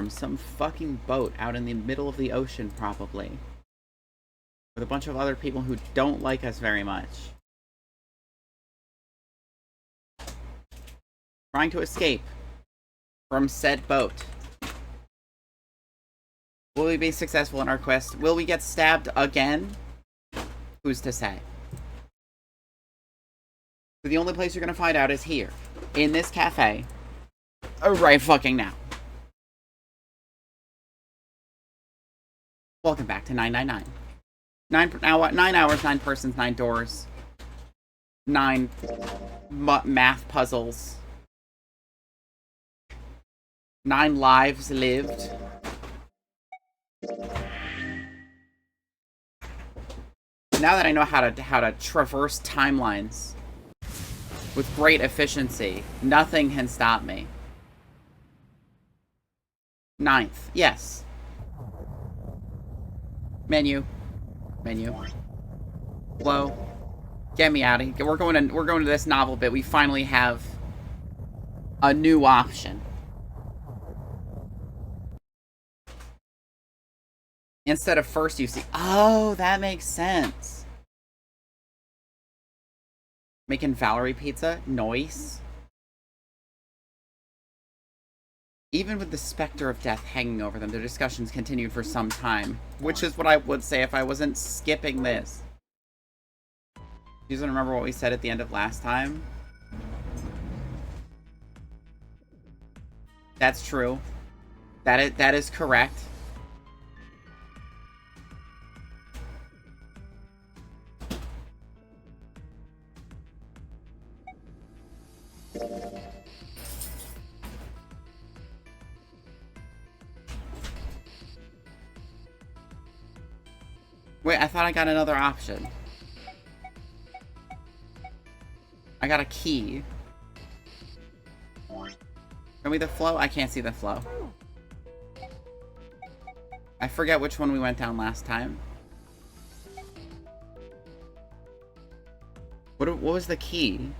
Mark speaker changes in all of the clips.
Speaker 1: from some fucking boat out in the middle of the ocean, probably. With a bunch of other people who don't like us very much. Trying to escape from said boat. Will we be successful in our quest? Will we get stabbed again? Who's to say? The only place you're gonna find out is here. In this cafe. Right fucking now. Welcome back to 999. 9 hours, 9 persons, 9 doors. 9 math puzzles. 9 lives lived. Now that I know how to traverse timelines with great efficiency, nothing can stop me. 9th, yes. Menu. Flow. Get me out of here. We're going to this novel bit. We finally have a new option. Instead of first you see... Oh, that makes sense. Making Valerie pizza? Nice. Even with the specter of death hanging over them, their discussions continued for some time. Which is what I would say if I wasn't skipping this. You guys remember what we said at the end of last time? That's true. That is correct. Wait, I thought I got another option. I got a key. Show me the flow? I can't see the flow. I forget which one we went down last time. What was the key?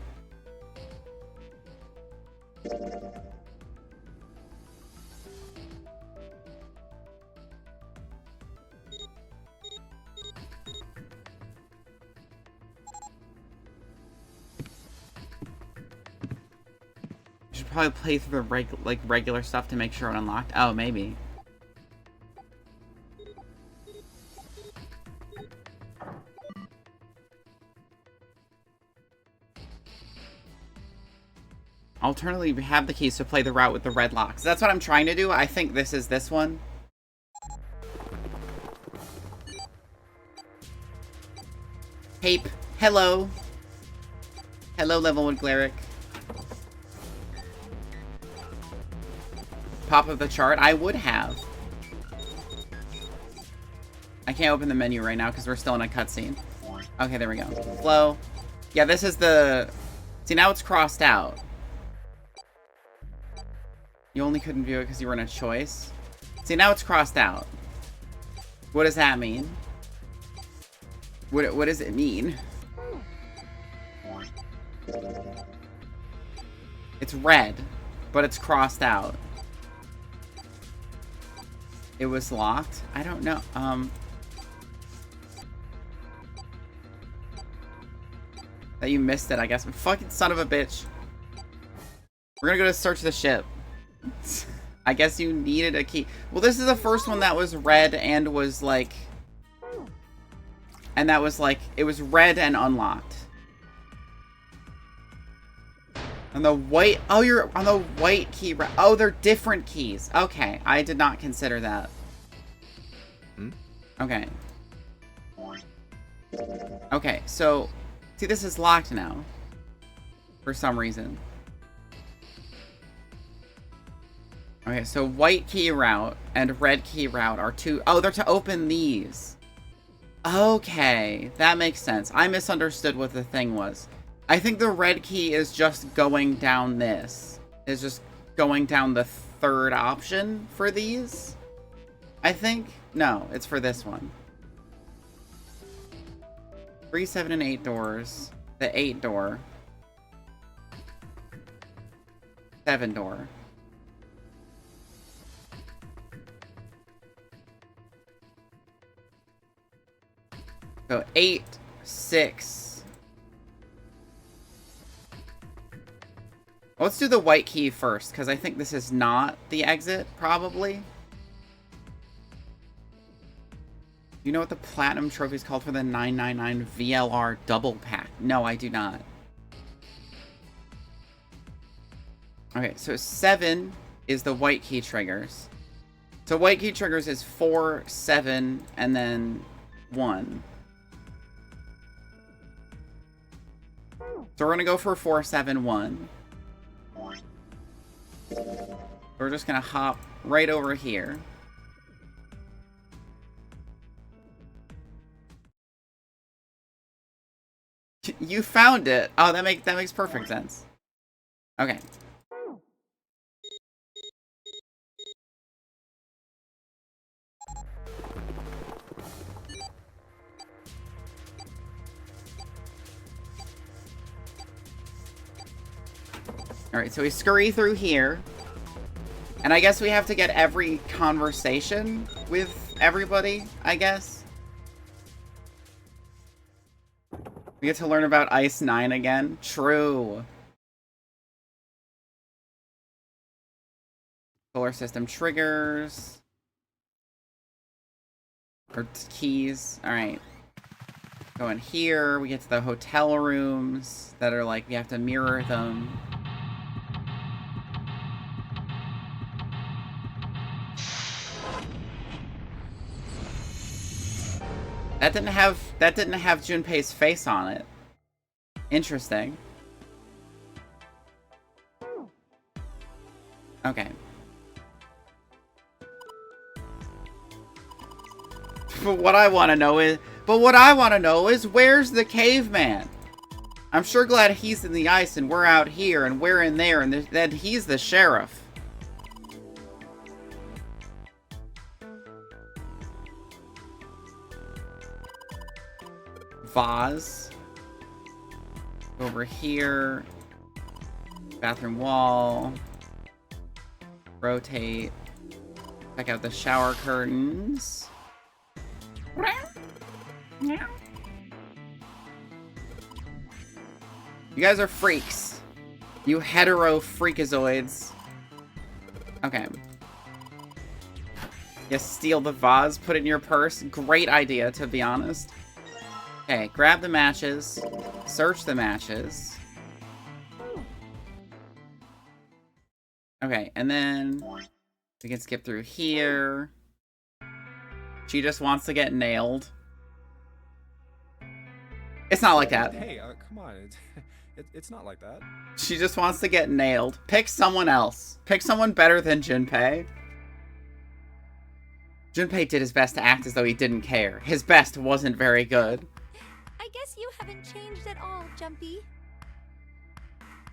Speaker 1: Probably play through the regular stuff to make sure it unlocked. Oh, maybe. Alternatively, we have the keys to play the route with the red locks. That's what I'm trying to do. I think this is this one. Pape. Hello. Hello, Levelwood Cleric. Top of the chart, I would have. I can't open the menu right now because we're still in a cutscene. Okay, there we go. Flow. Yeah, this is the... See, now it's crossed out. You only couldn't view it because you were in a choice. See, now it's crossed out. What does that mean? What does it mean? It's red, but it's crossed out. It was locked? I don't know. That you missed it, I guess. Fucking son of a bitch. We're gonna go to search the ship. I guess you needed a key. Well, this is the first one that was red and was like... And that was like... It was red and unlocked. On the white... Oh, you're on the white key. Oh, they're different keys. Okay, I did not consider that. Okay. Okay, so... See, this is locked now. For some reason. Okay, so white key route and red key route are two... Oh, they're to open these. Okay, that makes sense. I misunderstood what the thing was. I think the red key is just going down this. Is just going down the third option for these. I think. No, it's for this one. 3, 7, and 8 doors. The 8 door. 7 door. So 8, 6. Let's do the white key first, because I think this is not the exit, probably. Do you know what the platinum trophy is called for the 999 VLR double pack? No, I do not. Okay, so 7 is the white key triggers. So white key triggers is 4, 7, and then 1. So we're gonna go for 4, 7, 1. We're just gonna hop right over here. You found it. Oh, that makes perfect sense. Okay. Alright, so we scurry through here. And I guess we have to get every conversation with everybody, I guess. We get to learn about Ice 9 again. True. Solar system triggers. Or keys. Alright. Go in here. We get to the hotel rooms that are like, we have to mirror them. That didn't have Junpei's face on it. Interesting. Okay. But what I want to know is where's the caveman? I'm sure glad he's in the ice and we're out here and we're in there and then he's the sheriff. Vase. Over here. Bathroom wall. Rotate. Check out the shower curtains. You guys are freaks. You hetero freakazoids. Okay. Yes, steal the vase, put it in your purse. Great idea, to be honest. Okay, grab the matches. Search the matches. Okay, and then we can skip through here. She just wants to get nailed. It's not like that.
Speaker 2: Hey, come on. It's not like that.
Speaker 1: She just wants to get nailed. Pick someone else. Pick someone better than Junpei. Junpei did his best to act as though he didn't care. His best wasn't very good.
Speaker 3: I guess you haven't changed at all, Jumpy.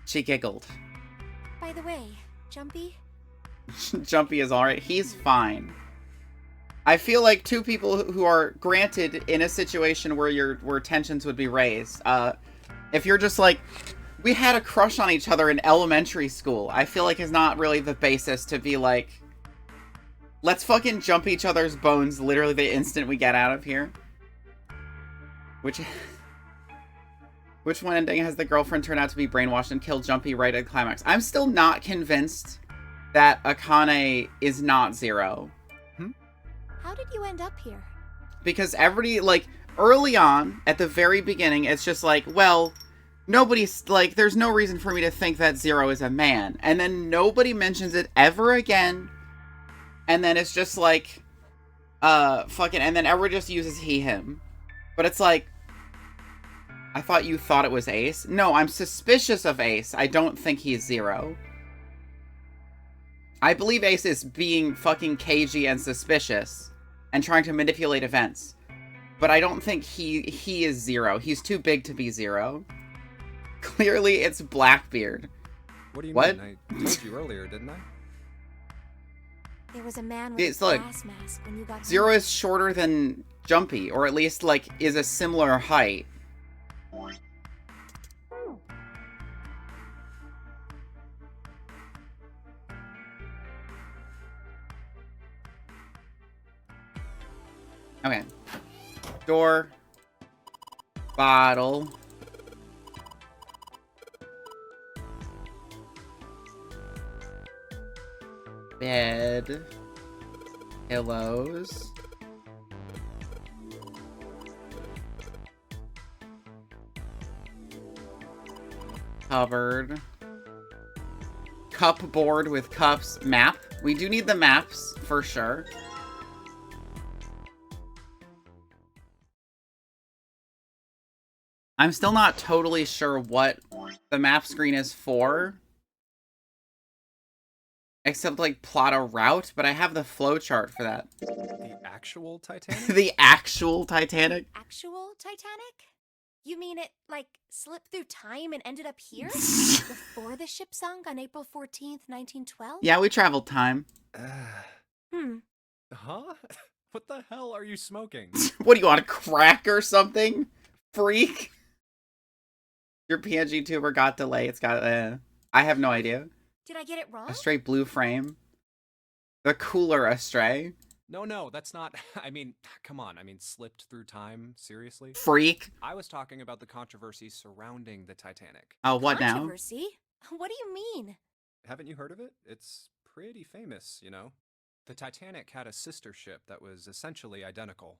Speaker 1: She giggled.
Speaker 3: By the way, Jumpy?
Speaker 1: Jumpy is alright. He's fine. I feel like two people who are granted in a situation where tensions would be raised. If you're just like, we had a crush on each other in elementary school, I feel like is not really the basis to be like, let's fucking jump each other's bones literally the instant we get out of here. Which one ending has the girlfriend turned out to be brainwashed and killed Jumpy right at climax? I'm still not convinced that Akane is not Zero.
Speaker 3: How did you end up here?
Speaker 1: Because everybody, like, early on, at the very beginning, it's just like, well, nobody's, like, there's no reason for me to think that Zero is a man. And then nobody mentions it ever again. And then it's just like, fucking, and then everyone just uses he, him. But it's like, I thought you thought it was Ace. No, I'm suspicious of Ace. I don't think he's Zero. I believe Ace is being fucking cagey and suspicious and trying to manipulate events. But I don't think he is Zero. He's too big to be Zero. Clearly, it's Blackbeard.
Speaker 2: What do you mean? I told you earlier, didn't I?
Speaker 3: There was a man with a gas mask when you got
Speaker 1: Zero is shorter than Jumpy, or at least, like, is a similar height. Okay. Door. Bottle. Bed. Pillows. Cupboard. Cupboard with cups. Map. We do need the maps, for sure. I'm still not totally sure what the map screen is for. Except, like, plot a route, but I have the flowchart for that.
Speaker 2: The actual Titanic?
Speaker 1: The actual Titanic?
Speaker 3: Actual Titanic? You mean it, like, slipped through time and ended up here? Before the ship sunk on April 14th, 1912?
Speaker 1: Yeah, we traveled time.
Speaker 2: Huh? What the hell are you smoking?
Speaker 1: What do you want, a crack or something? Freak? Your PNG tuber got delay. It's got, I have no idea.
Speaker 3: Did I get it wrong?
Speaker 1: A straight blue frame. The cooler astray.
Speaker 2: No, that's not... I mean, come on. I mean, slipped through time? Seriously?
Speaker 1: Freak.
Speaker 2: I was talking about the controversy surrounding the Titanic.
Speaker 1: Oh, what now?
Speaker 3: Controversy? What do you mean?
Speaker 2: Haven't you heard of it? It's pretty famous, you know? The Titanic had a sister ship that was essentially identical.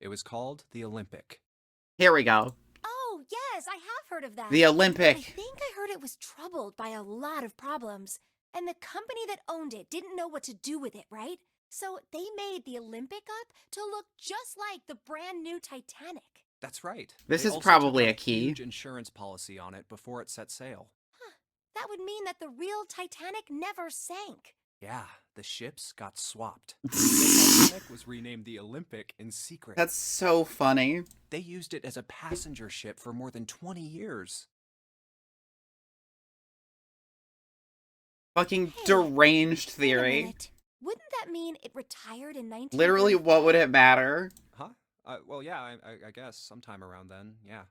Speaker 2: It was called the Olympic.
Speaker 1: Here we go.
Speaker 3: Oh, yes, I have heard of that.
Speaker 1: The Olympic.
Speaker 3: I think I heard it was troubled by a lot of problems. And the company that owned it didn't know what to do with it, right? So they made the Olympic up to look just like the brand new Titanic.
Speaker 2: That's right.
Speaker 1: This
Speaker 2: They
Speaker 1: is
Speaker 2: also
Speaker 1: probably
Speaker 2: took
Speaker 1: a key.
Speaker 2: Huge insurance policy on it before it set sail.
Speaker 3: Huh. That would mean that the real Titanic never sank.
Speaker 2: Yeah, the ships got swapped. The Titanic was renamed the Olympic in secret.
Speaker 1: That's so funny.
Speaker 2: They used it as a passenger ship for more than 20 years.
Speaker 1: Fucking
Speaker 3: Hey,
Speaker 1: deranged
Speaker 3: Wait a
Speaker 1: theory.
Speaker 3: minute. Wouldn't that mean it retired in 19...
Speaker 1: Literally, what would it matter?
Speaker 2: Huh? Well, yeah, I guess sometime around then, yeah.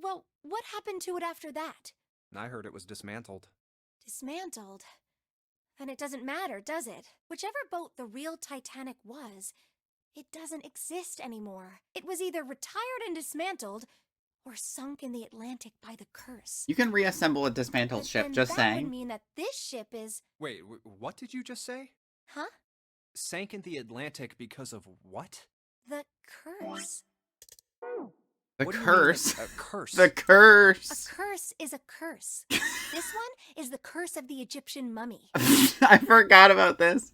Speaker 3: Well, what happened to it after that?
Speaker 2: I heard it was dismantled.
Speaker 3: Dismantled? Then it doesn't matter, does it? Whichever boat the real Titanic was, it doesn't exist anymore. It was either retired and dismantled, or sunk in the Atlantic by the curse.
Speaker 1: You can reassemble a dismantled
Speaker 3: But
Speaker 1: ship,
Speaker 3: then
Speaker 1: just
Speaker 3: that would
Speaker 1: saying.
Speaker 3: mean that this ship is...
Speaker 2: Wait, what did you just say?
Speaker 3: Huh?
Speaker 2: Sank in the Atlantic because of what?
Speaker 3: The curse.
Speaker 1: The
Speaker 2: What do you mean,
Speaker 1: curse.
Speaker 2: a curse?
Speaker 1: The
Speaker 3: A
Speaker 1: curse.
Speaker 3: curse is a curse. This one is the curse of the Egyptian mummy.
Speaker 1: I forgot about this.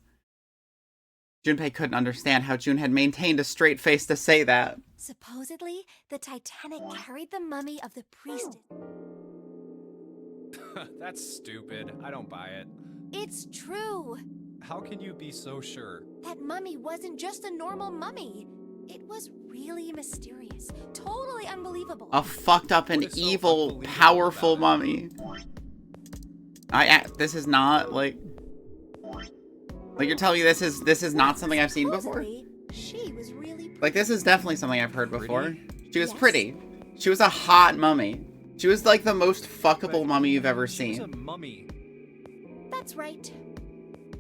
Speaker 1: Junpei couldn't understand how June had maintained a straight face to say that.
Speaker 3: Supposedly, the Titanic carried the mummy of the priestess.
Speaker 2: That's stupid. I don't buy it.
Speaker 3: It's true.
Speaker 2: How can you be so sure?
Speaker 3: That mummy wasn't just a normal mummy. It was really mysterious. Totally unbelievable.
Speaker 1: A fucked up and
Speaker 2: What is so
Speaker 1: evil,
Speaker 2: unbelievable
Speaker 1: powerful
Speaker 2: about
Speaker 1: mummy. This is not, like you're telling me this is not something I've seen before?
Speaker 3: Supposedly, she was really pretty.
Speaker 1: Like, this is definitely something I've heard before. She was
Speaker 3: Yes.
Speaker 1: pretty. She was a hot mummy. She was, like, the most fuckable
Speaker 2: But
Speaker 1: mummy you've ever
Speaker 2: she was a
Speaker 1: seen.
Speaker 2: mummy.
Speaker 3: That's right.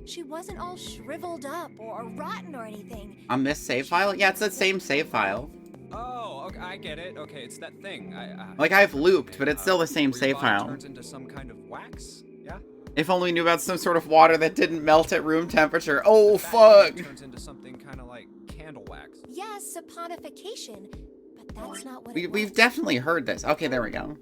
Speaker 3: She wasn't all shriveled up or rotten or anything.
Speaker 1: On this save file? Yeah, it's that same save file.
Speaker 2: Oh, okay, I get it. Okay, it's that thing.
Speaker 1: Like, I've looped, but it's still the same
Speaker 2: where your
Speaker 1: save
Speaker 2: body
Speaker 1: file.
Speaker 2: turns into some kind of wax. Yeah.
Speaker 1: If only we knew about some sort of water that didn't melt at room temperature. Oh,
Speaker 2: That
Speaker 1: fuck!
Speaker 2: turns into something kind of like candle wax.
Speaker 3: Yes, saponification, but that's not what it
Speaker 1: We've
Speaker 3: was.
Speaker 1: definitely heard this. Okay, there we go.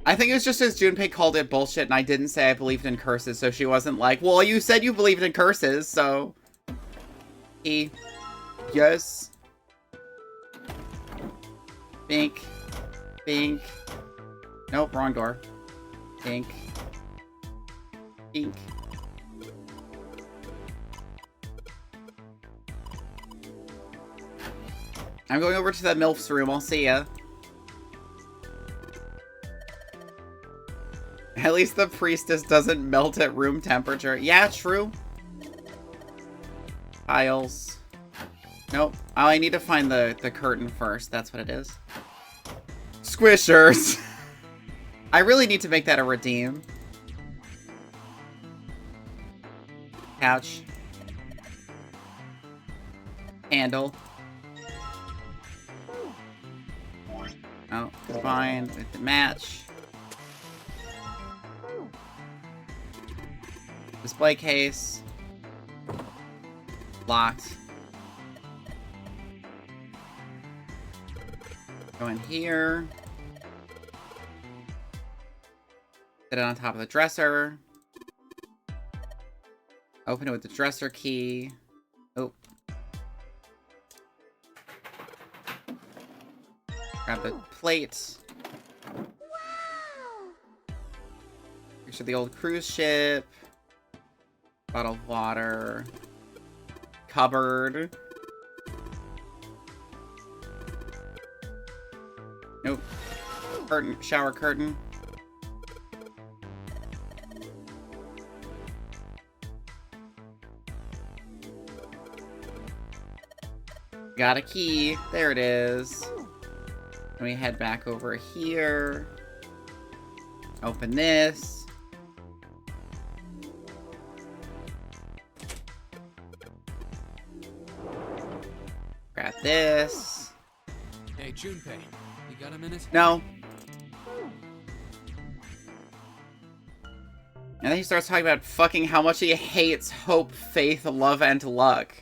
Speaker 1: I think it was just as Junpei called it bullshit and I didn't say I believed in curses, so she wasn't like, well, you said you believed in curses, so... Yes. Bink. Bink. Nope, wrong door. Bink. Bink. I'm going over to the MILF's room. I'll see ya. At least the priestess doesn't melt at room temperature. Yeah, true. Tiles. Nope. Oh, I need to find the curtain first. That's what it is. Squishers! I really need to make that a redeem. Couch. Oh, it's fine. With the match. Display case. Locked. Go in here. Sit it on top of the dresser. Open it with the dresser key. Oh. Grab the plate. Picture the old cruise ship. Bottle of water. Cupboard. Nope. Curtain, shower curtain. Got a key. There it is. And we head back over here. Open this. Grab this.
Speaker 4: Hey, Junpei, you got a minute?
Speaker 1: No. And then he starts talking about fucking how much he hates hope, faith, love, and luck.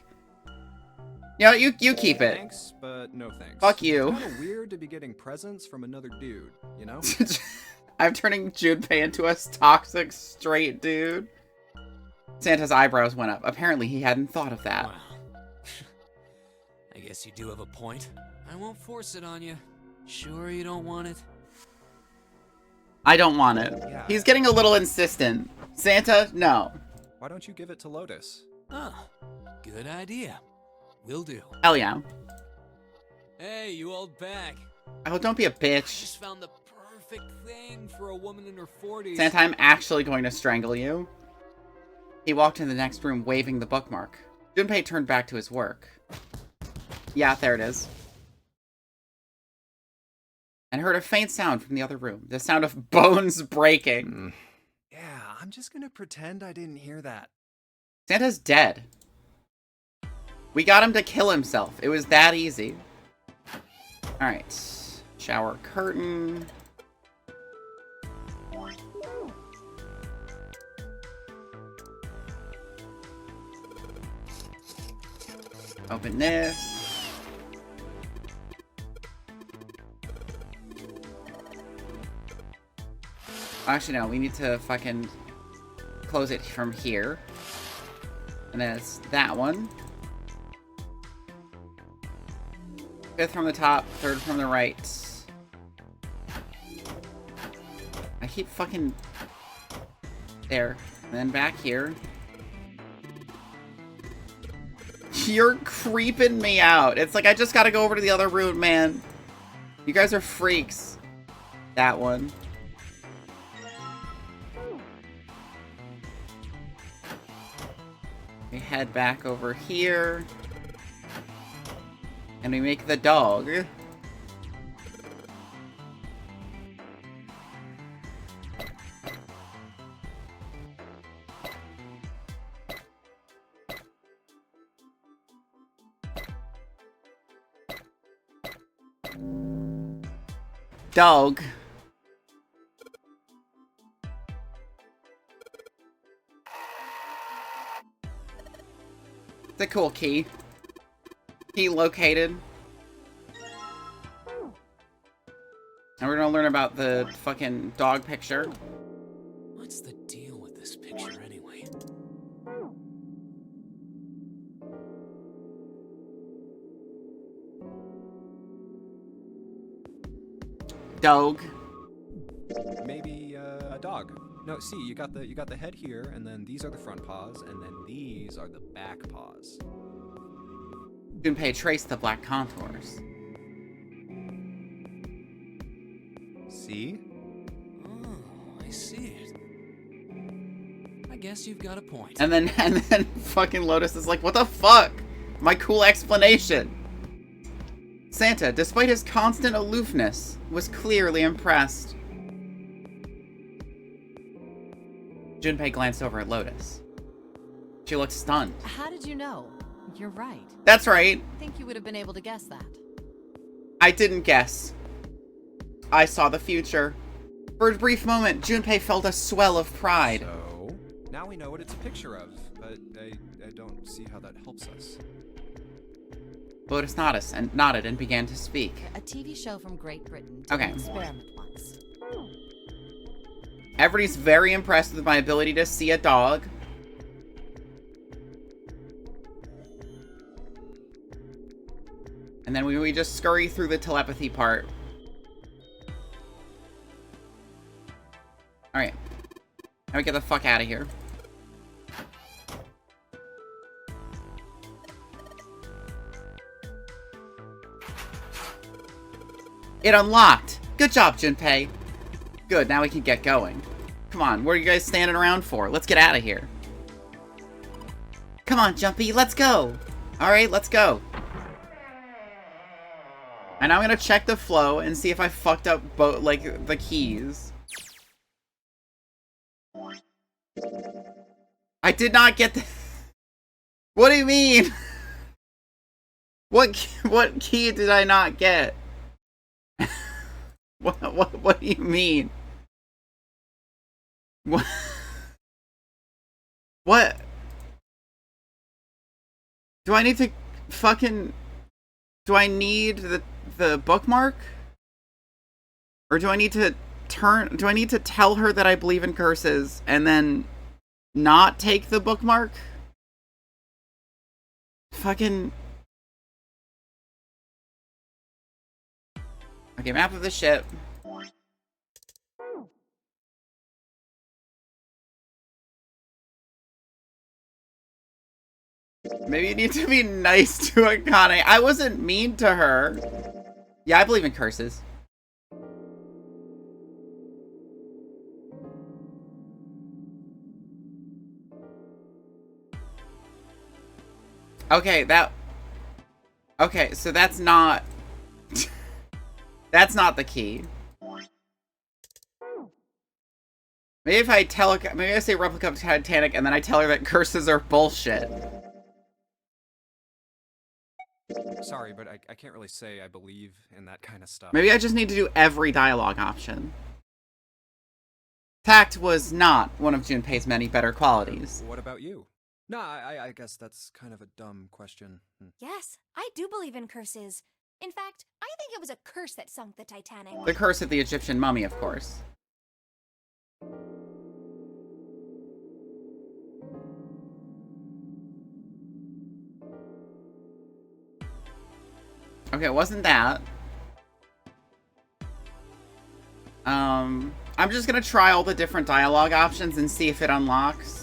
Speaker 1: You know, you keep it.
Speaker 2: Thanks, but no thanks.
Speaker 1: Fuck you.
Speaker 2: It's kind of weird to be getting presents from another dude, you know?
Speaker 1: I'm turning Junpei into a toxic straight dude. Santa's eyebrows went up. Apparently he hadn't thought of that.
Speaker 4: Wow. I guess you do have a point. I won't force it on you. Sure you don't want it?
Speaker 1: I don't want it.
Speaker 2: Yeah.
Speaker 1: He's getting a little insistent. Santa, no.
Speaker 2: Why don't you give it to Lotus?
Speaker 4: Oh, good idea. Will do.
Speaker 1: Hell yeah.
Speaker 4: Hey, you old bag.
Speaker 1: Oh, don't be a
Speaker 4: I
Speaker 1: bitch.
Speaker 4: just found the perfect thing for a woman in her 40s.
Speaker 1: Santa, I'm actually going to strangle you. He walked in the next room waving the bookmark. Junpei turned back to his work. Yeah, there it is. And heard a faint sound from the other room. The sound of bones breaking.
Speaker 2: Yeah, I'm just gonna pretend I didn't hear that.
Speaker 1: Santa's dead. We got him to kill himself. It was that easy. Alright. Shower curtain. Open this. Actually, no. We need to fucking close it from here. And then it's that one. Fifth from the top, third from the right. I keep fucking... There. And then back here. You're creeping me out. It's like I just gotta go over to the other room, man. You guys are freaks. That one. We head back over here. And we make the dog. Dog. It's a cool key. Key located. And we're gonna learn about the fucking dog picture.
Speaker 4: What's the deal with this picture anyway?
Speaker 1: Dog.
Speaker 2: Maybe a dog. No, see, you got the head here, and then these are the front paws, and then these are the back paws.
Speaker 1: Junpei traced the black contours.
Speaker 2: See?
Speaker 4: Oh, I see it. I guess you've got a point.
Speaker 1: And then fucking Lotus is like, what the fuck? My cool explanation. Santa, despite his constant aloofness, was clearly impressed. Junpei glanced over at Lotus. She looked stunned.
Speaker 5: How did you know? You're right.
Speaker 1: That's right.
Speaker 5: I think you would have been able to guess that.
Speaker 1: I didn't guess. I saw the future. For a brief moment, Junpei felt a swell of pride.
Speaker 2: So, now we know what it's a picture of, but I don't see how that helps us.
Speaker 1: Lotus nodded and began to speak.
Speaker 5: A TV show from Great Britain did
Speaker 1: Okay.
Speaker 5: an experiment once.
Speaker 1: Everybody's very impressed with my ability to see a dog. And then we just scurry through the telepathy part. Alright. Now we get the fuck out of here. It unlocked! Good job, Junpei. Good, now we can get going. Come on, what are you guys standing around for? Let's get out of here. Come on, Jumpy, let's go! Alright, let's go. And I'm gonna check the flow and see if I fucked up like the keys. I did not get the... What do you mean? What key did I not get? What do you mean? What? What? Do I need to fucking... Do I need the bookmark? Or do I need to tell her that I believe in curses and then not take the bookmark? Fucking... Okay, map of the ship. Maybe you need to be nice to Akane. I wasn't mean to her. Yeah, I believe in curses. Okay, okay, so that's not... That's not the key. Maybe if I maybe I say replica of Titanic and then I tell her that curses are bullshit.
Speaker 2: Sorry, but I can't really say I believe in that kind of stuff.
Speaker 1: Maybe I just need to do every dialogue option. Tact was not one of Junpei's many better qualities.
Speaker 2: What about you? No, I guess that's kind of a dumb question.
Speaker 3: Yes, I do believe in curses. In fact, I think it was a curse that sunk the Titanic.
Speaker 1: The curse of the Egyptian mummy, of course. Okay, it wasn't that. I'm just gonna try all the different dialogue options and see if it unlocks.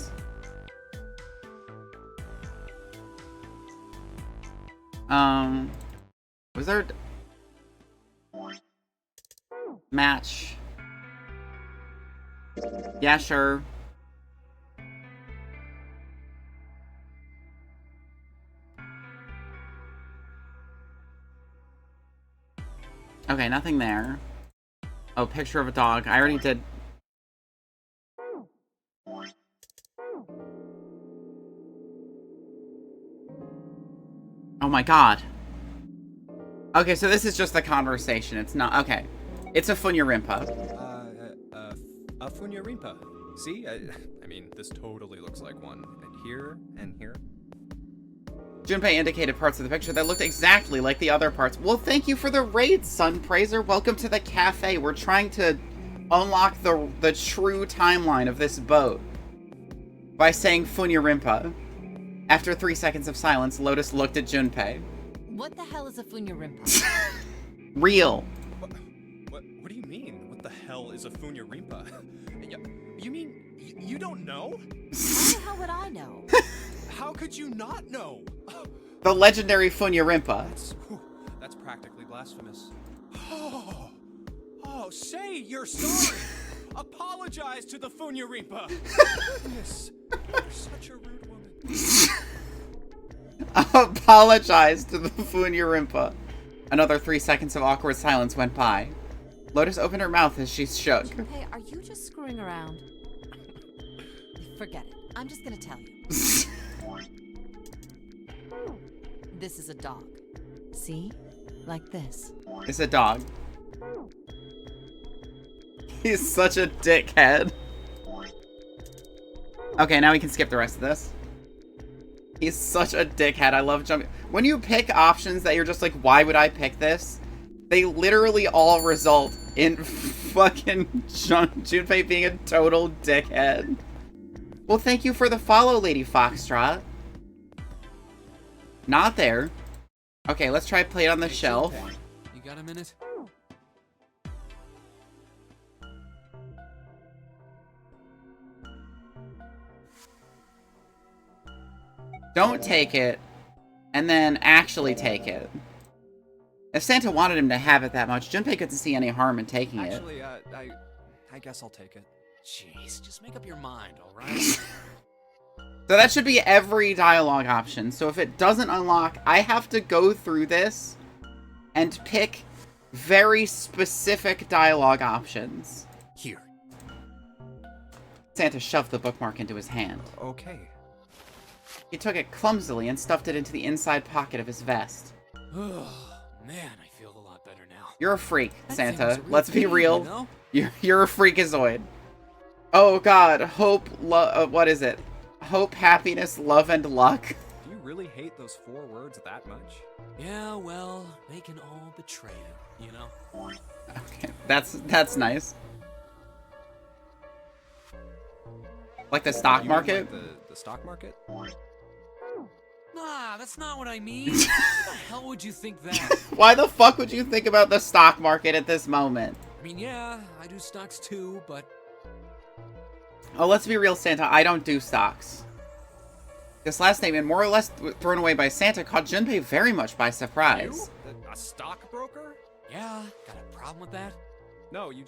Speaker 1: Was there... Match. Yeah, sure. Okay, nothing there. Oh, picture of a dog. I already did... Oh my god. Okay, so this is just the conversation. It's not... Okay. It's a Funyarimpa.
Speaker 2: A Funyarimpa. See? I mean, this totally looks like one. And here, and here.
Speaker 1: Junpei indicated parts of the picture that looked exactly like the other parts. Well, thank you for the raid, Sunpraiser. Welcome to the cafe. We're trying to unlock the true timeline of this boat by saying Funyarimpa. After 3 seconds of silence, Lotus looked at Junpei.
Speaker 5: What the hell is a Funyarimpa?
Speaker 1: Real.
Speaker 2: What do you mean? What the hell is a Funyarimpa? You mean you don't know?
Speaker 5: How the hell would I know?
Speaker 2: How could you not know?
Speaker 1: The legendary Funyarimpa.
Speaker 2: That's practically blasphemous. Oh, say you're sorry. Apologize to the Funyarimpa. Goodness, you're such a rude woman.
Speaker 1: Apologize to the Funyarimpa. Another 3 seconds of awkward silence went by. Lotus opened her mouth as she shook.
Speaker 5: Hey, are you just screwing around? Forget it. I'm just gonna tell you. This is a dog. See? Like this.
Speaker 1: It's a dog. He's such a dickhead. Okay, now we can skip the rest of this. He's such a dickhead. I love jumping. When you pick options that you're just like, why would I pick this? They literally all result in fucking Junpei being a total dickhead. Well, thank you for the follow, Lady Foxtrot. Not there. Okay, let's try play it on the shelf.
Speaker 4: You got a minute?
Speaker 1: Don't take it, and then actually take it. If Santa wanted him to have it that much, Junpei couldn't see any harm in taking it.
Speaker 2: Actually, I guess I'll take it.
Speaker 4: Jeez, just make up your mind, alright?
Speaker 1: So that should be every dialogue option. So if it doesn't unlock, I have to go through this and pick very specific dialogue options.
Speaker 4: Here.
Speaker 1: Santa shoved the bookmark into his hand.
Speaker 2: Okay.
Speaker 1: He took it clumsily and stuffed it into the inside pocket of his vest.
Speaker 4: Man, I feel a lot better now.
Speaker 1: You're a freak,
Speaker 4: That thing was
Speaker 1: Santa.
Speaker 4: a real
Speaker 1: Let's be
Speaker 4: pain,
Speaker 1: real.
Speaker 4: you know?
Speaker 1: You're a freakazoid. Oh god, hope, what is it? Hope, happiness, love, and luck.
Speaker 2: Do you really hate those 4 words that much?
Speaker 4: Yeah, well, they can all betray you, you know?
Speaker 1: Okay, that's nice. Like the stock
Speaker 2: You mean
Speaker 1: market?
Speaker 2: like the stock market?
Speaker 4: Nah, that's not what I mean. How the hell would you think that?
Speaker 1: Why the fuck would you think about the stock market at this moment?
Speaker 4: I mean, yeah, I do stocks too, but...
Speaker 1: Oh, let's be real, Santa. I don't do stocks. This last statement, more or less thrown away by Santa, caught Junpei very much by surprise.
Speaker 2: You? A stockbroker?
Speaker 4: Yeah, got a problem with that?
Speaker 2: No, you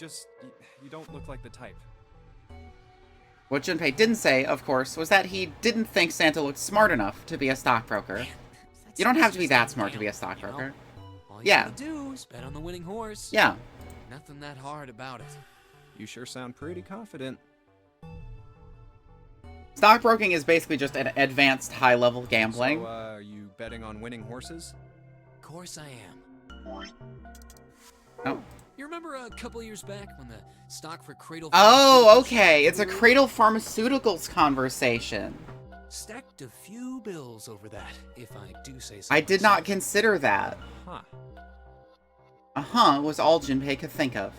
Speaker 2: don't look like the type.
Speaker 1: What Junpei didn't say, of course, was that he didn't think Santa looked smart enough to be a stockbroker.
Speaker 4: Man,
Speaker 1: You don't have to be
Speaker 4: just
Speaker 1: that
Speaker 4: a
Speaker 1: smart to be a
Speaker 4: gamble,
Speaker 1: stockbroker.
Speaker 4: You know? All you
Speaker 1: Yeah.
Speaker 4: gotta do is bet on the winning horse.
Speaker 1: Yeah.
Speaker 4: Nothing that hard about it.
Speaker 2: You sure sound pretty confident.
Speaker 1: Stockbroking is basically just an advanced high-level gambling.
Speaker 2: So, are you betting on winning horses?
Speaker 4: Of course I am.
Speaker 1: Oh.
Speaker 4: You remember a couple years back when the stock for Cradle...
Speaker 1: Oh,
Speaker 4: Pharmaceuticals
Speaker 1: okay. It's a
Speaker 4: grew?
Speaker 1: Cradle Pharmaceuticals conversation.
Speaker 4: Stacked a few bills over that, if I do say so
Speaker 1: I did not
Speaker 4: myself.
Speaker 1: consider that.
Speaker 2: Huh.
Speaker 1: Uh-huh was all Junpei could think of.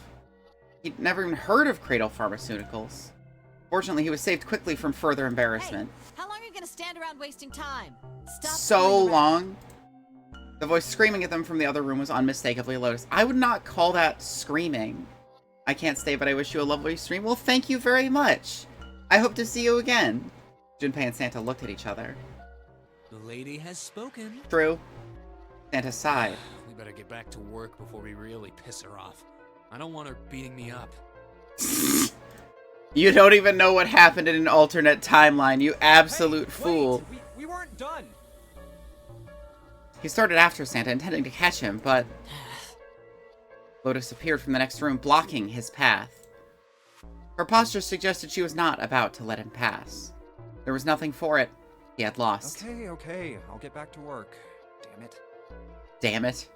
Speaker 1: He'd never even heard of Cradle Pharmaceuticals. Fortunately, he was saved quickly from further embarrassment.
Speaker 5: Hey, how long are you gonna stand around wasting time? Stop
Speaker 1: So
Speaker 5: fooling around.
Speaker 1: long. The voice screaming at them from the other room was unmistakably Lotus. I would not call that screaming. I can't stay, but I wish you a lovely stream. Well, thank you very much. I hope to see you again. Junpei and Santa looked at each other.
Speaker 4: The lady has spoken.
Speaker 1: True. Santa sighed.
Speaker 4: We better get back to work before we really piss her off. I don't want her beating me up.
Speaker 1: You don't even know what happened in an alternate timeline, you absolute
Speaker 2: Hey,
Speaker 1: fool.
Speaker 2: wait, we weren't done.
Speaker 1: He started after Santa, intending to catch him, but Lotus appeared from the next room, blocking his path. Her posture suggested she was not about to let him pass. There was nothing for it. He had lost.
Speaker 2: Okay, I'll get back to work. Damn it.
Speaker 1: Damn it.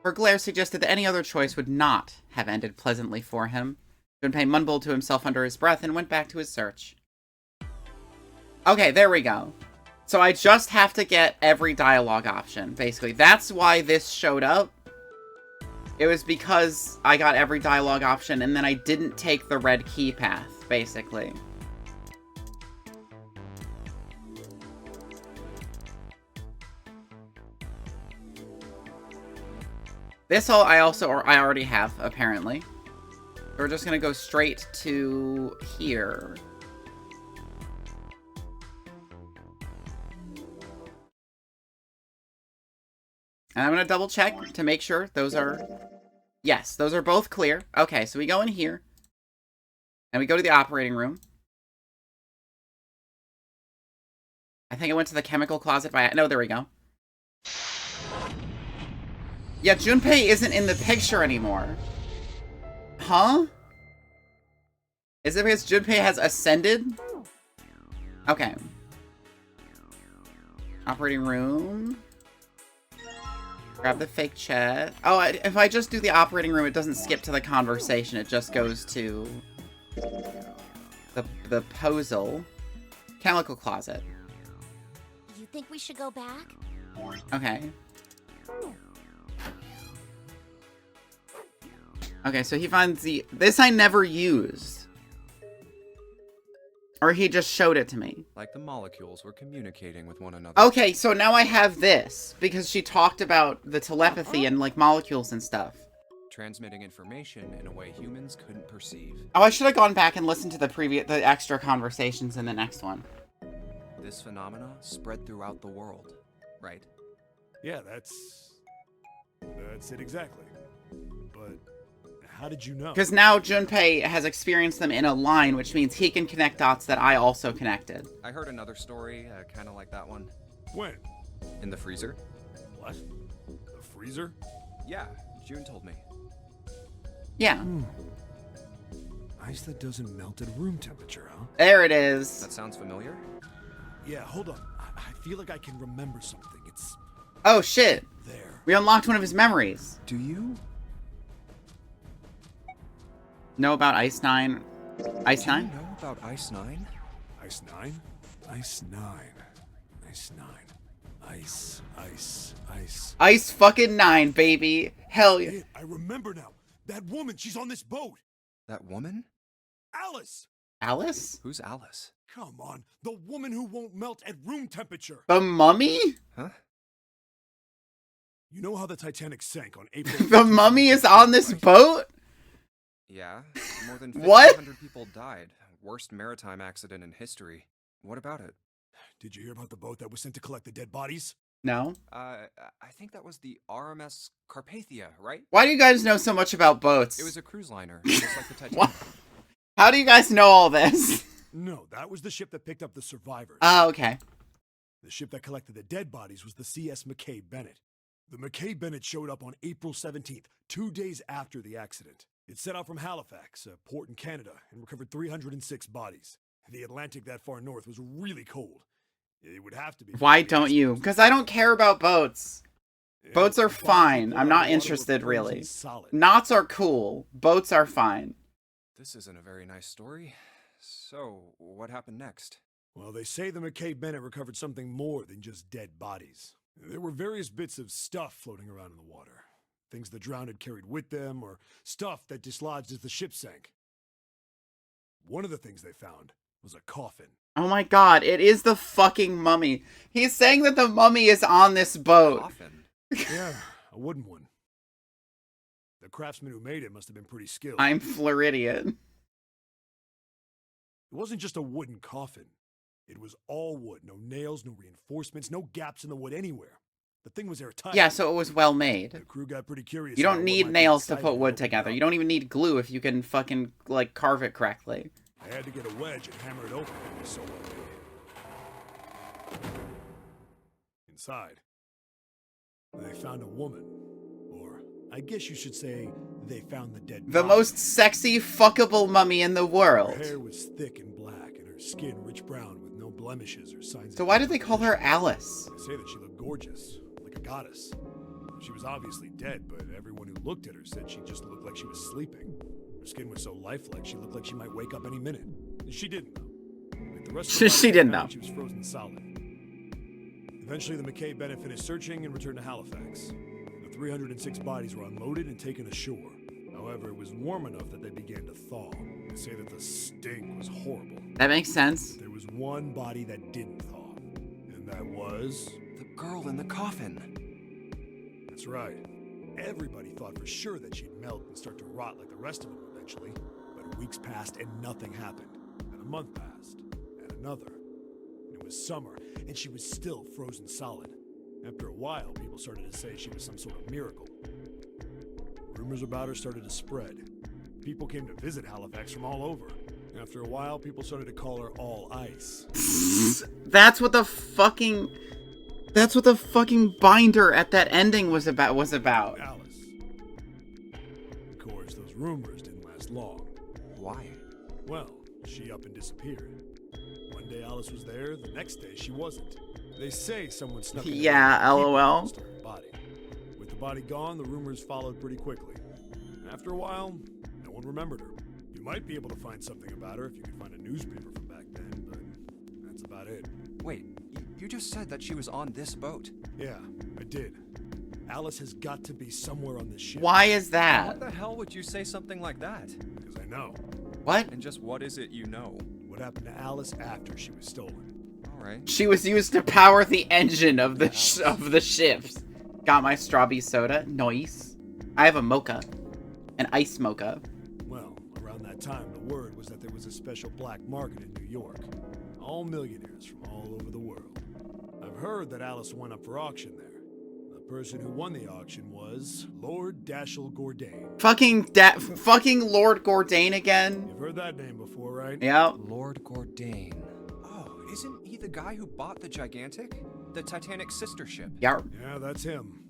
Speaker 1: Her glare suggested that any other choice would not have ended pleasantly for him. Junpei mumbled to himself under his breath and went back to his search. Okay, there we go. So I just have to get every dialogue option, basically. That's why this showed up. It was because I got every dialogue option and then I didn't take the red key path, basically. This all I already have, apparently. We're just gonna go straight to here. And I'm gonna double check to make sure those are... Yes, those are both clear. Okay, so we go in here. And we go to the operating room. I think I went to the chemical closet by... No, there we go. Yeah, Junpei isn't in the picture anymore. Huh? Is it because Junpei has ascended? Okay. Operating room. Grab the fake chat. Oh, if I just do the operating room, it doesn't skip to the conversation. It just goes to the posal. Chemical closet.
Speaker 3: You think we should go back?
Speaker 1: Okay. Okay, so he finds this I never used. Or he just showed it to me.
Speaker 2: Like the molecules were communicating with one another.
Speaker 1: Okay, so now I have this, because she talked about the telepathy and, like, molecules and stuff.
Speaker 2: Transmitting information in a way humans couldn't perceive.
Speaker 1: Oh, I should have gone back and listened to the extra conversations in the next one.
Speaker 2: This phenomena spread throughout the world, right?
Speaker 6: Yeah, that's it exactly. But how did you know?
Speaker 1: Because now Junpei has experienced them in a line, which means he can connect dots that I also connected.
Speaker 2: I heard another story, kind of like that one.
Speaker 6: When?
Speaker 2: In the freezer?
Speaker 6: What? The freezer?
Speaker 2: Yeah, June told me.
Speaker 1: Yeah.
Speaker 6: Ice that doesn't melt at room temperature, huh?
Speaker 1: There it is.
Speaker 2: That sounds familiar?
Speaker 6: Yeah, hold on. I feel like I can remember something. It's
Speaker 1: Oh, shit.
Speaker 6: there.
Speaker 1: We unlocked one of his memories.
Speaker 2: Do you?
Speaker 1: Know about Ice 9? Ice
Speaker 2: Do you
Speaker 1: 9?
Speaker 2: know about Ice 9?
Speaker 6: Ice 9? Ice 9. Ice 9. Ice.
Speaker 1: Ice fucking 9, baby. Hell yeah.
Speaker 6: Hey, I remember now. That woman, she's on this boat.
Speaker 2: That woman?
Speaker 6: Alice!
Speaker 1: Alice?
Speaker 2: Who's Alice?
Speaker 6: Come on. The woman who won't melt at room temperature.
Speaker 1: The mummy?
Speaker 2: Huh?
Speaker 6: You know how the Titanic sank on April...
Speaker 1: The mummy is on this boat?
Speaker 2: Yeah, more than
Speaker 1: What?
Speaker 2: 1,500 people died. Worst maritime accident in history. What about it?
Speaker 6: Did you hear about the boat that was sent to collect the dead bodies?
Speaker 1: No.
Speaker 2: I think that was the RMS Carpathia, right?
Speaker 1: Why do you guys know so much about boats?
Speaker 2: It was a cruise liner, just like the Titanic.
Speaker 1: What? How do you guys know all this?
Speaker 6: No, that was the ship that picked up the survivors.
Speaker 1: Oh, okay.
Speaker 6: The ship that collected the dead bodies was the CS McKay Bennett. The McKay Bennett showed up on April 17th, 2 days after the accident. It set out from Halifax, a port in Canada, and recovered 306 bodies. The Atlantic that far north was really cold. It would have to be.
Speaker 1: Why don't you? Because I don't care about boats.
Speaker 6: Yeah,
Speaker 1: Boats are
Speaker 6: the bodies
Speaker 1: fine.
Speaker 6: pulled
Speaker 1: I'm
Speaker 6: out
Speaker 1: not
Speaker 6: of the water
Speaker 1: interested,
Speaker 6: were frozen
Speaker 1: really.
Speaker 6: solid.
Speaker 1: Knots are cool. Boats are fine.
Speaker 2: This isn't a very nice story. So, what happened next?
Speaker 6: Well, they say the McKay Bennett recovered something more than just dead bodies. There were various bits of stuff floating around in the water. Things the drowned had carried with them, or stuff that dislodged as the ship sank. One of the things they found was a coffin.
Speaker 1: Oh my god, it is the fucking mummy. He's saying that the mummy is on this boat.
Speaker 2: Coffin.
Speaker 6: Yeah, a wooden one. The craftsman who made it must have been pretty skilled.
Speaker 1: I'm Floridian.
Speaker 6: It wasn't just a wooden coffin. It was all wood. No nails, no reinforcements, no gaps in the wood anywhere. The thing was airtight.
Speaker 1: Yeah, so it was well
Speaker 6: The
Speaker 1: made.
Speaker 6: crew got pretty curious.
Speaker 1: You
Speaker 6: about
Speaker 1: don't
Speaker 6: what
Speaker 1: need
Speaker 6: might be
Speaker 1: nails to
Speaker 6: inside
Speaker 1: put
Speaker 6: and
Speaker 1: wood
Speaker 6: opened it
Speaker 1: together.
Speaker 6: up.
Speaker 1: You don't even need glue if you can fucking, like, carve it correctly.
Speaker 6: I had to get a wedge and hammer it open. It was so well made. Inside, they found a woman. Or, I guess you should say, they found the dead
Speaker 1: The
Speaker 6: body.
Speaker 1: most sexy, fuckable mummy in the
Speaker 6: Her
Speaker 1: world.
Speaker 6: hair was thick and black, and her skin rich brown with no blemishes or signs
Speaker 1: So
Speaker 6: of
Speaker 1: why did they call her
Speaker 6: dehydration.
Speaker 1: Alice?
Speaker 6: They say that she looked gorgeous, like a goddess. She was obviously dead, but everyone who looked at her said she just looked like she was sleeping. Her skin was so lifelike, she looked like she might wake up any minute. She didn't, though. Like the rest of the
Speaker 1: She
Speaker 6: body,
Speaker 1: didn't,
Speaker 6: they found
Speaker 1: though.
Speaker 6: She was frozen solid. Eventually, the McKay Bennett finished searching and returned to Halifax. The 306 bodies were unloaded and taken ashore. However, it was warm enough that they began to thaw. They say that the stink was horrible.
Speaker 1: That makes sense.
Speaker 6: There was one body that didn't thaw, and that was...
Speaker 2: The girl in the coffin.
Speaker 6: That's right. Everybody thought for sure that she'd melt and start to rot like the rest of them eventually. But weeks passed and nothing happened. And a month passed, and another. And it was summer, and she was still frozen solid. After a while, people started to say she was some sort of miracle. Rumors about her started to spread. People came to visit Halifax from all over. After a while, people started to call her All Ice.
Speaker 1: That's what the fucking binder at that ending was about.
Speaker 6: Alice. Of course, those rumors didn't last long.
Speaker 2: Why?
Speaker 6: Well, she up and disappeared. One day Alice was there, the next day she wasn't. They say someone snuck in
Speaker 1: Yeah,
Speaker 6: and
Speaker 1: LOL.
Speaker 6: stole her body. With the body gone, the rumors followed pretty quickly. After a while, no one remembered her. You might be able to find something about her if you could find a newspaper from back then, but that's about it.
Speaker 2: Wait, you just said that she was on this boat.
Speaker 6: Yeah, I did. Alice has got to be somewhere on this ship.
Speaker 1: Why is that?
Speaker 2: What the hell would you say something like that?
Speaker 6: Because I know.
Speaker 1: What?
Speaker 2: And just what is it you know?
Speaker 6: What happened to Alice after she was stolen?
Speaker 2: All right.
Speaker 1: She was used to power the engine of the ships. Got my strawberry soda. Nice. I have a mocha. An ice mocha.
Speaker 6: Well, around that time, the word was that there was a special black market in New York. All millionaires from all over the world. I've heard that Alice went up for auction there. The person who won the auction was Lord Dashiell Gordain.
Speaker 1: Fucking Lord Gordain again?
Speaker 6: You've heard that name before, right?
Speaker 1: Yeah.
Speaker 2: Lord Gordain. Oh, isn't he the guy who bought the Gigantic? The Titanic sister ship?
Speaker 1: Yeah.
Speaker 6: Yeah, that's him.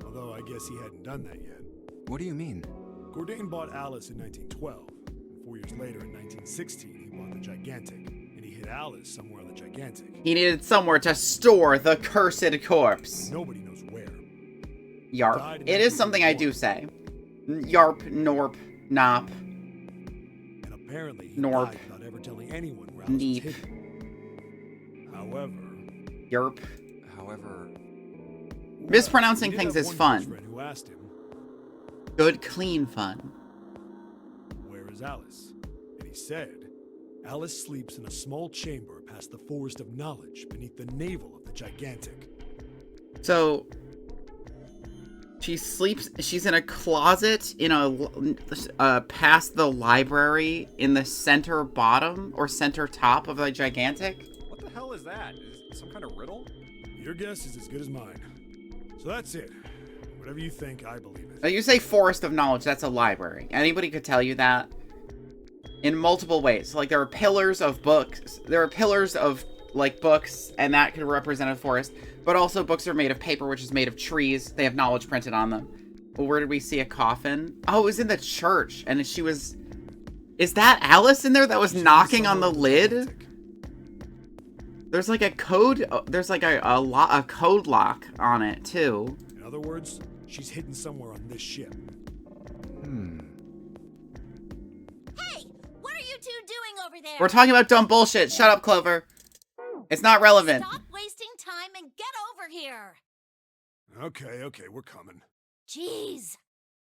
Speaker 6: Although I guess he hadn't done that yet.
Speaker 2: What do you mean?
Speaker 6: Gordain bought Alice in 1912. And 4 years later, in 1916, he bought the Gigantic. And he hid Alice somewhere on the Gigantic.
Speaker 1: He needed somewhere to store the cursed corpse.
Speaker 6: Nobody knows where.
Speaker 1: Yarp. It is something I do say. Yarp, Norp, Nop.
Speaker 6: And apparently he
Speaker 1: Norp.
Speaker 6: died without ever telling anyone where Alice was
Speaker 1: Neep.
Speaker 6: hidden. However...
Speaker 1: Yerp.
Speaker 2: However,
Speaker 1: Mispronouncing
Speaker 6: he did
Speaker 1: things
Speaker 6: have
Speaker 1: is
Speaker 6: one
Speaker 1: fun.
Speaker 6: close friend who asked him,
Speaker 1: Good, clean fun.
Speaker 6: "Where is Alice?" And he said, "Alice sleeps in a small chamber past the Forest of Knowledge beneath the navel of the Gigantic."
Speaker 1: So, she's in a closet in a, past the library in the center bottom or center top of the Gigantic?
Speaker 2: what the hell is that? Is it some kind of riddle?
Speaker 6: Your guess is as good as mine. So that's it. Whatever you think, I believe
Speaker 1: Now,
Speaker 6: it.
Speaker 1: you say Forest of Knowledge, that's a library. Anybody could tell you that in multiple ways. Like, there are pillars of books. There are pillars of, like, books, and that could represent a forest. But also, books are made of paper, which is made of trees. They have knowledge printed on them. Well, where did we see a coffin? Oh, it was in the church, and she was... Is that Alice in there that was knocking on the lid?
Speaker 6: Gigantic.
Speaker 1: There's like a code... There's like a code lock on it, too.
Speaker 6: In other words, she's hidden somewhere on this ship.
Speaker 5: Hey, what are you two doing over there?
Speaker 1: We're talking about dumb bullshit. Shut up, Clover. It's not relevant.
Speaker 5: Stop wasting time and get over here.
Speaker 6: Okay, we're coming.
Speaker 5: Jeez.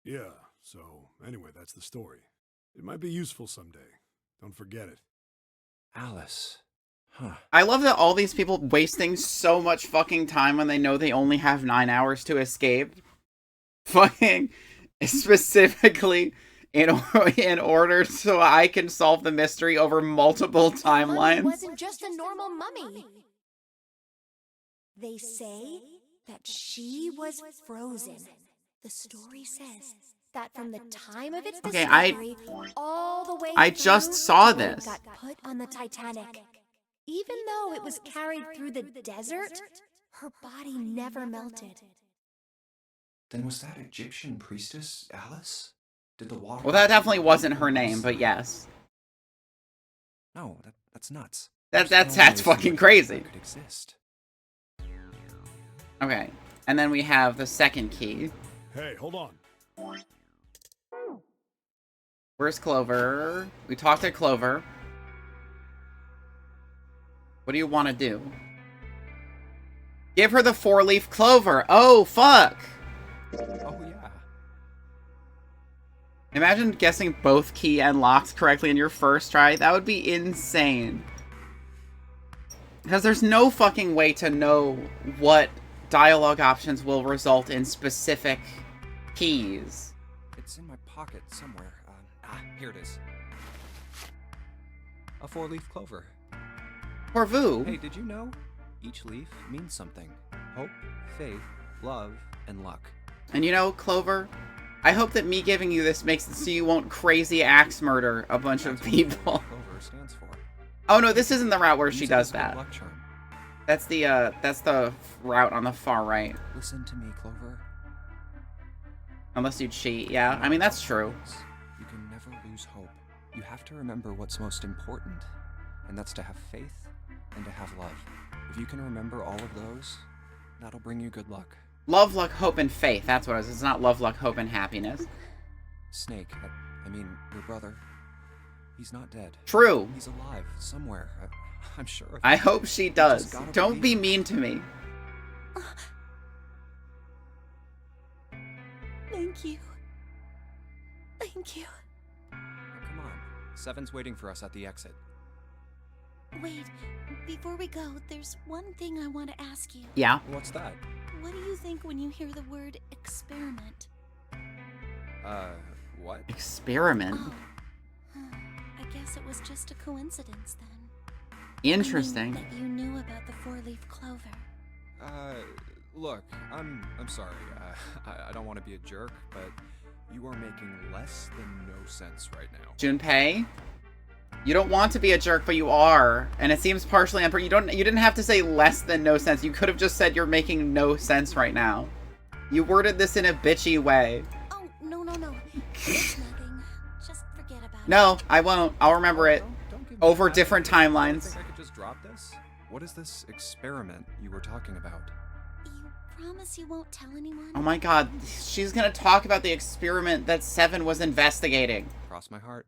Speaker 6: Yeah, so anyway, that's the story. It might be useful someday. Don't forget it.
Speaker 2: Alice. Huh.
Speaker 1: I love that all these people wasting so much fucking time when they know they only have 9 hours to escape. Fucking specifically in order so I can solve the mystery over multiple
Speaker 3: Mummy
Speaker 1: timelines.
Speaker 3: wasn't just a normal mummy. They say that she was frozen. The story says that from the time of its
Speaker 1: Okay,
Speaker 3: discovery all the way
Speaker 1: I just
Speaker 3: through
Speaker 1: saw
Speaker 3: to when it
Speaker 1: this.
Speaker 3: got put on the Titanic. Even though it was carried through the desert, her body never melted.
Speaker 2: Then was that Egyptian priestess Alice? Did the water...
Speaker 1: Well, that definitely wasn't her name, but yes.
Speaker 2: No, that's nuts.
Speaker 1: That's
Speaker 2: No way
Speaker 1: fucking
Speaker 2: something
Speaker 1: crazy.
Speaker 2: that could exist.
Speaker 1: Okay, and then we have the second key.
Speaker 6: Hey, hold on.
Speaker 1: Where's Clover? We talked to Clover. What do you want to do? Give her the 4-leaf clover. Oh, fuck.
Speaker 2: Oh, yeah.
Speaker 1: Imagine guessing both key and locks correctly in your first try. That would be insane. Because there's no fucking way to know what dialogue options will result in specific keys.
Speaker 2: It's in my pocket somewhere. Here it is. A 4-leaf clover.
Speaker 1: Corvu.
Speaker 2: Hey, did you know? Each leaf means something. Hope, faith, love, and luck.
Speaker 1: And you know, Clover, I hope that me giving you this makes it so you won't crazy axe murder a bunch of
Speaker 2: That's what
Speaker 1: people.
Speaker 2: Clover stands for.
Speaker 1: Oh no, this isn't the route where she
Speaker 2: Use it
Speaker 1: does
Speaker 2: as a good
Speaker 1: that.
Speaker 2: luck charm.
Speaker 1: That's the route on the far right.
Speaker 2: Listen to me, Clover.
Speaker 1: Unless you cheat, yeah. I mean, that's true.
Speaker 2: You can never lose hope. You have to remember what's most important, and that's to have faith and to have love. If you can remember all of those, that'll bring you good luck.
Speaker 1: Love, luck, hope, and faith. That's what it is. It's not love, luck, hope, and happiness.
Speaker 2: Snake, I mean, your brother. He's not dead.
Speaker 1: True.
Speaker 2: He's alive somewhere. I'm sure of it.
Speaker 1: I hope she does.
Speaker 2: just gotta
Speaker 1: Don't be
Speaker 2: believe
Speaker 1: mean to me.
Speaker 5: Thank you. Thank you.
Speaker 2: Now, come on. Seven's waiting for us at the exit.
Speaker 5: Wait, before we go, there's one thing I want to ask you.
Speaker 1: Yeah.
Speaker 2: What's that?
Speaker 5: What do you think when you hear the word experiment?
Speaker 2: What?
Speaker 1: Experiment.
Speaker 5: Oh, I guess it was just a coincidence then.
Speaker 1: Interesting.
Speaker 5: I mean, that you knew about the four-leaf clover.
Speaker 2: Look, I'm sorry. I don't want to be a jerk, but you are making less than no sense right now.
Speaker 1: Junpei, you don't want to be a jerk, but you are, and it seems partially unfair. You didn't have to say less than no sense. You could have just said you're making no sense right now. You worded this in a bitchy way.
Speaker 5: Oh, no. It's nothing. Just forget about it.
Speaker 1: No, I won't. I'll remember it.
Speaker 2: Don't give me
Speaker 1: Over
Speaker 2: that.
Speaker 1: different
Speaker 2: I
Speaker 1: timelines.
Speaker 2: think I could just drop this? What is this experiment you were talking about?
Speaker 5: You promise you won't tell anyone?
Speaker 1: Oh my god, she's gonna talk about the experiment that Seven was investigating.
Speaker 2: Cross my heart.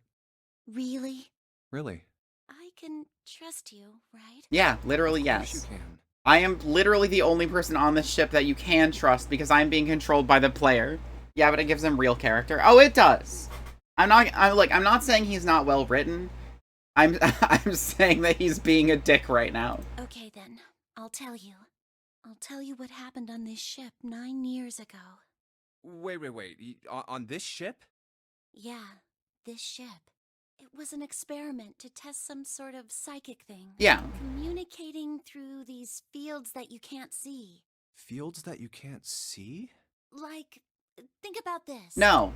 Speaker 5: Really?
Speaker 2: Really?
Speaker 5: I can trust you, right?
Speaker 1: Yeah, literally
Speaker 2: Of course
Speaker 1: yes.
Speaker 2: you can.
Speaker 1: I am literally the only person on this ship that you can trust because I'm being controlled by the player. Yeah, but it gives him real character. Oh, it does. I'm not saying he's not well written. I'm saying that he's being a dick right now.
Speaker 5: Okay then, I'll tell you. I'll tell you what happened on this ship 9 years ago.
Speaker 2: Wait. On this ship?
Speaker 5: Yeah, this ship. It was an experiment to test some sort of psychic thing.
Speaker 1: Yeah.
Speaker 5: Communicating through these fields that you can't see.
Speaker 2: Fields that you can't see?
Speaker 5: Like, think about this.
Speaker 1: No.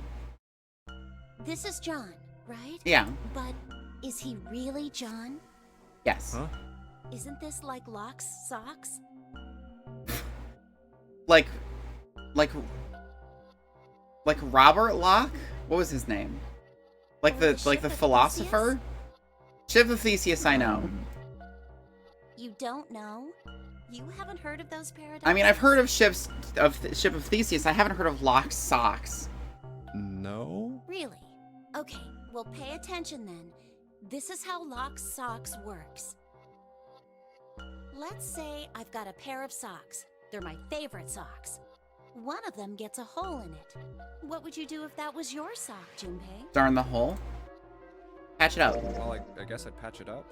Speaker 5: This is John, right?
Speaker 1: Yeah.
Speaker 5: But is he really John?
Speaker 1: Yes.
Speaker 2: Huh?
Speaker 5: Isn't this like Locke's socks?
Speaker 1: Like Robert Locke? What was his name? Like
Speaker 5: Or
Speaker 1: the
Speaker 5: the ship of
Speaker 1: philosopher? Ship of Theseus, I know.
Speaker 5: You don't know? You haven't heard of those paradoxes?
Speaker 1: I mean, I've heard of Ship of Theseus. I haven't heard of Locke's socks.
Speaker 2: No?
Speaker 5: Really? Okay, well pay attention then. This is how Locke's socks works. Let's say I've got a pair of socks. They're my favorite socks. One of them gets a hole in it. What would you do if that was your sock, Junpei?
Speaker 1: Darn the hole. Patch it up.
Speaker 2: Well, I guess I'd patch it up,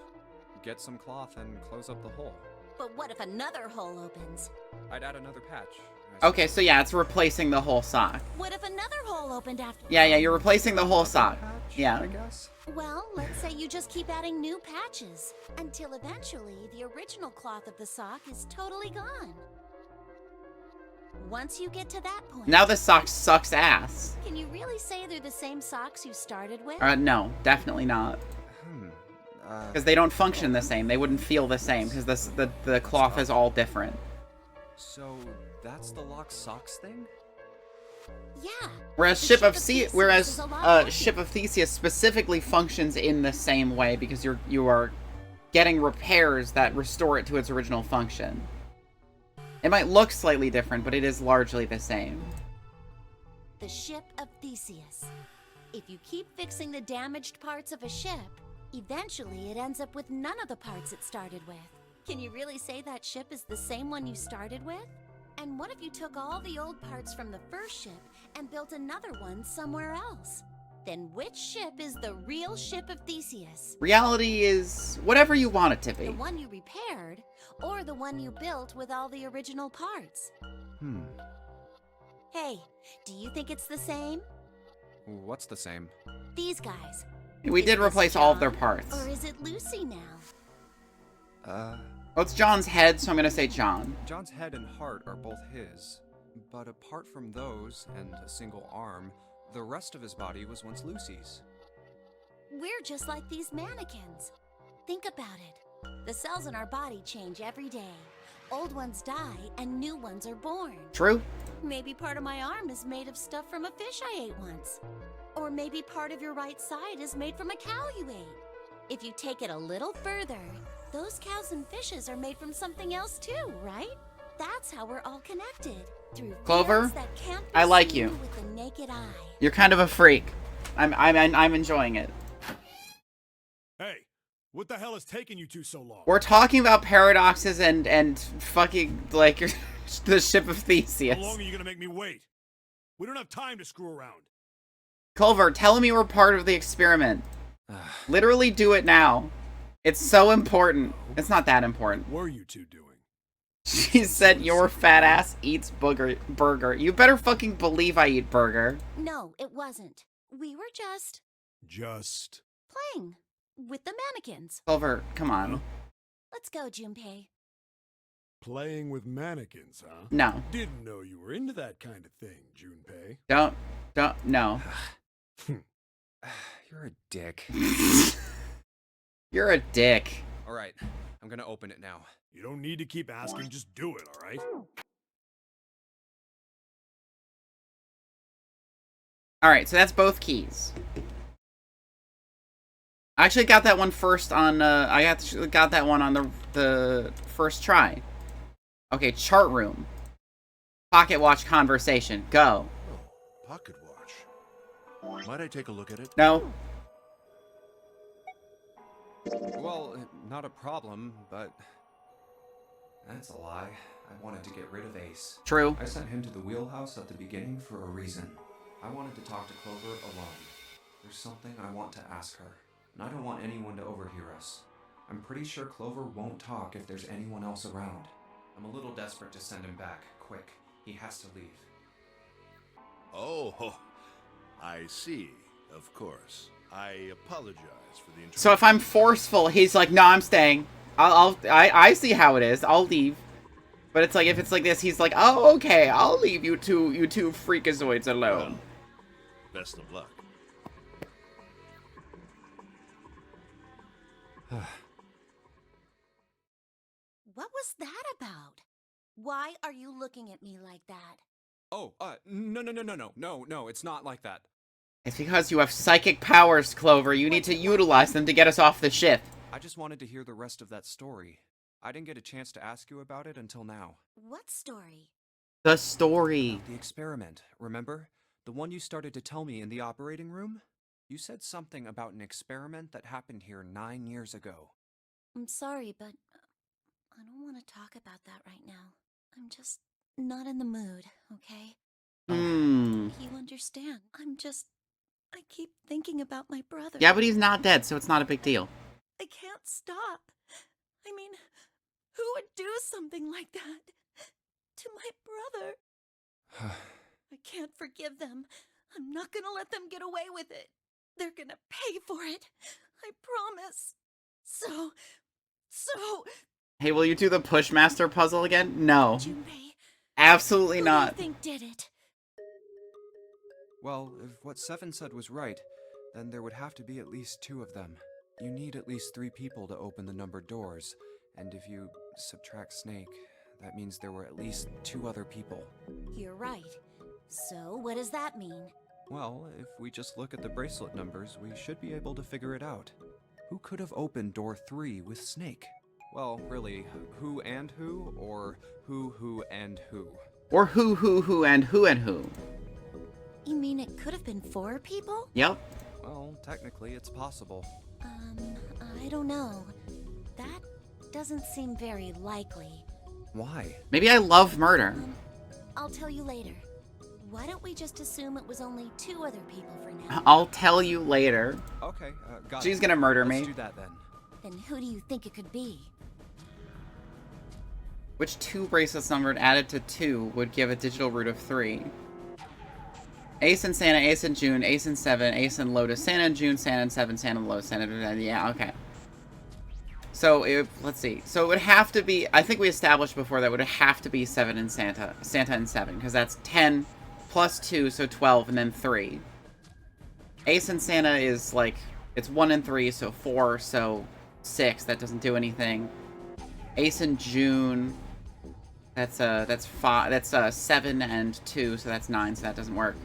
Speaker 2: get some cloth, and close up the hole.
Speaker 5: But what if another hole opens?
Speaker 2: I'd add another patch. I
Speaker 1: Okay, so yeah, it's replacing the whole sock.
Speaker 5: What if another hole opened after?
Speaker 1: Yeah, you're replacing the whole sock.
Speaker 2: patch,
Speaker 1: Yeah.
Speaker 2: I guess.
Speaker 5: Well, let's say you just keep adding new patches until eventually the original cloth of the sock is totally gone. Once you get to that point,
Speaker 1: Now the sock sucks ass.
Speaker 5: can you really say they're the same socks you started with?
Speaker 1: No, definitely not. Because they don't function the same. They wouldn't feel the same because the cloth is all different.
Speaker 2: So that's the lock socks thing?
Speaker 5: Yeah.
Speaker 1: Whereas
Speaker 5: The
Speaker 1: Ship of
Speaker 5: Theseus
Speaker 1: whereas
Speaker 5: is a lot like
Speaker 1: Ship
Speaker 5: it.
Speaker 1: of Theseus specifically functions in the same way because you are getting repairs that restore it to its original function. It might look slightly different, but it is largely the same.
Speaker 5: The Ship of Theseus. If you keep fixing the damaged parts of a ship, eventually it ends up with none of the parts it started with. Can you really say that ship is the same one you started with? And what if you took all the old parts from the first ship and built another one somewhere else? Then which ship is the real Ship of Theseus?
Speaker 1: Reality is whatever you want it to
Speaker 5: The
Speaker 1: be.
Speaker 5: one you repaired, or the one you built with all the original parts? Hey, do you think it's the same?
Speaker 2: What's the same?
Speaker 5: These guys.
Speaker 1: We
Speaker 5: Is
Speaker 1: did
Speaker 5: this
Speaker 1: replace all of their
Speaker 5: John,
Speaker 1: parts.
Speaker 5: Or is it Lucy now?
Speaker 1: Well, it's John's head, so I'm gonna say John.
Speaker 2: John's head and heart are both his, but apart from those and a single arm, the rest of his body was once Lucy's.
Speaker 5: We're just like these mannequins. Think about it. The cells in our body change every day. Old ones die and new ones are born.
Speaker 1: True?
Speaker 5: Maybe part of my arm is made of stuff from a fish I ate once. Or maybe part of your right side is made from a cow you ate. If you take it a little further, those cows and fishes are made from something else too, right? That's how we're all connected. Through
Speaker 1: Clover,
Speaker 5: fields that can't be
Speaker 1: I like
Speaker 5: seen
Speaker 1: you.
Speaker 5: with the naked eye.
Speaker 1: You're kind of a freak. I'm enjoying it.
Speaker 6: Hey, what the hell is taking you two so long?
Speaker 1: We're talking about paradoxes and fucking like the ship of
Speaker 6: How
Speaker 1: Theseus.
Speaker 6: long are you gonna make me wait? We don't have time to screw around.
Speaker 1: Culver, tell him you were part of the experiment. Literally do it now. It's so important. It's not that important.
Speaker 6: What were you two doing?
Speaker 1: She said your fat ass eats burger. You better fucking believe I eat burger.
Speaker 5: No, it wasn't. We were just
Speaker 6: Just
Speaker 5: playing with the mannequins.
Speaker 1: Culver, come on.
Speaker 5: Let's go, Junpei.
Speaker 6: playing with mannequins, huh?
Speaker 1: No.
Speaker 6: Didn't know you were into that kind of thing, Junpei.
Speaker 1: No.
Speaker 2: You're a dick.
Speaker 1: You're a dick.
Speaker 2: All right, I'm gonna open it now.
Speaker 6: You don't need to keep asking, just do it, alright?
Speaker 1: Alright, so that's both keys. I actually got that one first on, I got that one on the first try. Okay, chart room. Pocket watch conversation. Go.
Speaker 7: Oh, pocket watch. Might I take a look at it?
Speaker 1: No.
Speaker 2: Well, not a problem, but... That's a lie. I wanted to get rid of Ace.
Speaker 1: True.
Speaker 2: I sent him to the wheelhouse at the beginning for a reason. I wanted to talk to Clover alone. There's something I want to ask her, and I don't want anyone to overhear us. I'm pretty sure Clover won't talk if there's anyone else around. I'm a little desperate to send him back. Quick. He has to leave.
Speaker 7: Oh, I see. Of course. I apologize for the interruption.
Speaker 1: So if I'm forceful, he's like, no, I'm staying. I see how it is. I'll leave. But it's like, if it's like this, he's like, oh, okay, I'll leave you two freakazoids alone.
Speaker 7: Well, best of luck.
Speaker 5: What was that about? Why are you looking at me like that?
Speaker 2: Oh, no, it's not like that.
Speaker 1: It's because you have psychic powers, Clover. You need to utilize them to get us off the ship.
Speaker 2: I just wanted to hear the rest of that story. I didn't get a chance to ask you about it until now.
Speaker 5: What story?
Speaker 1: The story.
Speaker 2: The experiment, remember? The one you started to tell me in the operating room? You said something about an experiment that happened here 9 years ago.
Speaker 5: I'm sorry, but I don't want to talk about that right now. I'm just not in the mood, okay? You understand. I keep thinking about my brother.
Speaker 1: Yeah, but he's not dead, so it's not a big deal.
Speaker 5: I can't stop. I mean, who would do something like that to my brother? I can't forgive them. I'm not gonna let them get away with it. They're gonna pay for it. I promise. So...
Speaker 1: Hey, will you do the Pushmaster puzzle again? No.
Speaker 5: Junpei,
Speaker 1: Absolutely
Speaker 5: who
Speaker 1: not.
Speaker 5: do you think did it?
Speaker 2: Well, if what Seven said was right, then there would have to be at least 2 of them. You need at least 3 people to open the numbered doors, and if you subtract Snake, that means there were at least 2 other people.
Speaker 5: You're right. So, what does that mean?
Speaker 2: Well, if we just look at the bracelet numbers, we should be able to figure it out. Who could have opened door 3 with Snake? Well, really, who and who, or who and who?
Speaker 1: Or who, and who.
Speaker 5: You mean it could have been 4 people?
Speaker 1: Yep.
Speaker 2: Well, technically it's possible.
Speaker 5: I don't know. That doesn't seem very likely.
Speaker 2: Why?
Speaker 1: Maybe I love murder.
Speaker 5: I'll tell you later. Why don't we just assume it was only 2 other people for now?
Speaker 1: I'll tell you later.
Speaker 2: Okay, got it.
Speaker 1: She's gonna murder
Speaker 2: Let's
Speaker 1: me.
Speaker 2: do that then.
Speaker 5: Then who do you think it could be?
Speaker 1: Which 2 bracelets numbered added to 2 would give a digital root of 3? Ace and Santa, Ace and June, Ace and 7, Ace and Lotus, Santa and June, Santa and 7, Santa and Lotus, Santa, yeah, okay. So, let's see. So it would have to be, I think we established before that it would have to be 7 and Santa and 7, because that's 10 plus 2, so 12, and then 3. Ace and Santa is like, it's 1 and 3, so 4, so 6, that doesn't do anything. Ace and June, that's 7 and 2, so that's 9, so that doesn't work.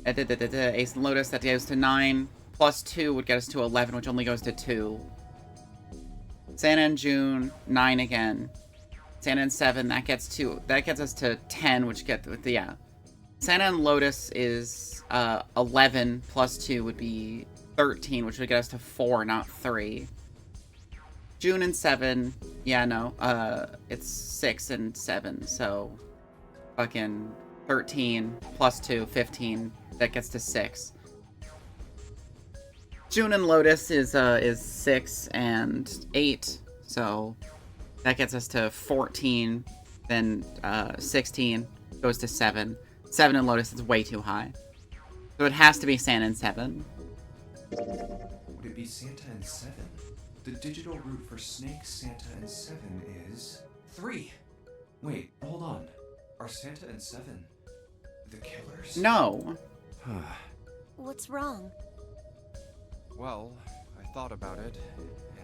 Speaker 1: Ace and Lotus, that goes to 9, plus 2 would get us to 11, which only goes to 2. Santa and June, 9 again. Santa and 7, that gets us to 10, which yeah. Santa and Lotus is 11 plus 2 would be 13, which would get us to 4, not 3. June and 7, yeah, no, it's 6 and 7, so fucking 13 plus 2, 15, that gets to 6. June and Lotus is 6 and 8, so that gets us to 14, then 16 goes to 7. 7 and Lotus is way too high. So it has to be Santa and 7.
Speaker 2: Would it be Santa and 7? The digital root for Snake, Santa, and 7 is 3. Wait, hold on. Are Santa and 7 the killers?
Speaker 1: No.
Speaker 5: What's wrong?
Speaker 2: Well, I thought about it,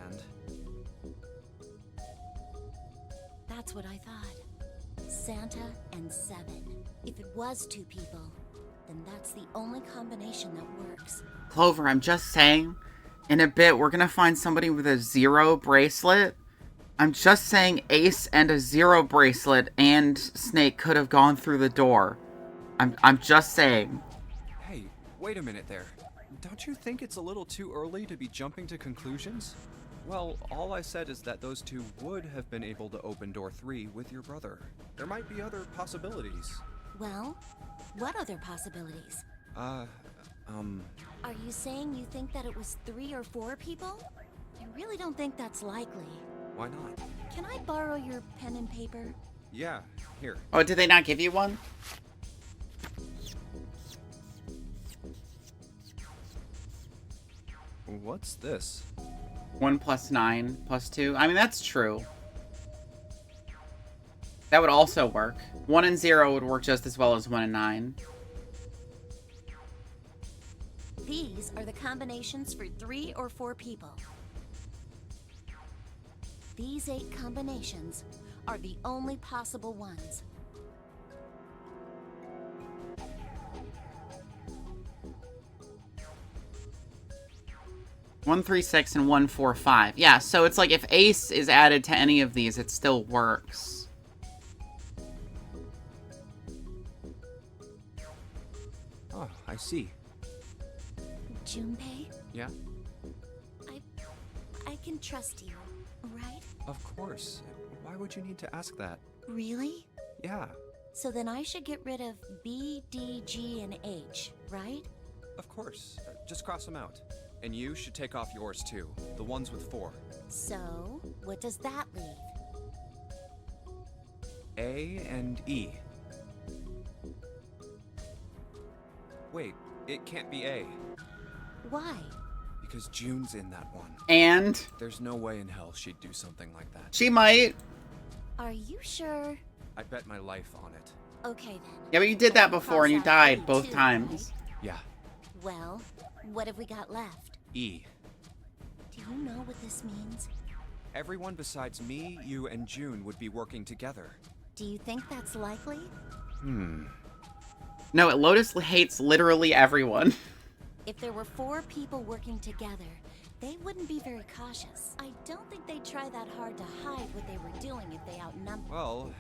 Speaker 2: and
Speaker 5: That's what I thought. Santa and 7. If it was 2 people, then that's the only combination that works.
Speaker 1: Clover, I'm just saying, in a bit, we're gonna find somebody with a 0 bracelet. I'm just saying Ace and a 0 bracelet and Snake could have gone through the door. I'm just saying.
Speaker 8: Hey, wait a minute there. Don't you think it's a little too early to be jumping to conclusions? Well, all I said is that those 2 would have been able to open door 3 with your brother. There might be other possibilities.
Speaker 5: Well, what other possibilities? Are you saying you think that it was 3 or 4 people? I really don't think that's likely.
Speaker 8: Why not?
Speaker 5: Can I borrow your pen and paper?
Speaker 8: Yeah, here.
Speaker 1: Oh, did they not give you one?
Speaker 8: What's this?
Speaker 1: 1 plus 9 plus 2. I mean, that's true. That would also work. 1 and 0 would work just as well as 1 and 9.
Speaker 5: These are the combinations for 3 or 4 people. These 8 combinations are the only possible ones.
Speaker 1: 1, 3, 6, and 1, 4, 5. Yeah, so it's like if Ace is added to any of these, it still works.
Speaker 8: Oh, I see.
Speaker 5: Junpei,
Speaker 8: Yeah?
Speaker 5: I can trust you, right?
Speaker 8: Of course. Why would you need to ask that?
Speaker 5: Really?
Speaker 8: Yeah,
Speaker 5: So then I should get rid of B, D, G, and H, right?
Speaker 8: of course. Just cross them out. And you should take off yours too. The ones with 4.
Speaker 5: So, what does that leave?
Speaker 8: A and E. Wait, it can't be A.
Speaker 5: Why?
Speaker 8: Because June's in that one.
Speaker 1: And
Speaker 8: There's no way in hell she'd do something like that.
Speaker 1: she might.
Speaker 5: Are you sure?
Speaker 8: I bet my life on it.
Speaker 5: Okay then.
Speaker 1: Yeah, but you did that before and you
Speaker 5: Cross out
Speaker 1: died
Speaker 5: E
Speaker 1: both
Speaker 5: too,
Speaker 1: times.
Speaker 8: Yeah.
Speaker 5: right? Well, what have we got left?
Speaker 8: E.
Speaker 5: Do you know what this means?
Speaker 8: Everyone besides me, you, and June would be working together.
Speaker 5: Do you think that's likely?
Speaker 1: No, Lotus hates literally everyone.
Speaker 5: If there were 4 people working together, they wouldn't be very cautious. I don't think they'd try that hard to hide what they were doing if they outnumbered.
Speaker 8: Well,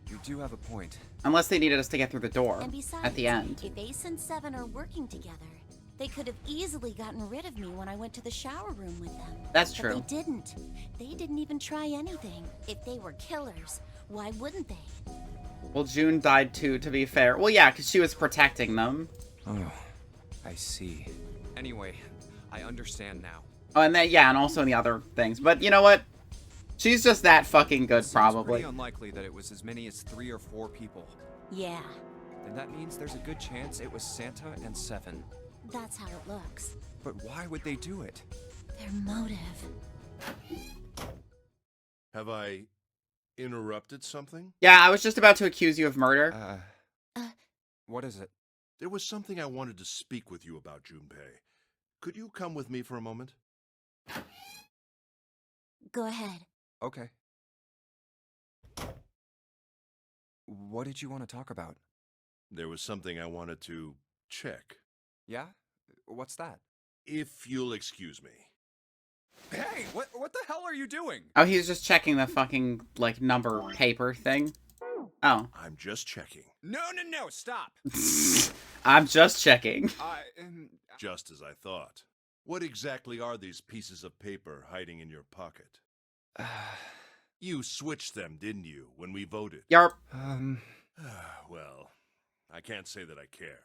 Speaker 8: you do have a point.
Speaker 1: Unless they needed us to get through the door
Speaker 5: And besides,
Speaker 1: at the end.
Speaker 5: if Ace and 7 are working together, they could have easily gotten rid of me when I went to the shower room with them.
Speaker 1: That's
Speaker 5: But
Speaker 1: true.
Speaker 5: they didn't. They didn't even try anything. If they were killers, why wouldn't they?
Speaker 1: Well, June died too, to be fair. Well, yeah, because she was protecting them.
Speaker 8: Oh, I see. Anyway, I understand now.
Speaker 1: Oh, and then, yeah, and also in the other things. But you know what? She's just that fucking good,
Speaker 8: Seems
Speaker 1: probably.
Speaker 8: pretty unlikely that it was as many as 3 or 4 people.
Speaker 5: Yeah,
Speaker 8: And that means there's a good chance it was Santa and 7.
Speaker 5: that's how it looks.
Speaker 8: But why would they do it?
Speaker 5: Their motive.
Speaker 7: Have I interrupted something?
Speaker 1: Yeah, I was just about to accuse you of murder.
Speaker 8: What is it?
Speaker 7: There was something I wanted to speak with you about, Junpei. Could you come with me for a moment?
Speaker 5: Go ahead.
Speaker 8: Okay. What did you want to talk about?
Speaker 7: There was something I wanted to check.
Speaker 8: Yeah? What's that?
Speaker 7: If you'll excuse me.
Speaker 8: Hey, what the hell are you doing?
Speaker 1: Oh, he was just checking the fucking, like, number paper thing. Oh.
Speaker 7: I'm just checking.
Speaker 8: No, stop.
Speaker 1: I'm just checking.
Speaker 7: Just as I thought. What exactly are these pieces of paper hiding in your pocket? You switched them, didn't you, when we voted?
Speaker 1: Yarp.
Speaker 7: Well, I can't say that I care.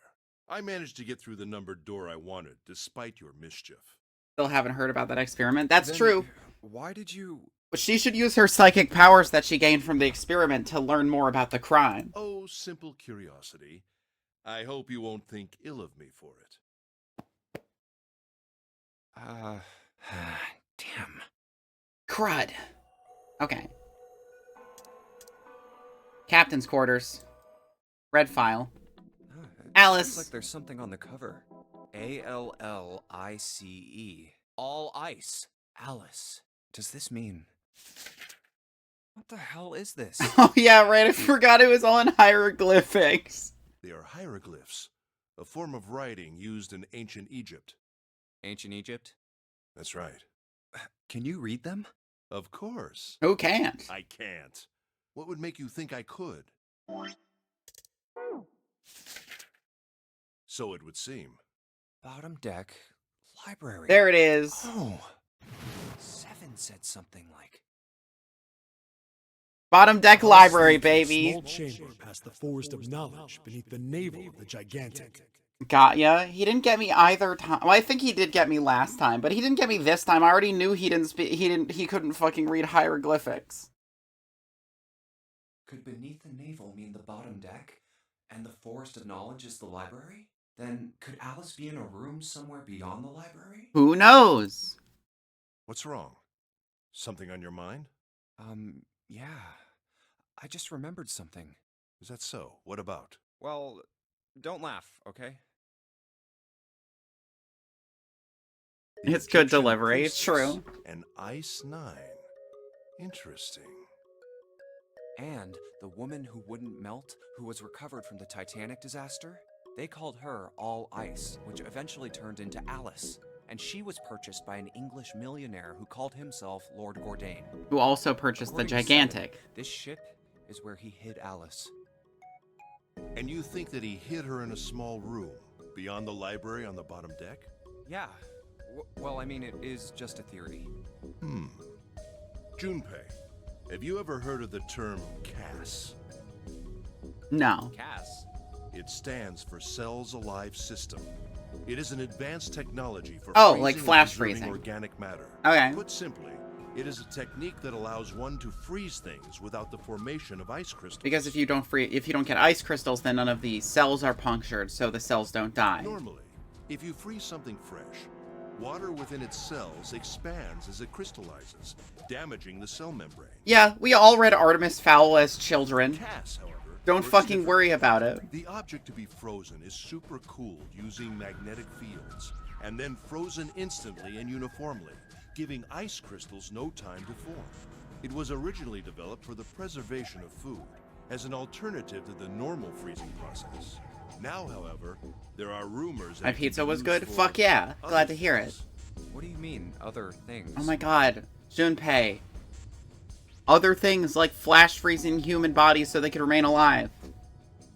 Speaker 7: I managed to get through the numbered door I wanted, despite your mischief.
Speaker 1: Still haven't heard about that experiment. That's
Speaker 8: Then
Speaker 1: true.
Speaker 8: Why did you...
Speaker 1: But she should use her psychic powers that she gained from the experiment to learn more about the crime.
Speaker 7: Oh, simple curiosity. I hope you won't think ill of me for it.
Speaker 8: Damn.
Speaker 1: Crud. Okay. Captain's quarters. Red file. Alice.
Speaker 8: Looks like there's something on the cover. ALLICE. All ice. Alice. Does this mean... What the hell is this?
Speaker 1: Oh yeah, right, I forgot it was all in hieroglyphics.
Speaker 7: They are hieroglyphs, a form of writing used in ancient Egypt.
Speaker 8: Ancient Egypt?
Speaker 7: That's right.
Speaker 8: Can you read them?
Speaker 7: Of course.
Speaker 1: Who can't?
Speaker 7: I can't. What would make you think I could? So it would seem.
Speaker 8: Bottom deck, library.
Speaker 1: There it is.
Speaker 8: Oh. 7 said something like...
Speaker 1: Bottom deck library, baby.
Speaker 6: Small chamber past the forest of knowledge beneath the navel of the gigantic.
Speaker 1: Got ya. He didn't get me either time. Well, I think he did get me last time, but he didn't get me this time. I already knew he didn't speak. He couldn't fucking read hieroglyphics.
Speaker 2: Could beneath the navel mean the bottom deck? And the forest of knowledge is the library? Then could Alice be in a room somewhere beyond the library?
Speaker 1: Who knows?
Speaker 7: What's wrong? Something on your mind?
Speaker 8: Yeah. I just remembered something.
Speaker 7: Is that so? What about?
Speaker 8: Well, don't laugh, okay?
Speaker 1: It's good
Speaker 7: Egyptian
Speaker 1: delivery. It's
Speaker 7: priestess,
Speaker 1: true.
Speaker 7: An Ice 9. Interesting.
Speaker 8: And the woman who wouldn't melt, who was recovered from the Titanic disaster, they called her All Ice, which eventually turned into Alice. And she was purchased by an English millionaire who called himself Lord Gordain.
Speaker 1: Who also purchased the
Speaker 8: According to
Speaker 1: gigantic.
Speaker 8: Seven, this ship is where he hid Alice.
Speaker 7: And you think that he hid her in a small room, beyond the library on the bottom deck?
Speaker 8: Yeah. Well, I mean, it is just a theory.
Speaker 7: Junpei, have you ever heard of the term CAS?
Speaker 1: No.
Speaker 8: Cass.
Speaker 7: It stands for Cells Alive System. It is an advanced technology for
Speaker 1: Oh,
Speaker 7: freezing
Speaker 1: like
Speaker 7: and
Speaker 1: flash
Speaker 7: preserving
Speaker 1: freezing.
Speaker 7: organic matter.
Speaker 1: Okay.
Speaker 7: Put simply, it is a technique that allows one to freeze things without the formation of ice crystals.
Speaker 1: Because if you don't get ice crystals, then none of the cells are punctured, so the cells don't die.
Speaker 7: Normally, if you freeze something fresh, water within its cells expands as it crystallizes, damaging the cell membrane.
Speaker 1: Yeah, we all read Artemis Fowl as children.
Speaker 7: CAS, however,
Speaker 1: Don't
Speaker 7: works
Speaker 1: fucking
Speaker 7: differently.
Speaker 1: worry about it.
Speaker 7: The object to be frozen is supercooled using magnetic fields, and then frozen instantly and uniformly, giving ice crystals no time to form. It was originally developed for the preservation of food, as an alternative to the normal freezing process. Now, however, there are rumors that
Speaker 1: My
Speaker 7: it can
Speaker 1: pizza
Speaker 7: be
Speaker 1: was
Speaker 7: used
Speaker 1: good?
Speaker 7: for
Speaker 1: Fuck yeah.
Speaker 7: other
Speaker 1: Glad to hear it.
Speaker 7: things.
Speaker 8: What do you mean, other things?
Speaker 1: Oh my god. Junpei. Other things like flash freezing human bodies so they could remain alive.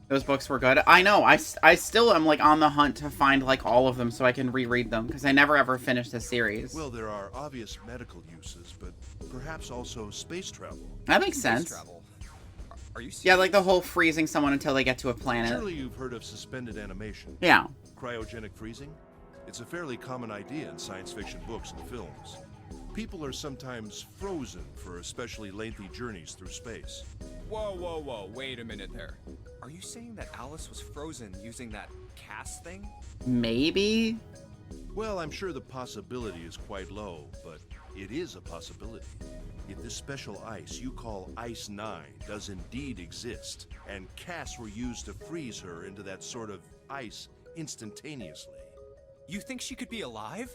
Speaker 1: Those books were good. I know. I still am like on the hunt to find like all of them so I can reread them because I never ever finished the series.
Speaker 7: Well, there are obvious medical uses, but perhaps also space travel.
Speaker 1: That makes
Speaker 8: Space
Speaker 1: sense.
Speaker 8: travel. Are you serious?
Speaker 1: Yeah, like the whole freezing someone until they get to a planet.
Speaker 7: Surely you've heard of suspended animation.
Speaker 1: Yeah.
Speaker 7: Cryogenic freezing? It's a fairly common idea in science fiction books and films. People are sometimes frozen for especially lengthy journeys through space.
Speaker 8: Whoa, wait a minute there. Are you saying that Alice was frozen using that CAS thing?
Speaker 1: Maybe?
Speaker 7: Well, I'm sure the possibility is quite low, but it is a possibility. If this special ice you call Ice 9 does indeed exist, and casts were used to freeze her into that sort of ice instantaneously.
Speaker 8: You think she could be alive?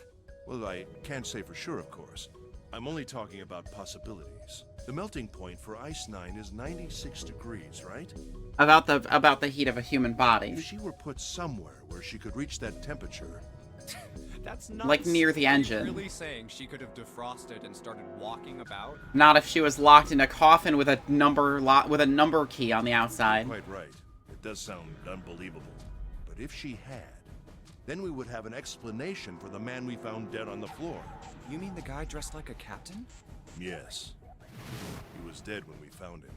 Speaker 7: Well, I can't say for sure, of course. I'm only talking about possibilities. The melting point for Ice 9 is 96 degrees, right?
Speaker 1: About the heat of a human body.
Speaker 7: If she were put somewhere where she could reach that temperature,
Speaker 8: That's nuts.
Speaker 1: Like near the engine.
Speaker 8: Are you really saying she could have defrosted and started walking about?
Speaker 1: Not if she was locked in a coffin with a number key on the outside.
Speaker 7: Quite right. It does sound unbelievable. But if she had, then we would have an explanation for the man we found dead on the floor.
Speaker 8: You mean the guy dressed like a captain?
Speaker 7: Yes. He was dead when we found him.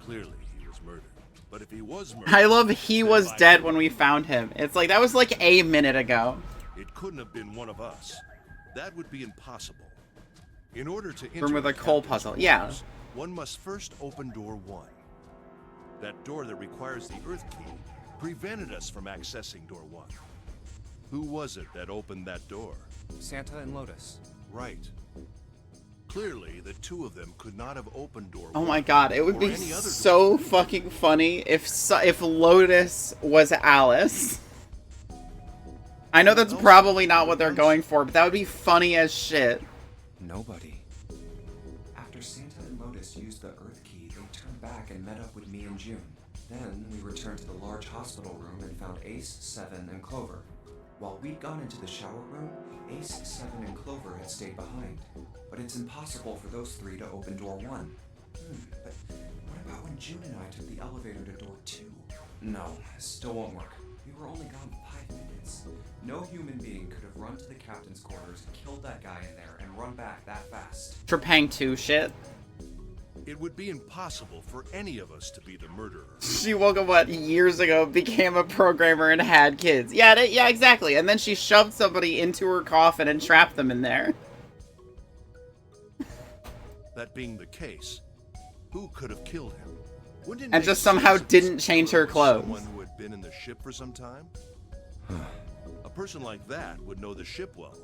Speaker 7: Clearly, he was murdered. But if he was murdered...
Speaker 1: I love he was dead when we found him. It's like, that was like a minute ago.
Speaker 7: It couldn't have been one of us. That would be impossible. In order to enter
Speaker 1: Room with
Speaker 7: the
Speaker 1: a coal
Speaker 7: captain's
Speaker 1: puzzle, yeah.
Speaker 7: quarters, one must first open door 1. That door that requires the Earth key prevented us from accessing door 1. Who was it that opened that door?
Speaker 8: Santa and Lotus.
Speaker 7: Right. Clearly, the two of them could not have opened door 1.
Speaker 1: Oh my god, it would
Speaker 7: or
Speaker 1: be
Speaker 7: any other
Speaker 1: so
Speaker 7: door.
Speaker 1: fucking funny if Lotus was Alice. I know that's probably not what they're going for, but that would be funny as shit.
Speaker 8: Nobody.
Speaker 2: After Santa and Lotus used the Earth key, they turned back and met up with me and June. Then we returned to the large hospital room and found Ace, Seven, and Clover. While we'd gone into the shower room, Ace, Seven, and Clover had stayed behind. But it's impossible for those three to open door 1. But what about when June and I took the elevator to door 2? No, still won't work. We were only gone 5 minutes. No human being could have run to the captain's quarters, killed that guy in there, and run back that fast.
Speaker 1: Trepang 2 shit.
Speaker 7: It would be impossible for any of us to be the murderer.
Speaker 1: She woke up, what, years ago, became a programmer, and had kids. Yeah, yeah, exactly. And then she shoved somebody into her coffin and trapped them in there.
Speaker 7: That being the case, who could have killed him? Wouldn't it
Speaker 1: And
Speaker 7: make
Speaker 1: just somehow
Speaker 7: sense if
Speaker 1: didn't
Speaker 7: this
Speaker 1: change her
Speaker 7: was
Speaker 1: clothes.
Speaker 7: Someone who had been in the ship for some time? A person like that would know the ship well.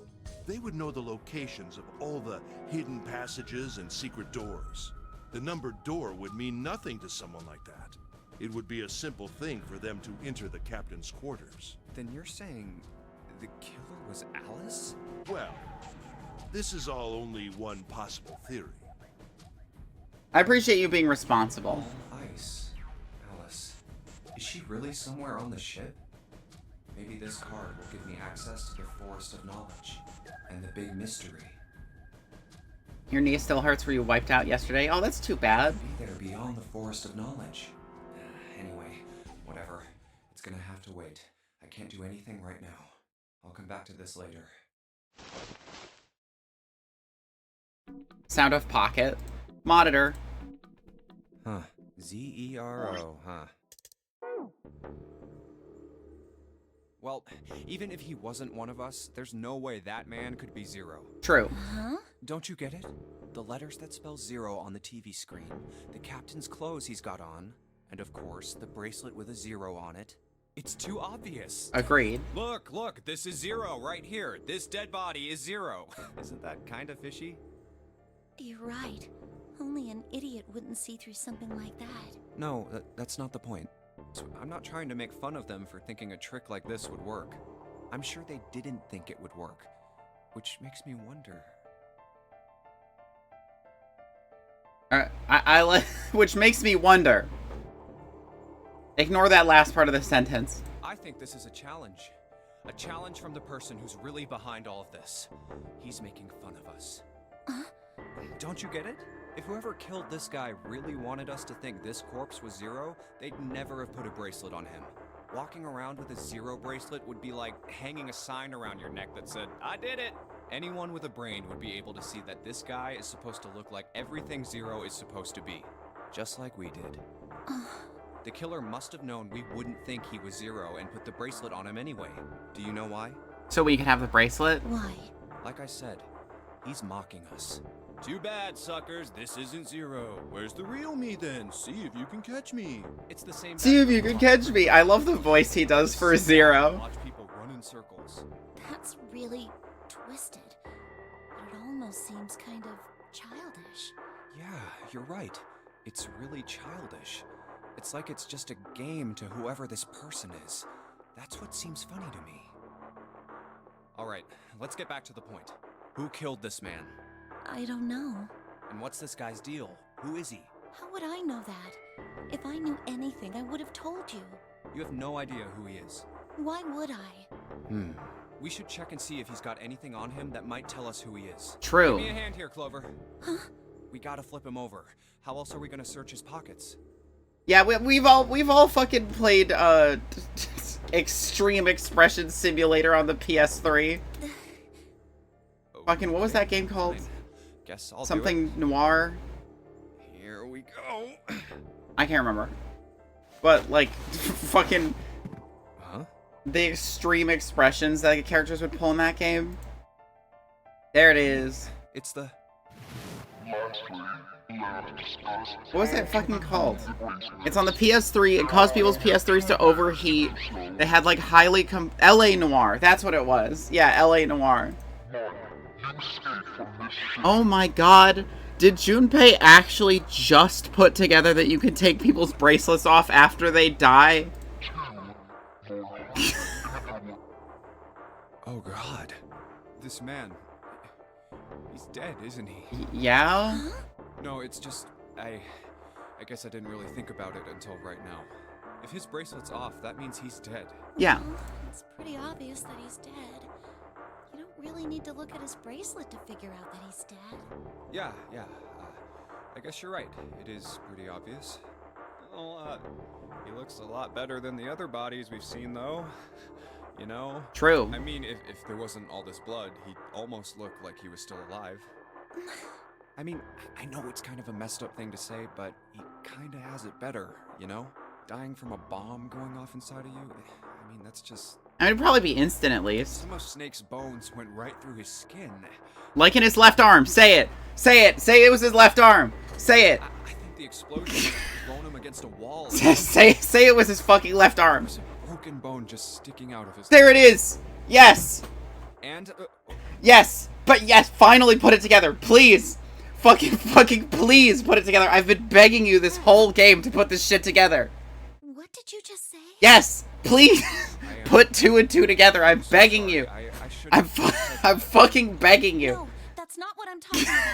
Speaker 7: They would know the locations of all the hidden passages and secret doors. The numbered door would mean nothing to someone like that. It would be a simple thing for them to enter the captain's quarters.
Speaker 8: Then you're saying the killer was Alice?
Speaker 7: Well, this is all only one possible theory.
Speaker 1: I appreciate you being responsible.
Speaker 2: Ice. Alice. Is she really somewhere on the ship? Maybe this card will give me access to the Forest of Knowledge and the big mystery.
Speaker 1: Your knee still hurts where you wiped out yesterday? Oh, that's too bad.
Speaker 2: Be there beyond the Forest of Knowledge. Anyway, whatever. It's gonna have to wait. I can't do anything right now. I'll come back to this later.
Speaker 1: Sound of pocket. Monitor.
Speaker 8: Huh. Z-E-R-O, huh? Well, even if he wasn't one of us, there's no way that man could be Zero.
Speaker 1: True.
Speaker 5: Huh?
Speaker 8: Don't you get it? The letters that spell Zero on the TV screen, the captain's clothes he's got on, and of course, the bracelet with a 0 on it. It's too obvious.
Speaker 1: Agreed.
Speaker 8: Look, this is Zero right here. This dead body is Zero. Isn't that kind of fishy?
Speaker 5: You're right. Only an idiot wouldn't see through something like that.
Speaker 8: No, that's not the point. So I'm not trying to make fun of them for thinking a trick like this would work. I'm sure they didn't think it would work, which makes me wonder.
Speaker 1: Which makes me wonder. Ignore that last part of the sentence.
Speaker 8: I think this is a challenge. A challenge from the person who's really behind all of this. He's making fun of us. Don't you get it? If whoever killed this guy really wanted us to think this corpse was Zero, they'd never have put a bracelet on him. Walking around with a Zero bracelet would be like hanging a sign around your neck that said, "I did it!" Anyone with a brain would be able to see that this guy is supposed to look like everything Zero is supposed to be. Just like we did. The killer must have known we wouldn't think he was Zero and put the bracelet on him anyway. Do you know why?
Speaker 1: So we can have the bracelet?
Speaker 5: Why?
Speaker 8: Like I said, he's mocking us. Too bad, suckers. This isn't Zero. Where's the real me then? See if you can catch me. It's the same.
Speaker 1: See if you can catch me. I love the voice he does for Zero.
Speaker 8: Watch people run in circles.
Speaker 5: That's really twisted. But it almost seems kind of childish.
Speaker 8: Yeah, you're right. It's really childish. It's like it's just a game to whoever this person is. That's what seems funny to me. Alright, let's get back to the point. Who killed this man?
Speaker 5: I don't know.
Speaker 8: And what's this guy's deal? Who is he?
Speaker 5: How would I know that? If I knew anything, I would have told you.
Speaker 8: You have no idea who he is.
Speaker 5: Why would I?
Speaker 8: We should check and see if he's got anything on him that might tell us who he is.
Speaker 1: True.
Speaker 8: Give me a hand here, Clover. We gotta flip him over. How else are we gonna search his pockets?
Speaker 1: Yeah, we've all fucking played Extreme Expression Simulator on the PS3. Fucking what was that game called?
Speaker 8: Fine. Guess I'll
Speaker 1: Something Noir.
Speaker 8: do it. Here we go.
Speaker 1: I can't remember. But like fucking
Speaker 8: Huh?
Speaker 1: the extreme expressions that the characters would pull in that game. There it is.
Speaker 8: It's the...
Speaker 1: What was that fucking called? It's on the PS3. It caused people's PS3s to overheat. They had like LA Noir. That's what it was. Yeah, LA Noir. Oh my god. Did Junpei actually just put together that you can take people's bracelets off after they die?
Speaker 8: Oh god. This man... He's dead, isn't he?
Speaker 1: Yeah?
Speaker 8: No, it's just... I guess I didn't really think about it until right now. If his bracelet's off, that means he's dead.
Speaker 1: Yeah.
Speaker 5: Well, it's pretty obvious that he's dead. You don't really need to look at his bracelet to figure out that he's dead.
Speaker 8: Yeah. I guess you're right. It is pretty obvious. Well, he looks a lot better than the other bodies we've seen, though. You know?
Speaker 1: True.
Speaker 8: I mean, if there wasn't all this blood, he'd almost look like he was still alive. I mean, I know it's kind of a messed up thing to say, but he kinda has it better, you know? Dying from a bomb going off inside of you, I mean, that's just...
Speaker 1: I mean, it'd probably be instant at least.
Speaker 8: Some of Snake's bones went right through his skin.
Speaker 1: Like in his left arm. Say it. Say it. Say it was his left arm. Say it.
Speaker 8: I think the explosion must have blown him against a wall.
Speaker 1: Say it was his fucking left arm.
Speaker 8: There's a broken bone just sticking out of his...
Speaker 1: There it is. Yes.
Speaker 8: And...
Speaker 1: Yes. But yes, finally put it together. Please. Fucking please put it together. I've been begging you this whole game to put this shit together.
Speaker 5: What did you just say?
Speaker 1: Yes. Please. Put 2 and 2 together. I'm begging you. I'm fucking begging you.
Speaker 5: No, that's not what I'm talking about.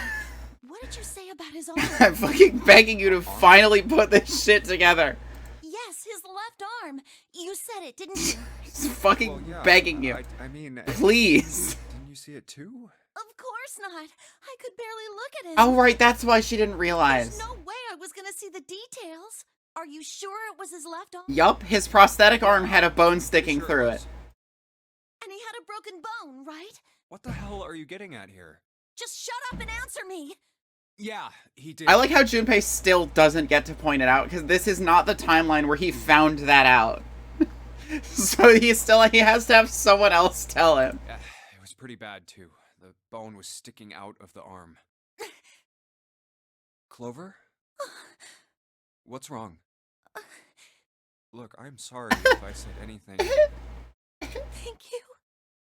Speaker 5: What did you say about his arm?
Speaker 1: I'm fucking begging you to finally put this shit together.
Speaker 5: Yes, his left arm. You said it, didn't you?
Speaker 1: Just fucking begging you.
Speaker 8: I mean...
Speaker 1: Please.
Speaker 8: Didn't you see it too?
Speaker 5: Of course not. I could barely look at it.
Speaker 1: Oh, right. That's why she didn't realize.
Speaker 5: There's no way I was gonna see the details. Are you sure it was his left arm?
Speaker 1: Yup. His prosthetic arm had a bone sticking
Speaker 8: Sure
Speaker 1: through
Speaker 8: was.
Speaker 1: it.
Speaker 5: And he had a broken bone, right?
Speaker 8: What the hell are you getting at here?
Speaker 5: Just shut up and answer me.
Speaker 8: Yeah, he did.
Speaker 1: I like how Junpei still doesn't get to point it out, because this is not the timeline where he found that out. So he has to have someone else tell him.
Speaker 8: It was pretty bad, too. The bone was sticking out of the arm. Clover? What's wrong? Look, I'm sorry if I said anything.
Speaker 5: Thank you.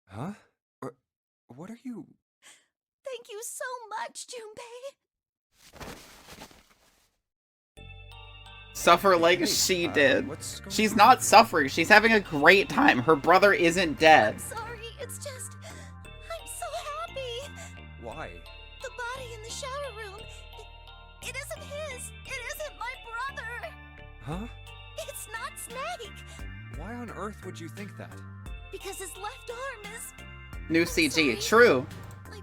Speaker 8: Huh? What are you...
Speaker 5: Thank you so much, Junpei.
Speaker 1: Suffer like
Speaker 8: Hey,
Speaker 1: she did.
Speaker 8: what's going
Speaker 1: She's
Speaker 8: on
Speaker 1: not
Speaker 8: here?
Speaker 1: suffering. She's having a great time. Her brother isn't dead.
Speaker 5: Sorry, it's just... I'm so happy.
Speaker 8: Why?
Speaker 5: The body in the shower room. It isn't his. It isn't my brother.
Speaker 8: Huh?
Speaker 5: It's not Snake.
Speaker 8: Why on earth would you think that?
Speaker 5: Because his left arm is...
Speaker 1: New CG.
Speaker 5: Sorry.
Speaker 1: True.
Speaker 5: I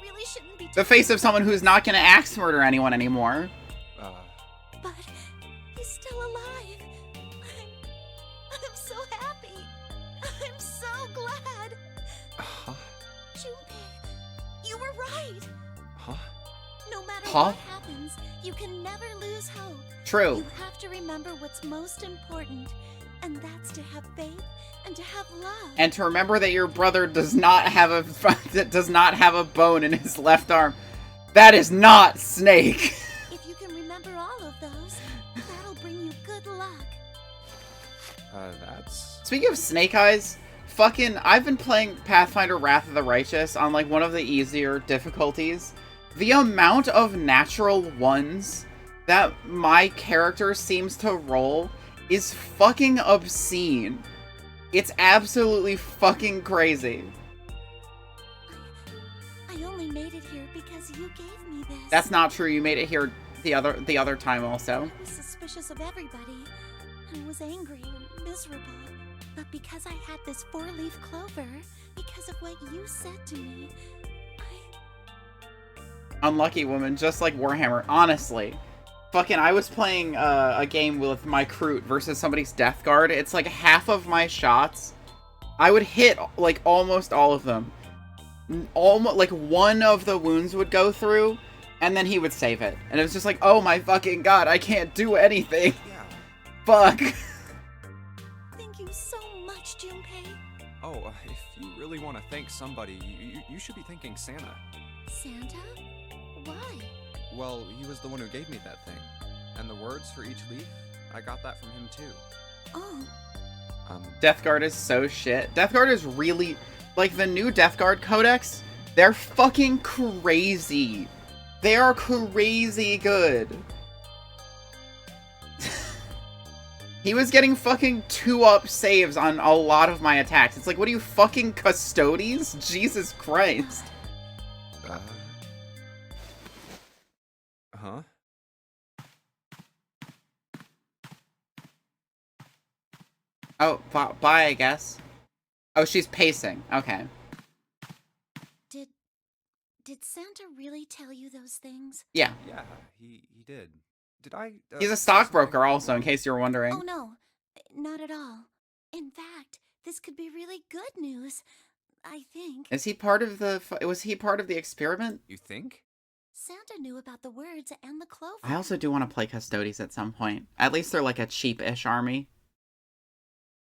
Speaker 5: really shouldn't be...
Speaker 1: The face of someone who's not gonna axe murder anyone anymore.
Speaker 5: But he's still alive. I'm so happy. I'm so glad.
Speaker 8: Huh?
Speaker 5: Junpei, you were right.
Speaker 8: Huh?
Speaker 5: No matter
Speaker 1: Huh?
Speaker 5: what happens, you can never lose hope.
Speaker 1: True.
Speaker 5: You have to remember what's most important, and that's to have faith and to have love.
Speaker 1: And to remember that your brother does not have a bone in his left arm. That is not Snake.
Speaker 5: If you can remember all of those, that'll bring you good luck.
Speaker 8: That's...
Speaker 1: Speaking of Snake Eyes, I've been playing Pathfinder Wrath of the Righteous on like one of the easier difficulties. The amount of natural ones that my character seems to roll is fucking obscene. It's absolutely fucking crazy.
Speaker 5: I only made it here because you gave me this.
Speaker 1: That's not true. You made it here the other time also.
Speaker 5: I was suspicious of everybody. I was angry and miserable. But because I had this 4-leaf clover, because of what you said to me,
Speaker 1: Unlucky woman, just like Warhammer. Honestly. Fucking, I was playing a game with my Kroot versus somebody's Death Guard. It's like half of my shots, I would hit, like, almost all of them. Almost, like, one of the wounds would go through, and then he would save it. And it was just like, oh my fucking god, I can't do anything.
Speaker 8: Yeah.
Speaker 1: Fuck.
Speaker 5: Thank you so much, Junpei.
Speaker 8: Oh, if you really want to thank somebody, you should be thanking Santa.
Speaker 5: Santa? Why?
Speaker 8: Well, he was the one who gave me that thing. And the words for each leaf, I got that from him too.
Speaker 5: Oh.
Speaker 1: Death Guard is so shit. Death Guard is really, like, the new Death Guard codex, they're fucking crazy. They are crazy good. He was getting fucking 2-up saves on a lot of my attacks. It's like, what are you, fucking Custodes? Jesus Christ.
Speaker 8: Huh?
Speaker 1: Oh, bye, I guess. Oh, she's pacing. Okay.
Speaker 5: Did Santa really tell you those things?
Speaker 1: Yeah.
Speaker 8: Yeah, he did. Did I?
Speaker 1: He's a stockbroker also, in case you were wondering.
Speaker 5: Oh no, not at all. In fact, this could be really good news, I think.
Speaker 1: Is he part of the... Was he part of the experiment?
Speaker 8: You think?
Speaker 5: Santa knew about the words and the clover.
Speaker 1: I also do want to play Custodes at some point. At least they're like a cheap-ish army.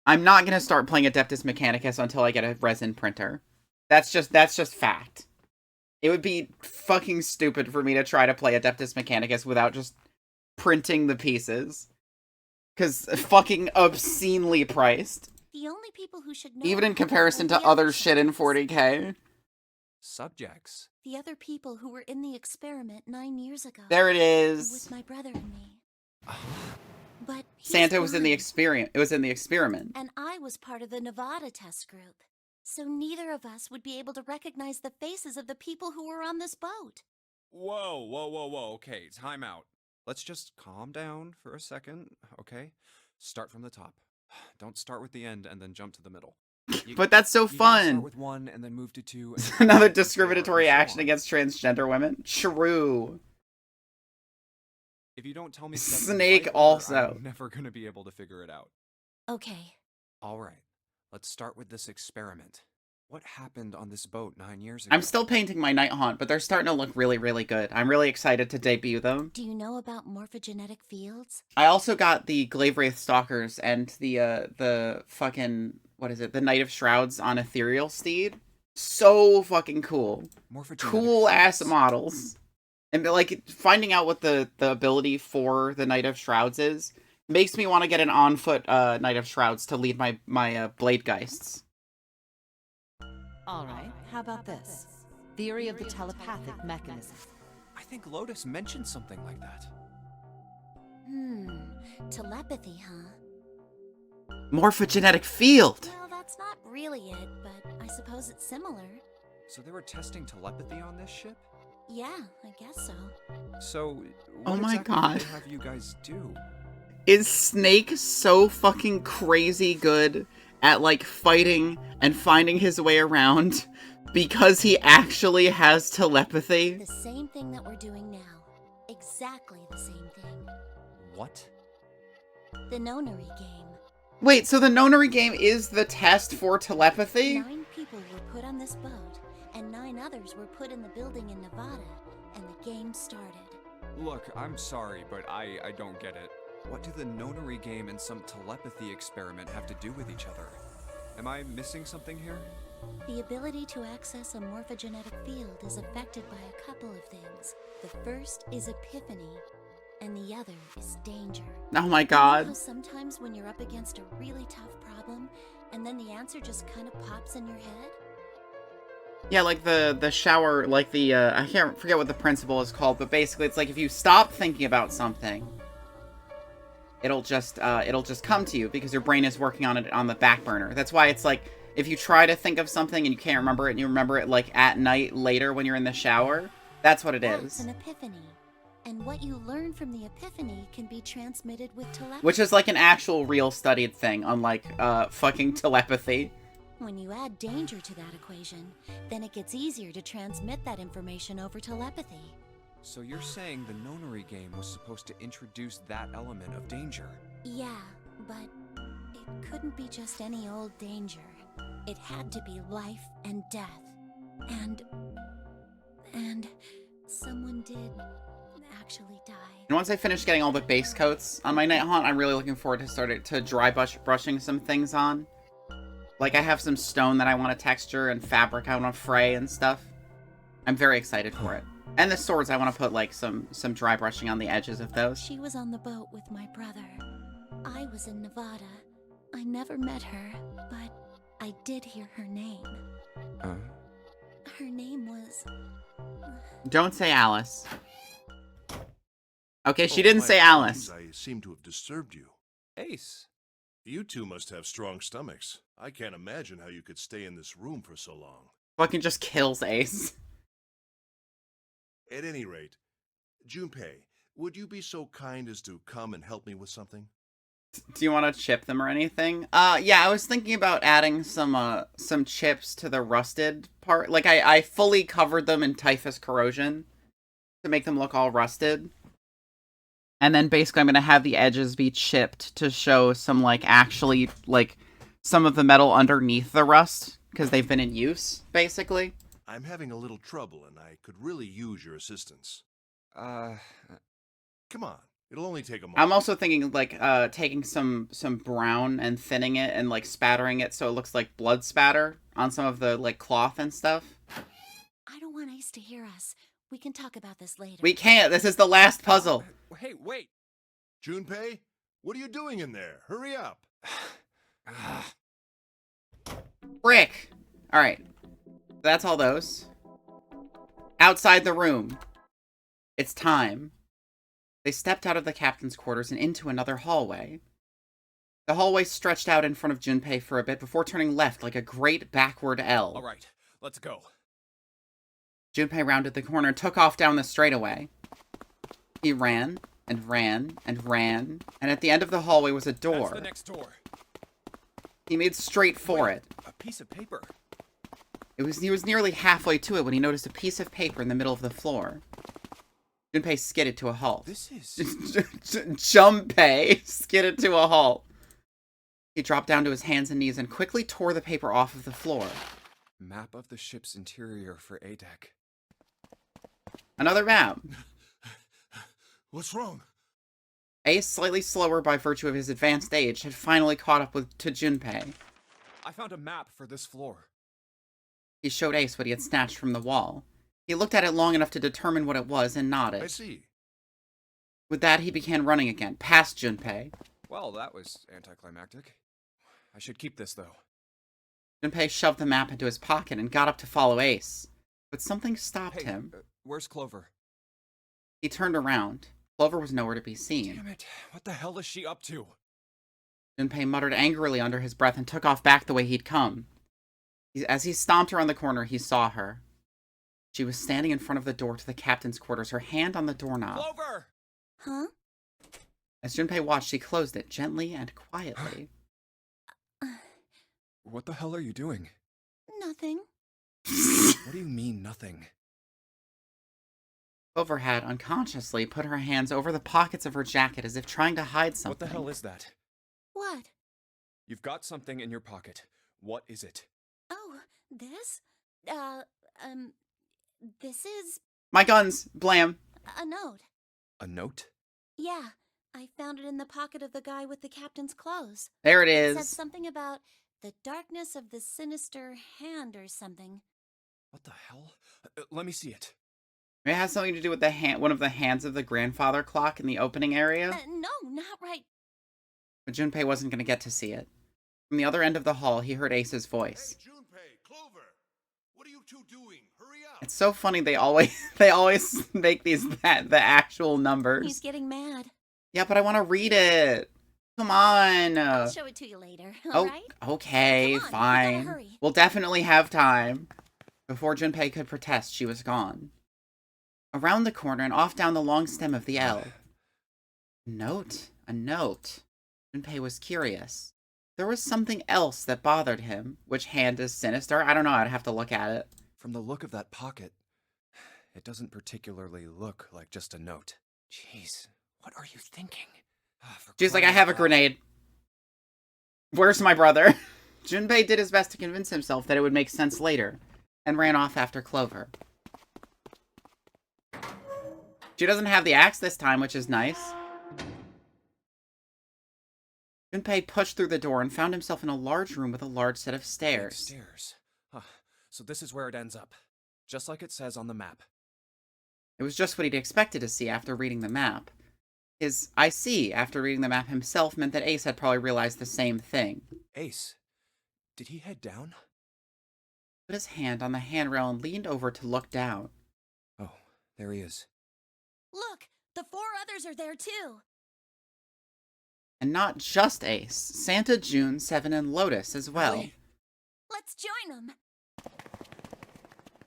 Speaker 1: I'm not going to start playing Adeptus Mechanicus until I get a resin printer. That's just fact. It would be fucking stupid for me to try to play Adeptus Mechanicus without just printing the pieces. Because fucking obscenely priced.
Speaker 5: The only people who should know...
Speaker 1: Even in comparison to other shit in 40k.
Speaker 8: Subjects.
Speaker 5: The other people who were in the experiment 9 years ago.
Speaker 1: There it is.
Speaker 5: With my brother and me. But
Speaker 1: Santa was in the
Speaker 5: gone.
Speaker 1: experiment. It was in the experiment.
Speaker 5: And I was part of the Nevada test group. So neither of us would be able to recognize the faces of the people who were on this boat.
Speaker 8: Whoa. Okay, time out. Let's just calm down for a second, okay? Start from the top. Don't start with the end and then jump to the middle.
Speaker 1: But that's so
Speaker 8: you
Speaker 1: fun.
Speaker 8: Start with 1 and then move to 2. And
Speaker 1: Another
Speaker 8: 3 to 4,
Speaker 1: discriminatory
Speaker 8: and so
Speaker 1: action
Speaker 8: on.
Speaker 1: against transgender women. True.
Speaker 8: If you don't tell me
Speaker 1: Snake
Speaker 8: right
Speaker 1: also.
Speaker 8: I'm never gonna be able to figure it out.
Speaker 5: Okay.
Speaker 8: All right, let's start with this experiment. What happened on this boat 9 years ago?
Speaker 1: I'm still painting my Night Haunt, but they're starting to look really, really good. I'm really excited to debut them.
Speaker 5: Do you know about morphogenetic fields?
Speaker 1: I also got the Glavewraith Stalkers and the fucking, what is it? The Knight of Shrouds on Ethereal Steed. So fucking cool. Cool ass models. And like finding out what the ability for the Knight of Shrouds is makes me want to get an on-foot Knight of Shrouds to lead my Blade Geists.
Speaker 9: All right, how about this? Theory of the telepathic mechanism.
Speaker 8: I think Lotus mentioned something like that.
Speaker 5: Telepathy, huh?
Speaker 1: Morphogenetic field!
Speaker 5: Well, that's not really it, but I suppose it's similar.
Speaker 8: So they were testing telepathy on this ship?
Speaker 5: Yeah, I guess so.
Speaker 8: So,
Speaker 1: Oh
Speaker 8: what
Speaker 1: my
Speaker 8: exactly
Speaker 1: God.
Speaker 8: did they have you guys do?
Speaker 1: Is Snake so fucking crazy good at, like, fighting and finding his way around because he actually has telepathy?
Speaker 5: The same thing that we're doing now. Exactly the same thing.
Speaker 8: What?
Speaker 5: The Nonary game.
Speaker 1: Wait, so the Nonary game is the test for telepathy?
Speaker 5: 9 people were put on this boat, and 9 others were put in the building in Nevada, and the game started.
Speaker 8: Look, I'm sorry, but I don't get it. What do the Nonary game and some telepathy experiment have to do with each other? Am I missing something here?
Speaker 5: The ability to access a morphogenetic field is affected by a couple of things. The first is epiphany, and the other is danger.
Speaker 1: Oh my
Speaker 5: You know
Speaker 1: god.
Speaker 5: how sometimes when you're up against a really tough problem, and then the answer just kind of pops in your head?
Speaker 1: Yeah, like the shower, like the, I can't forget what the principle is called, but basically it's like if you stop thinking about something, it'll just come to you because your brain is working on it on the back burner. That's why it's like, if you try to think of something and you can't remember it, and you remember it like at night later when you're in the shower, that's what it
Speaker 5: That's
Speaker 1: is.
Speaker 5: an epiphany. And what you learn from the epiphany can be transmitted with telepathy.
Speaker 1: Which is like an actual real studied thing, unlike fucking telepathy.
Speaker 5: When you add danger to that equation, then it gets easier to transmit that information over telepathy.
Speaker 8: So you're saying the nonary game was supposed to introduce that element of danger?
Speaker 5: Yeah, but it couldn't be just any old danger. It had to be life and death. And someone did actually die.
Speaker 1: And once I finish getting all the base coats on my Night Haunt, I'm really looking forward to dry brushing some things on. Like, I have some stone that I want to texture and fabric I want to fray and stuff. I'm very excited for it. And the swords, I want to put, like, some dry brushing on the edges of those.
Speaker 5: She was on the boat with my brother. I was in Nevada. I never met her, but I did hear her name. Her name was...
Speaker 1: Don't say Alice. Okay, she didn't say Alice.
Speaker 7: I seem to have disturbed you.
Speaker 8: Ace.
Speaker 7: You two must have strong stomachs. I can't imagine how you could stay in this room for so long.
Speaker 1: Fucking just kills Ace.
Speaker 7: At any rate, Junpei, would you be so kind as to come and help me with something?
Speaker 1: Do you want to chip them or anything? Yeah, I was thinking about adding some chips to the rusted part. Like, I fully covered them in typhus corrosion to make them look all rusted. And then basically I'm going to have the edges be chipped to show some, like, actually, like, some of the metal underneath the rust, because they've been in use, basically.
Speaker 7: I'm having a little trouble, and I could really use your assistance. Come on. It'll only take a moment.
Speaker 1: I'm also thinking, like, taking some brown and thinning it and, like, spattering it so it looks like blood spatter on some of the, like, cloth and stuff.
Speaker 5: I don't want Ace to hear us. We can talk about this later.
Speaker 1: We can't. This is the last puzzle.
Speaker 8: Hey, wait.
Speaker 7: Junpei, what are you doing in there? Hurry up.
Speaker 1: Frick. All right. That's all those. Outside the room. It's time. They stepped out of the captain's quarters and into another hallway. The hallway stretched out in front of Junpei for a bit before turning left like a great backward L.
Speaker 8: All right, let's go.
Speaker 1: Junpei rounded the corner and took off down the straightaway. He ran and ran and ran, and at the end of the hallway was a door.
Speaker 8: That's the next door.
Speaker 1: He made straight for it.
Speaker 8: A piece of paper.
Speaker 1: He was nearly halfway to it when he noticed a piece of paper in the middle of the floor. Junpei skidded to a halt.
Speaker 8: This is...
Speaker 1: Junpei skidded to a halt. He dropped down to his hands and knees and quickly tore the paper off of the floor.
Speaker 8: Map of the ship's interior for A-Deck.
Speaker 1: Another map.
Speaker 7: What's wrong?
Speaker 1: Ace, slightly slower by virtue of his advanced age, had finally caught up to Junpei.
Speaker 8: I found a map for this floor.
Speaker 1: He showed Ace what he had snatched from the wall. He looked at it long enough to determine what it was and nodded.
Speaker 7: I see.
Speaker 1: With that, he began running again, past Junpei.
Speaker 8: Well, that was anticlimactic. I should keep this, though.
Speaker 1: Junpei shoved the map into his pocket and got up to follow Ace. But something stopped him.
Speaker 8: Where's Clover?
Speaker 1: He turned around. Clover was nowhere to be seen.
Speaker 8: Damn it. What the hell is she up to?
Speaker 1: Junpei muttered angrily under his breath and took off back the way he'd come. As he stomped around the corner, he saw her. She was standing in front of the door to the captain's quarters, her hand on the doorknob.
Speaker 8: Clover!
Speaker 5: Huh?
Speaker 1: As Junpei watched, she closed it gently and quietly.
Speaker 8: What the hell are you doing?
Speaker 5: Nothing.
Speaker 8: What do you mean, nothing?
Speaker 1: Clover had, unconsciously, put her hands over the pockets of her jacket as if trying to hide something.
Speaker 8: What the hell is that?
Speaker 5: What?
Speaker 8: You've got something in your pocket. What is it?
Speaker 5: Oh, this? This is
Speaker 1: My guns! Blam!
Speaker 5: a note.
Speaker 8: A note?
Speaker 5: Yeah, I found it in the pocket of the guy with the captain's clothes.
Speaker 1: There it
Speaker 5: It said
Speaker 1: is.
Speaker 5: something about the darkness of the sinister hand or something.
Speaker 8: What the hell? Let me see it.
Speaker 1: It has something to do with the one of the hands of the grandfather clock in the opening area.
Speaker 5: No, not right.
Speaker 1: But Junpei wasn't going to get to see it. From the other end of the hall, he heard Ace's voice.
Speaker 7: Hey, Junpei, Clover, what are you two doing? Hurry up!
Speaker 1: It's so funny they always make these the actual numbers.
Speaker 5: He's getting mad.
Speaker 1: Yeah, but I want to read it. Come on.
Speaker 5: I'll show it to you later,
Speaker 1: Oh,
Speaker 5: alright?
Speaker 1: okay,
Speaker 5: Come on, we gotta
Speaker 1: fine.
Speaker 5: hurry.
Speaker 1: We'll definitely have time. Before Junpei could protest, she was gone. around the corner, and off down the long stem of the L. Note? A note. Junpei was curious. There was something else that bothered him. Which hand is sinister? I don't know. I'd have to look at it.
Speaker 8: From the look of that pocket, it doesn't particularly look like just a note. Jeez, what are you thinking?
Speaker 1: She's like, I have a grenade. Where's my brother? Junpei did his best to convince himself that it would make sense later, and ran off after Clover. She doesn't have the axe this time, which is nice. Junpei pushed through the door and found himself in a large room with a large set of stairs.
Speaker 8: Stairs. Huh. So this is where it ends up. Just like it says on the map.
Speaker 1: It was just what he'd expected to see after reading the map. His I see after reading the map himself meant that Ace had probably realized the same thing.
Speaker 8: Ace, did he head down?
Speaker 1: Put his hand on the handrail and leaned over to look down.
Speaker 8: Oh, there he is.
Speaker 5: Look, the 4 others are there too.
Speaker 1: And not just Ace. Santa, June, Seven, and Lotus as well.
Speaker 8: Really?
Speaker 5: Let's join them.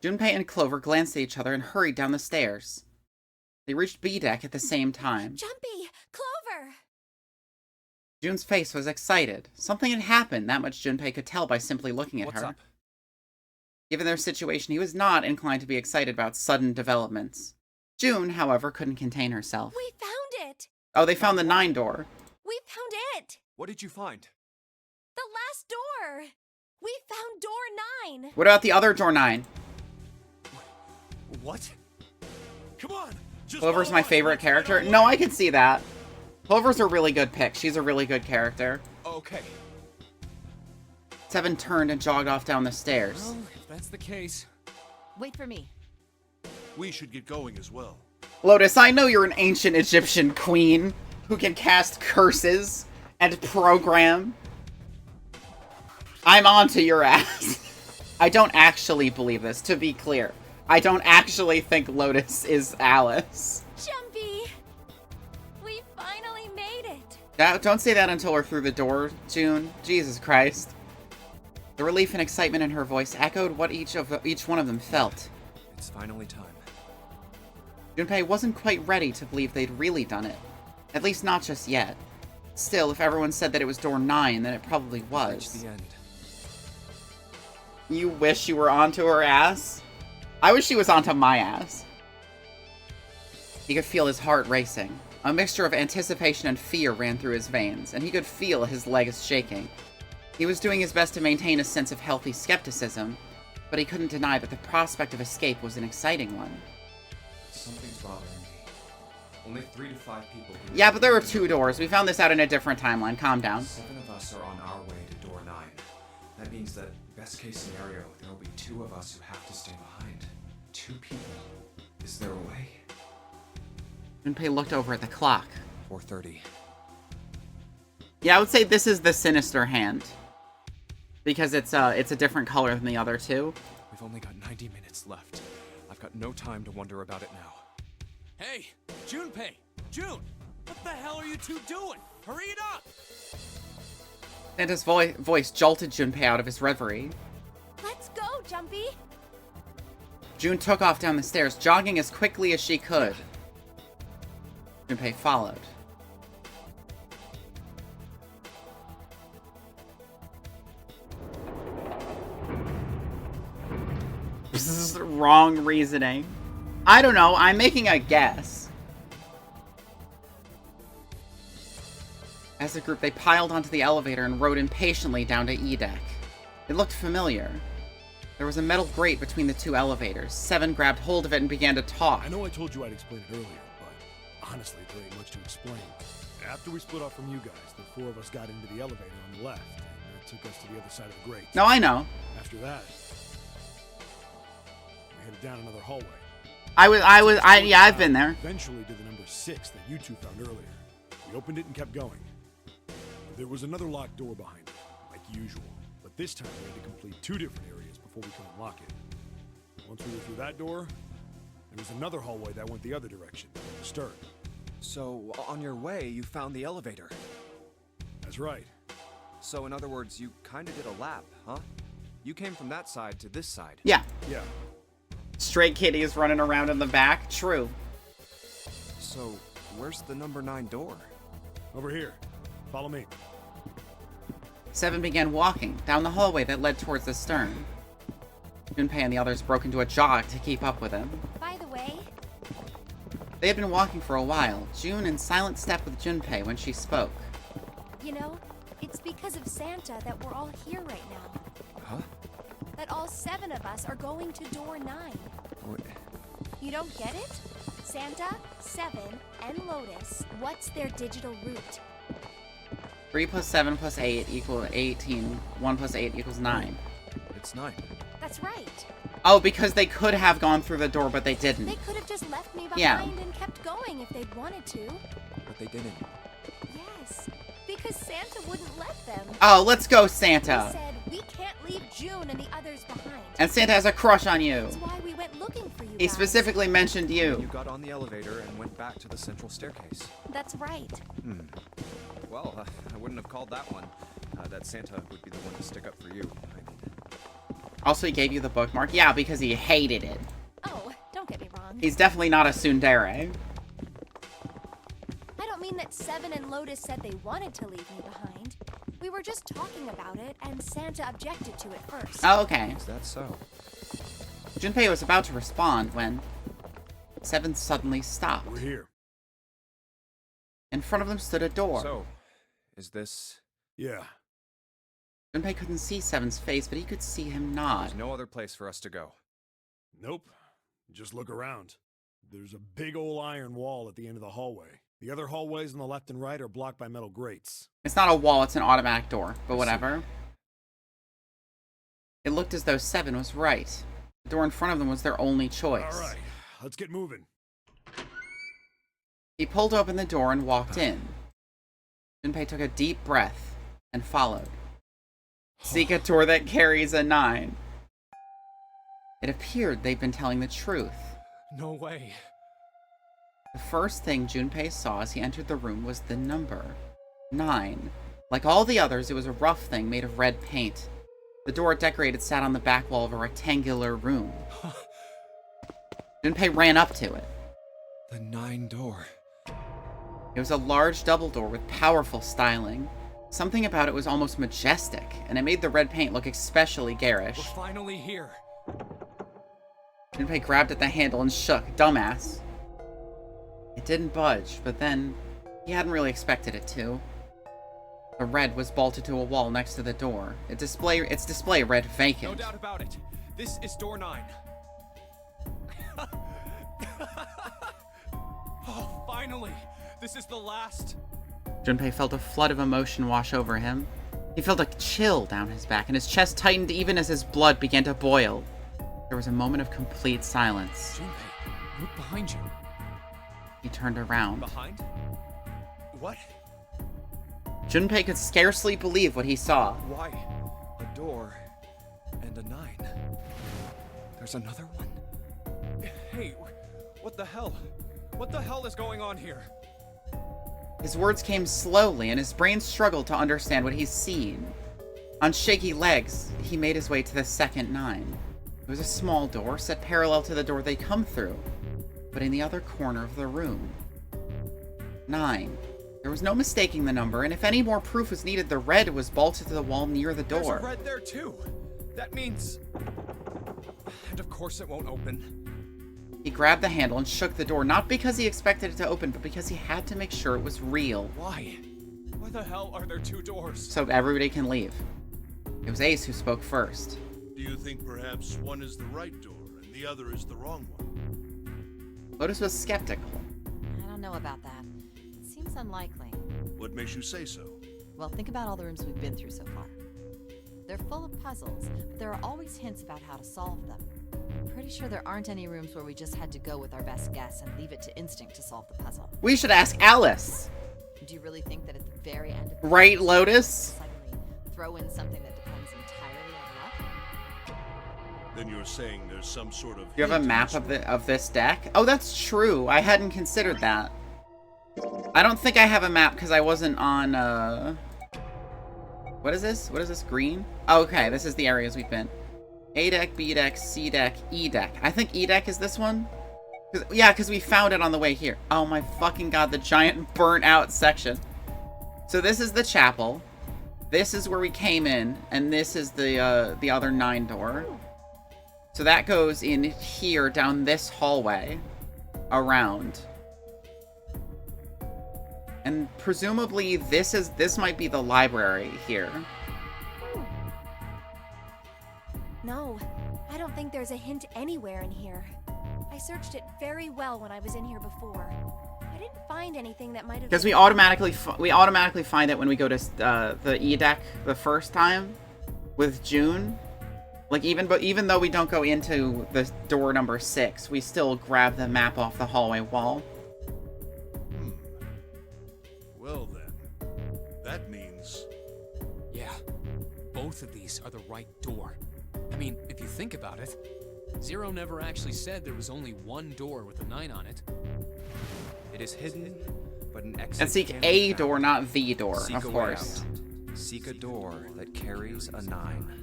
Speaker 1: Junpei and Clover glanced at each other and hurried down the stairs. They reached B deck at the same time.
Speaker 3: Jumpy! Clover!
Speaker 1: June's face was excited. Something had happened, that much Junpei could tell by simply looking at
Speaker 8: What's
Speaker 1: her.
Speaker 8: up?
Speaker 1: Given their situation, he was not inclined to be excited about sudden developments. June, however, couldn't contain herself.
Speaker 3: We found it!
Speaker 1: Oh, they found the 9 door.
Speaker 3: We found it!
Speaker 8: What did you find?
Speaker 3: The last door! We found door 9!
Speaker 1: What about the other door 9?
Speaker 8: What?
Speaker 6: Come on! Just
Speaker 1: Clover's
Speaker 6: follow
Speaker 1: my
Speaker 6: us.
Speaker 1: favorite
Speaker 6: Let's
Speaker 1: character.
Speaker 6: get away.
Speaker 1: No, I can see that. Clover's a really good pick. She's a really good character.
Speaker 8: Okay.
Speaker 1: Seven turned and jogged off down the stairs.
Speaker 4: Well, if that's the case.
Speaker 9: Wait for me.
Speaker 7: We should get going as well.
Speaker 1: Lotus, I know you're an ancient Egyptian queen who can cast curses and program. I'm onto your ass. I don't actually believe this, to be clear. I don't actually think Lotus is Alice.
Speaker 3: Jumpy! We finally made it!
Speaker 1: Don't say that until we're through the door, June. Jesus Christ. The relief and excitement in her voice echoed what each one of them felt.
Speaker 8: It's finally time.
Speaker 1: Junpei wasn't quite ready to believe they'd really done it. At least not just yet. Still, if everyone said that it was door 9, then it probably
Speaker 8: Reach
Speaker 1: was.
Speaker 8: the end.
Speaker 1: You wish you were onto her ass? I wish she was onto my ass. He could feel his heart racing. A mixture of anticipation and fear ran through his veins, and he could feel his legs shaking. He was doing his best to maintain a sense of healthy skepticism, but he couldn't deny that the prospect of escape was an exciting one.
Speaker 2: Something's bothering me. Only 3 to 5 people.
Speaker 1: Yeah, but there were 2 doors. We found this out in a different timeline. Calm down.
Speaker 2: 7 of us are on our way to door 9. That means that, best case scenario, there will be 2 of us who have to stay behind. 2 people. Is there a way?
Speaker 1: Junpei looked over at the clock.
Speaker 8: 4:30.
Speaker 1: Yeah, I would say this is the sinister hand. Because it's a different color than the other 2.
Speaker 8: We've only got 90 minutes left. I've got no time to wonder about it now.
Speaker 4: Hey, Junpei! June! What the hell are you two doing? Hurry it up!
Speaker 1: Santa's voice jolted Junpei out of his reverie.
Speaker 3: Let's go, Jumpy!
Speaker 1: June took off down the stairs, jogging as quickly as she could. Junpei followed. This is wrong reasoning. I don't know, I'm making a guess. As a group, they piled onto the elevator and rode impatiently down to E deck. It looked familiar. There was a metal grate between the 2 elevators. Seven grabbed hold of it and began to talk.
Speaker 6: I know I told you I'd explain it earlier, but honestly, there ain't much to explain. After we split off from you guys, the 4 of us got into the elevator on the left, and that took us to the other side of the grate.
Speaker 1: No, I know.
Speaker 6: After that, we headed down another hallway.
Speaker 1: Yeah, I've been there.
Speaker 6: Eventually to the number 6 that you 2 found earlier. We opened it and kept going. There was another locked door behind it, like usual. But this time we had to complete 2 different areas before we could unlock it. Once we were through that door, there was another hallway that went the other direction, from the start.
Speaker 8: So, on your way, you found the elevator.
Speaker 6: That's right.
Speaker 8: So, in other words, you kinda did a lap, huh? You came from that side to this side.
Speaker 1: Yeah.
Speaker 6: Yeah.
Speaker 1: Stray kitties running around in the back. True.
Speaker 8: So, where's the number 9 door?
Speaker 6: Over here. Follow me.
Speaker 1: 7 began walking down the hallway that led towards the stern. Junpei and the others broke into a jog to keep up with him.
Speaker 3: By the way,
Speaker 1: They had been walking for a while, June in silent step with Junpei when she spoke.
Speaker 3: you know, it's because of Santa that we're all here right now.
Speaker 8: Huh?
Speaker 3: That all 7 of us are going to door 9.
Speaker 8: Wait.
Speaker 3: You don't get it? Santa, 7, and Lotus, what's their digital root?
Speaker 1: 3 plus 7 plus 8 equals 18. 1 plus 8 equals 9.
Speaker 8: It's 9.
Speaker 3: That's right.
Speaker 1: Oh, because they could have gone through the door, but they didn't.
Speaker 3: They could have just left me behind
Speaker 1: Yeah.
Speaker 3: and kept going if they'd wanted to.
Speaker 8: But they didn't.
Speaker 3: Yes, because Santa wouldn't let them.
Speaker 1: Oh, let's go,
Speaker 3: He
Speaker 1: Santa.
Speaker 3: said, we can't leave June and the others behind.
Speaker 1: And Santa has a crush on you.
Speaker 3: That's why we went looking for you
Speaker 1: He
Speaker 3: guys.
Speaker 1: specifically mentioned
Speaker 8: You
Speaker 1: you.
Speaker 8: got on the elevator and went back to the central staircase.
Speaker 3: That's right.
Speaker 8: Well, I wouldn't have called that one. That Santa would be the one to stick up for you.
Speaker 1: Also, he gave you the bookmark. Yeah, because he hated it.
Speaker 3: Oh, don't get me wrong.
Speaker 1: He's definitely not a tsundere.
Speaker 3: I don't mean that 7 and Lotus said they wanted to leave me behind. We were just talking about it, and Santa objected to it first.
Speaker 1: Oh, okay.
Speaker 8: Is that so?
Speaker 1: Junpei was about to respond when 7 suddenly stopped.
Speaker 6: We're here.
Speaker 1: In front of them stood a door.
Speaker 8: So, is this...
Speaker 6: Yeah.
Speaker 1: Junpei couldn't see 7's face, but he could see him nod.
Speaker 8: There's no other place for us to go.
Speaker 6: Nope. Just look around. There's a big old iron wall at the end of the hallway. The other hallways on the left and right are blocked by metal grates.
Speaker 1: It's not a wall, it's an automatic door, but whatever. It looked as though 7 was right. The door in front of them was their only choice.
Speaker 6: All right, let's get moving.
Speaker 1: He pulled open the door and walked in. Junpei took a deep breath and followed. Seek a door that carries a 9. It appeared they'd been telling the truth.
Speaker 8: No way.
Speaker 1: The first thing Junpei saw as he entered the room was the number 9. Like all the others, it was a rough thing made of red paint. The door it decorated sat on the back wall of a rectangular room. Junpei ran up to it.
Speaker 8: The 9 door.
Speaker 1: It was a large double door with powerful styling. Something about it was almost majestic, and it made the red paint look especially garish.
Speaker 8: We're finally here.
Speaker 1: Junpei grabbed at the handle and shook, dumbass. It didn't budge, but then he hadn't really expected it to. The red was bolted to a wall next to the door. Its display read
Speaker 8: No
Speaker 1: vacant.
Speaker 8: doubt about it. This is door 9. Oh, finally! This is the last.
Speaker 1: Junpei felt a flood of emotion wash over him. He felt a chill down his back, and his chest tightened even as his blood began to boil. There was a moment of complete silence.
Speaker 8: Junpei, look behind you.
Speaker 1: He turned around.
Speaker 8: Behind? What?
Speaker 1: Junpei could scarcely believe what he saw.
Speaker 8: Why? A door and a 9. There's another one? Hey, what the hell? What the hell is going on here?
Speaker 1: His words came slowly, and his brain struggled to understand what he's seen. On shaky legs, he made his way to the second 9. It was a small door, set parallel to the door they'd come through, but in the other corner of the room. 9. There was no mistaking the number, and if any more proof was needed, the red was bolted to the wall near the door.
Speaker 8: There's a red there too. That means... And of course it won't open.
Speaker 1: He grabbed the handle and shook the door, not because he expected it to open, but because he had to make sure it was real.
Speaker 8: Why? Why the hell are there 2 doors?
Speaker 1: So everybody can leave. It was Ace who spoke first.
Speaker 7: Do you think perhaps one is the right door and the other is the wrong one?
Speaker 1: Lotus was skeptical.
Speaker 9: I don't know about that. It seems unlikely.
Speaker 7: What makes you say so?
Speaker 9: Well, think about all the rooms we've been through so far. They're full of puzzles, but there are always hints about how to solve them. I'm pretty sure there aren't any rooms where we just had to go with our best guess and leave it to instinct to solve the puzzle.
Speaker 1: We should ask Alice.
Speaker 9: Do you really think that at the very end of the
Speaker 1: Right, Lotus?
Speaker 9: suddenly throw in something that depends entirely on luck?
Speaker 7: Then you're saying there's some sort of...
Speaker 1: Do you have a
Speaker 7: hint in
Speaker 1: map
Speaker 7: this
Speaker 1: of this deck? Oh, that's true. I hadn't considered that. I don't think I have a map because I wasn't on, What is this? What is this? Green? Oh, okay, this is the areas we've been. A deck, B deck, C deck, E deck. I think E deck is this one. Yeah, because we found it on the way here. Oh my fucking god, the giant burnt out section. So this is the chapel. This is where we came in, and this is the other 9 door. So that goes in here, down this hallway, around. And presumably this might be the library here.
Speaker 3: No, I don't think there's a hint anywhere in here. I searched it very well when I was in here before. I didn't find anything that might have...
Speaker 1: Because we automatically find it when we go to the E deck the first time with June. Like even though we don't go into the door number 6, we still grab the map off the hallway wall.
Speaker 7: Well then, that means...
Speaker 4: Yeah, both of these are the right door. I mean, if you think about it, Zero never actually said there was only one door with a 9 on it.
Speaker 8: It is hidden, but an exit
Speaker 1: And seek
Speaker 8: can
Speaker 1: a
Speaker 8: be
Speaker 1: door,
Speaker 8: found.
Speaker 1: not the door,
Speaker 8: Seek
Speaker 1: of
Speaker 8: a way
Speaker 1: course.
Speaker 8: out. Seek a door that carries a 9.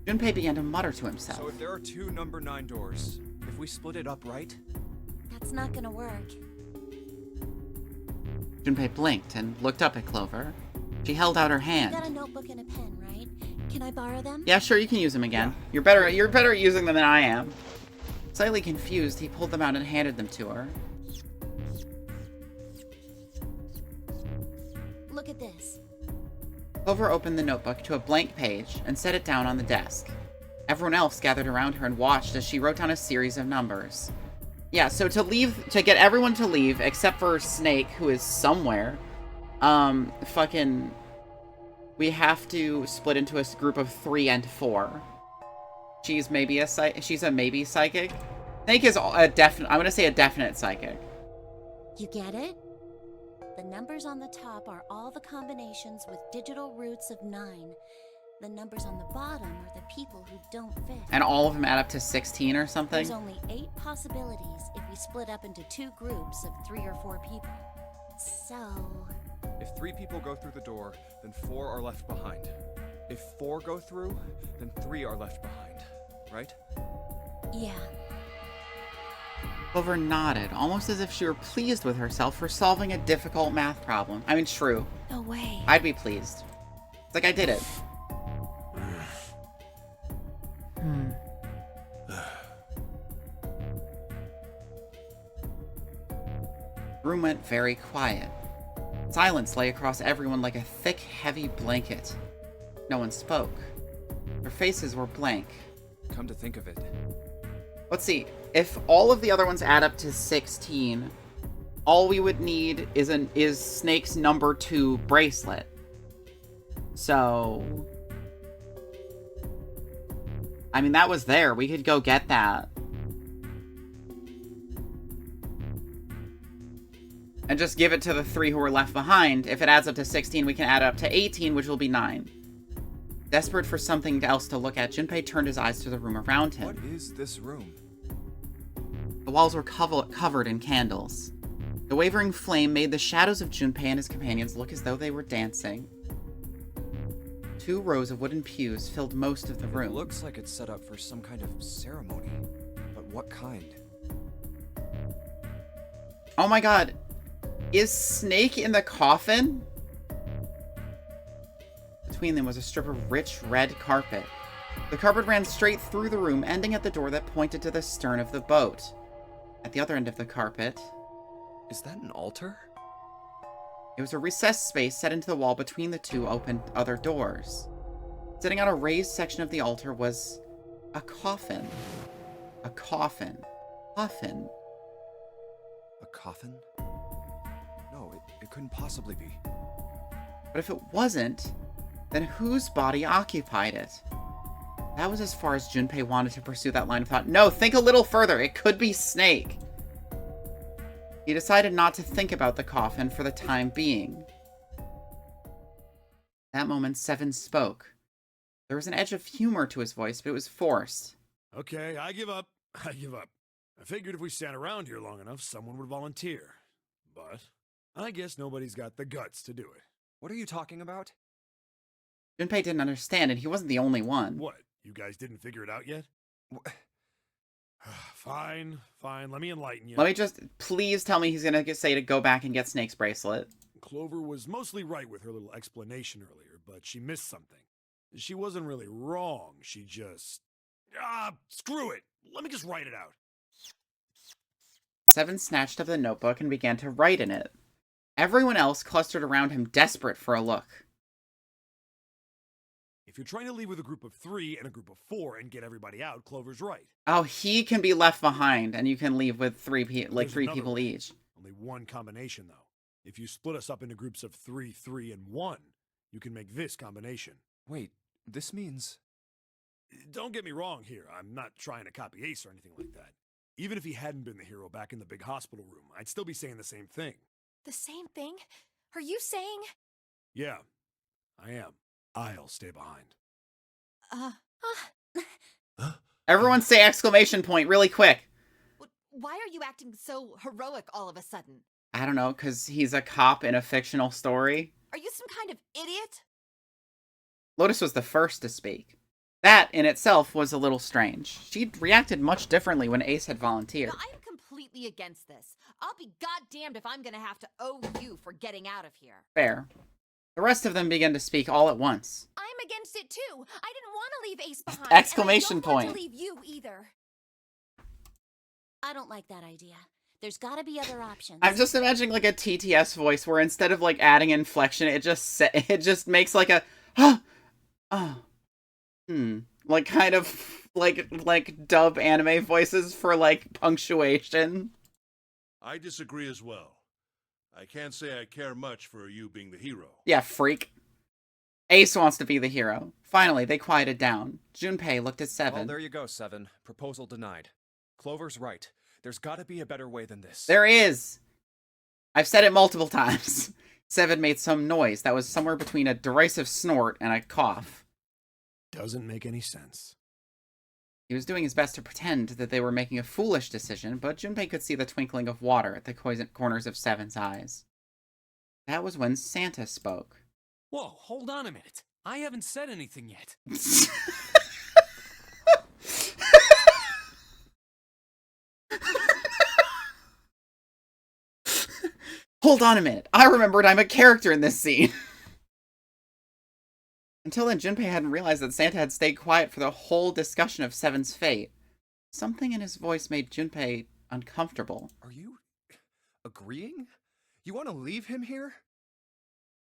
Speaker 1: Junpei began to mutter to himself.
Speaker 8: So if there are 2 number 9 doors, if we split it up right,
Speaker 5: That's not gonna work.
Speaker 1: Junpei blinked and looked up at Clover. She held out her
Speaker 5: You
Speaker 1: hand.
Speaker 5: got a notebook and a pen, right? Can I borrow them?
Speaker 1: Yeah, sure, you can use them again. You're better at using them than I am. Slightly confused, he pulled them out and handed them to her.
Speaker 5: Look at this.
Speaker 1: Clover opened the notebook to a blank page and set it down on the desk. Everyone else gathered around her and watched as she wrote down a series of numbers. Yeah, so to get everyone to leave, except for Snake, who is somewhere, we have to split into a group of 3 and 4. She's a maybe psychic. Snake is I'm gonna say a definite psychic.
Speaker 5: You get it? The numbers on the top are all the combinations with digital roots of 9. The numbers on the bottom are the people who don't fit.
Speaker 1: And all of them add up to 16 or something?
Speaker 5: There's only 8 possibilities if we split up into 2 groups of 3 or 4 people. So...
Speaker 8: if 3 people go through the door, then 4 are left behind. If 4 go through, then 3 are left behind, right?
Speaker 5: yeah.
Speaker 1: Clover nodded, almost as if she were pleased with herself for solving a difficult math problem. I mean, true.
Speaker 3: No way.
Speaker 1: I'd be pleased. It's like I did it. The room went very quiet. Silence lay across everyone like a thick, heavy blanket. No one spoke. Their faces were blank.
Speaker 8: Come to think of it,
Speaker 1: Let's see. If all of the other ones add up to 16, all we would need is Snake's number 2 bracelet. So... I mean, that was there. We could go get that. And just give it to the 3 who were left behind. If it adds up to 16, we can add it up to 18, which will be 9. Desperate for something else to look at, Junpei turned his eyes to the room around him.
Speaker 8: what is this room?
Speaker 1: The walls were covered in candles. The wavering flame made the shadows of Junpei and his companions look as though they were dancing. 2 rows of wooden pews filled most of the
Speaker 8: It
Speaker 1: room.
Speaker 8: looks like it's set up for some kind of ceremony, but what kind?
Speaker 1: Oh my god. Is Snake in the coffin? Between them was a strip of rich red carpet. The carpet ran straight through the room, ending at the door that pointed to the stern of the boat. At the other end of the carpet,
Speaker 8: Is that an altar?
Speaker 1: it was a recessed space set into the wall between the 2 open other doors. Sitting on a raised section of the altar was a coffin. A coffin. Coffin.
Speaker 8: A coffin? No, it couldn't possibly be.
Speaker 1: But if it wasn't, then whose body occupied it? That was as far as Junpei wanted to pursue that line of thought. No, think a little further. It could be Snake. He decided not to think about the coffin for the time being. That moment, Seven spoke. There was an edge of humor to his voice, but it was forced.
Speaker 6: Okay, I give up. I give up. I figured if we sat around here long enough, someone would volunteer. But I guess nobody's got the guts to do it.
Speaker 8: What are you talking about?
Speaker 1: Junpei didn't understand, and he wasn't the only one.
Speaker 6: What? You guys didn't figure it out yet? Fine. Let me enlighten you.
Speaker 1: Let me just... Please tell me he's gonna say to go back and get Snake's bracelet.
Speaker 6: Clover was mostly right with her little explanation earlier, but she missed something. She wasn't really wrong, she just... screw it! Let me just write it out.
Speaker 1: Seven snatched up the notebook and began to write in it. Everyone else clustered around him, desperate for a look.
Speaker 6: If you're trying to leave with a group of 3 and a group of 4 and get everybody out, Clover's right.
Speaker 1: Oh, he can be left behind, and you can leave with three
Speaker 6: There's another
Speaker 1: people
Speaker 6: way.
Speaker 1: each.
Speaker 6: Only one combination, though. If you split us up into groups of 3, 3, and 1, you can make this combination.
Speaker 8: Wait, this means...
Speaker 6: Don't get me wrong here, I'm not trying to copy Ace or anything like that. Even if he hadn't been the hero back in the big hospital room, I'd still be saying the same thing.
Speaker 3: The same thing? Are you saying?
Speaker 6: Yeah, I am. I'll stay behind.
Speaker 1: Everyone say exclamation point really quick.
Speaker 9: Why are you acting so heroic all of a sudden?
Speaker 1: I don't know, because he's a cop in a fictional story.
Speaker 9: Are you some kind of idiot?
Speaker 1: Lotus was the first to speak. That, in itself, was a little strange. She'd reacted much differently when Ace had volunteered.
Speaker 9: No, I'm completely against this. I'll be goddamned if I'm gonna have to owe you for getting out of here.
Speaker 1: Fair. The rest of them began to speak all at once.
Speaker 3: I'm against it too. I didn't want to leave Ace behind.
Speaker 1: Exclamation
Speaker 3: and I don't want
Speaker 1: point.
Speaker 3: to leave you either.
Speaker 5: I don't like that idea. There's gotta be other options.
Speaker 1: I'm just imagining like a TTS voice where instead of like adding inflection, it just makes like a like kind of like dub anime voices for like punctuation.
Speaker 7: I disagree as well. I can't say I care much for you being the hero.
Speaker 1: Yeah, freak. Ace wants to be the hero. Finally, they quieted down. Junpei looked at Seven.
Speaker 8: Well, there you go, Seven. Proposal denied. Clover's right. There's gotta be a better way than this.
Speaker 1: There is! I've said it multiple times. Seven made some noise that was somewhere between a derisive snort and a cough.
Speaker 6: Doesn't make any sense.
Speaker 1: He was doing his best to pretend that they were making a foolish decision, but Junpei could see the twinkling of water at the corners of Seven's eyes. That was when Santa spoke.
Speaker 4: Whoa, hold on a minute. I haven't said anything yet.
Speaker 1: Hold on a minute. I remembered I'm a character in this scene. Until then, Junpei hadn't realized that Santa had stayed quiet for the whole discussion of Seven's fate. Something in his voice made Junpei uncomfortable.
Speaker 8: Are you... agreeing? You want to leave him here?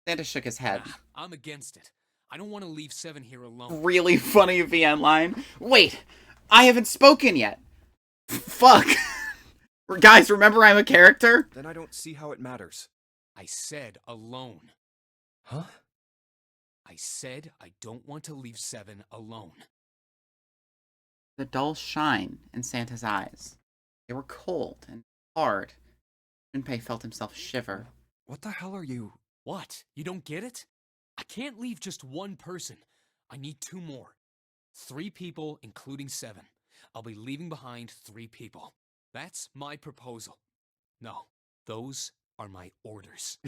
Speaker 1: Santa shook his head.
Speaker 4: I'm against it. I don't want to leave Seven here alone.
Speaker 1: Really funny VN line. Wait, I haven't spoken yet. Fuck. Guys, remember I'm a character?
Speaker 8: Then I don't see how it matters.
Speaker 4: I said alone.
Speaker 8: Huh?
Speaker 4: I said I don't want to leave Seven alone.
Speaker 1: The dull shine in Santa's eyes. They were cold and hard. Junpei felt himself shiver.
Speaker 8: What the hell are you...
Speaker 4: What? You don't get it? I can't leave just one person. I need 2 more. 3 people, including Seven. I'll be leaving behind 3 people. That's my proposal. No, those are my orders.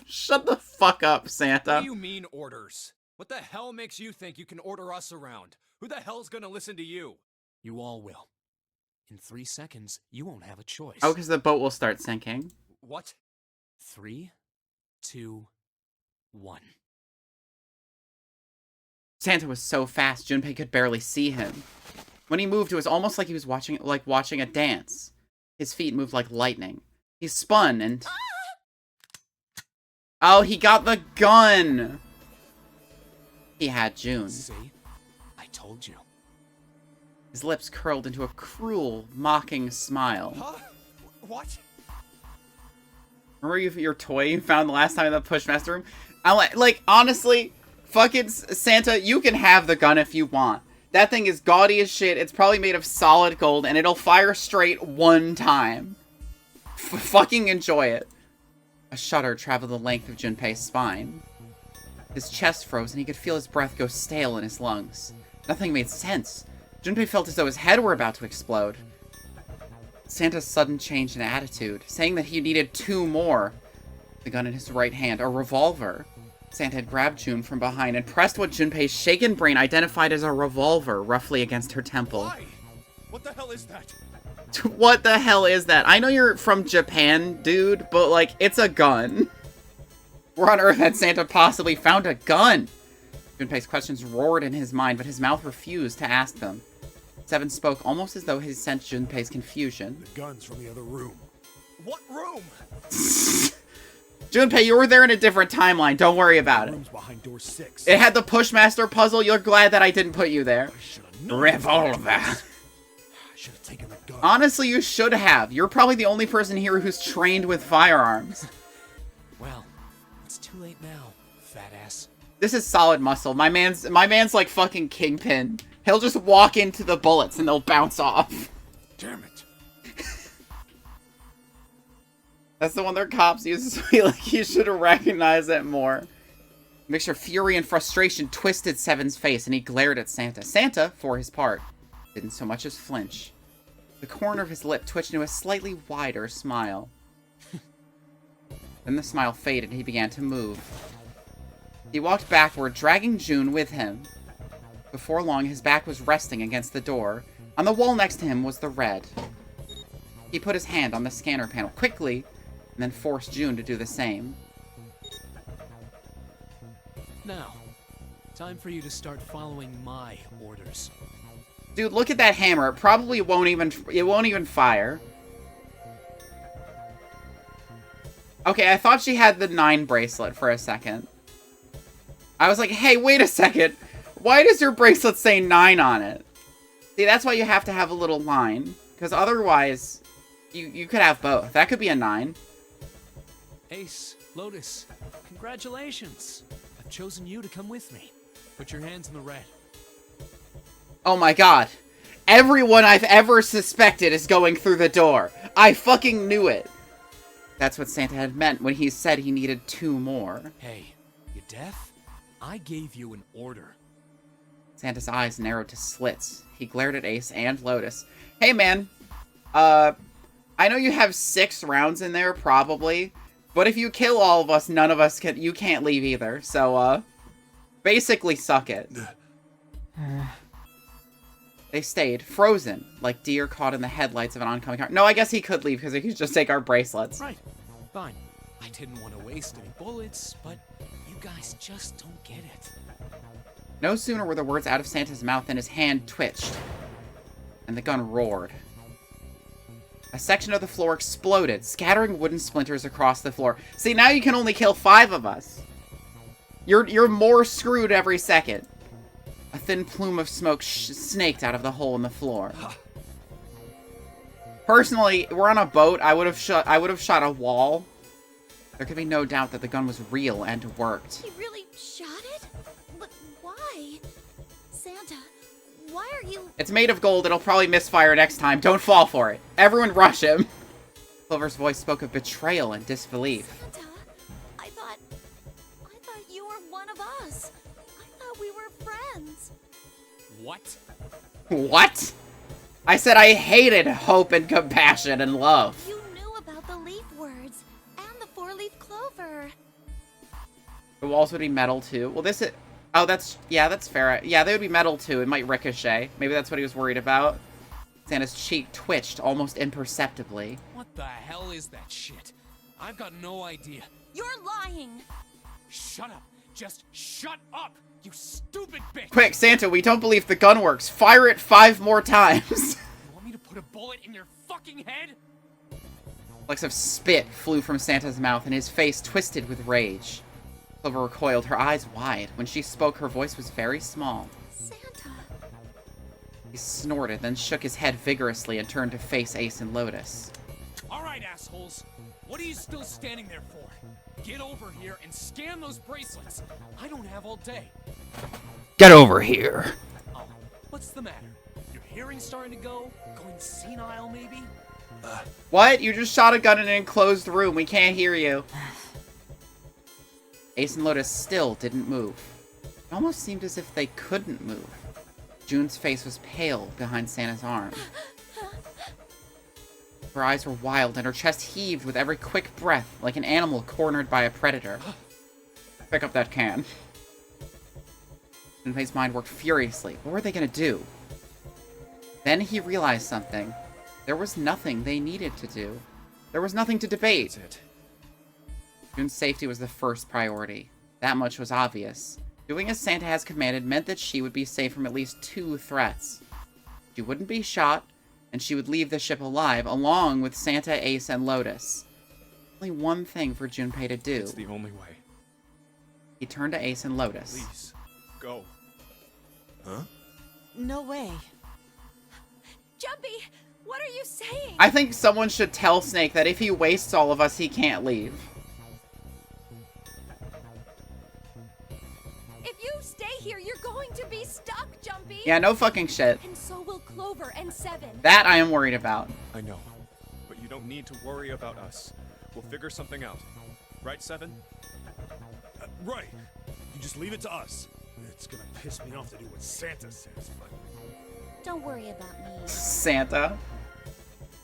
Speaker 1: Shut the fuck up,
Speaker 8: What
Speaker 1: Santa.
Speaker 8: do you mean, orders? What the hell makes you think you can order us around? Who the hell's gonna listen to you?
Speaker 4: You all will. In 3 seconds, you won't have a choice.
Speaker 1: Oh, because the boat will start sinking.
Speaker 8: What?
Speaker 4: 3, 2, 1.
Speaker 1: Santa was so fast, Junpei could barely see him. When he moved, it was almost like he was watching a dance. His feet moved like lightning. He spun and... Oh, he got the gun! He had June.
Speaker 4: See? I told you.
Speaker 1: His lips curled into a cruel, mocking smile.
Speaker 8: Huh? What?
Speaker 1: Remember your toy you found the last time in the Pushmaster room? Like, honestly, fucking Santa, you can have the gun if you want. That thing is gaudy as shit. It's probably made of solid gold, and it'll fire straight 1 time. Fucking enjoy it. A shudder traveled the length of Junpei's spine. His chest froze, and he could feel his breath go stale in his lungs. Nothing made sense. Junpei felt as though his head were about to explode. Santa's sudden change in attitude, saying that he needed 2 more. The gun in his right hand, a revolver. Santa had grabbed June from behind and pressed what Junpei's shaken brain identified as a revolver roughly against her temple.
Speaker 6: Why? What the hell is that?
Speaker 1: What the hell is that? I know you're from Japan, dude, but, like, it's a gun. Where on earth had Santa possibly found a gun? Junpei's questions roared in his mind, but his mouth refused to ask them. Seven spoke almost as though he sensed Junpei's confusion.
Speaker 6: The gun's from the other room. What room?
Speaker 1: Junpei, you were there in a different timeline. Don't worry about it.
Speaker 6: Room's behind door 6.
Speaker 1: It had the Pushmaster puzzle. You're glad that I didn't put you there.
Speaker 6: I should have known.
Speaker 1: Revolver.
Speaker 6: I should have taken the gun.
Speaker 1: Honestly, you should have. You're probably the only person here who's trained with firearms.
Speaker 4: Well, it's too late now, fat ass.
Speaker 1: This is solid muscle. My man's like fucking Kingpin. He'll just walk into the bullets and they'll bounce off.
Speaker 6: Damn it.
Speaker 1: That's the one their cops use to be like, you should have recognized it more. A mixture of fury and frustration twisted Seven's face, and he glared at Santa. Santa, for his part, didn't so much as flinch. The corner of his lip twitched into a slightly wider smile. Then the smile faded, and he began to move. He walked backward, dragging June with him. Before long, his back was resting against the door. On the wall next to him was the red. He put his hand on the scanner panel quickly, and then forced June to do the same.
Speaker 4: Now, time for you to start following my orders.
Speaker 1: Dude, look at that hammer. It probably won't even fire. Okay, I thought she had the 9 bracelet for a second. I was like, hey, wait a second. Why does your bracelet say 9 on it? See, that's why you have to have a little line. Because otherwise, you could have both. That could be a 9.
Speaker 4: Ace, Lotus, congratulations. I've chosen you to come with me. Put your hands in the red.
Speaker 1: Oh my god. Everyone I've ever suspected is going through the door. I fucking knew it. That's what Santa had meant when he said he needed 2 more.
Speaker 4: Hey, you deaf? I gave you an order.
Speaker 1: Santa's eyes narrowed to slits. He glared at Ace and Lotus. Hey man, I know you have 6 rounds in there, probably. But if you kill all of us, none of us can. You can't leave either. So, basically suck it. They stayed, frozen, like deer caught in the headlights of an oncoming car. No, I guess he could leave, because he could just take our bracelets.
Speaker 4: Right. Fine. I didn't want to waste any bullets, but you guys just don't get it.
Speaker 1: No sooner were the words out of Santa's mouth than his hand twitched, and the gun roared. A section of the floor exploded, scattering wooden splinters across the floor. See, now you can only kill 5 of us. You're more screwed every second. A thin plume of smoke snaked out of the hole in the floor. Personally, we're on a boat. I would have shot a wall. There could be no doubt that the gun was real and worked.
Speaker 5: He really shot it? But why? Santa, why are you...
Speaker 1: It's made of gold. It'll probably misfire next time. Don't fall for it. Everyone rush him. Clover's voice spoke of betrayal and disbelief.
Speaker 5: Santa, I thought you were one of us. I thought we were friends.
Speaker 4: What?
Speaker 1: What? I said I hated hope and compassion and love.
Speaker 5: You knew about the leaf words and the 4-leaf clover.
Speaker 1: The walls would be metal too. Well, this is... Oh, yeah, that's fair. Yeah, they would be metal too. It might ricochet. Maybe that's what he was worried about. Santa's cheek twitched almost imperceptibly.
Speaker 4: What the hell is that shit? I've got no idea.
Speaker 5: You're lying.
Speaker 4: Shut up. Just shut up, you stupid bitch.
Speaker 1: Quick, Santa, we don't believe the gun works. Fire it 5 more times.
Speaker 4: You want me to put a bullet in your fucking head?
Speaker 1: Flecks of spit flew from Santa's mouth, and his face twisted with rage. Clover recoiled, her eyes wide. When she spoke, her voice was very small.
Speaker 5: Santa.
Speaker 1: He snorted, then shook his head vigorously and turned to face Ace and Lotus.
Speaker 4: All right, assholes. What are you still standing there for? Get over here and scan those bracelets. I don't have all day.
Speaker 1: Get over here.
Speaker 4: Oh, what's the matter? Your hearing's starting to go? Going senile, maybe?
Speaker 1: What? You just shot a gun in an enclosed room. We can't hear you. Ace and Lotus still didn't move. It almost seemed as if they couldn't move. June's face was pale behind Santa's arm. Her eyes were wild, and her chest heaved with every quick breath, like an animal cornered by a predator. Pick up that can. Junpei's mind worked furiously. What were they gonna do? Then he realized something. There was nothing they needed to do. There was nothing to debate.
Speaker 8: That's it.
Speaker 1: June's safety was the first priority. That much was obvious. Doing as Santa has commanded meant that she would be safe from at least 2 threats. She wouldn't be shot, and she would leave the ship alive, along with Santa, Ace, and Lotus. Only one thing for Junpei to do.
Speaker 8: It's the only way.
Speaker 1: He turned to Ace and Lotus.
Speaker 8: Please, go.
Speaker 7: Huh?
Speaker 9: No way.
Speaker 3: Jumpy, what are you saying?
Speaker 1: I think someone should tell Snake that if he wastes all of us, he can't leave.
Speaker 3: If you stay here, you're going to be stuck, Jumpy.
Speaker 1: Yeah, no fucking shit.
Speaker 3: And so will Clover and Seven.
Speaker 1: That I am worried about.
Speaker 8: I know, but you don't need to worry about us. We'll figure something out. Right, Seven?
Speaker 6: Right. You just leave it to us. It's gonna piss me off to do what Santa says, but...
Speaker 5: Don't worry about me.
Speaker 1: Santa.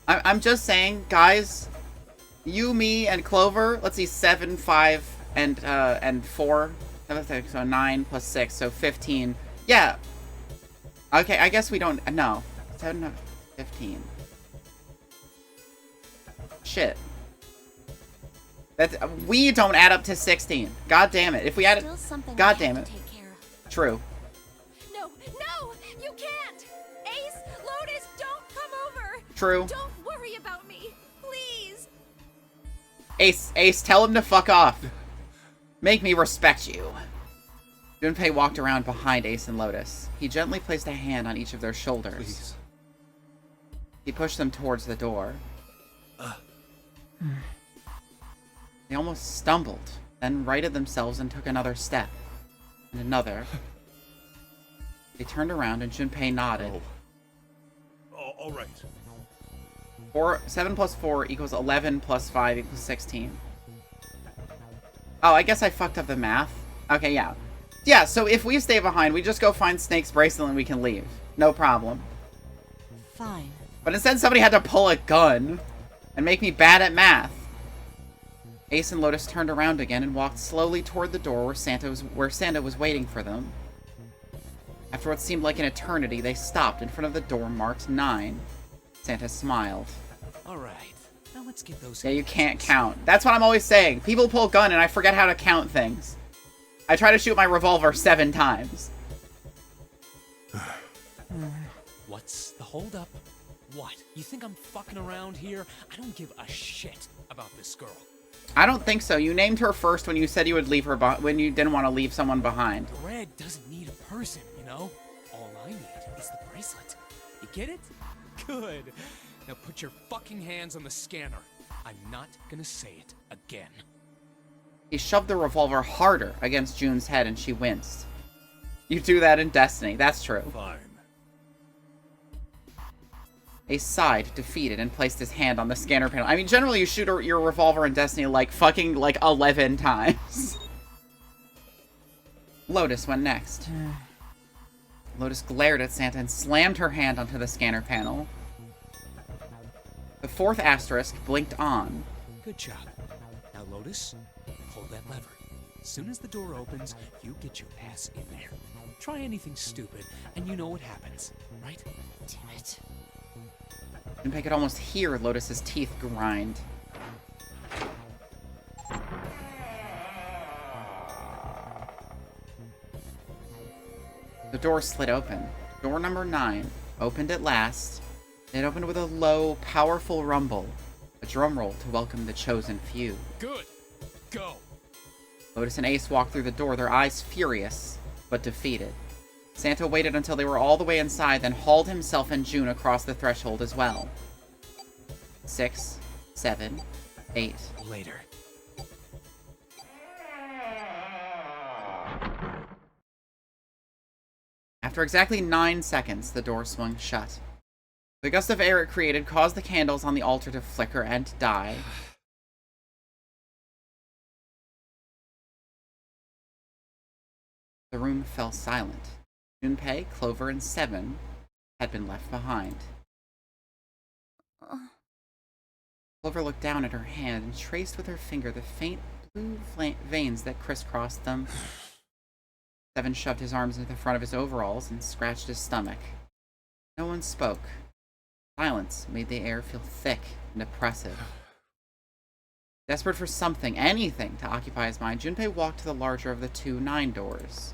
Speaker 1: I'm just saying, guys, you, me, and Clover, let's see, 7, 5, and 4. So 9 plus 6, so 15. Yeah. Okay, I guess we don't, no. 7, 15. Shit. That's, we don't add up to 16. God damn it. If we add it,
Speaker 5: Still something
Speaker 1: God
Speaker 5: I
Speaker 1: damn
Speaker 5: have
Speaker 1: it.
Speaker 5: to take care of.
Speaker 1: True.
Speaker 3: No, you can't. Ace, Lotus, don't come over.
Speaker 1: True.
Speaker 3: Don't worry about me, please.
Speaker 1: Ace, tell him to fuck off. Make me respect you. Junpei walked around behind Ace and Lotus. He gently placed a hand on each of their shoulders.
Speaker 8: Please.
Speaker 1: He pushed them towards the door. They almost stumbled, then righted themselves and took another step. And another. They turned around and Junpei nodded.
Speaker 6: all right.
Speaker 1: 7 plus 4 equals 11 plus 5 equals 16. Oh, I guess I fucked up the math. Okay, yeah. Yeah, so if we stay behind, we just go find Snake's bracelet and we can leave. No problem.
Speaker 9: Fine.
Speaker 1: But instead somebody had to pull a gun and make me bad at math. Ace and Lotus turned around again and walked slowly toward the door where Santa was waiting for them. After what seemed like an eternity, they stopped in front of the door marked 9. Santa smiled.
Speaker 4: All right, now let's get those.
Speaker 1: Yeah, you can't count. That's what I'm always saying. People pull gun and I forget how to count things. I try to shoot my revolver 7 times.
Speaker 4: What's the holdup? What? You think I'm fucking around here? I don't give a shit about this girl.
Speaker 1: I don't think so. You named her first when you said you would leave her when you didn't want to leave someone behind.
Speaker 4: Red doesn't need a person, you know? All I need is the bracelet. You get it? Good. Now put your fucking hands on the scanner. I'm not gonna say it again.
Speaker 1: He shoved the revolver harder against June's head and she winced. You do that in Destiny. That's true.
Speaker 6: Fine.
Speaker 1: Ace sighed, defeated, and placed his hand on the scanner panel. I mean, generally you shoot your revolver in Destiny like fucking 11 times. Lotus went next. Lotus glared at Santa and slammed her hand onto the scanner panel. The 4th asterisk blinked on.
Speaker 4: Good job. Now, Lotus, hold that lever. As soon as the door opens, you get your ass in there. Try anything stupid, and you know what happens, right?
Speaker 9: Damn it.
Speaker 1: Junpei could almost hear Lotus's teeth grind. The door slid open. Door number 9 opened at last. It opened with a low, powerful rumble. A drum roll to welcome the chosen few.
Speaker 4: Good. Go.
Speaker 1: Lotus and Ace walked through the door, their eyes furious, but defeated. Santa waited until they were all the way inside, then hauled himself and June across the threshold as well. 6, 7, 8.
Speaker 4: Later.
Speaker 1: After exactly 9 seconds, the door swung shut. The gust of air it created caused the candles on the altar to flicker and die. The room fell silent. Junpei, Clover, and 7 had been left behind. Clover looked down at her hand and traced with her finger the faint blue veins that crisscrossed them. Seven shoved his arms into the front of his overalls and scratched his stomach. No one spoke. Silence made the air feel thick and oppressive. Desperate for something, anything, to occupy his mind, Junpei walked to the larger of the two 9 doors.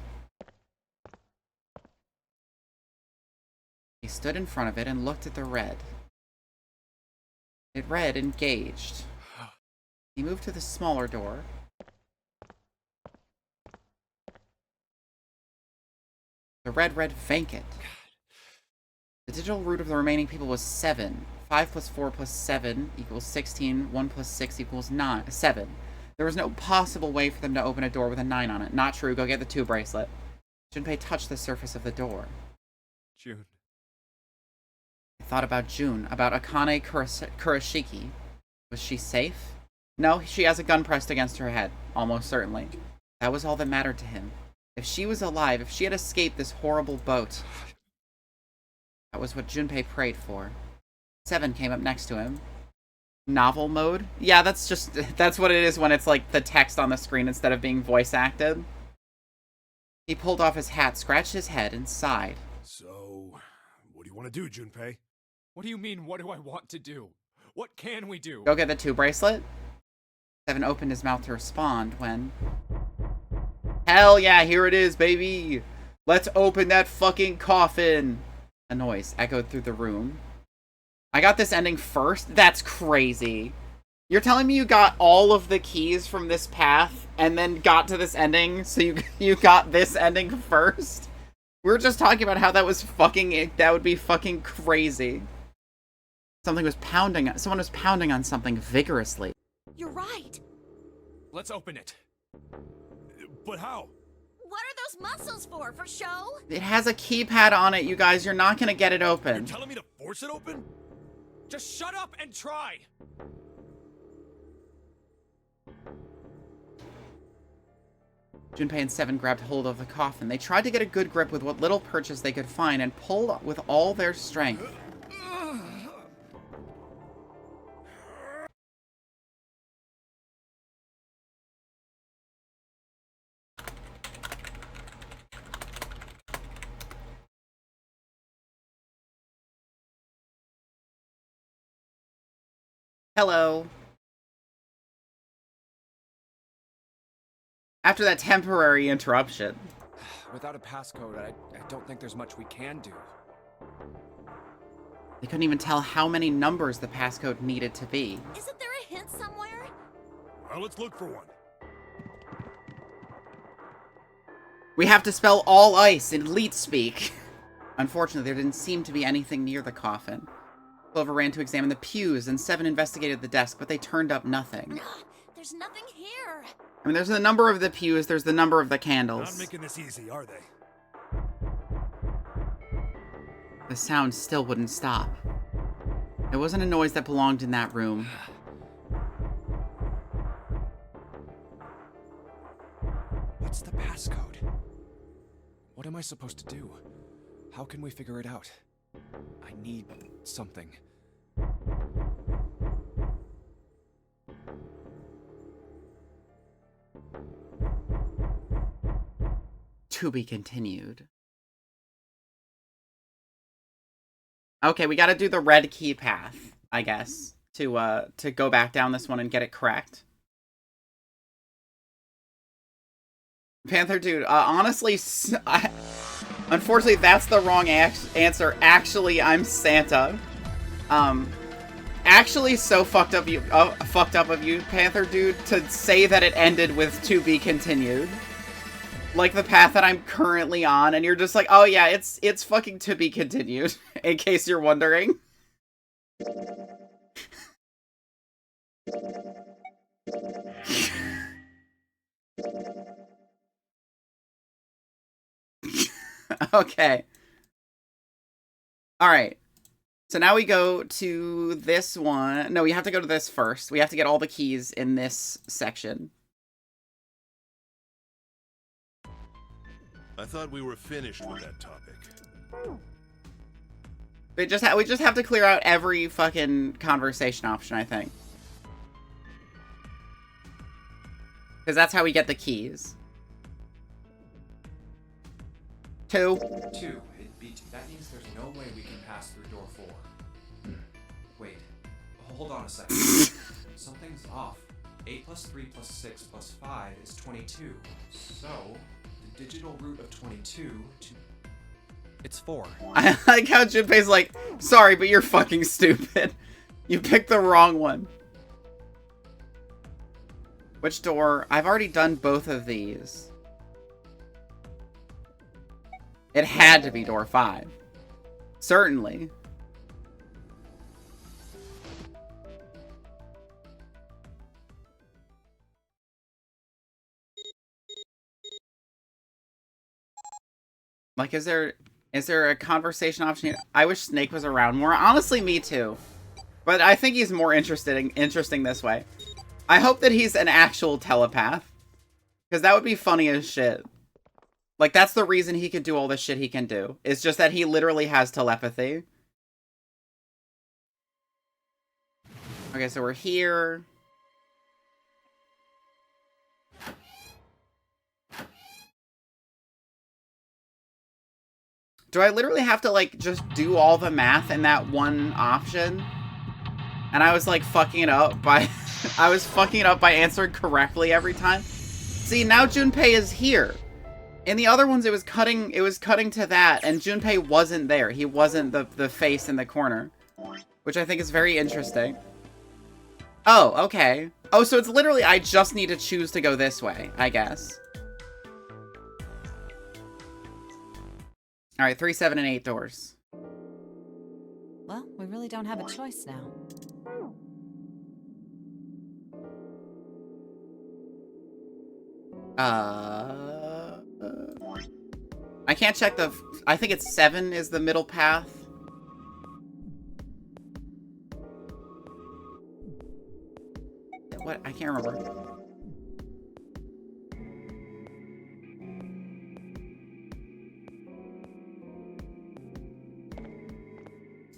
Speaker 1: He stood in front of it and looked at the red. It read engaged. He moved to the smaller door. The red read vacant. The digital root of the remaining people was 7. 5 plus 4 plus 7 equals 16. 1 plus 6 equals 7. There was no possible way for them to open a door with a 9 on it. Not true. Go get the 2 bracelet. Junpei touched the surface of the door.
Speaker 8: June.
Speaker 1: I thought about June, about Akane Kurashiki. Was she safe? No, she has a gun pressed against her head. Almost certainly. That was all that mattered to him. If she was alive, if she had escaped this horrible boat. That was what Junpei prayed for. 7 came up next to him. Novel mode? Yeah, that's what it is when it's like the text on the screen instead of being voice acted. He pulled off his hat, scratched his head, and sighed.
Speaker 6: So, what do you want to do, Junpei?
Speaker 4: What do you mean, what do I want to do? What can we do?
Speaker 1: Go get the 2 bracelet? 7 opened his mouth to respond when... Hell yeah, here it is, baby! Let's open that fucking coffin! A noise echoed through the room. I got this ending first? That's crazy. You're telling me you got all of the keys from this path and then got to this ending, so you got this ending first? We were just talking about how that would be fucking crazy. Someone was pounding on something vigorously.
Speaker 5: You're right.
Speaker 4: Let's open it.
Speaker 6: But how?
Speaker 5: What are those muscles for? For show?
Speaker 1: It has a keypad on it, you guys. You're not gonna get it
Speaker 6: You're
Speaker 1: open.
Speaker 6: telling me to force it open?
Speaker 4: Just shut up and try!
Speaker 1: Junpei and 7 grabbed hold of the coffin. They tried to get a good grip with what little purchase they could find and pulled with all their strength. Hello. After that temporary interruption.
Speaker 8: Without a passcode, I don't think there's much we can do.
Speaker 1: They couldn't even tell how many numbers the passcode needed to be.
Speaker 5: Isn't there a hint somewhere?
Speaker 6: Well, let's look for one.
Speaker 1: We have to spell all ice in Leet speak. Unfortunately, there didn't seem to be anything near the coffin. Clover ran to examine the pews, and 7 investigated the desk, but they turned up nothing.
Speaker 5: There's nothing here.
Speaker 1: I mean, there's the number of the pews, there's the number of the candles.
Speaker 6: Not making this easy, are they?
Speaker 1: The sound still wouldn't stop. It wasn't a noise that belonged in that room.
Speaker 8: What's the passcode? What am I supposed to do? How can we figure it out? I need something.
Speaker 1: To be continued. Okay, we gotta do the red key path, I guess, to go back down this one and get it correct. Panther dude, honestly, unfortunately, that's the wrong answer. Actually, I'm Santa. Actually, so fucked up of you, Panther dude, to say that it ended with to be continued. Like the path that I'm currently on, and you're just like, oh yeah, it's fucking to be continued, in case you're wondering. Okay. Alright. So now we go to this one. No, we have to go to this first. We have to get all the keys in this section.
Speaker 7: I thought we were finished with that topic.
Speaker 1: We just have to clear out every fucking conversation option, I think. Because that's how we get the keys. 2.
Speaker 2: 2. That means there's no way we can pass through door 4. Wait. Hold on a second. Something's off. 8 plus 3 plus 6 plus 5 is 22. So, the digital root of 22 to...
Speaker 8: It's 4.
Speaker 1: I like how Junpei's like, sorry, but you're fucking stupid. You picked the wrong one. Which door? I've already done both of these. It had to be door 5. Certainly. Like, is there a conversation option? I wish Snake was around more. Honestly, me too. But I think he's more interesting this way. I hope that he's an actual telepath. Because that would be funny as shit. Like, that's the reason he could do all the shit he can do. It's just that he literally has telepathy. Okay, so we're here. Do I literally have to, like, just do all the math in that one option? And I was, like, fucking it up by... I was fucking it up by answering correctly every time. See, now Junpei is here. In the other ones, it was cutting to that, and Junpei wasn't there. He wasn't the face in the corner. Which I think is very interesting. Oh, okay. Oh, so it's literally, I just need to choose to go this way, I guess. Alright, 3, 7, and 8 doors.
Speaker 9: Well, we really don't have a choice now.
Speaker 1: I can't check the... I think it's 7 is the middle path. What? I can't remember.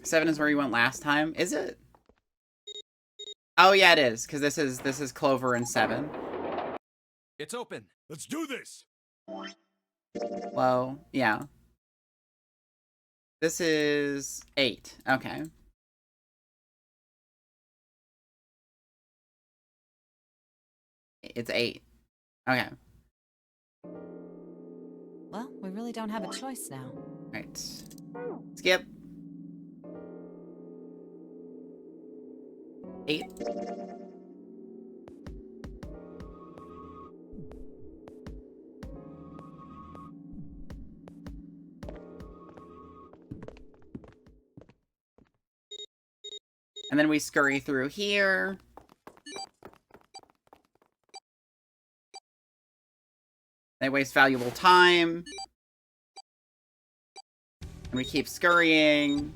Speaker 1: Seven is where you went last time. Is it? Oh yeah, it is. Because this is Clover and 7.
Speaker 8: It's open.
Speaker 6: Let's do this.
Speaker 1: Well, yeah. This is 8. Okay. It's 8. Okay.
Speaker 9: Well, we really don't have a choice now.
Speaker 1: Right. Skip. 8. And then we scurry through here. They waste valuable time. And we keep scurrying.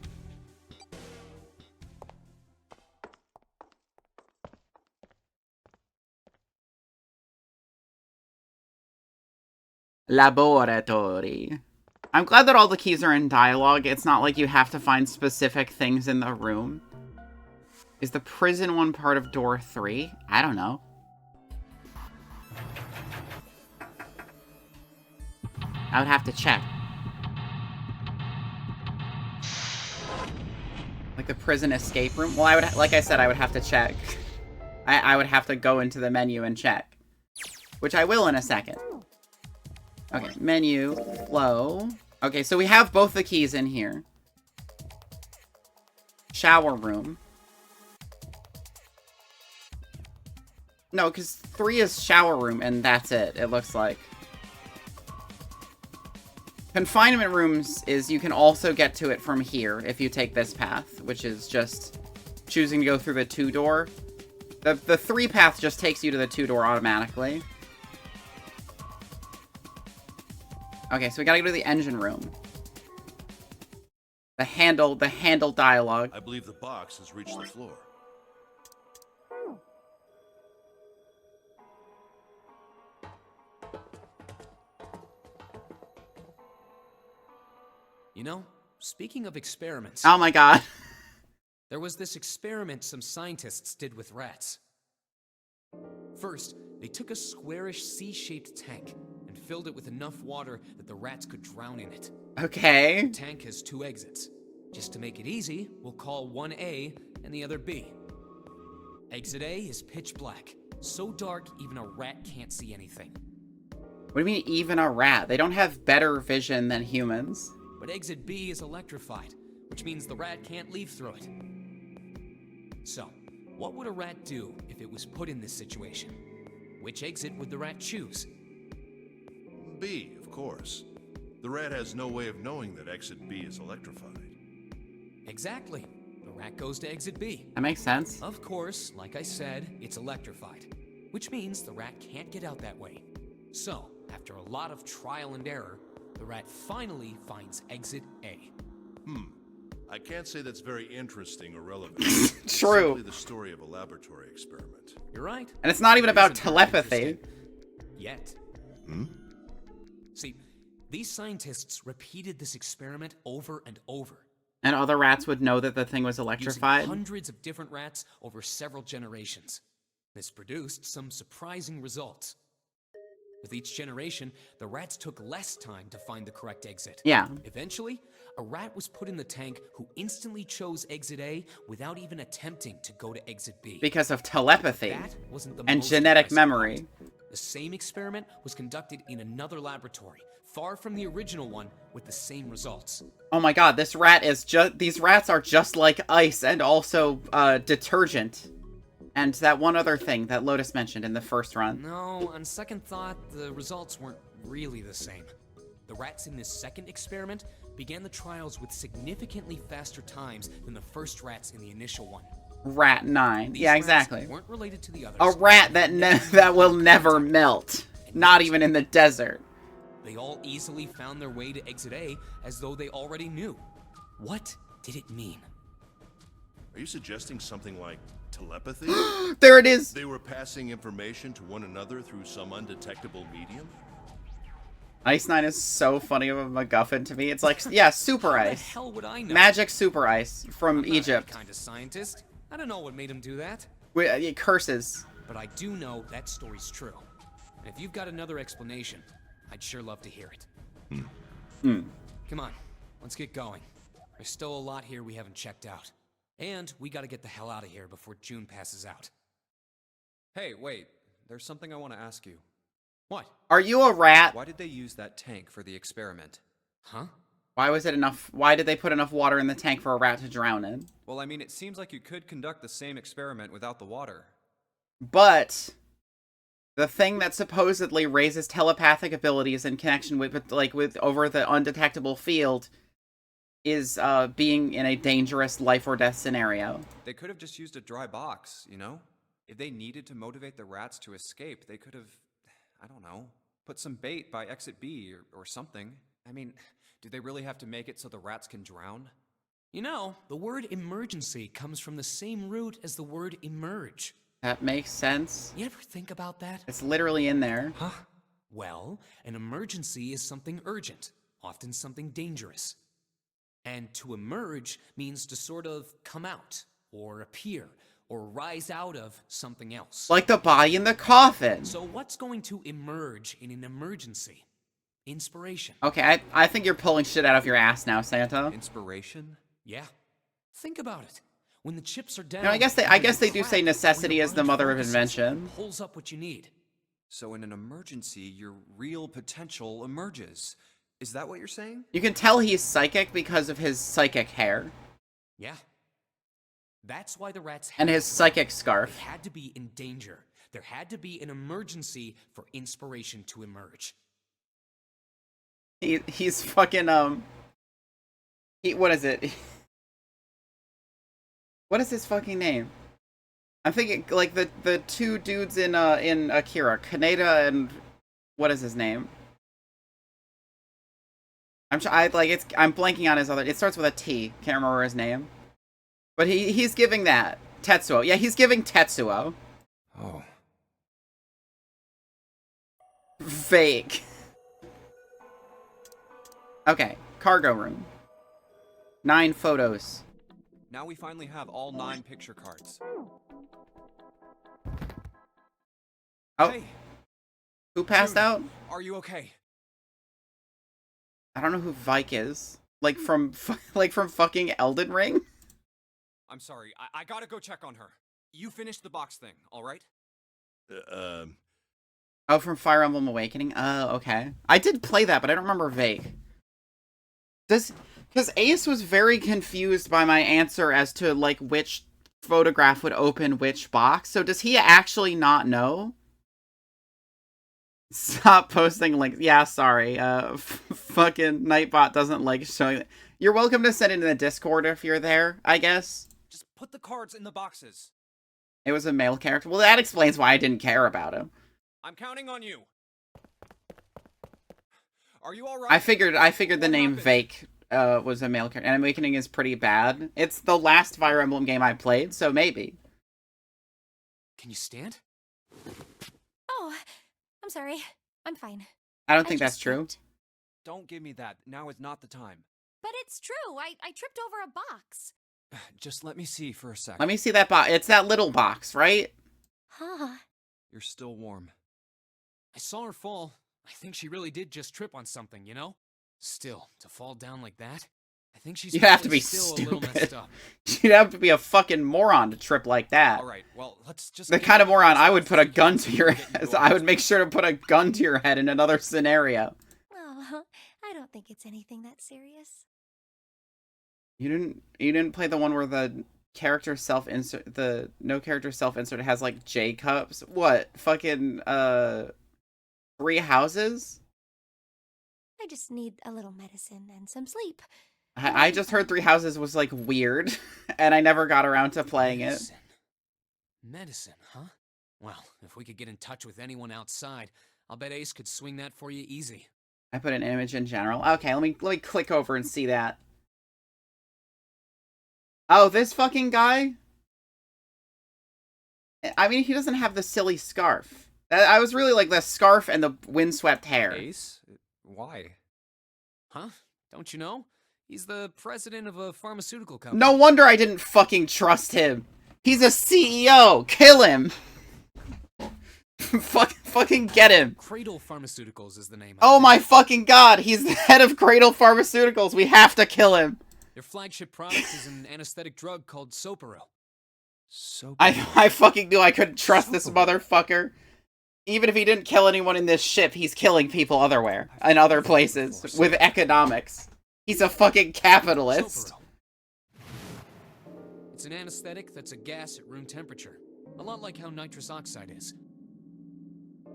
Speaker 1: Laboratory. I'm glad that all the keys are in dialogue. It's not like you have to find specific things in the room. Is the prison one part of door 3? I don't know. I would have to check. Like the prison escape room? Well, I would, like I said, I would have to check. I would have to go into the menu and check. Which I will in a second. Okay, menu, flow. Okay, so we have both the keys in here. Shower room. No, because 3 is shower room, and that's it, it looks like. Confinement rooms is you can also get to it from here if you take this path, which is just choosing to go through the 2 door. The 3 path just takes you to the 2 door automatically. Okay, so we gotta go to the engine room. The handle dialogue.
Speaker 7: I believe the box has reached the floor.
Speaker 4: You know, speaking of experiments...
Speaker 1: Oh my god.
Speaker 4: There was this experiment some scientists did with rats. First, they took a squarish C-shaped tank and filled it with enough water that the rats could drown in it.
Speaker 1: Okay.
Speaker 4: The tank has 2 exits. Just to make it easy, we'll call one A and the other B. Exit A is pitch black, so dark even a rat can't see anything.
Speaker 1: What do you mean even a rat? They don't have better vision than humans.
Speaker 4: But exit B is electrified, which means the rat can't leave through it. So, what would a rat do if it was put in this situation? Which exit would the rat choose?
Speaker 7: B, of course. The rat has no way of knowing that exit B is electrified.
Speaker 4: Exactly. The rat goes to exit B.
Speaker 1: That makes sense.
Speaker 4: Of course, like I said, it's electrified, which means the rat can't get out that way. So, after a lot of trial and error, the rat finally finds exit A.
Speaker 7: I can't say that's very interesting or relevant.
Speaker 1: True.
Speaker 7: It's simply the story of a laboratory experiment.
Speaker 4: You're right.
Speaker 1: And it's not even
Speaker 4: It
Speaker 1: about
Speaker 4: isn't very
Speaker 1: telepathy.
Speaker 4: interesting. Yet. See, these scientists repeated this experiment over and over.
Speaker 1: And other rats would know that the thing was
Speaker 4: Using
Speaker 1: electrified.
Speaker 4: hundreds of different rats over several generations. This produced some surprising results. With each generation, the rats took less time to find the correct exit.
Speaker 1: Yeah.
Speaker 4: Eventually, a rat was put in the tank who instantly chose exit A without even attempting to go to exit B.
Speaker 1: Because of telepathy
Speaker 4: That wasn't the
Speaker 1: and
Speaker 4: most
Speaker 1: genetic
Speaker 4: impressive
Speaker 1: memory.
Speaker 4: part. The same experiment was conducted in another laboratory, far from the original one, with the same results.
Speaker 1: Oh my god, this rat is just... These rats are just like ice and also detergent. And that one other thing that Lotus mentioned in the first run.
Speaker 4: No, on second thought, the results weren't really the same. The rats in this second experiment began the trials with significantly faster times than the first rats in the initial one.
Speaker 1: Rat 9.
Speaker 4: These
Speaker 1: Yeah,
Speaker 4: rats
Speaker 1: exactly.
Speaker 4: weren't related to the others.
Speaker 1: A rat that will never melt. Not even in the desert.
Speaker 4: They all easily found their way to exit A as though they already knew. What did it mean?
Speaker 7: Are you suggesting something like telepathy?
Speaker 1: There it is!
Speaker 7: They were passing information to one another through some undetectable medium?
Speaker 1: Ice 9 is so funny of a MacGuffin to me. It's like, yeah, super
Speaker 4: How the
Speaker 1: ice.
Speaker 4: hell would I know?
Speaker 1: Magic super ice from
Speaker 4: I'm not
Speaker 1: Egypt.
Speaker 4: that kind of scientist. I don't know what made him do that.
Speaker 1: It curses.
Speaker 4: But I do know that story's true. And if you've got another explanation, I'd sure love to hear it. Come on, let's get going. There's still a lot here we haven't checked out. And we gotta get the hell out of here before June passes out.
Speaker 8: Hey, wait. There's something I want to ask you.
Speaker 4: What?
Speaker 1: Are you a rat?
Speaker 8: Why did they use that tank for the experiment?
Speaker 4: Huh?
Speaker 1: Why was it enough? Why did they put enough water in the tank for a rat to drown in?
Speaker 8: Well, I mean, it seems like you could conduct the same experiment without the water.
Speaker 1: But the thing that supposedly raises telepathic abilities in connection with over the undetectable field is being in a dangerous life or death scenario.
Speaker 8: They could have just used a dry box, you know? If they needed to motivate the rats to escape, they could have, I don't know, put some bait by exit B or something. I mean, do they really have to make it so the rats can drown?
Speaker 4: You know, the word emergency comes from the same root as the word emerge.
Speaker 1: That makes sense.
Speaker 4: You ever think about that?
Speaker 1: It's literally in there.
Speaker 4: Huh? Well, an emergency is something urgent, often something dangerous. And to emerge means to sort of come out, or appear, or rise out of something else.
Speaker 1: Like the body in the coffin.
Speaker 4: So what's going to emerge in an emergency? Inspiration.
Speaker 1: Okay, I think you're pulling shit out of your ass now, Santa.
Speaker 8: Inspiration?
Speaker 4: Yeah. Think about it. When the chips are down,
Speaker 1: No, I guess they do say necessity is the mother of invention.
Speaker 4: Pulls up what you need.
Speaker 8: So in an emergency, your real potential emerges. Is that what you're saying?
Speaker 1: You can tell he's psychic because of his psychic hair.
Speaker 4: Yeah. That's why the rats
Speaker 1: And his psychic
Speaker 4: They
Speaker 1: scarf.
Speaker 4: had to be in danger. There had to be an emergency for inspiration to emerge.
Speaker 1: He's fucking, what is it? What is his fucking name? I'm thinking, like, the two dudes in Akira. Kaneda and... What is his name? I'm blanking on his other... It starts with a T. Can't remember his name. But he's giving that. Tetsuo. Yeah, he's giving Tetsuo.
Speaker 8: Oh.
Speaker 1: Fake. Okay, cargo room. 9 photos.
Speaker 8: Now we finally have all 9 picture cards.
Speaker 1: Oh,
Speaker 8: Hey,
Speaker 1: who passed
Speaker 8: June,
Speaker 1: out?
Speaker 8: are you okay?
Speaker 1: I don't know who Vike is. Like from fucking Elden Ring?
Speaker 8: I'm sorry. I gotta go check on her. You finished the box thing, all right?
Speaker 1: Oh, from Fire Emblem Awakening? Oh, okay. I did play that, but I don't remember Vake. Because Ace was very confused by my answer as to, like, which photograph would open which box. So does he actually not know? Stop posting links. Yeah, sorry. Fucking Nightbot doesn't like showing it. You're welcome to send it in the Discord if you're there, I guess.
Speaker 8: Just put the cards in the boxes.
Speaker 1: It was a male character. Well, that explains why I didn't care about him.
Speaker 8: I'm counting on you. Are you all right?
Speaker 1: I figured the
Speaker 8: What
Speaker 1: name
Speaker 8: happened?
Speaker 1: Vake was a male character. And Awakening is pretty bad. It's the last Fire Emblem game I played, so maybe.
Speaker 4: Can you stand?
Speaker 3: Oh, I'm sorry. I'm fine.
Speaker 1: I don't think that's
Speaker 3: just
Speaker 1: true.
Speaker 3: tripped.
Speaker 8: Don't give me that. Now is not the time.
Speaker 3: But it's true. I tripped over a box.
Speaker 8: Just let me see for a sec.
Speaker 1: Let me see that box. It's that little box, right?
Speaker 3: Huh.
Speaker 8: You're still warm.
Speaker 4: I saw her fall. I think she really did just trip on something, you know? Still, to fall down like that? I think she's
Speaker 1: You have to
Speaker 4: probably
Speaker 1: be
Speaker 4: still a little
Speaker 1: stupid.
Speaker 4: messed up.
Speaker 1: You'd have to be a fucking moron to trip like that.
Speaker 8: All right, well, let's just...
Speaker 1: The
Speaker 8: get
Speaker 1: kind of
Speaker 8: through
Speaker 1: moron
Speaker 8: this
Speaker 1: I would
Speaker 8: as
Speaker 1: put a
Speaker 8: we
Speaker 1: gun
Speaker 8: can
Speaker 1: to
Speaker 8: so
Speaker 1: your
Speaker 8: we can get
Speaker 1: head.
Speaker 8: you
Speaker 1: I
Speaker 8: to
Speaker 1: would make sure to put a gun to your head in another scenario.
Speaker 3: Oh, I don't think it's anything that serious.
Speaker 1: You didn't play the one where the character self-insert, the no character self-insert has like J cups? What? Fucking 3 houses?
Speaker 3: I just need a little medicine and some sleep.
Speaker 1: I just heard 3 houses was like weird, and I never got around to playing it.
Speaker 4: Medicine. Medicine, huh? Well, if we could get in touch with anyone outside, I'll bet Ace could swing that for you easy.
Speaker 1: I put an image in general. Okay, let me click over and see that. Oh, this fucking guy? I mean, he doesn't have the silly scarf. I was really like the scarf and the windswept hair.
Speaker 8: Ace? Why?
Speaker 4: Huh? Don't you know? He's the president of a pharmaceutical company.
Speaker 1: No wonder I didn't fucking trust him. He's a CEO. Kill him. Fucking get him.
Speaker 4: Cradle Pharmaceuticals is the name.
Speaker 1: Oh my fucking god, he's the head of Cradle Pharmaceuticals. We have to kill him.
Speaker 4: Their flagship product is an anesthetic drug called Soparil.
Speaker 1: I fucking knew I couldn't trust this motherfucker. Even if he didn't kill anyone in this ship, he's killing people otherwhere, in other places, with economics. He's a fucking capitalist.
Speaker 4: Soparil. It's an anesthetic that's a gas at room temperature. A lot like how nitrous oxide is.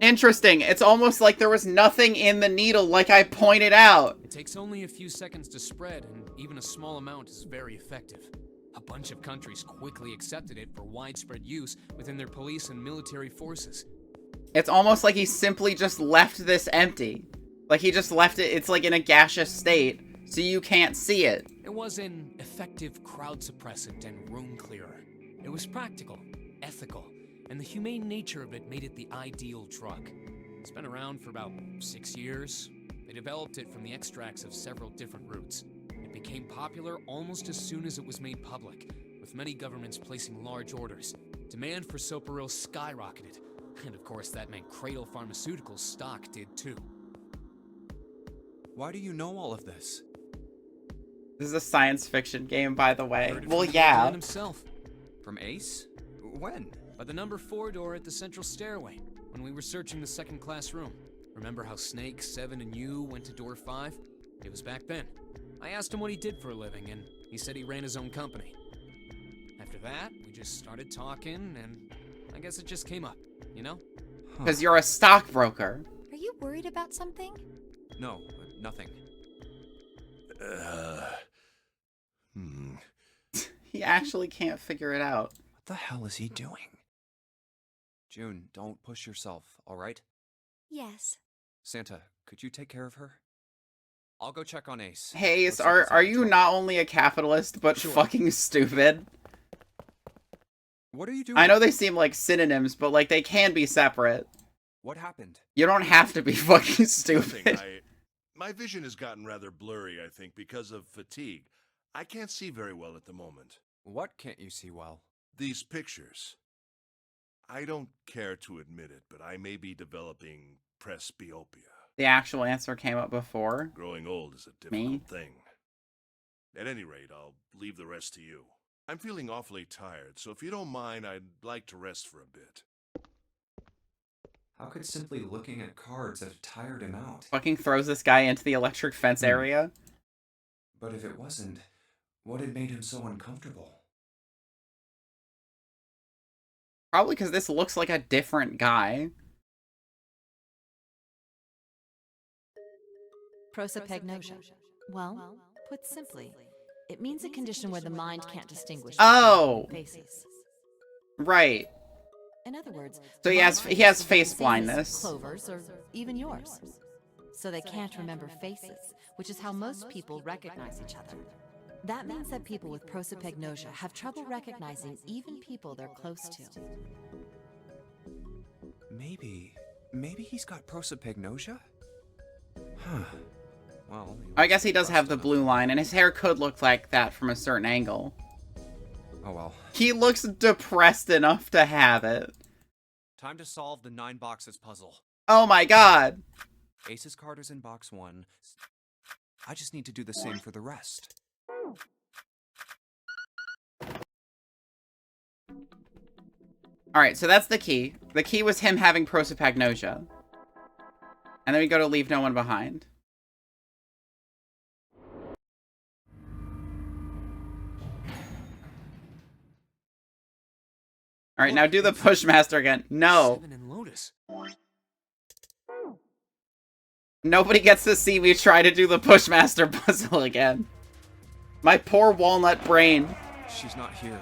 Speaker 1: Interesting. It's almost like there was nothing in the needle, like I pointed out.
Speaker 4: It takes only a few seconds to spread, and even a small amount is very effective. A bunch of countries quickly accepted it for widespread use within their police and military forces.
Speaker 1: It's almost like he simply just left this empty. Like he just left it, it's like in a gaseous state, so you can't see it.
Speaker 4: It was an effective crowd suppressant and room clearer. It was practical, ethical, and the humane nature of it made it the ideal drug. It's been around for about 6 years. They developed it from the extracts of several different roots. It became popular almost as soon as it was made public, with many governments placing large orders. Demand for Soparil skyrocketed, and of course that meant Cradle Pharmaceuticals stock did too.
Speaker 8: Why do you know all of this?
Speaker 1: This is a science fiction game, by the way.
Speaker 4: Heard it
Speaker 1: Well,
Speaker 4: from the
Speaker 1: yeah.
Speaker 4: man himself.
Speaker 8: From Ace? When?
Speaker 4: By the number 4 door at the central stairway, when we were searching the second class room. Remember how Snake, 7, and you went to door 5? It was back then. I asked him what he did for a living, and he said he ran his own company. After that, we just started talking, and I guess it just came up, you know?
Speaker 1: Because you're a stockbroker.
Speaker 3: Are you worried about something?
Speaker 8: No, nothing.
Speaker 1: He actually can't figure it out.
Speaker 8: What the hell is he doing? June, don't push yourself, all right?
Speaker 3: Yes.
Speaker 8: Santa, could you take care of her? I'll go check on Ace.
Speaker 1: Hey,
Speaker 8: Looks like he's
Speaker 1: are
Speaker 8: having
Speaker 1: you
Speaker 8: trouble.
Speaker 1: not only a capitalist, but
Speaker 8: Sure.
Speaker 1: fucking stupid?
Speaker 8: What are you doing?
Speaker 1: I know they seem like synonyms, but like they can be separate.
Speaker 8: What happened?
Speaker 1: You don't have to be fucking
Speaker 7: Nothing.
Speaker 1: stupid.
Speaker 7: My vision has gotten rather blurry, I think, because of fatigue. I can't see very well at the moment.
Speaker 8: What can't you see well?
Speaker 7: These pictures. I don't care to admit it, but I may be developing presbyopia.
Speaker 1: The actual answer came up before.
Speaker 7: Growing old is a
Speaker 1: Me?
Speaker 7: difficult thing. At any rate, I'll leave the rest to you. I'm feeling awfully tired, so if you don't mind, I'd like to rest for a bit.
Speaker 2: How could simply looking at cards have tired him out?
Speaker 1: Fucking throws this guy into the electric fence area.
Speaker 2: But if it wasn't, what had made him so uncomfortable?
Speaker 1: Probably because this looks like a different guy.
Speaker 9: Prosopagnosia. Well, put simply, it means a condition where the mind can't distinguish
Speaker 1: Oh!
Speaker 9: between faces.
Speaker 1: Right.
Speaker 9: In other words,
Speaker 1: So he
Speaker 9: the
Speaker 1: has
Speaker 9: mind
Speaker 1: he has
Speaker 9: can't
Speaker 1: face
Speaker 9: distinguish
Speaker 1: blindness.
Speaker 9: Clover's or even yours. So they can't remember faces, which is how most people recognize each other. That means that people with prosopagnosia have trouble recognizing even people they're close to.
Speaker 8: Maybe he's got prosopagnosia? Huh. Well,
Speaker 1: I guess he does have the blue line, and his hair could look like that from a certain angle.
Speaker 8: Oh well.
Speaker 1: He looks depressed enough to have it.
Speaker 8: Time to solve the 9 boxes puzzle.
Speaker 1: Oh my god!
Speaker 8: Ace's card is in box 1. I just need to do the same for the rest.
Speaker 1: Alright, so that's the key. The key was him having prosopagnosia. And then we go to leave no one behind. Alright, now do the Pushmaster again. No.
Speaker 4: 7 and Lotus.
Speaker 1: Nobody gets to see me try to do the Pushmaster puzzle again. My poor walnut brain.
Speaker 8: She's not here.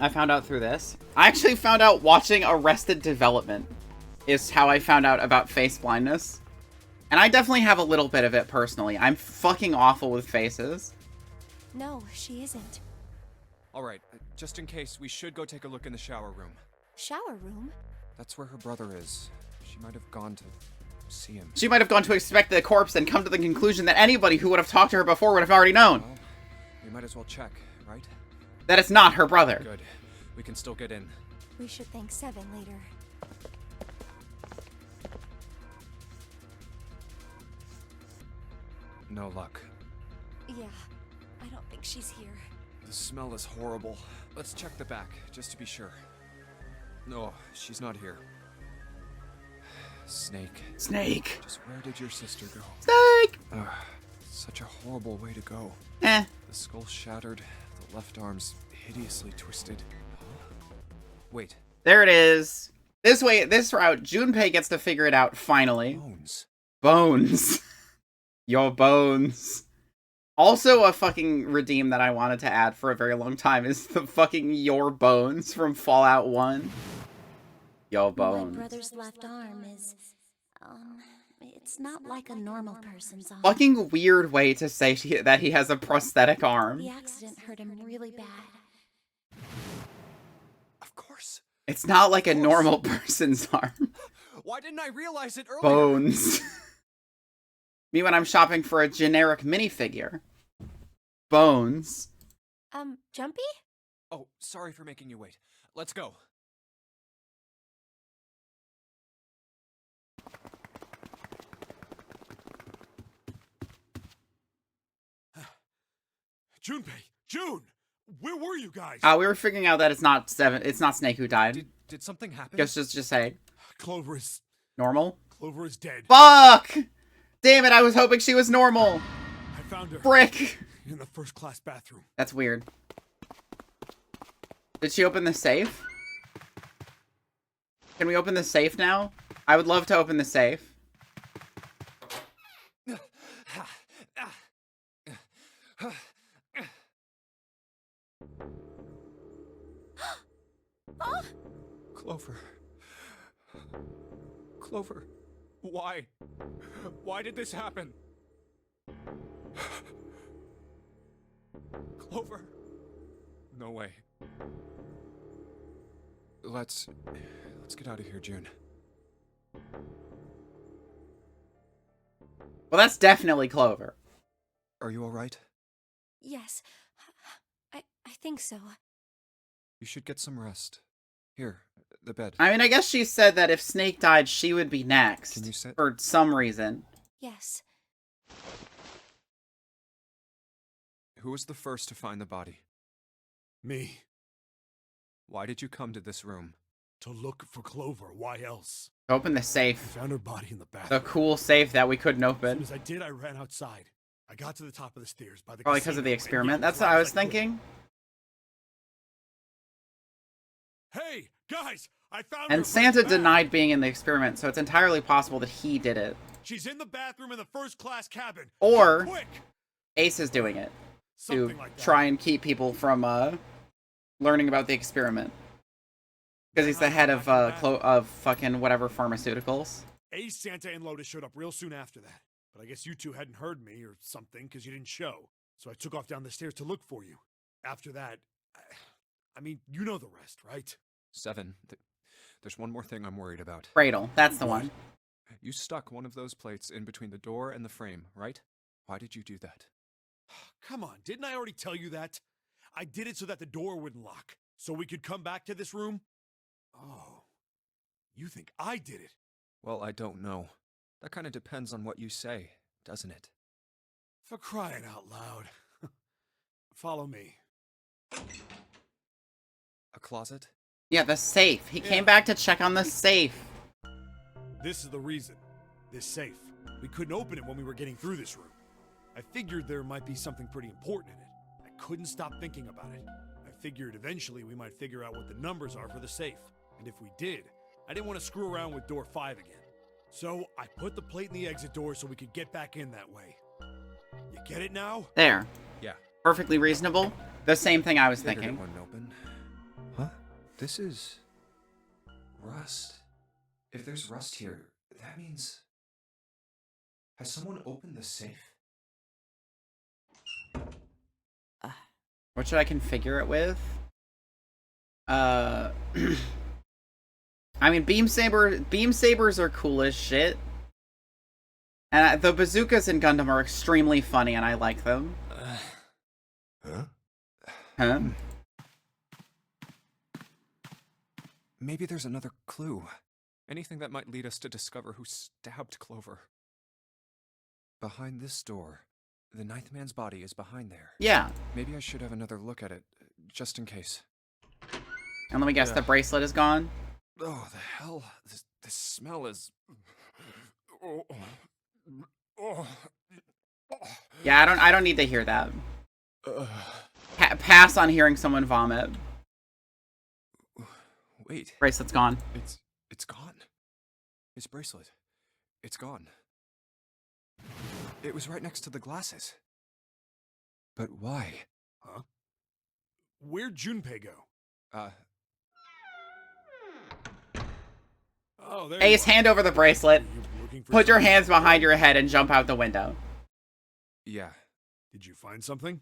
Speaker 1: I found out through this. I actually found out watching Arrested Development is how I found out about face blindness. And I definitely have a little bit of it personally. I'm fucking awful with faces.
Speaker 3: No, she isn't.
Speaker 8: Alright, just in case, we should go take a look in the shower room.
Speaker 3: Shower room?
Speaker 8: That's where her brother is. She might have gone to see him.
Speaker 1: She might have gone to inspect the corpse and come to the conclusion that anybody who would have talked to her before would have already known.
Speaker 8: Well, we might as well check, right?
Speaker 1: That it's not her brother.
Speaker 8: Good. We can still get in.
Speaker 3: We should thank Seven later.
Speaker 8: No luck.
Speaker 3: Yeah, I don't think she's here.
Speaker 8: The smell is horrible. Let's check the back, just to be sure. No, she's not here. Snake.
Speaker 1: Snake.
Speaker 8: Just where did your sister go?
Speaker 1: Snake!
Speaker 8: Such a horrible way to go.
Speaker 1: Eh.
Speaker 8: The skull shattered, the left arm's hideously twisted. Wait.
Speaker 1: There it is. This way, this route, Junpei gets to figure it out finally.
Speaker 8: Bones.
Speaker 1: Bones. Your bones. Also a fucking redeem that I wanted to add for a very long time is the fucking Your Bones from Fallout 1. Your bones.
Speaker 5: My brother's left arm is, it's not like a normal person's arm.
Speaker 1: Fucking weird way to say that he has a prosthetic arm.
Speaker 5: The accident hurt him really bad.
Speaker 8: Of course.
Speaker 1: It's not like a normal person's arm.
Speaker 8: Why didn't I realize it earlier?
Speaker 1: Bones. Me when I'm shopping for a generic minifigure. Bones.
Speaker 3: Jumpy?
Speaker 8: Oh, sorry for making you wait. Let's go.
Speaker 6: Junpei! June! Where were you guys?
Speaker 1: We were figuring out that it's not Snake who died.
Speaker 8: Did something happen?
Speaker 1: Just say.
Speaker 6: Clover is
Speaker 1: Normal?
Speaker 6: dead.
Speaker 1: Fuck! Damn it, I was hoping she was normal.
Speaker 6: I found her.
Speaker 1: Frick!
Speaker 6: In the first-class bathroom.
Speaker 1: That's weird. Did she open the safe? Can we open the safe now? I would love to open the safe.
Speaker 8: Clover. Clover. Why? Why did this happen? Clover. No way. Let's get out of here, June.
Speaker 1: Well, that's definitely Clover.
Speaker 8: Are you all right?
Speaker 3: Yes. I think so.
Speaker 8: You should get some rest. Here, the bed.
Speaker 1: I mean, I guess she said that if Snake died, she would be next.
Speaker 8: Can you sit?
Speaker 1: For some reason.
Speaker 3: Yes.
Speaker 8: Who was the first to find the body?
Speaker 6: Me.
Speaker 8: Why did you come to this room?
Speaker 6: To look for Clover. Why else?
Speaker 1: Open the
Speaker 6: I
Speaker 1: safe.
Speaker 6: found her body in the
Speaker 1: The
Speaker 6: bathroom.
Speaker 1: cool safe that we couldn't
Speaker 6: As soon
Speaker 1: open.
Speaker 6: as I did, I ran outside. I got to the top of the stairs by the
Speaker 1: Probably because of the
Speaker 6: casino and
Speaker 1: experiment.
Speaker 6: yelled
Speaker 1: That's
Speaker 6: as
Speaker 1: what
Speaker 6: loud
Speaker 1: I
Speaker 6: as
Speaker 1: was
Speaker 6: could.
Speaker 1: thinking.
Speaker 6: Hey, guys! I found
Speaker 1: And
Speaker 6: her
Speaker 1: Santa
Speaker 6: back.
Speaker 1: denied being in the experiment, so it's entirely possible that he did it.
Speaker 6: She's in the bathroom in the first-class cabin.
Speaker 1: Or
Speaker 6: Quick!
Speaker 1: Ace is doing it to
Speaker 6: Something like that.
Speaker 1: try and keep people from learning about the experiment. Because he's the head of fucking whatever pharmaceuticals.
Speaker 6: Ace, Santa, and Lotus showed up real soon after that. But I guess you two hadn't heard me or something because you didn't show. So I took off down the stairs to look for you. After that, I mean, you know the rest, right?
Speaker 8: 7. There's one more thing I'm worried about.
Speaker 1: Cradle, that's the
Speaker 6: What?
Speaker 1: one.
Speaker 8: You stuck one of those plates in between the door and the frame, right? Why did you do that?
Speaker 6: Come on, didn't I already tell you that? I did it so that the door wouldn't lock, so we could come back to this room? Oh, you think I did it?
Speaker 8: Well, I don't know. That kind of depends on what you say, doesn't it?
Speaker 6: For crying out loud. Follow me.
Speaker 8: A closet?
Speaker 1: Yeah, the safe. He
Speaker 6: Yeah.
Speaker 1: came back to check on the safe.
Speaker 6: This is the reason. This safe. We couldn't open it when we were getting through this room. I figured there might be something pretty important in it. I couldn't stop thinking about it. I figured eventually we might figure out what the numbers are for the safe. And if we did, I didn't want to screw around with door 5 again. So I put the plate in the exit door so we could get back in that way. You get it now?
Speaker 1: There.
Speaker 8: Yeah.
Speaker 1: Perfectly reasonable. The same thing I was
Speaker 8: Figured it
Speaker 1: thinking.
Speaker 8: wouldn't open. Huh? This is... rust. If there's rust here, that means... Has someone opened the safe?
Speaker 1: What should I configure it with? I mean, beam sabers are cool as shit. And the bazookas in Gundam are extremely funny, and I like them.
Speaker 8: Huh?
Speaker 1: Huh?
Speaker 8: Maybe there's another clue. Anything that might lead us to discover who stabbed Clover. Behind this door. The ninth man's body is behind there.
Speaker 1: Yeah.
Speaker 8: Maybe I should have another look at it, just in case.
Speaker 1: And let me guess, the bracelet is gone?
Speaker 8: Oh, the hell? This smell is...
Speaker 1: Yeah, I don't need to hear that. Pass on hearing someone vomit.
Speaker 8: Wait.
Speaker 1: Bracelet's gone.
Speaker 8: It's gone. His bracelet. It's gone. It was right next to the glasses. But why?
Speaker 6: Huh? Where'd Junpei go? Oh, there
Speaker 1: Ace,
Speaker 6: you are.
Speaker 1: hand over the bracelet.
Speaker 6: Were you looking for
Speaker 1: Put your
Speaker 6: something?
Speaker 1: hands behind your head and jump out the window.
Speaker 8: Yeah.
Speaker 6: Did you find something?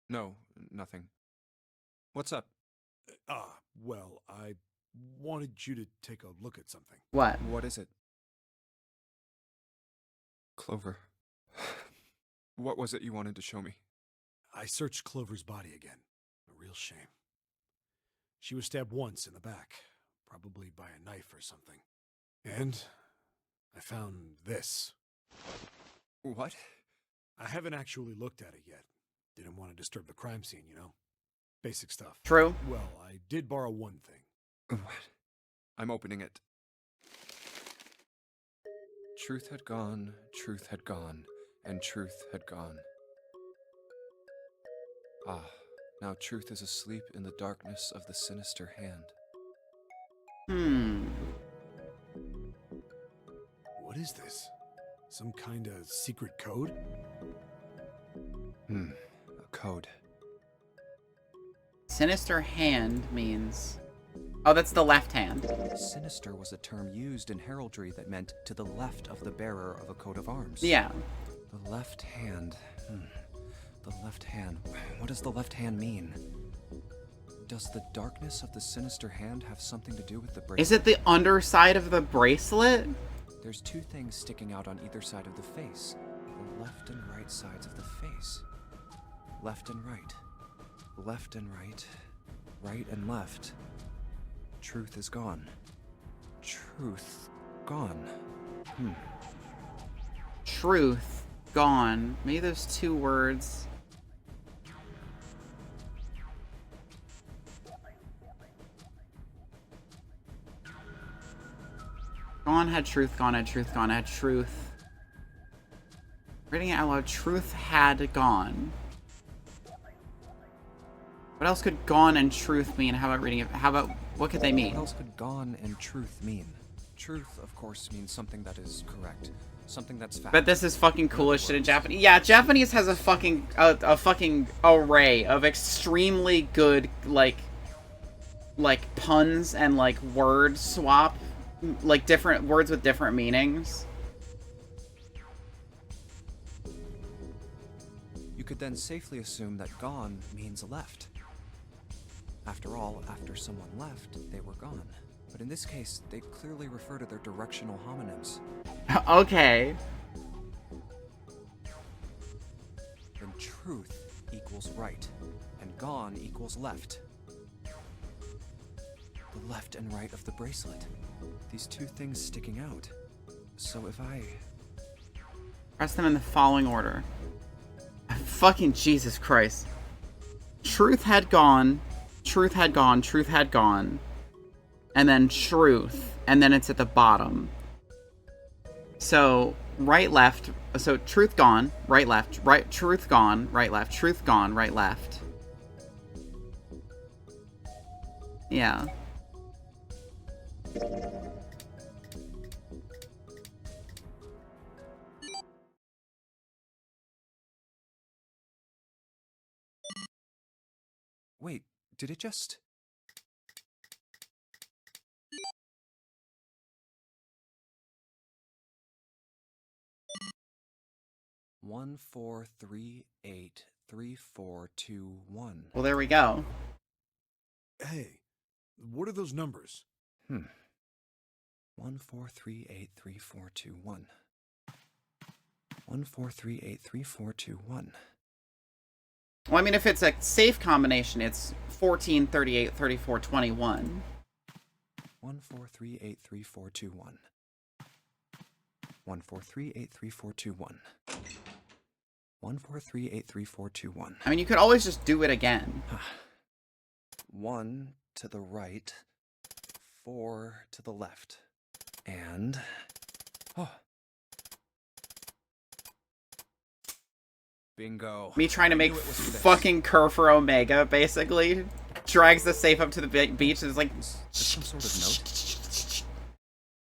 Speaker 8: No, nothing. What's up?
Speaker 6: Well, I wanted you to take a look at something.
Speaker 1: What?
Speaker 8: What is it? Clover. What was it you wanted to show me?
Speaker 6: I searched Clover's body again. A real shame. She was stabbed once in the back, probably by a knife or something. And I found this.
Speaker 8: What?
Speaker 6: I haven't actually looked at it yet. Didn't want to disturb the crime scene, you know? Basic stuff.
Speaker 1: True.
Speaker 6: Well, I did borrow one thing.
Speaker 8: What? I'm opening it. Truth had gone, and truth had gone. Ah, now truth is asleep in the darkness of the sinister hand.
Speaker 6: What is this? Some kind of secret code?
Speaker 8: A code.
Speaker 1: Sinister hand means... Oh, that's the left hand.
Speaker 8: Sinister was a term used in heraldry that meant to the left of the bearer of a coat of arms.
Speaker 1: Yeah.
Speaker 8: The left hand. The left hand. What does the left hand mean? Does the darkness of the sinister hand have something to do with the bracelet?
Speaker 1: Is it the underside of the bracelet?
Speaker 8: There's two things sticking out on either side of the face. the left and right sides of the face. Left and right. Left and right. Right and left. Truth is gone. Truth gone.
Speaker 1: Truth gone. Maybe those two words. Gone had truth, gone had truth, gone had truth. Reading it out loud, truth had gone. What else could gone and truth mean? How about reading it? How about, what could they mean?
Speaker 8: What else could gone and truth mean? Truth, of course, means something that is correct. Something that's fact.
Speaker 1: But this is fucking cool as shit in Japanese. Yeah, Japanese has a fucking array of extremely good like puns and like word swap, like different words with different meanings.
Speaker 8: You could then safely assume that gone means left. After all, after someone left, they were gone. But in this case, they clearly refer to their directional homonyms.
Speaker 1: Okay.
Speaker 8: Then truth equals right, and gone equals left. The left and right of the bracelet. These two things sticking out. So if I...
Speaker 1: Press them in the following order. Fucking Jesus Christ. Truth had gone. Truth had gone. Truth had gone. And then truth. And then it's at the bottom. So, right, left. So, truth gone. Right, left. Right, truth gone. Right, left. Truth gone. Right, left. Yeah.
Speaker 8: Wait, did it just... 1438342
Speaker 1: Well, there we go.
Speaker 6: Hey, what are those numbers?
Speaker 8: 1438342 1438341.
Speaker 1: Well, I mean, if it's a safe combination, it's 14, 38, 34, 21.
Speaker 8: 1438341. 1438341. 1438341.
Speaker 1: I mean, you could always just do it again.
Speaker 8: 1 to the right, 4 to the left, and... Oh. Bingo.
Speaker 1: Me trying to make fucking Kerr for Omega, basically. Drags the safe up to the beach and is like...
Speaker 8: Is this some sort of note?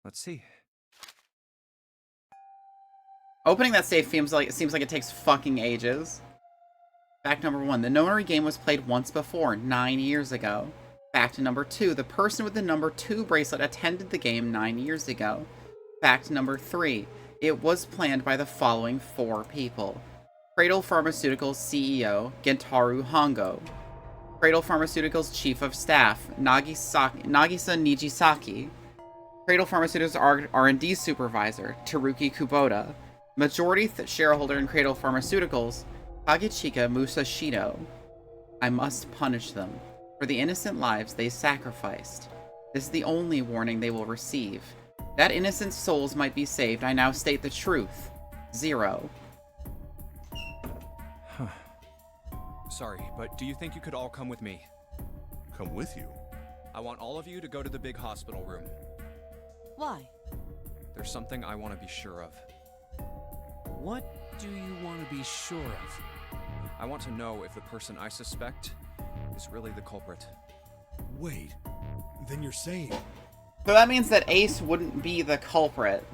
Speaker 8: Let's see.
Speaker 1: Opening that safe seems like it takes fucking ages. Fact number 1. The Nonary game was played once before, 9 years ago. Fact number 2. The person with the number 2 bracelet attended the game 9 years ago. Fact number 3. It was planned by the following 4 people. Cradle Pharmaceuticals CEO, Gentaro Hongo. Cradle Pharmaceuticals Chief of Staff, Nagisa Nijisaki. Cradle Pharmaceuticals R&D Supervisor, Teruki Kubota. Majority shareholder in Cradle Pharmaceuticals, Kagichika Musashino. I must punish them for the innocent lives they sacrificed. This is the only warning they will receive. That innocent souls might be saved. I now state the truth. 0.
Speaker 8: Sorry, but do you think you could all come with me?
Speaker 7: Come with you.
Speaker 8: I want all of you to go to the big hospital room.
Speaker 9: Why?
Speaker 8: There's something I want to be sure of.
Speaker 4: What do you want to be sure of?
Speaker 8: I want to know if the person I suspect is really the culprit.
Speaker 6: Wait, then you're saying...
Speaker 1: So that means that Ace wouldn't be the culprit,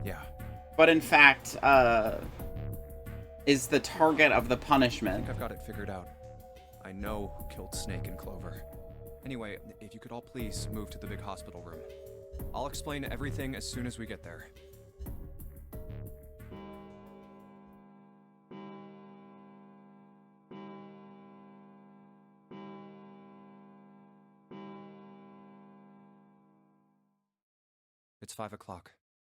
Speaker 8: Yeah.
Speaker 1: but in fact, is the target of the
Speaker 8: I
Speaker 1: punishment.
Speaker 8: think I've got it figured out. I know who killed Snake and Clover. Anyway, if you could all please move to the big hospital room. I'll explain everything as soon as we get there. It's 5 o'clock.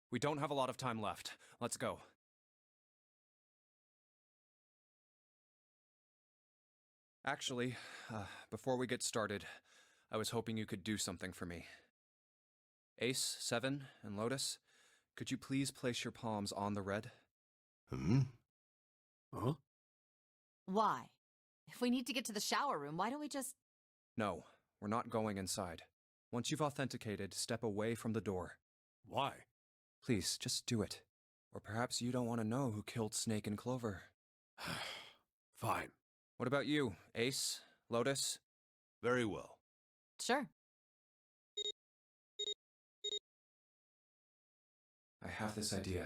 Speaker 8: We don't have a lot of time left. Let's go. Actually, before we get started, I was hoping you could do something for me. Ace, 7, and Lotus, could you please place your palms on the red?
Speaker 7: Hmm? Huh?
Speaker 9: Why? If we need to get to the shower room, why don't we just...
Speaker 8: No, we're not going inside. Once you've authenticated, step away from the door.
Speaker 6: Why?
Speaker 8: Please, just do it. Or perhaps you don't want to know who killed Snake and Clover.
Speaker 6: Fine.
Speaker 8: What about you, Ace, Lotus?
Speaker 7: Very well.
Speaker 9: Sure.
Speaker 2: I have this idea.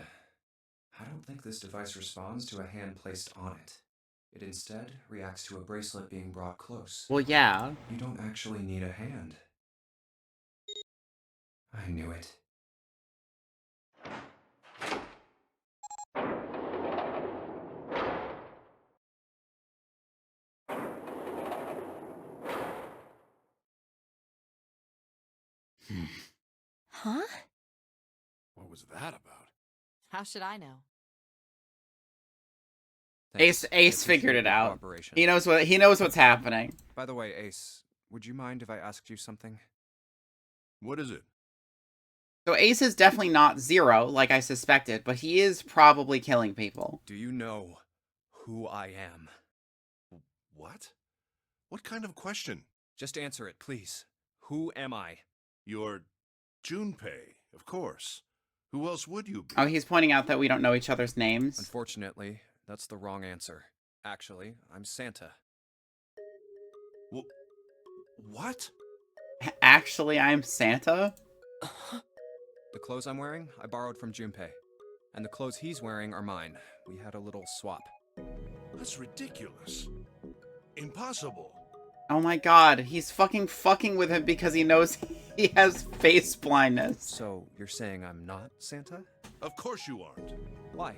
Speaker 2: I don't think this device responds to a hand placed on it. It instead reacts to a bracelet being brought close.
Speaker 1: Well, yeah.
Speaker 2: You don't actually need a hand. I knew it.
Speaker 3: Huh?
Speaker 6: What was that about?
Speaker 9: How should I know?
Speaker 8: Thanks. I
Speaker 1: Ace figured
Speaker 8: appreciate
Speaker 1: it
Speaker 8: your
Speaker 1: out.
Speaker 8: cooperation.
Speaker 1: He knows what's happening.
Speaker 8: By the way, Ace, would you mind if I asked you something?
Speaker 7: What is it?
Speaker 1: So Ace is definitely not Zero, like I suspected, but he is probably killing people.
Speaker 8: Do you know who I am?
Speaker 7: What? What kind of question?
Speaker 8: Just answer it, please. Who am I?
Speaker 7: You're Junpei, of course. Who else would you be?
Speaker 1: Oh, he's pointing out that we don't know each other's names.
Speaker 8: Unfortunately, that's the wrong answer. Actually, I'm Santa.
Speaker 7: What?
Speaker 1: Actually, I'm Santa?
Speaker 8: The clothes I'm wearing, I borrowed from Junpei. And the clothes he's wearing are mine. We had a little swap.
Speaker 7: That's ridiculous. Impossible.
Speaker 1: Oh my god, he's fucking with him because he knows he has face blindness.
Speaker 8: So, you're saying I'm not Santa?
Speaker 7: Of course you aren't.
Speaker 8: Why?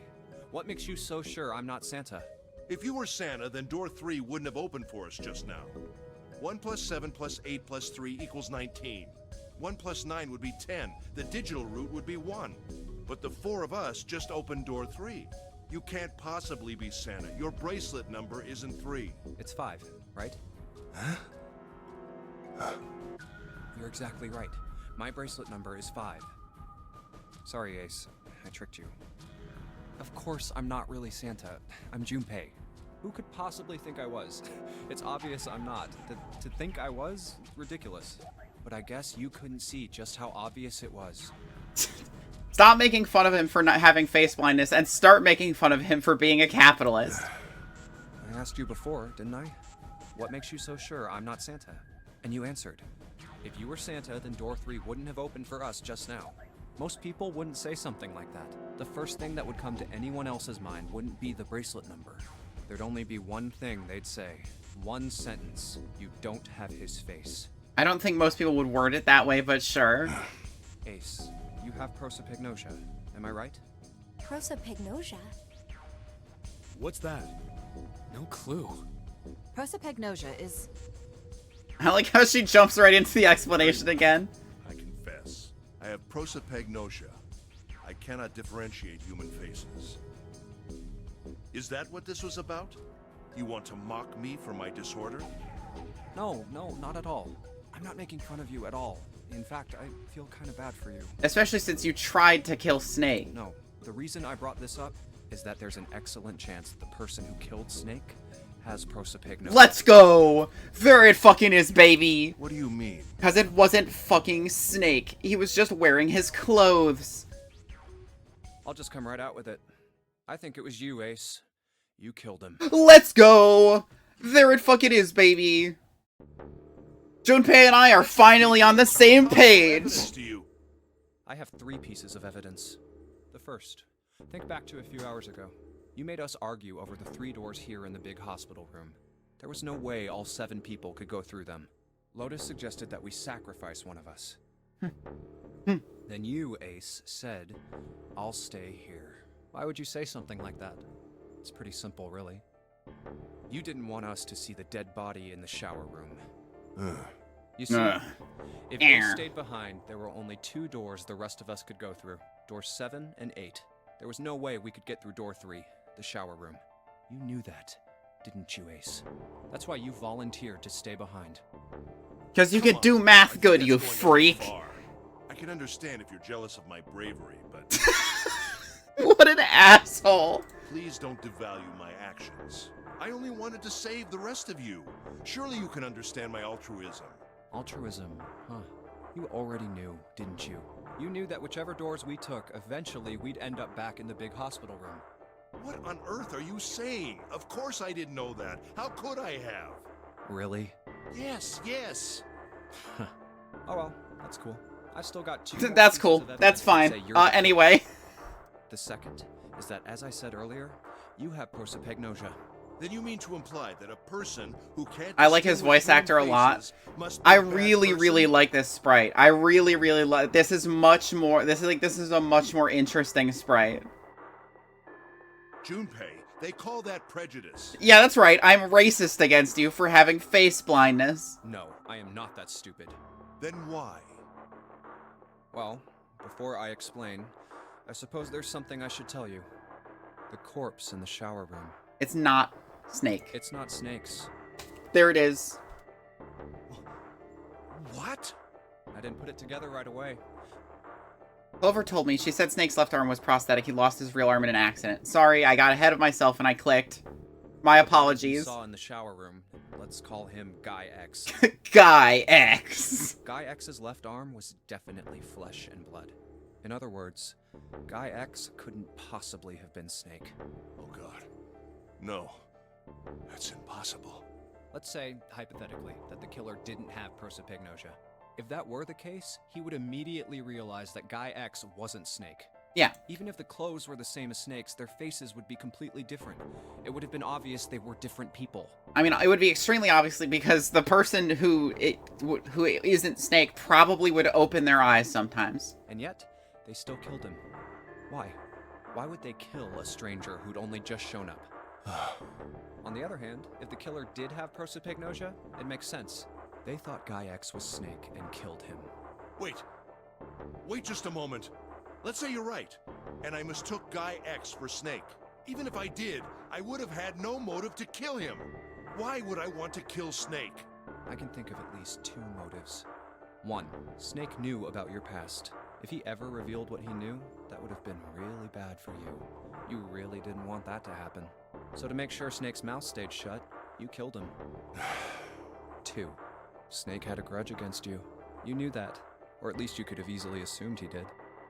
Speaker 8: What makes you so sure I'm not Santa?
Speaker 7: If you were Santa, then door 3 wouldn't have opened for us just now. 1 plus 7 plus 8 plus 3 equals 19. 1 plus 9 would be 10. The digital route would be 1. But the 4 of us just opened door 3. You can't possibly be Santa. Your bracelet number isn't 3.
Speaker 8: It's 5, right?
Speaker 7: Huh?
Speaker 8: You're exactly right. My bracelet number is 5. Sorry, Ace. I tricked you. Of course, I'm not really Santa. I'm Junpei. Who could possibly think I was? It's obvious I'm not. To think I was? Ridiculous. But I guess you couldn't see just how obvious it was.
Speaker 1: Stop making fun of him for not having face blindness and start making fun of him for being a capitalist.
Speaker 8: I asked you before, didn't I? What makes you so sure I'm not Santa? And you answered. If you were Santa, then door 3 wouldn't have opened for us just now. Most people wouldn't say something like that. The first thing that would come to anyone else's mind wouldn't be the bracelet number. There'd only be one thing they'd say. One sentence. You don't have his face.
Speaker 1: I don't think most people would word it that way, but sure.
Speaker 8: Ace, you have prosopagnosia. Am I right?
Speaker 3: Prosopagnosia?
Speaker 6: What's that?
Speaker 4: No clue.
Speaker 9: Prosopagnosia is...
Speaker 1: I like how she jumps right into the explanation again.
Speaker 7: I confess. I have prosopagnosia. I cannot differentiate human faces. Is that what this was about? You want to mock me for my disorder?
Speaker 8: No, not at all. I'm not making fun of you at all. In fact, I feel kind of bad for you.
Speaker 1: Especially since you tried to kill Snake.
Speaker 8: No, the reason I brought this up is that there's an excellent chance the person who killed Snake has prosopagnosia.
Speaker 1: Let's go! There it fucking is, baby!
Speaker 7: What do you mean?
Speaker 1: Because it wasn't fucking Snake. He was just wearing his clothes.
Speaker 8: I'll just come right out with it. I think it was you, Ace. You killed him.
Speaker 1: Let's go! There it fucking is, baby. Junpei and I are finally on the same page.
Speaker 7: This to you.
Speaker 8: I have 3 pieces of evidence. The first, think back to a few hours ago. You made us argue over the 3 doors here in the big hospital room. There was no way all 7 people could go through them. Lotus suggested that we sacrifice one of us. Then you, Ace, said, I'll stay here. Why would you say something like that? It's pretty simple, really. You didn't want us to see the dead body in the shower room. You see, if Ace stayed behind, there were only 2 doors the rest of us could go through. Doors 7 and 8. There was no way we could get through door 3, the shower room. You knew that. didn't you, Ace? That's why you volunteered to stay behind.
Speaker 1: Because you
Speaker 7: Come
Speaker 1: could do
Speaker 7: on, I
Speaker 1: math
Speaker 7: think
Speaker 1: good,
Speaker 7: that's
Speaker 1: you
Speaker 7: going a bit
Speaker 1: freak.
Speaker 7: far. I can understand if you're jealous of my bravery, but
Speaker 1: What an asshole.
Speaker 7: please don't devalue my actions. I only wanted to save the rest of you. Surely you can understand my altruism.
Speaker 8: Altruism, huh? You already knew, didn't you? You knew that whichever doors we took, eventually we'd end up back in the big hospital room.
Speaker 7: What on earth are you saying? Of course I didn't know that. How could I have?
Speaker 8: Really?
Speaker 7: Yes, yes.
Speaker 8: Oh well, that's cool. I've still got two.
Speaker 1: That's
Speaker 8: more
Speaker 1: cool.
Speaker 8: pieces of
Speaker 1: That's
Speaker 8: evidence that
Speaker 1: fine.
Speaker 8: say you're the killer.
Speaker 1: Anyway.
Speaker 8: The second is that, as I said earlier, you have prosopagnosia.
Speaker 7: Then you mean to imply that a person who can't
Speaker 1: I like his
Speaker 7: distinguish
Speaker 1: voice actor a
Speaker 7: human
Speaker 1: lot.
Speaker 7: faces must be
Speaker 1: I
Speaker 7: a bad
Speaker 1: really, really
Speaker 7: person?
Speaker 1: like this sprite. I really, really like. This is much more. This is a much more interesting sprite.
Speaker 7: Junpei, they call that prejudice.
Speaker 1: Yeah, that's right. I'm racist against you for having face blindness.
Speaker 8: No, I am not that stupid.
Speaker 7: Then why?
Speaker 8: Well, before I explain, I suppose there's something I should tell you. The corpse in the shower room.
Speaker 1: It's not Snake.
Speaker 8: It's not Snake's.
Speaker 1: There it is.
Speaker 7: What?
Speaker 8: I didn't put it together right away.
Speaker 1: Clover told me. She said Snake's left arm was prosthetic. He lost his real arm in an accident. Sorry, I got ahead of myself and I clicked. My
Speaker 8: You
Speaker 1: apologies.
Speaker 8: saw in the shower room. Let's call him Guy X.
Speaker 1: Guy X.
Speaker 8: Guy X's left arm was definitely flesh and blood. In other words, Guy X couldn't possibly have been Snake.
Speaker 7: Oh god. No. That's impossible.
Speaker 8: Let's say, hypothetically, that the killer didn't have prosopagnosia. If that were the case, he would immediately realize that Guy X wasn't Snake.
Speaker 1: Yeah.
Speaker 8: Even if the clothes were the same as Snake's, their faces would be completely different. It would have been obvious they were different people.
Speaker 1: I mean, it would be extremely obviously because the person who isn't Snake probably would open their eyes sometimes.
Speaker 8: And yet, they still killed him. Why? Why would they kill a stranger who'd only just shown up? On the other hand, if the killer did have prosopagnosia, it makes sense. They thought Guy X was Snake and killed him.
Speaker 7: Wait. Wait just a moment. Let's say you're right, and I mistook Guy X for Snake. Even if I did, I would have had no motive to kill him. Why would I want to kill Snake?
Speaker 8: I can think of at least two motives. One, Snake knew about your past. If he ever revealed what he knew, that would have been really bad for you. You really didn't want that to happen. So to make sure Snake's mouth stayed shut, you killed him. Two, Snake had a grudge against you. You knew that, or at least you could have easily assumed he did.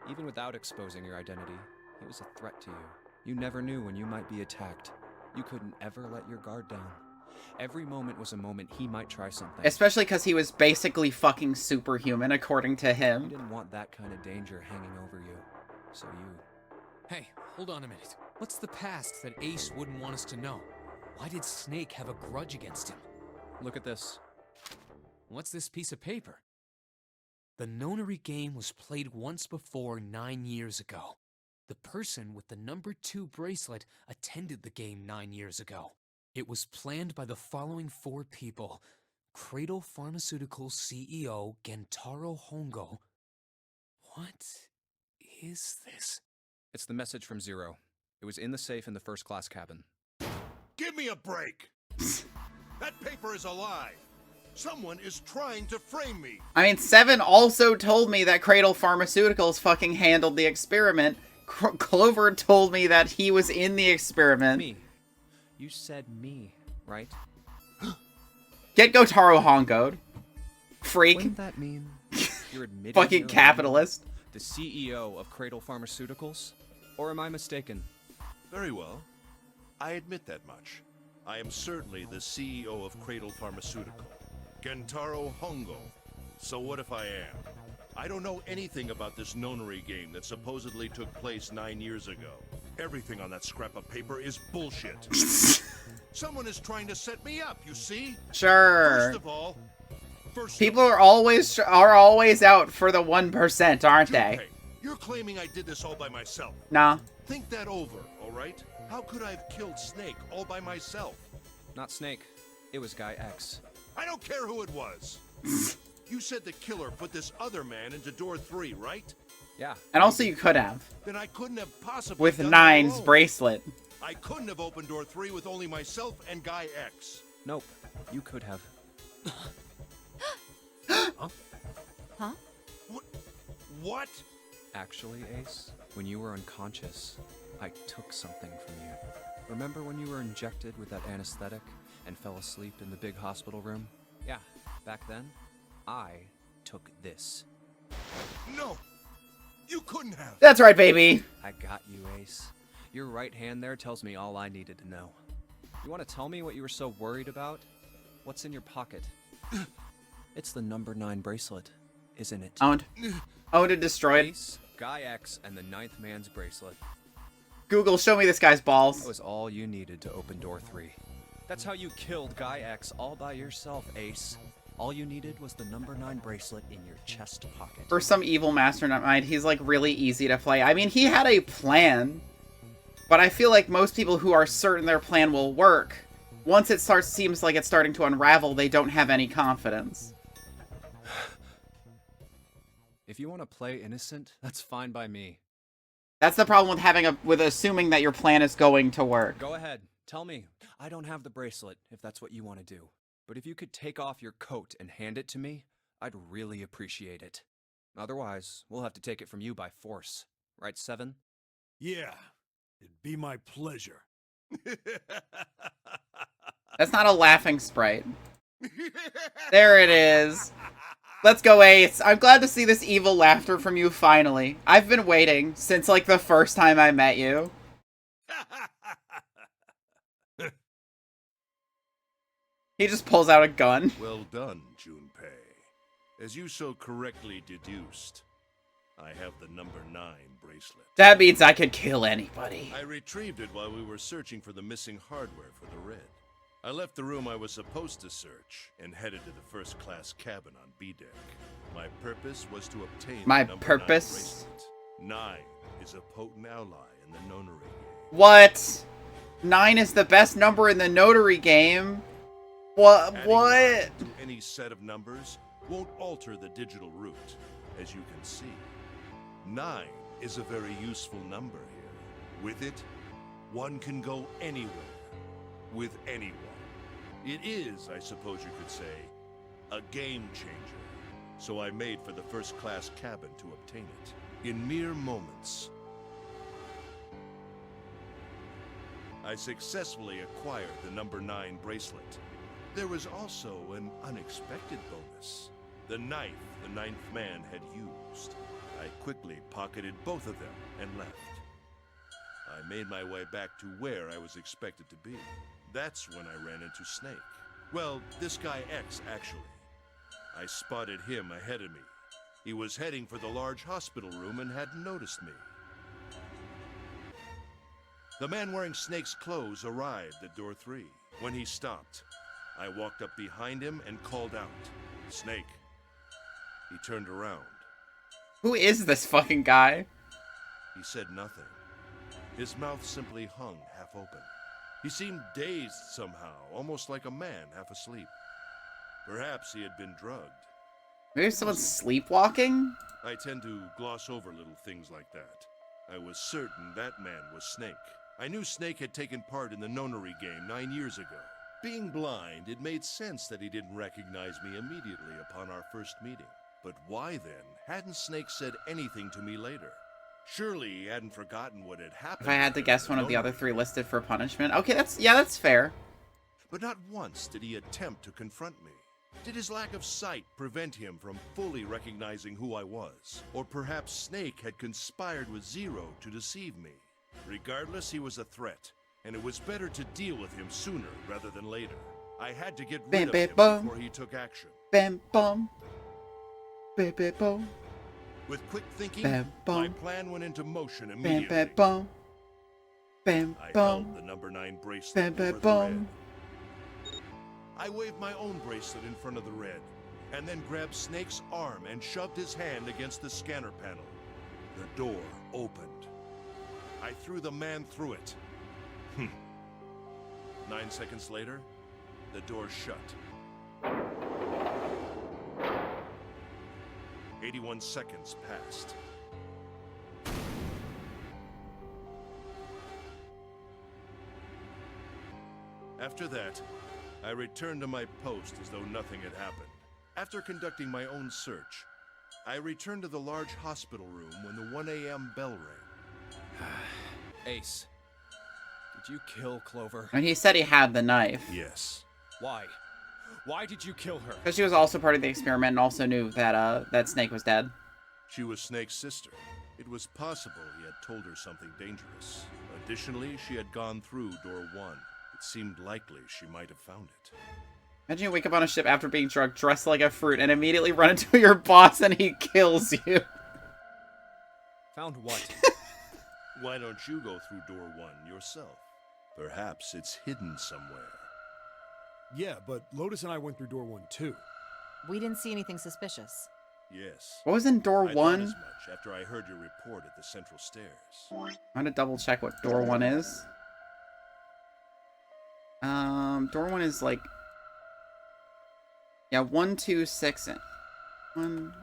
Speaker 8: Even without exposing your identity, he was a threat to you. You never knew when you might be attacked. You couldn't ever let your guard down. Every moment was a moment he might try something.
Speaker 1: Especially because he was basically fucking superhuman, according to
Speaker 8: You
Speaker 1: him.
Speaker 8: didn't want that kind of danger hanging over you. So you...
Speaker 4: Hey, hold on a minute. What's the past that Ace wouldn't want us to know? Why did Snake have a grudge against him?
Speaker 8: Look at this.
Speaker 4: What's this piece of paper? The nonary game was played once before 9 years ago. The person with the number 2 bracelet attended the game 9 years ago. It was planned by the following 4 people: Cradle Pharmaceuticals CEO Gentaro Hongo. What is this?
Speaker 8: It's the message from Zero. It was in the safe in the first class cabin.
Speaker 7: Give me a break! That paper is a lie! Someone is trying to frame me!
Speaker 1: I mean, Seven also told me that Cradle Pharmaceuticals fucking handled the experiment. Clover told me that he was in the experiment.
Speaker 8: Me. You said me, right?
Speaker 1: Get Gotaro Hongo'd. Freak.
Speaker 8: Wouldn't that mean you're admitting
Speaker 1: Fucking
Speaker 8: you're
Speaker 1: capitalist.
Speaker 8: the CEO of Cradle Pharmaceuticals? Or am I mistaken?
Speaker 7: Very well. I admit that much. I am certainly the CEO of Cradle Pharmaceutical, Gentaro Hongo. So what if I am? I don't know anything about this nonary game that supposedly took place 9 years ago. Everything on that scrap of paper is bullshit. Someone is trying to set me up, you see?
Speaker 1: Sure.
Speaker 7: First of all,
Speaker 1: People are always out for the 1%, aren't they?
Speaker 7: Junpei, you're claiming I did this all by myself.
Speaker 1: Nah.
Speaker 7: Think that over, all right? How could I have killed Snake all by myself?
Speaker 8: Not Snake. It was Guy X.
Speaker 7: I don't care who it was. You said the killer put this other man into door 3, right?
Speaker 8: Yeah.
Speaker 1: And also you could have.
Speaker 7: Then I couldn't have possibly
Speaker 1: With
Speaker 7: done that
Speaker 1: Nine's
Speaker 7: alone.
Speaker 1: bracelet.
Speaker 7: I couldn't have opened door 3 with only myself and Guy X.
Speaker 8: Nope, you could have.
Speaker 9: Huh?
Speaker 7: What?
Speaker 8: Actually, Ace, when you were unconscious, I took something from you. Remember when you were injected with that anesthetic and fell asleep in the big hospital room? Yeah, back then, I took this.
Speaker 7: No! You couldn't have!
Speaker 1: That's right, baby.
Speaker 8: I got you, Ace. Your right hand there tells me all I needed to know. You want to tell me what you were so worried about? What's in your pocket? It's the number 9 bracelet, isn't it?
Speaker 1: Owned. Owned and destroyed.
Speaker 8: Ace, Guy X, and the 9th man's bracelet.
Speaker 1: Google, show me this guy's balls.
Speaker 8: That was all you needed to open door 3. That's how you killed Guy X all by yourself, Ace. All you needed was the number 9 bracelet in your chest pocket.
Speaker 1: For some evil mastermind, he's like really easy to play. I mean, he had a plan, but I feel like most people who are certain their plan will work, once it seems like it's starting to unravel, they don't have any confidence.
Speaker 8: If you want to play innocent, that's fine by me.
Speaker 1: That's the problem with assuming that your plan is going to work.
Speaker 8: Go ahead, tell me. I don't have the bracelet, if that's what you want to do. But if you could take off your coat and hand it to me, I'd really appreciate it. Otherwise, we'll have to take it from you by force. Right, Seven?
Speaker 6: Yeah, it'd be my pleasure.
Speaker 1: That's not a laughing sprite. There it is. Let's go, Ace. I'm glad to see this evil laughter from you finally. I've been waiting since like the first time I met you. He just pulls out a gun.
Speaker 7: Well done, Junpei. As you so correctly deduced, I have the number 9 bracelet.
Speaker 1: That means I could kill anybody.
Speaker 7: I retrieved it while we were searching for the missing hardware for the red. I left the room I was supposed to search and headed to the first-class cabin on B-deck. My purpose was to obtain
Speaker 1: My
Speaker 7: the number
Speaker 1: purpose?
Speaker 7: 9 bracelet. 9 is a potent ally in the nonary game.
Speaker 1: What? 9 is the best number in the notary game? What?
Speaker 7: Adding
Speaker 1: What?
Speaker 7: 9 to any set of numbers won't alter the digital root, as you can see. 9 is a very useful number here. With it, one can go anywhere, with anyone. It is, I suppose you could say, a game changer. So I made for the first-class cabin to obtain it. In mere moments, I successfully acquired the number 9 bracelet. There was also an unexpected bonus. The knife the 9th man had used. I quickly pocketed both of them and left. I made my way back to where I was expected to be. That's when I ran into Snake. Well, this guy X, actually. I spotted him ahead of me. He was heading for the large hospital room and hadn't noticed me. The man wearing Snake's clothes arrived at door 3. When he stopped, I walked up behind him and called out, "Snake." He turned around.
Speaker 1: Who is this fucking guy?
Speaker 7: He said nothing. His mouth simply hung half open. He seemed dazed somehow, almost like a man half asleep. Perhaps he had been drugged.
Speaker 1: Maybe someone's sleepwalking?
Speaker 7: I tend to gloss over little things like that. I was certain that man was Snake. I knew Snake had taken part in the nonary game 9 years ago. Being blind, it made sense that he didn't recognize me immediately upon our first meeting. But why then hadn't Snake said anything to me later? Surely he hadn't forgotten what had happened.
Speaker 1: If I had to
Speaker 7: in
Speaker 1: guess one of the other
Speaker 7: nonary
Speaker 1: 3
Speaker 7: game.
Speaker 1: listed for punishment. Okay, that's fair.
Speaker 7: But not once did he attempt to confront me. Did his lack of sight prevent him from fully recognizing who I was? Or perhaps Snake had conspired with Zero to deceive me? Regardless, he was a threat, and it was better to deal with him sooner rather than later. I had to get rid of him before he took action.
Speaker 1: Bam bum. Bam bam bum.
Speaker 7: With quick thinking,
Speaker 1: Bam, bum.
Speaker 7: my plan went into motion
Speaker 1: Bam
Speaker 7: immediately.
Speaker 1: bam bum. Bam
Speaker 7: I
Speaker 1: bum.
Speaker 7: held the number 9 bracelet
Speaker 1: Bam
Speaker 7: over
Speaker 1: bam
Speaker 7: the
Speaker 1: bum.
Speaker 7: red. I waved my own bracelet in front of the red, and then grabbed Snake's arm and shoved his hand against the scanner panel. The door opened. I threw the man through it. 9 seconds later, the door shut. 81 seconds passed. After that, I returned to my post as though nothing had happened. After conducting my own search, I returned to the large hospital room when the 1 a.m. bell rang.
Speaker 8: Ace, did you kill Clover?
Speaker 1: And he said he had the knife.
Speaker 7: Yes.
Speaker 8: Why? Why did you kill her?
Speaker 1: Because she was also part of the experiment and also knew that that Snake was dead.
Speaker 7: She was Snake's sister. It was possible he had told her something dangerous. Additionally, she had gone through door 1. It seemed likely she might have found it.
Speaker 1: Imagine you wake up on a ship after being drugged, dressed like a fruit, and immediately run into your boss and he kills you.
Speaker 8: Found what?
Speaker 7: Why don't you go through door 1 yourself? Perhaps it's hidden somewhere.
Speaker 6: Yeah, but Lotus and I went through door 1 too.
Speaker 9: We didn't see anything suspicious.
Speaker 7: Yes.
Speaker 1: What was in door
Speaker 7: I
Speaker 1: 1?
Speaker 7: thought as much after I heard your report at the central stairs.
Speaker 1: I'm gonna double check what door 1 is. Door 1 is like... Yeah, 1, 2, 6. 1,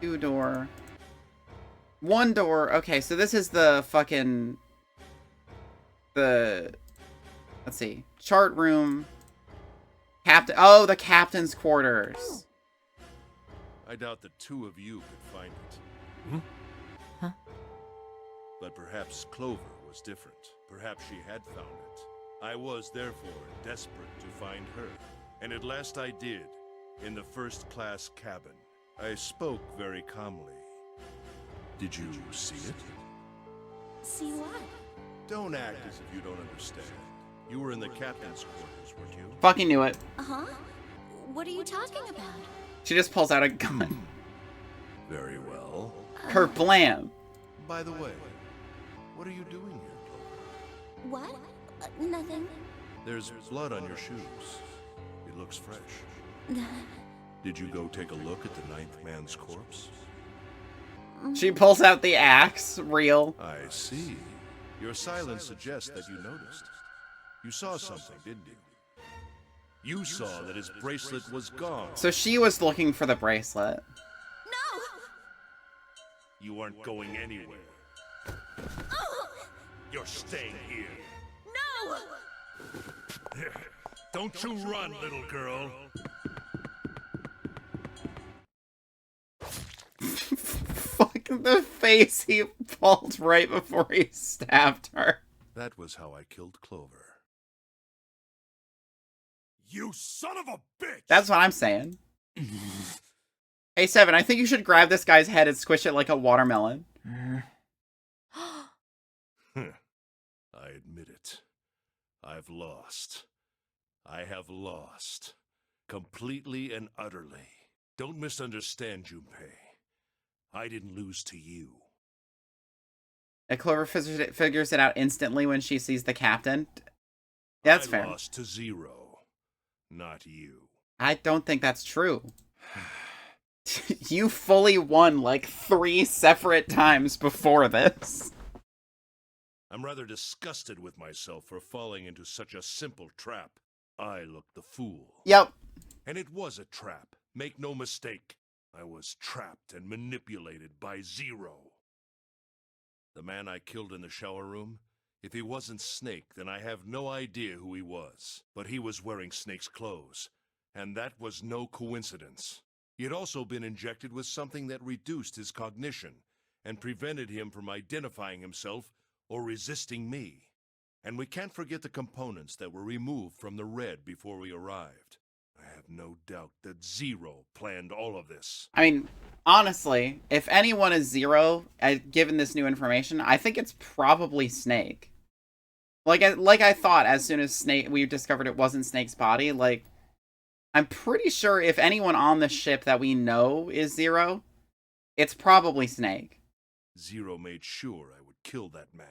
Speaker 1: 2 door. 1 door. Okay, so this is the fucking... Let's see. Chart room. Captain... Oh, the captain's quarters.
Speaker 7: I doubt the two of you could find it.
Speaker 6: Hmm?
Speaker 9: Huh?
Speaker 7: But perhaps Clover was different. Perhaps she had found it. I was, therefore, desperate to find her. And at last I did, in the first-class cabin. I spoke very calmly. Did you see it?
Speaker 5: See what?
Speaker 7: Don't act as if you don't understand. You were in the captain's quarters, weren't you?
Speaker 1: Fucking knew it.
Speaker 5: Uh-huh. What are you talking about?
Speaker 1: She just pulls out a gun.
Speaker 7: Very well.
Speaker 1: Kerblam.
Speaker 7: By the way, what are you doing here, Clover?
Speaker 5: What? Nothing.
Speaker 7: There's blood on your shoes. It looks fresh. Did you go take a look at the 9th man's corpse?
Speaker 1: She pulls out the axe. Real.
Speaker 7: I see. Your silence suggests that you noticed. You saw something, didn't you? You saw that his bracelet was gone.
Speaker 1: So she was looking for the bracelet.
Speaker 5: No!
Speaker 7: You aren't going anywhere. You're staying here.
Speaker 5: No!
Speaker 7: Don't you run, little girl.
Speaker 1: Fuck the face he pulled right before he stabbed her.
Speaker 7: That was how I killed Clover.
Speaker 6: You son of a bitch!
Speaker 1: That's what I'm saying. Hey, Seven, I think you should grab this guy's head and squish it like a watermelon.
Speaker 7: I admit it. I've lost. I have lost. Completely and utterly. Don't misunderstand, Junpei. I didn't lose to you.
Speaker 1: And Clover figures it out instantly when she sees the captain. That's fair.
Speaker 7: I lost to Zero. Not you.
Speaker 1: I don't think that's true. You fully won like 3 separate times before this.
Speaker 7: I'm rather disgusted with myself for falling into such a simple trap. I looked the fool.
Speaker 1: Yep.
Speaker 7: And it was a trap. Make no mistake. I was trapped and manipulated by Zero. The man I killed in the shower room? If he wasn't Snake, then I have no idea who he was. But he was wearing Snake's clothes. And that was no coincidence. He had also been injected with something that reduced his cognition and prevented him from identifying himself or resisting me. And we can't forget the components that were removed from the red before we arrived. I have no doubt that Zero planned all of this.
Speaker 1: I mean, honestly, if anyone is Zero, given this new information, I think it's probably Snake. Like I thought as soon as we discovered it wasn't Snake's body, like, I'm pretty sure if anyone on the ship that we know is Zero, it's probably Snake.
Speaker 7: Zero made sure I would kill that man.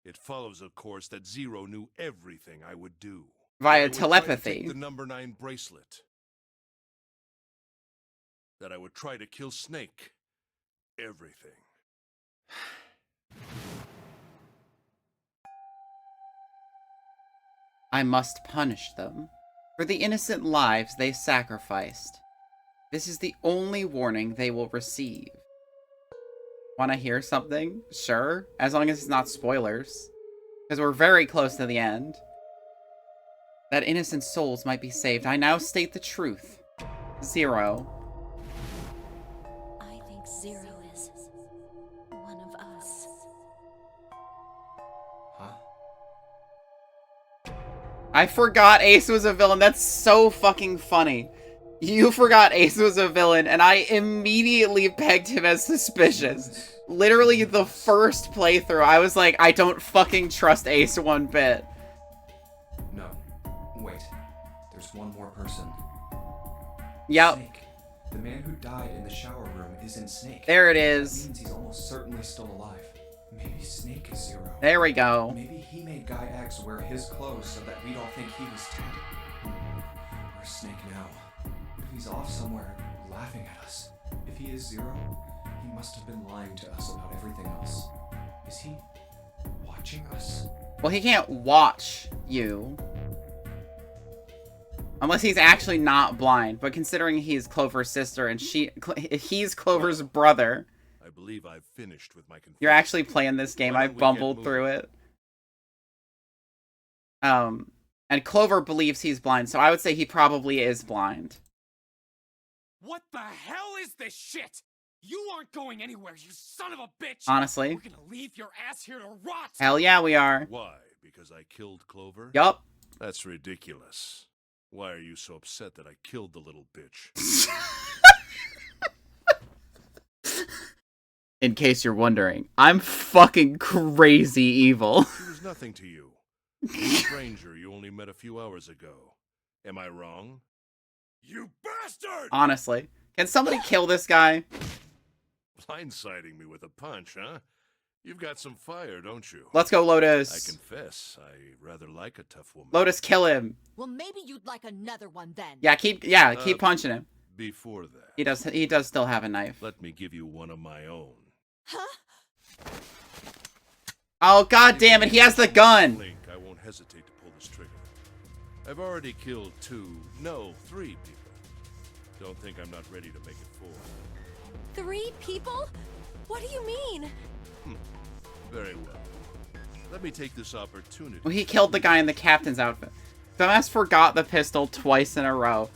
Speaker 7: It follows, of course, that Zero knew everything I would do.
Speaker 1: Via
Speaker 7: I would try to
Speaker 1: telepathy.
Speaker 7: take the number 9 bracelet. That I would try to kill Snake. Everything.
Speaker 1: I must punish them for the innocent lives they sacrificed. This is the only warning they will receive. Want to hear something? Sure, as long as it's not spoilers. Because we're very close to the end. That innocent souls might be saved. I now state the truth. 0.
Speaker 5: I think Zero is one of us.
Speaker 2: Huh?
Speaker 1: I forgot Ace was a villain. That's so fucking funny. You forgot Ace was a villain, and I immediately pegged him as suspicious. Literally the first playthrough, I was like, I don't fucking trust Ace one bit.
Speaker 2: No. Wait. There's one more person.
Speaker 1: Yep.
Speaker 2: Snake. The man who died in the shower room isn't Snake.
Speaker 1: There it
Speaker 2: That
Speaker 1: is.
Speaker 2: means he's almost certainly still alive. Maybe Snake is Zero.
Speaker 1: There we go.
Speaker 2: Maybe he made Guy X wear his clothes so that we'd all think he was dead. Where's Snake now? If he's off somewhere laughing at us. If he is Zero, he must have been lying to us about everything else. Is he watching us?
Speaker 1: Well, he can't watch you. Unless he's actually not blind. But considering he's Clover's sister and he's Clover's brother.
Speaker 7: I believe I've finished with my confession.
Speaker 1: You're actually playing this game.
Speaker 7: Why
Speaker 1: I
Speaker 7: don't we
Speaker 1: bumbled
Speaker 7: get
Speaker 1: through
Speaker 7: moving?
Speaker 1: it. And Clover believes he's blind, so I would say he probably is blind.
Speaker 4: What the hell is this shit? You aren't going anywhere, you son of a bitch!
Speaker 1: Honestly.
Speaker 4: We're gonna leave your ass here to rot!
Speaker 1: Hell yeah, we are.
Speaker 7: Why? Because I killed Clover?
Speaker 1: Yup.
Speaker 7: That's ridiculous. Why are you so upset that I killed the little bitch?
Speaker 1: In case you're wondering, I'm fucking crazy evil.
Speaker 7: She was nothing to you. A stranger you only met a few hours ago. Am I wrong? You bastard!
Speaker 1: Honestly. Can somebody kill this guy?
Speaker 7: Blindsiding me with a punch, huh? You've got some fire, don't you?
Speaker 1: Let's go,
Speaker 7: I
Speaker 1: Lotus.
Speaker 7: confess, I rather like a tough woman.
Speaker 1: Lotus, kill him.
Speaker 9: Well, maybe you'd like another one then.
Speaker 1: Yeah, keep punching him.
Speaker 7: Before that,
Speaker 1: He does still have a knife.
Speaker 7: let me give you one of my own.
Speaker 9: Huh?
Speaker 1: Oh, god damn it, he has the gun!
Speaker 7: Link, I won't hesitate to pull this trigger. I've already killed 3 people. Don't think I'm not ready to make it 4.
Speaker 3: 3 people? What do you mean?
Speaker 7: Very well. Let me take this opportunity.
Speaker 1: Well, he killed the guy in the captain's outfit. Dumbass forgot the pistol twice in a row.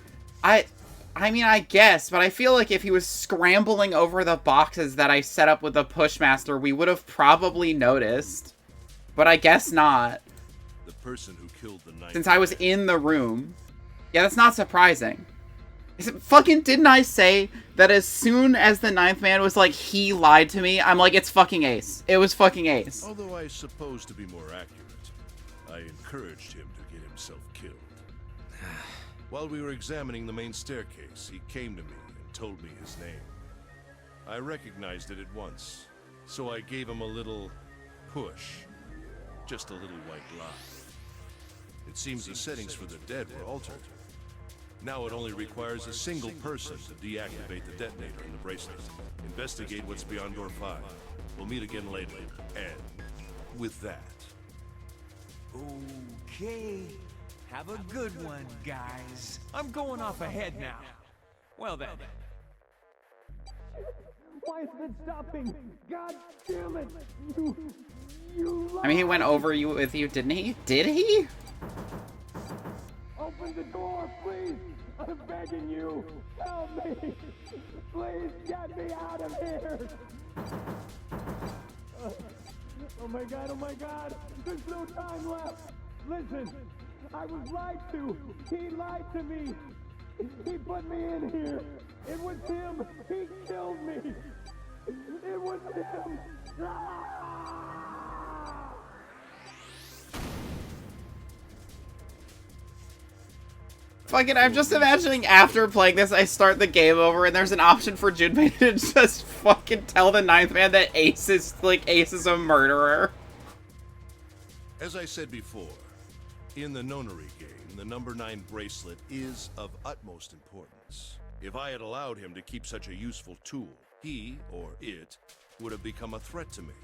Speaker 1: I mean, I guess, but I feel like if he was scrambling over the boxes that I set up with the Pushmaster, we would have probably noticed. But I guess not.
Speaker 7: The person who killed the knight.
Speaker 1: Since I was in the room. Yeah, that's not surprising. Didn't I say that as soon as the 9th man was like, he lied to me, I'm like, it's fucking Ace. It was fucking Ace.
Speaker 7: Although I suppose to be more accurate, I encouraged him to get himself killed. While we were examining the main staircase, he came to me and told me his name. I recognized it at once, so I gave him a little push. Just a little white lie. It seems the settings for the dead were altered. Now it only requires a single person to deactivate the detonator in the bracelet. Investigate what's beyond door 5. We'll meet again later. And with that,
Speaker 10: Okay. Have a good one, guys. I'm going off ahead now. Well then. Why is it stopping? God damn it! You
Speaker 1: I mean, he went over you with you, didn't he? Did he?
Speaker 10: open the door, please! I'm begging you! Help me! Please get me out of here! Oh my god, oh my god! There's no time left! Listen! I was lied to! He lied to me! He put me in here! It was him! He killed me! It was him! Ah!
Speaker 1: Fucking, I'm just imagining after playing this, I start the game over and there's an option for Junpei to just fucking tell the 9th man that Ace is a murderer.
Speaker 7: as I said before, in the nonary game, the number 9 bracelet is of utmost importance. If I had allowed him to keep such a useful tool, he, or it, would have become a threat to me.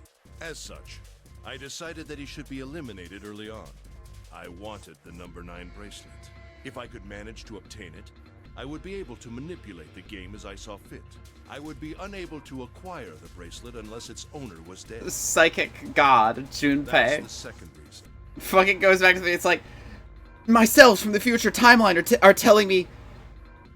Speaker 7: As such, I decided that he should be eliminated early on. I wanted the number 9 bracelet. If I could manage to obtain it, I would be able to manipulate the game as I saw fit. I would be unable to acquire the bracelet unless its owner was dead.
Speaker 1: Psychic god,
Speaker 7: That's
Speaker 1: Junpei.
Speaker 7: the second reason.
Speaker 1: Fucking goes back to me. It's like, my selves from the future timeline are telling me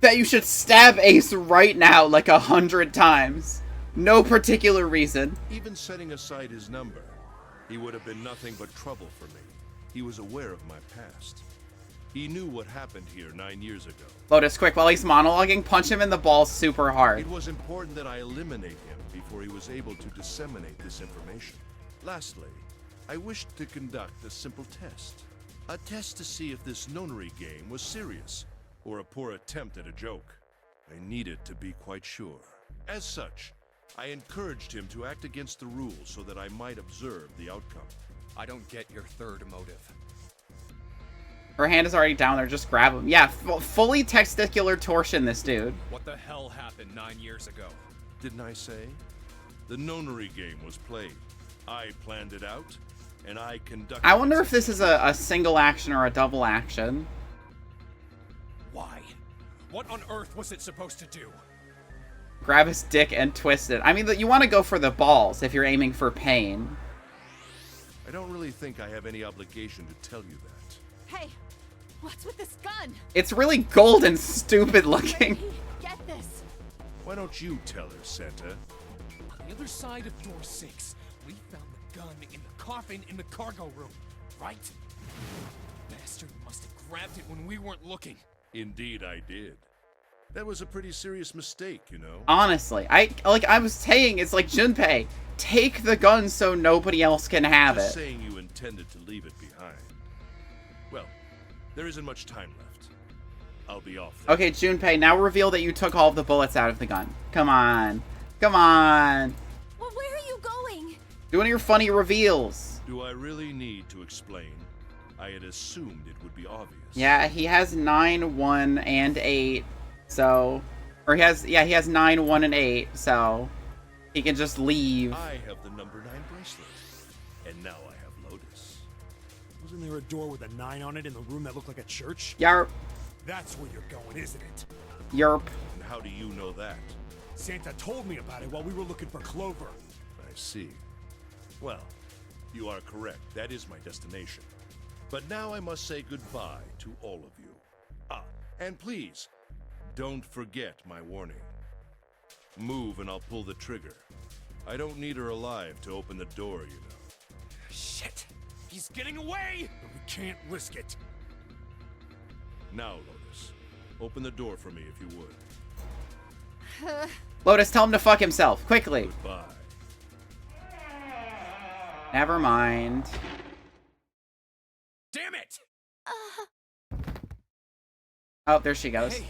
Speaker 1: that you should stab Ace right now like 100 times. No particular reason.
Speaker 7: Even setting aside his number, he would have been nothing but trouble for me. He was aware of my past. He knew what happened here 9 years ago.
Speaker 1: Lotus, quick, while he's monologuing, punch him in the balls super hard.
Speaker 7: It was important that I eliminate him before he was able to disseminate this information. Lastly, I wished to conduct a simple test. A test to see if this nonary game was serious, or a poor attempt at a joke. I needed to be quite sure. As such, I encouraged him to act against the rules so that I might observe the outcome.
Speaker 8: I don't get your third motive.
Speaker 1: Her hand is already down there, just grab him. Yeah, fully testicular torsion this dude.
Speaker 8: What the hell happened 9 years ago?
Speaker 7: Didn't I say? The nonary game was played. I planned it out, and I conducted...
Speaker 1: I wonder if this is a single action or a double action.
Speaker 8: Why? What on earth was it supposed to do?
Speaker 1: Grab his dick and twist it. I mean, you want to go for the balls if you're aiming for pain.
Speaker 7: I don't really think I have any obligation to tell you that.
Speaker 9: Hey, what's with this gun?
Speaker 1: It's really gold and stupid looking.
Speaker 9: Get this.
Speaker 7: Why don't you tell her, Santa?
Speaker 4: On the other side of door 6, we found the gun in the coffin in the cargo room, right? Bastard must have grabbed it when we weren't looking.
Speaker 7: Indeed, I did. That was a pretty serious mistake, you know?
Speaker 1: Honestly, I was saying, it's like, Junpei, take the gun so nobody else can have
Speaker 7: Just
Speaker 1: it.
Speaker 7: saying you intended to leave it behind. Well, there isn't much time left. I'll be off then.
Speaker 1: Okay, Junpei, now reveal that you took all of the bullets out of the gun. Come on. Come on.
Speaker 3: Well, where are you going?
Speaker 1: Do one of your funny reveals.
Speaker 7: Do I really need to explain? I had assumed it would be obvious.
Speaker 1: Yeah, he has 9, 1, and 8. So, or he has 9, 1, and 8. So, he can just leave.
Speaker 7: I have the number 9 bracelet, and now I have Lotus.
Speaker 6: Wasn't there a door with a 9 on it in the room that looked like a church?
Speaker 1: Yarp.
Speaker 6: That's where you're going, isn't it?
Speaker 1: Yerp.
Speaker 7: And how do you know that?
Speaker 6: Santa told me about it while we were looking for Clover.
Speaker 7: I see. Well, you are correct. That is my destination. But now I must say goodbye to all of you. Ah, and please, don't forget my warning. Move and I'll pull the trigger. I don't need her alive to open the door, you know.
Speaker 4: Shit! He's getting away!
Speaker 6: But we can't risk it.
Speaker 7: Now, Lotus, open the door for me if you would.
Speaker 1: Lotus, tell him to fuck himself, quickly.
Speaker 7: Goodbye.
Speaker 1: Never mind.
Speaker 4: Damn it!
Speaker 1: Oh, there she goes.
Speaker 4: Hey,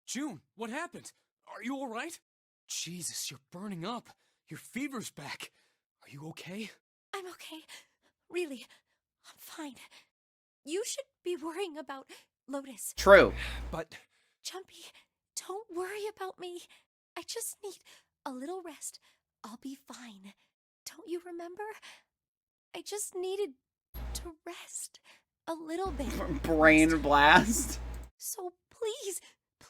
Speaker 4: June, what happened? Are you alright? Jesus, you're burning up. Your fever's back. Are you okay?
Speaker 3: I'm okay. Really, I'm fine. You should be worrying about Lotus.
Speaker 1: True.
Speaker 4: But...
Speaker 3: Jumpy, don't worry about me. I just need a little rest. I'll be fine. Don't you remember? I just needed to rest a little bit.
Speaker 1: Brain blast.
Speaker 3: So please,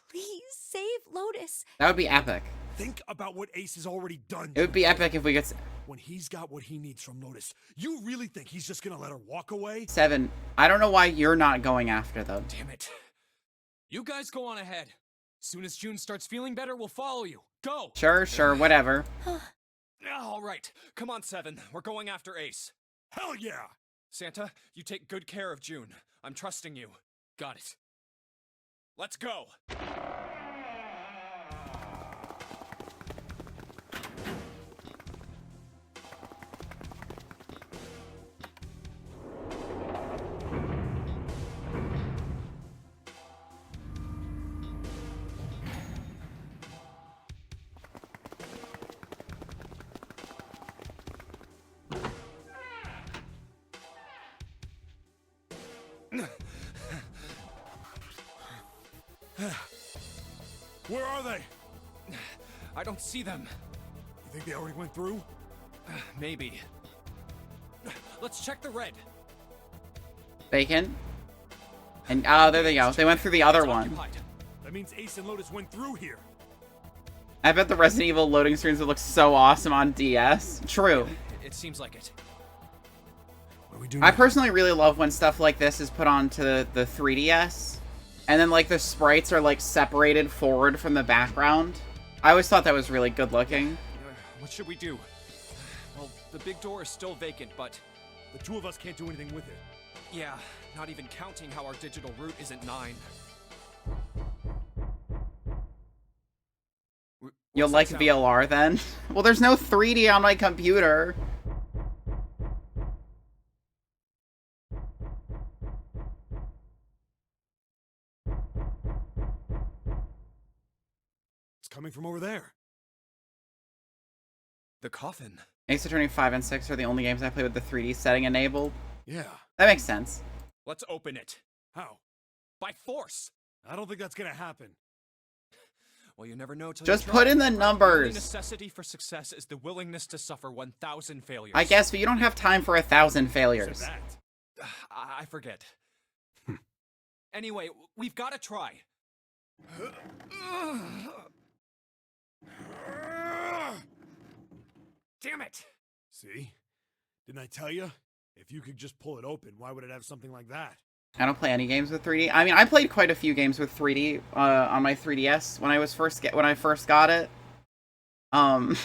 Speaker 3: please save Lotus.
Speaker 1: That would be epic.
Speaker 6: Think about what Ace has already done.
Speaker 1: It would be epic if we could...
Speaker 6: When he's got what he needs from Lotus, you really think he's just gonna let her walk away?
Speaker 1: 7. I don't know why you're not going after them.
Speaker 4: Damn it. You guys go on ahead. Soon as June starts feeling better, we'll follow you. Go!
Speaker 1: Sure, whatever.
Speaker 8: All right, come on, 7. We're going after Ace.
Speaker 6: Hell yeah!
Speaker 8: Santa, you take good care of June. I'm trusting you.
Speaker 4: Got it.
Speaker 8: Let's go!
Speaker 6: Where are they?
Speaker 8: I don't see them.
Speaker 6: You think they already went through?
Speaker 8: Maybe. Let's check the red.
Speaker 1: Bacon. And, oh, there they go. They went through the other
Speaker 8: It's
Speaker 1: one.
Speaker 8: occupied.
Speaker 6: That means Ace and Lotus went through here.
Speaker 1: I bet the Resident Evil loading screens would look so awesome on DS. True.
Speaker 8: It seems like it.
Speaker 6: What do we do now?
Speaker 1: I personally really love when stuff like this is put onto the 3DS. And then, like, the sprites are, like, separated forward from the background. I always thought that was really good looking.
Speaker 8: What should we do? Well, the big door is still vacant, but...
Speaker 6: The two of us can't do anything with it.
Speaker 8: Yeah, not even counting how our digital route isn't 9.
Speaker 1: You'll like VLR then? Well, there's no 3D on my computer.
Speaker 6: It's coming from over there.
Speaker 8: The coffin.
Speaker 1: Ace Attorney 5 and 6 are the only games I play with the 3D setting enabled.
Speaker 6: Yeah.
Speaker 1: That makes sense.
Speaker 8: Let's open it.
Speaker 6: How?
Speaker 8: By force.
Speaker 6: I don't think that's gonna happen.
Speaker 8: Well, you never know till
Speaker 1: Just
Speaker 8: you
Speaker 1: put
Speaker 8: try.
Speaker 1: in the
Speaker 8: The only
Speaker 1: numbers.
Speaker 8: necessity for success is the willingness to suffer 1,000 failures.
Speaker 1: I guess, but you don't have time for 1,000
Speaker 6: Said
Speaker 1: failures.
Speaker 6: that.
Speaker 8: I forget. Anyway, we've got to try. Damn it!
Speaker 6: See? Didn't I tell you? If you could just pull it open, why would it have something like that?
Speaker 1: I don't play any games with 3D. I mean, I played quite a few games with 3D on my 3DS when I first got it. I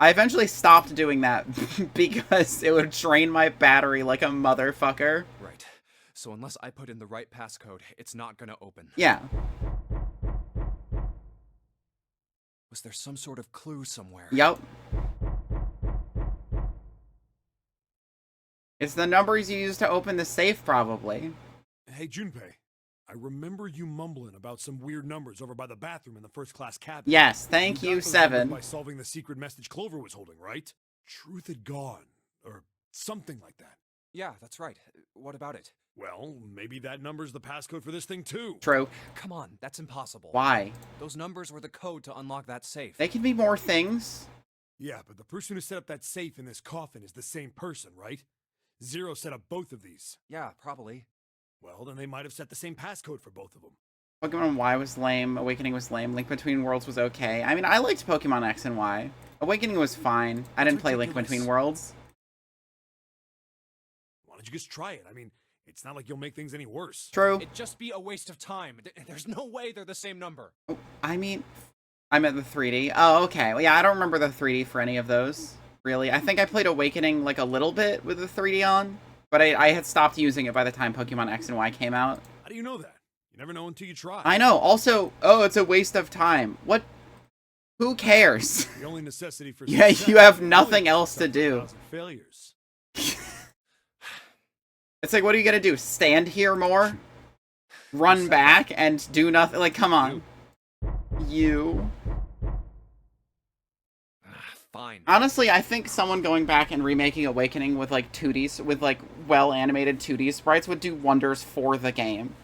Speaker 1: eventually stopped doing that because it would drain my battery like a motherfucker.
Speaker 8: Right. So unless I put in the right passcode, it's not gonna open.
Speaker 1: Yeah.
Speaker 8: Was there some sort of clue somewhere?
Speaker 1: Yep. It's the numbers you use to open the safe, probably.
Speaker 6: Hey, Junpei. I remember you mumbling about some weird numbers over by the bathroom in the first-class cabin.
Speaker 1: Yes, thank
Speaker 6: got
Speaker 1: you,
Speaker 6: those numbers
Speaker 1: 7.
Speaker 6: By solving the secret message Clover was holding, right? Truth had gone, or something like that.
Speaker 8: Yeah, that's right. What about it?
Speaker 6: Well, maybe that number's the passcode for this thing too.
Speaker 1: True.
Speaker 8: Come on, that's impossible.
Speaker 1: Why?
Speaker 8: Those numbers were the code to unlock that safe.
Speaker 1: They can be more things.
Speaker 6: Yeah, but the person who set up that safe in this coffin is the same person, right? Zero set up both of these.
Speaker 8: Yeah, probably.
Speaker 6: Well, then they might have set the same passcode for both of them.
Speaker 1: Pokemon Y was lame. Awakening was lame. Link Between Worlds was okay. I mean, I liked Pokemon X and Y. Awakening was fine. I didn't play Link Between Worlds.
Speaker 6: Why don't you just try it? I mean, it's not like you'll make things any worse.
Speaker 1: True.
Speaker 8: It'd just be a waste of time. There's no way they're the same number.
Speaker 1: I mean, I meant the 3D. Oh, okay. Well, yeah, I don't remember the 3D for any of those, really. I think I played Awakening, like, a little bit with the 3D on, but I had stopped using it by the time Pokemon X and Y came out.
Speaker 6: How do you know that? You never know until you try.
Speaker 1: I know. Also, oh, it's a waste of time. What? Who cares?
Speaker 6: The only necessity for
Speaker 1: Yeah,
Speaker 6: success
Speaker 1: you have
Speaker 6: is
Speaker 1: nothing
Speaker 6: willing to
Speaker 1: else to
Speaker 6: suffer
Speaker 1: do.
Speaker 6: 1,000 failures.
Speaker 1: It's like, what are you gonna do? Stand here more? Run back and do nothing? Like, come on. You.
Speaker 8: Fine.
Speaker 1: Honestly, I think someone going back and remaking Awakening with, like, 2Ds, with, like, well-animated 2D sprites would do wonders for the game.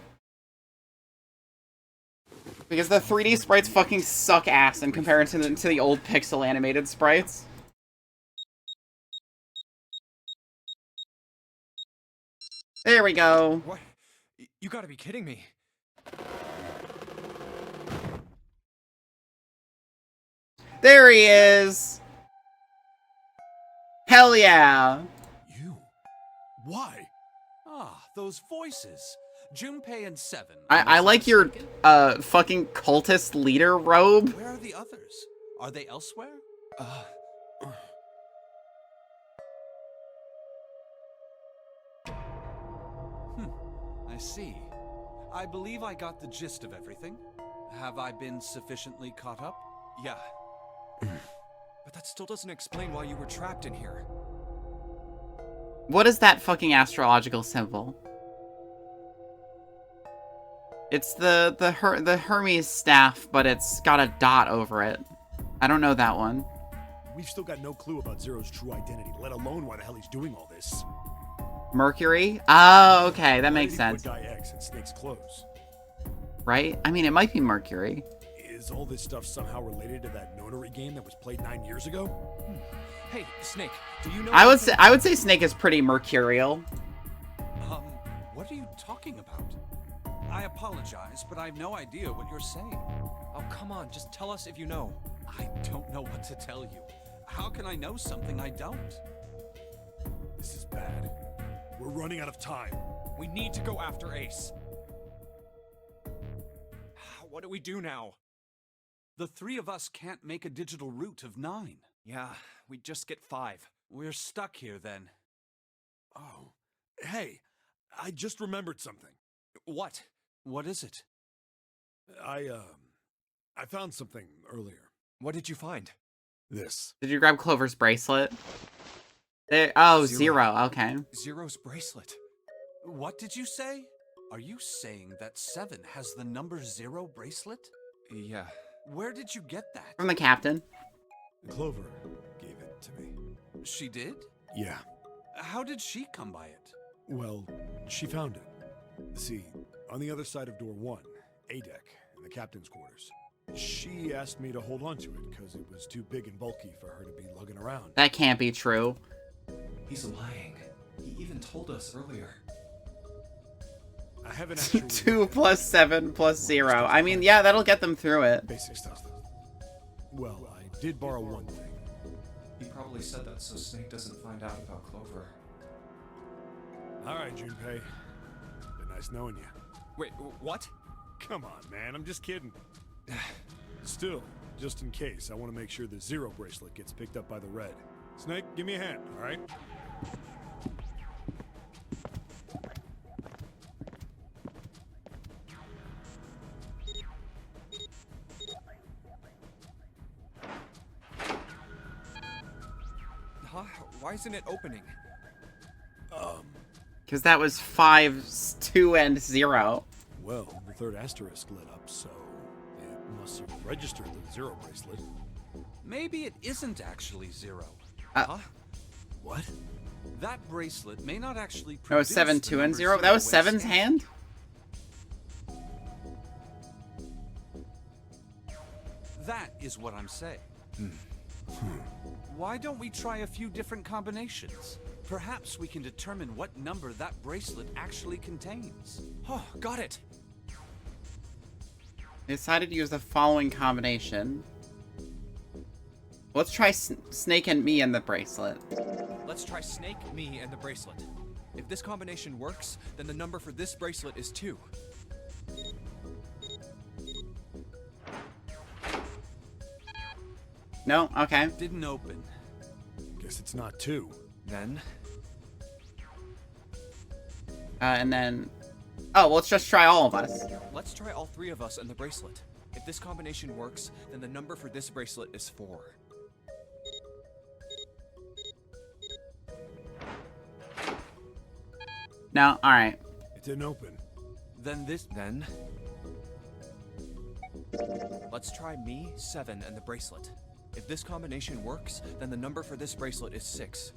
Speaker 1: Because the 3D sprites fucking suck ass in comparison to the old pixel-animated sprites. There we go.
Speaker 8: What? You gotta be kidding me.
Speaker 1: There he is! Hell yeah!
Speaker 6: You? Why?
Speaker 11: Ah, those voices. Junpei and 7.
Speaker 1: I like your, fucking cultist leader robe.
Speaker 11: Where are the others? Are they elsewhere? I see. I believe I got the gist of everything. Have I been sufficiently caught up?
Speaker 8: Yeah. But that still doesn't explain why you were trapped in here.
Speaker 1: What is that fucking astrological symbol? It's the Hermes staff, but it's got a dot over it. I don't know that one.
Speaker 6: We've still got no clue about Zero's true identity, let alone why the hell he's doing all this.
Speaker 1: Mercury? Oh, okay, that makes
Speaker 6: Why did he
Speaker 1: sense.
Speaker 6: put Guy X in Snake's clothes?
Speaker 1: Right? I mean, it might be Mercury.
Speaker 6: Is all this stuff somehow related to that notary game that was played 9 years ago?
Speaker 8: Hey, Snake, do you know...
Speaker 1: I would say Snake is pretty mercurial.
Speaker 11: What are you talking about? I apologize, but I have no idea what you're saying.
Speaker 8: Oh, come on, just tell us if you know.
Speaker 11: I don't know what to tell you. How can I know something I don't?
Speaker 6: This is bad. We're running out of time.
Speaker 8: We need to go after Ace. What do we do now?
Speaker 11: The three of us can't make a digital route of 9.
Speaker 8: Yeah, we just get 5.
Speaker 11: We're stuck here then.
Speaker 6: Oh. Hey, I just remembered something.
Speaker 8: What?
Speaker 11: What is it?
Speaker 6: I found something earlier.
Speaker 8: What did you find?
Speaker 6: This.
Speaker 1: Did you grab Clover's bracelet? Oh, zero. Okay.
Speaker 8: Zero's bracelet.
Speaker 11: What did you say? Are you saying that 7 has the number 0 bracelet?
Speaker 8: Yeah.
Speaker 11: Where did you get that?
Speaker 1: From the captain.
Speaker 6: Clover gave it to me.
Speaker 11: She did?
Speaker 6: Yeah.
Speaker 11: How did she come by it?
Speaker 6: Well, she found it. See, on the other side of door 1, A deck, in the captain's quarters. She asked me to hold on to it because it was too big and bulky for her to be lugging around.
Speaker 1: That can't be true.
Speaker 2: He's lying. He even told us earlier.
Speaker 6: I haven't actually
Speaker 1: 2 plus 7 plus 0. I mean, yeah, that'll get them through it.
Speaker 6: Basic stuff. Well, I did borrow one thing.
Speaker 2: He probably said that so Snake doesn't find out about Clover.
Speaker 6: All right, Junpei. Been nice knowing you.
Speaker 8: Wait, what?
Speaker 6: Come on, man. I'm just kidding. Still, just in case, I want to make sure the 0 bracelet gets picked up by the red. Snake, give me a hand, all right?
Speaker 8: Huh? Why isn't it opening?
Speaker 1: Because that was 5, 2, and 0.
Speaker 6: Well, the third asterisk lit up, so it must have registered the 0 bracelet.
Speaker 11: Maybe it isn't actually 0.
Speaker 8: Huh?
Speaker 6: What?
Speaker 11: That bracelet may not actually
Speaker 1: That was
Speaker 11: produce
Speaker 1: 7,
Speaker 11: the
Speaker 1: 2, and
Speaker 11: number
Speaker 1: 0. That was
Speaker 11: when
Speaker 1: 7's
Speaker 11: scanned.
Speaker 1: hand?
Speaker 11: That is what I'm saying. Why don't we try a few different combinations? Perhaps we can determine what number that bracelet actually contains.
Speaker 8: Oh, got it.
Speaker 1: I decided to use the following combination. Let's try Snake and me and the bracelet.
Speaker 8: Let's try Snake, me, and the bracelet. If this combination works, then the number for this bracelet is 2.
Speaker 1: No? Okay.
Speaker 11: Didn't open.
Speaker 6: Guess it's not 2.
Speaker 8: Then,
Speaker 1: And then... Oh, well, let's just try all of us.
Speaker 8: let's try all 3 of us and the bracelet. If this combination works, then the number for this bracelet is 4.
Speaker 1: No? Alright.
Speaker 6: It didn't open.
Speaker 11: Then this...
Speaker 8: Then, let's try me, 7, and the bracelet. If this combination works, then the number for this bracelet is 6.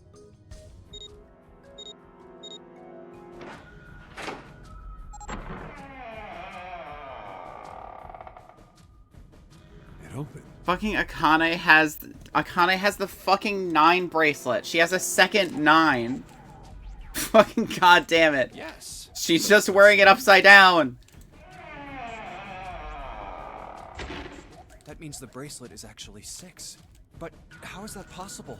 Speaker 6: It opened.
Speaker 1: Fucking Akane has the fucking 9 bracelet. She has a second 9. Fucking goddamn it.
Speaker 8: Yes!
Speaker 1: She's just wearing it upside down.
Speaker 8: That means the bracelet is actually 6. But how is that possible?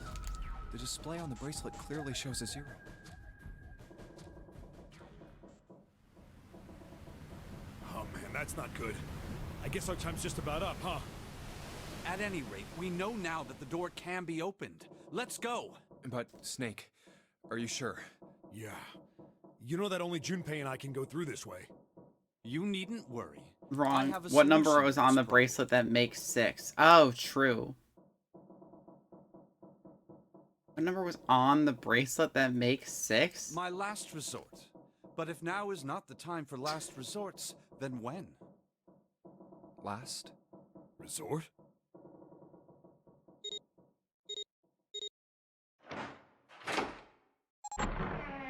Speaker 8: The display on the bracelet clearly shows a 0.
Speaker 6: Oh man, that's not good. I guess our time's just about up, huh?
Speaker 11: At any rate, we know now that the door can be opened. Let's go!
Speaker 8: But, Snake, are you sure?
Speaker 6: Yeah. You know that only Junpei and I can go through this way.
Speaker 11: You needn't worry. I
Speaker 1: Wrong.
Speaker 11: have a
Speaker 1: What number
Speaker 11: solution
Speaker 1: was
Speaker 11: to
Speaker 1: on
Speaker 11: this
Speaker 1: the
Speaker 11: problem.
Speaker 1: bracelet that makes 6? Oh, true. What number was on the bracelet that makes 6?
Speaker 11: My last resort. But if now is not the time for last resorts, then when?
Speaker 8: Last?
Speaker 6: Resort?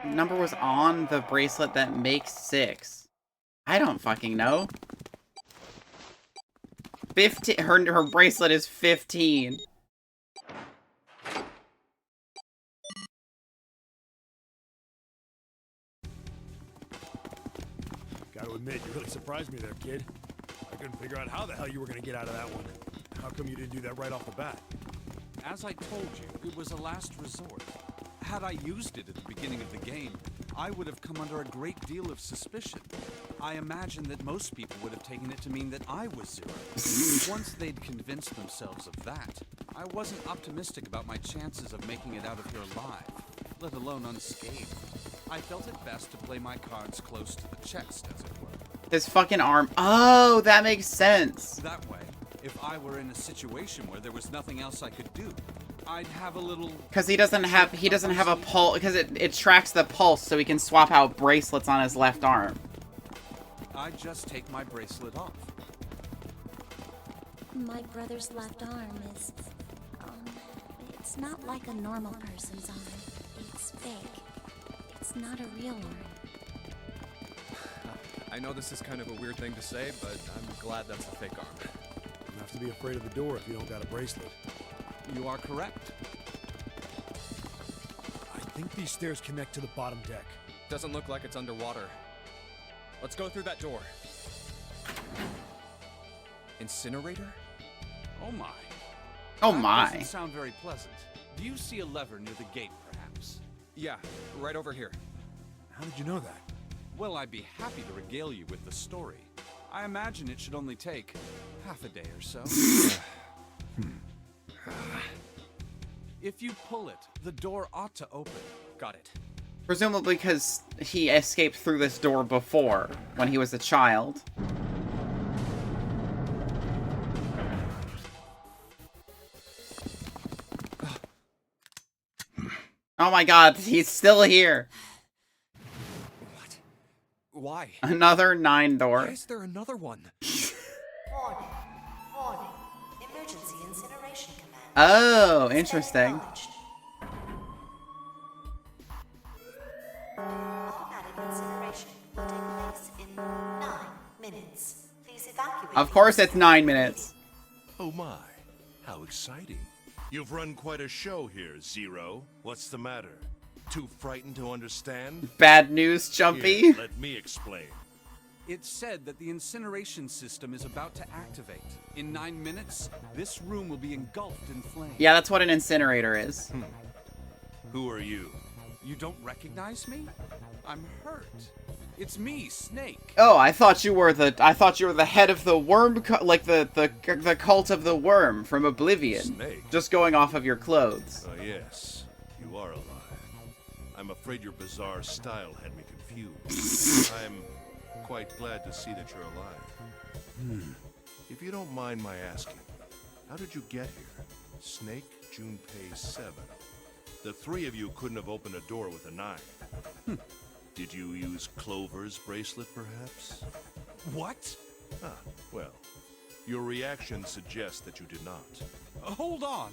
Speaker 1: Number was on the bracelet that makes 6. I don't fucking know. 15. Her bracelet is 15.
Speaker 6: Gotta gotta admit, you really surprised me there, kid. I couldn't figure out how the hell you were gonna get out of that one. How come you didn't do that right off the bat?
Speaker 11: As I told you, it was a last resort. Had I used it at the beginning of the game, I would have come under a great deal of suspicion. I imagine that most people would have taken it to mean that I was Zero. Once they'd convinced themselves of that, I wasn't optimistic about my chances of making it out of here alive, let alone unscathed. I felt it best to play my cards close to the chest, as it were.
Speaker 1: His fucking arm. Oh, that makes sense.
Speaker 11: That way, if I were in a situation where there was nothing else I could do, I'd have a little...
Speaker 1: Because he doesn't have a pulse, because it tracks the pulse so he can swap out bracelets on his left arm.
Speaker 11: I'd just take my bracelet off.
Speaker 5: My brother's left arm is, it's not like a normal person's arm. It's fake. It's not a real arm.
Speaker 8: I know this is kind of a weird thing to say, but I'm glad that's a fake arm.
Speaker 6: You have to be afraid of the door if you don't got a bracelet.
Speaker 11: You are correct.
Speaker 6: I think these stairs connect to the bottom deck.
Speaker 8: Doesn't look like it's underwater. Let's go through that door. Incinerator?
Speaker 11: Oh my.
Speaker 1: Oh
Speaker 11: That
Speaker 1: my.
Speaker 11: doesn't sound very pleasant. Do you see a lever near the gate, perhaps?
Speaker 8: Yeah, right over here.
Speaker 6: How did you know that?
Speaker 11: Well, I'd be happy to regale you with the story. I imagine it should only take half a day or so. If you pull it, the door ought to open.
Speaker 8: Got it.
Speaker 1: Presumably because he escaped through this door before, when he was a child. Oh my god, he's still here.
Speaker 8: What? Why?
Speaker 1: Another 9
Speaker 8: Why
Speaker 1: door.
Speaker 8: is there another one?
Speaker 12: Warning. Warning. Emergency incineration command.
Speaker 1: Oh, interesting.
Speaker 12: Acknowledged. Automatic incineration will take place in 9 minutes. Please evacuate.
Speaker 1: Of course it's 9 minutes.
Speaker 7: Oh my, how exciting. You've run quite a show here, Zero. What's the matter? Too frightened to understand?
Speaker 1: Bad news, Jumpy.
Speaker 7: Here, let me explain.
Speaker 11: It's said that the incineration system is about to activate. In 9 minutes, this room will be engulfed in flames.
Speaker 1: Yeah, that's what an incinerator is.
Speaker 7: Who are you?
Speaker 11: You don't recognize me? I'm hurt. It's me, Snake.
Speaker 1: Oh, I thought you were the head of the worm, like the cult of the worm from Oblivion.
Speaker 7: Snake?
Speaker 1: Just going off of your clothes.
Speaker 7: Oh yes, you are alive. I'm afraid your bizarre style had me confused. I'm quite glad to see that you're alive. If you don't mind my asking, how did you get here? Snake, Junpei 7. The 3 of you couldn't have opened a door with a knife. Did you use Clover's bracelet, perhaps?
Speaker 11: What?
Speaker 7: Ah, well, your reaction suggests that you did not.
Speaker 11: Hold on.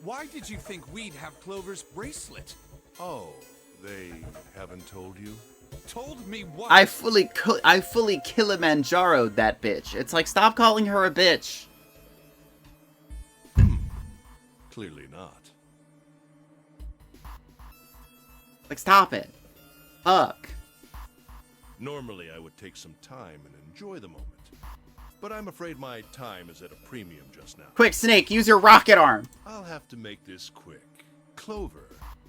Speaker 11: Why did you think we'd have Clover's bracelet?
Speaker 7: Oh, they haven't told you?
Speaker 11: Told me what?
Speaker 1: I fully Kilimanjaro'd that bitch. It's like, stop calling her a bitch.
Speaker 7: Clearly not.
Speaker 1: Like, stop it. Fuck.
Speaker 7: Normally, I would take some time and enjoy the moment. But I'm afraid my time is at a premium just now.
Speaker 1: Quick, Snake, use your rocket arm.
Speaker 7: I'll have to make this quick. Clover.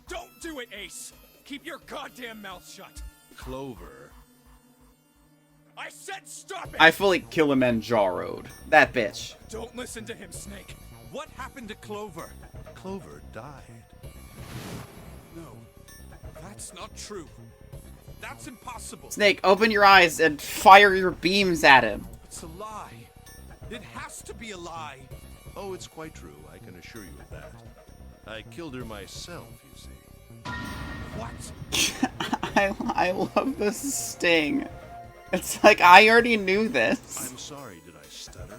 Speaker 8: Don't do it, Ace! Keep your goddamn mouth shut!
Speaker 7: Clover.
Speaker 8: I said stop it!
Speaker 1: I fully Kilimanjaro'd that bitch.
Speaker 8: Don't listen to him, Snake.
Speaker 11: What happened to Clover?
Speaker 7: Clover died.
Speaker 11: No, that's not true. That's impossible.
Speaker 1: Snake, open your eyes and fire your beams at him.
Speaker 11: It's a lie. It has to be a lie.
Speaker 7: Oh, it's quite true. I can assure you of that. I killed her myself, you see.
Speaker 11: What?
Speaker 1: I love the sting. It's like, I already knew this.
Speaker 7: I'm sorry, did I stutter?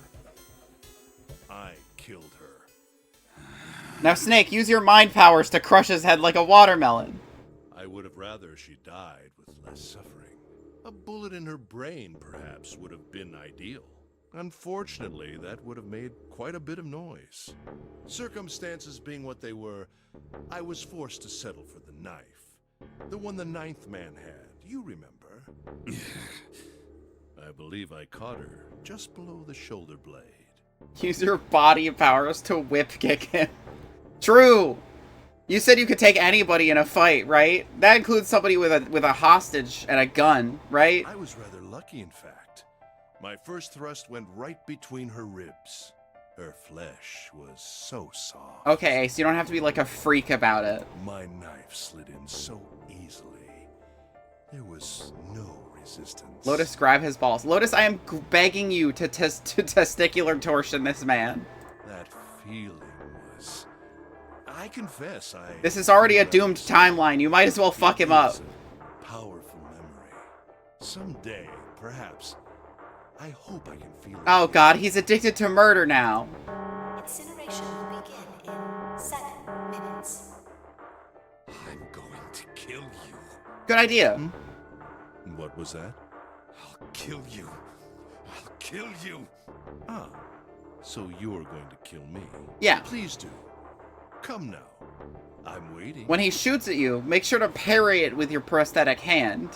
Speaker 7: I killed her.
Speaker 1: Now, Snake, use your mind powers to crush his head like a watermelon.
Speaker 7: I would have rather she died with less suffering. A bullet in her brain, perhaps, would have been ideal. Unfortunately, that would have made quite a bit of noise. Circumstances being what they were, I was forced to settle for the knife. The one the 9th man had, you remember. I believe I caught her just below the shoulder blade.
Speaker 1: Use your body powers to whip kick him. True! You said you could take anybody in a fight, right? That includes somebody with a hostage and a gun, right?
Speaker 7: I was rather lucky, in fact. My first thrust went right between her ribs. Her flesh was so soft.
Speaker 1: Okay, so you don't have to be like a freak about it.
Speaker 7: My knife slid in so easily. There was no resistance.
Speaker 1: Lotus, grab his balls. Lotus, I am begging you to testicular torsion this man.
Speaker 7: That feeling was... I confess,
Speaker 1: This is already a doomed timeline. You might as well fuck him up.
Speaker 7: Powerful memory. Someday, perhaps. I hope I can feel it.
Speaker 1: Oh god, he's addicted to murder now.
Speaker 12: Incineration will begin in 7 minutes.
Speaker 11: I'm going to kill you.
Speaker 1: Good idea.
Speaker 7: What was that?
Speaker 11: I'll kill you. I'll kill you.
Speaker 7: Ah, so you're going to kill me?
Speaker 1: Yeah.
Speaker 7: Please do. Come now. I'm waiting.
Speaker 1: When he shoots at you, make sure to parry it with your prosthetic hand.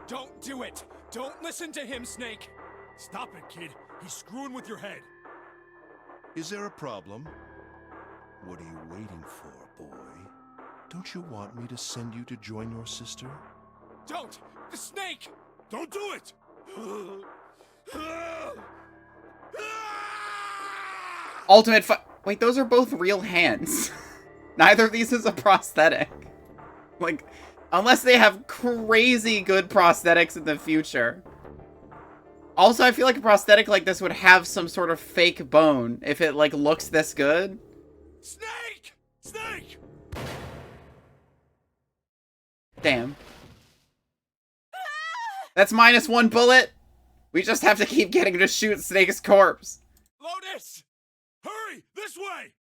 Speaker 4: Don't do it! Don't listen to him, Snake!
Speaker 6: Stop it, kid. He's screwing with your head.
Speaker 7: Is there a problem? What are you waiting for, boy? Don't you want me to send you to join your sister?
Speaker 4: Don't! The Snake!
Speaker 6: Don't do it!
Speaker 1: Ultimate Wait, those are both real hands. Neither of these is a prosthetic. Like, unless they have crazy good prosthetics in the future. Also, I feel like a prosthetic like this would have some sort of fake bone if it, like, looks this good.
Speaker 6: Snake! Snake!
Speaker 1: Damn. That's -1 bullet. We just have to keep getting to shoot Snake's corpse.
Speaker 6: Lotus! Hurry! This way!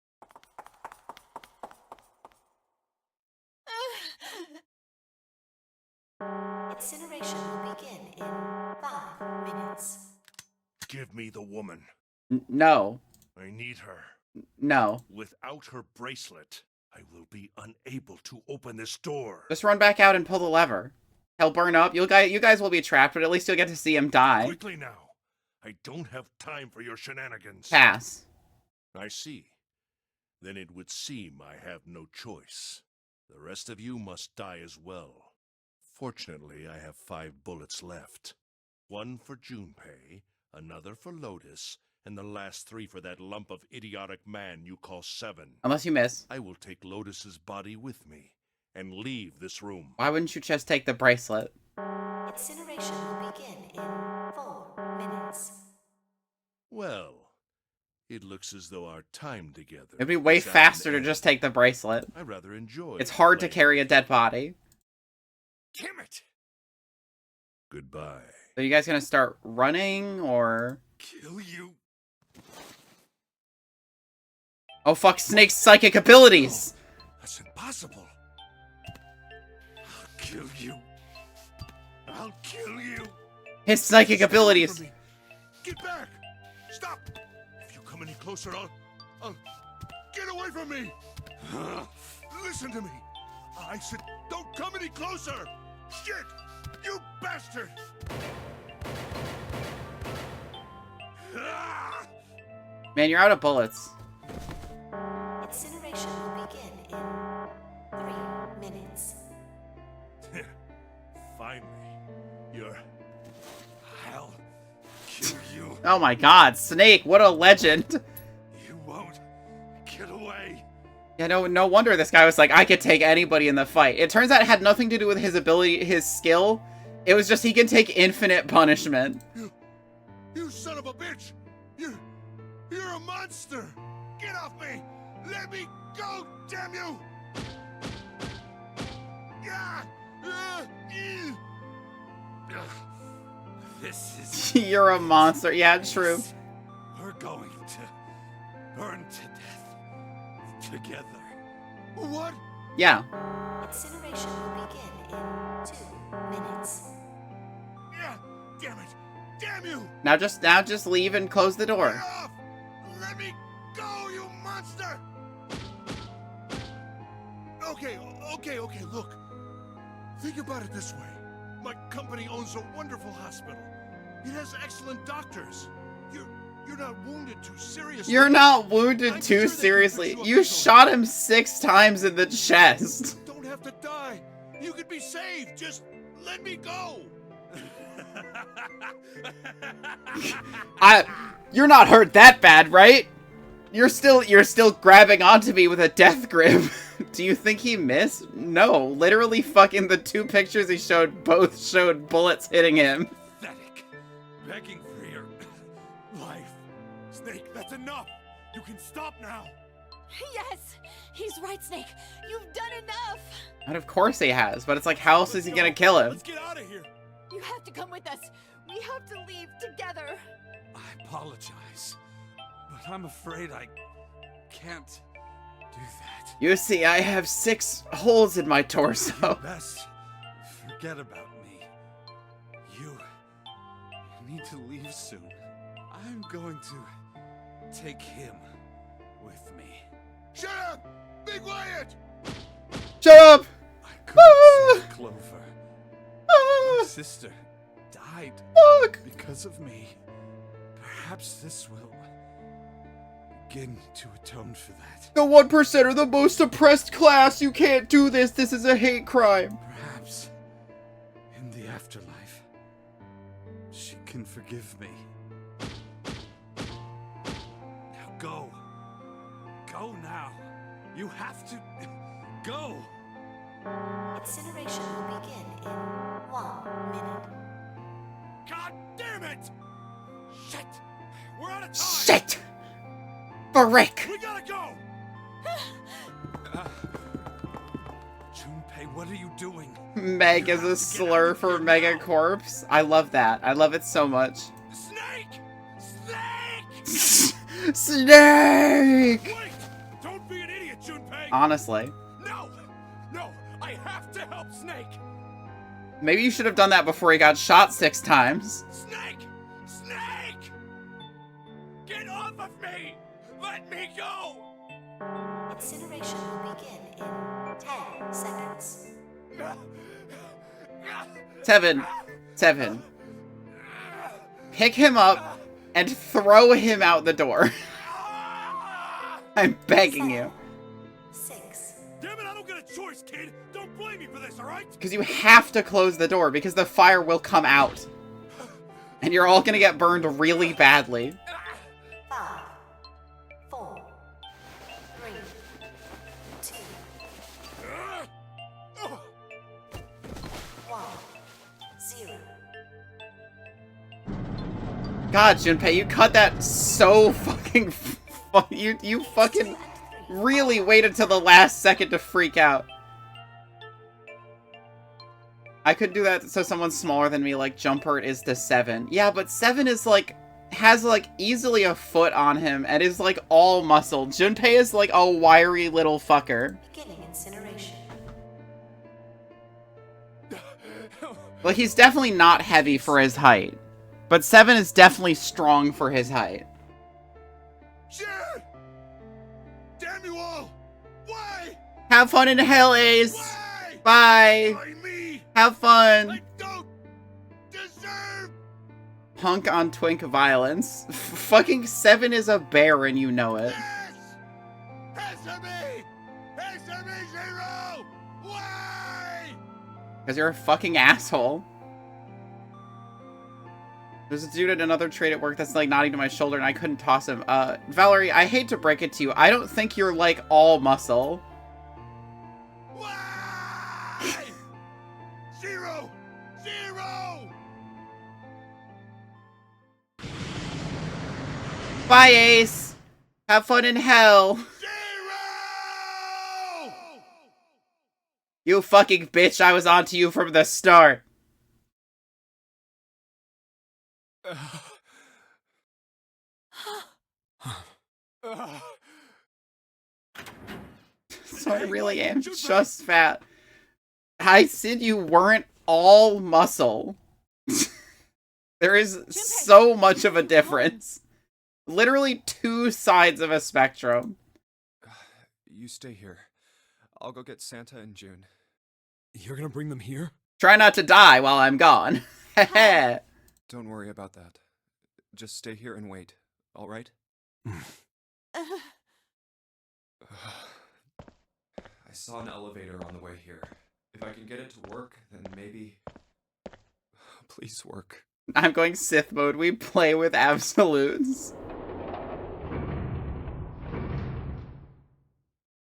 Speaker 12: Incineration will begin in 5 minutes.
Speaker 7: Give me the woman.
Speaker 1: No.
Speaker 7: I need her.
Speaker 1: No.
Speaker 7: Without her bracelet, I will be unable to open this door.
Speaker 1: Just run back out and pull the lever. He'll burn up. You guys will be trapped, but at least you'll get to see him die.
Speaker 7: Quickly now. I don't have time for your shenanigans.
Speaker 1: Pass.
Speaker 7: I see. Then it would seem I have no choice. The rest of you must die as well. Fortunately, I have 5 bullets left. 1 for Junpei, another for Lotus, and the last 3 for that lump of idiotic man you call Seven.
Speaker 1: Unless you miss.
Speaker 7: I will take Lotus's body with me and leave this room.
Speaker 1: Why wouldn't you just take the bracelet?
Speaker 12: Incineration will begin in 4 minutes.
Speaker 7: Well, it looks as though our time together...
Speaker 1: It'd be way
Speaker 7: is at an
Speaker 1: faster to
Speaker 7: end.
Speaker 1: just take the bracelet.
Speaker 7: I rather enjoy
Speaker 1: It's hard to
Speaker 7: playing.
Speaker 1: carry a dead body.
Speaker 6: Damn it!
Speaker 7: Goodbye.
Speaker 1: So you guys gonna start running, or...?
Speaker 6: Kill you.
Speaker 1: Oh fuck, Snake's psychic abilities!
Speaker 6: No, that's impossible. I'll kill you. I'll kill you.
Speaker 1: His psychic
Speaker 7: Stay away
Speaker 1: abilities!
Speaker 7: from me. Get back! Stop! If you come any closer, I'll... Get away from me! Listen to me! I said, don't come any closer! Shit! You bastard!
Speaker 1: Man, you're out of bullets.
Speaker 12: Incineration will begin in 3 minutes.
Speaker 7: Finally, I'll kill you.
Speaker 1: Oh my god, Snake, what a legend!
Speaker 7: You won't get away.
Speaker 1: Yeah, no wonder this guy was like, I could take anybody in the fight. It turns out it had nothing to do with his ability, his skill. It was just he can take infinite punishment.
Speaker 7: You son of a bitch! You're a monster! Get off me! Let me go, damn you!
Speaker 11: This is...
Speaker 1: You're a monster. Yeah, true.
Speaker 11: We're going to burn to death together.
Speaker 7: What?
Speaker 1: Yeah.
Speaker 12: Incineration will begin in 2 minutes.
Speaker 7: Yeah, damn it! Damn you!
Speaker 1: Now just leave and close the door.
Speaker 7: Get off! Let me go, you monster! Okay, look. Think about it this way. My company owns a wonderful hospital. It has excellent doctors. You're not wounded too seriously.
Speaker 1: You're not wounded
Speaker 7: I'm
Speaker 1: too
Speaker 7: sure they can
Speaker 1: seriously.
Speaker 7: fix you up
Speaker 1: You
Speaker 7: easily.
Speaker 1: shot him 6 times in the chest.
Speaker 7: You don't have to die. You could be saved. Just let me go.
Speaker 1: You're not hurt that bad, right? You're still grabbing onto me with a death grip. Do you think he missed? No, literally fucking the 2 pictures he showed both showed bullets hitting him.
Speaker 6: Pathetic. Begging for your life. Snake, that's enough. You can stop now.
Speaker 5: Yes! He's right, Snake. You've done enough!
Speaker 1: And of course he has, but it's like, how else is he gonna kill him?
Speaker 6: Let's get out of here.
Speaker 5: You have to come with us. We have to leave together.
Speaker 11: I apologize, but I'm afraid I can't do that.
Speaker 1: You see, I have 6 holes in my torso.
Speaker 11: Best forget about me. You need to leave soon. I'm going to take him with me.
Speaker 7: Shut up! Be quiet!
Speaker 1: Shut up!
Speaker 11: I couldn't save Clover. My sister died because of me. Perhaps this will begin to atone for that.
Speaker 1: The 1% are the most oppressed class. You can't do this. This is a hate crime.
Speaker 11: Perhaps in the afterlife, she can forgive me. Now go. Go now. You have to go.
Speaker 12: Incineration will begin in 1 minute.
Speaker 6: God damn it! Shit! We're out of time!
Speaker 1: Shit! Frick!
Speaker 6: We gotta go!
Speaker 11: Junpei, what are you doing?
Speaker 1: Meg is a slur for Megacorpse. I love that. I love it so much.
Speaker 6: Snake! Snake!
Speaker 1: Snake!
Speaker 6: Wait! Don't be an idiot, Junpei!
Speaker 1: Honestly.
Speaker 6: No! No! I have to help Snake!
Speaker 1: Maybe you should have done that before he got shot 6 times.
Speaker 6: Snake! Snake! Get off of me! Let me go!
Speaker 12: Incineration will begin in 10 seconds.
Speaker 1: 7. Pick him up and throw him out the door. I'm begging you.
Speaker 12: 6.
Speaker 6: Damn it, I don't get a choice, kid! Don't blame me for this, alright?
Speaker 1: Because you have to close the door because the fire will come out. And you're all gonna get burned really badly.
Speaker 12: 5, 4, 3, 2, 1, 0.
Speaker 1: God, Junpei, you cut that so fucking... You fucking really waited till the last second to freak out. I could do that so someone smaller than me, like, Jumper is to 7. Yeah, but 7 is, like, has, like, easily a foot on him and is, like, all muscle. Junpei is, like, a wiry little fucker.
Speaker 12: Beginning incineration.
Speaker 1: Like, he's definitely not heavy for his height. But 7 is definitely strong for his height.
Speaker 7: Shit! Damn you all! Why?
Speaker 1: Have fun in hell, Ace!
Speaker 7: Why?
Speaker 1: Bye!
Speaker 7: Why me?
Speaker 1: Have fun!
Speaker 7: I don't deserve.
Speaker 1: Punk on twink violence. Fucking 7 is a bear and you know it.
Speaker 7: Yes! Answer me! Answer me, Zero! Why?
Speaker 1: Because you're a fucking asshole. There's a dude at another trade at work that's like nodding to my shoulder and I couldn't toss him. Valerie, I hate to break it to you. I don't think you're like all muscle.
Speaker 7: Why? Zero! Zero!
Speaker 1: Bye, Ace! Have fun in hell!
Speaker 7: Zero!
Speaker 1: You fucking bitch, I was onto you from the start. So I really am just fat. I said you weren't all muscle. There is so much of a difference. Literally 2 sides of a spectrum.
Speaker 8: You stay here. I'll go get Santa and June.
Speaker 6: You're gonna bring them here?
Speaker 1: Try not to die while I'm gone. Heh.
Speaker 8: Don't worry about that. Just stay here and wait, all right?
Speaker 2: I saw an elevator on the way here. If I can get it to work, then maybe...
Speaker 8: Please work.
Speaker 1: I'm going Sith mode. We play with absolutes.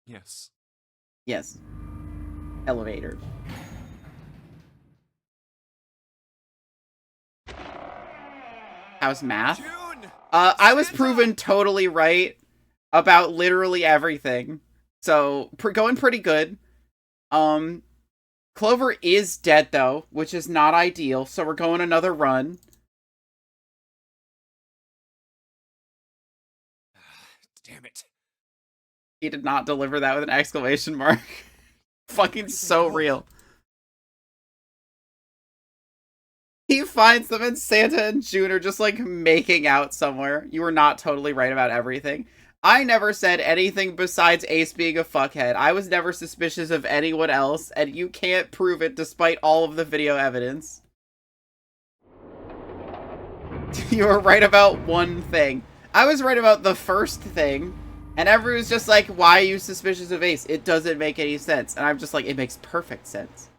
Speaker 8: Yes.
Speaker 1: Yes. Elevator. How's math?
Speaker 8: June!
Speaker 1: I was proven totally right about literally everything. So, going pretty good. Clover is dead, though, which is not ideal, so we're going another run.
Speaker 8: Damn it.
Speaker 1: He did not deliver that with an exclamation mark. Fucking so real. He finds them and Santa and June are just, like, making out somewhere. You were not totally right about everything. I never said anything besides Ace being a fuckhead. I was never suspicious of anyone else, and you can't prove it despite all of the video evidence. You were right about one thing. I was right about the first thing, and everyone's just like, why are you suspicious of Ace? It doesn't make any sense. And I'm just like, it makes perfect sense.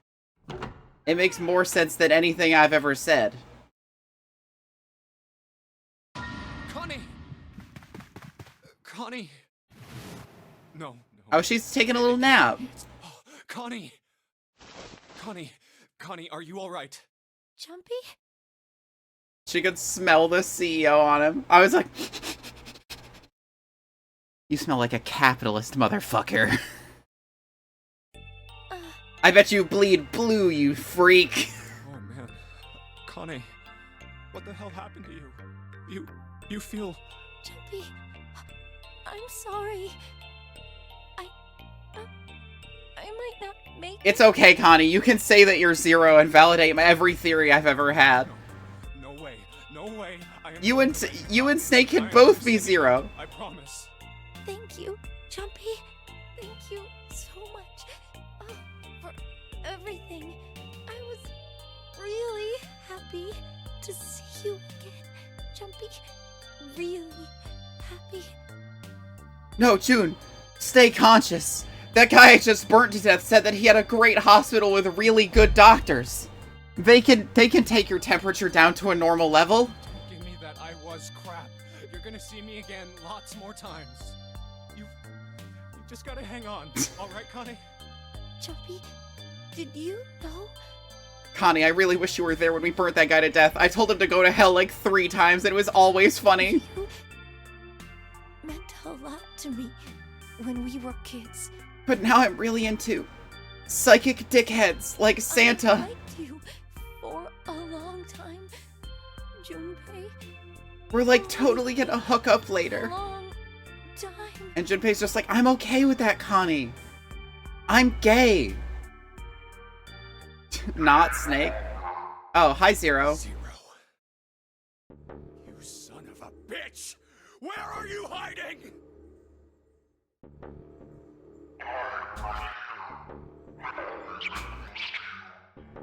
Speaker 1: It makes more sense than anything I've ever said.
Speaker 8: Connie! Connie! No.
Speaker 1: Oh, she's taking a little nap.
Speaker 8: Oh, Connie! Connie, are you alright?
Speaker 3: Jumpy?
Speaker 1: She could smell the CEO on him. I was like... You smell like a capitalist motherfucker. I bet you bleed blue, you freak.
Speaker 8: Oh man. Connie, what the hell happened to you? You feel...
Speaker 3: Jumpy, I'm sorry. I might not make
Speaker 1: It's okay, Connie. You can say that you're Zero and validate every theory I've ever had.
Speaker 8: No way. No way.
Speaker 1: You and Snake can both be Zero.
Speaker 8: I promise.
Speaker 3: Thank you, Jumpy. Thank you so much for everything. I was really happy to see you again, Jumpy. Really happy.
Speaker 1: No, June. Stay conscious. That guy I just burnt to death said that he had a great hospital with really good doctors. They can take your temperature down to a normal level.
Speaker 8: Give me that I was crap. You're gonna see me again lots more times. You just gotta hang on. All right, Connie?
Speaker 3: Jumpy, did you know?
Speaker 1: Connie, I really wish you were there when we burnt that guy to death. I told him to go to hell like 3 times and it was always funny.
Speaker 3: You meant a lot to me when we were kids.
Speaker 1: But now I'm really into psychic dickheads like Santa.
Speaker 3: I liked you for a long time, Junpei.
Speaker 1: We're like totally gonna hook up later.
Speaker 3: Long time.
Speaker 1: And Junpei's just like, I'm okay with that, Connie. I'm gay. Not Snake. Oh, hi, Zero.
Speaker 6: Zero. You son of a bitch! Where are you hiding?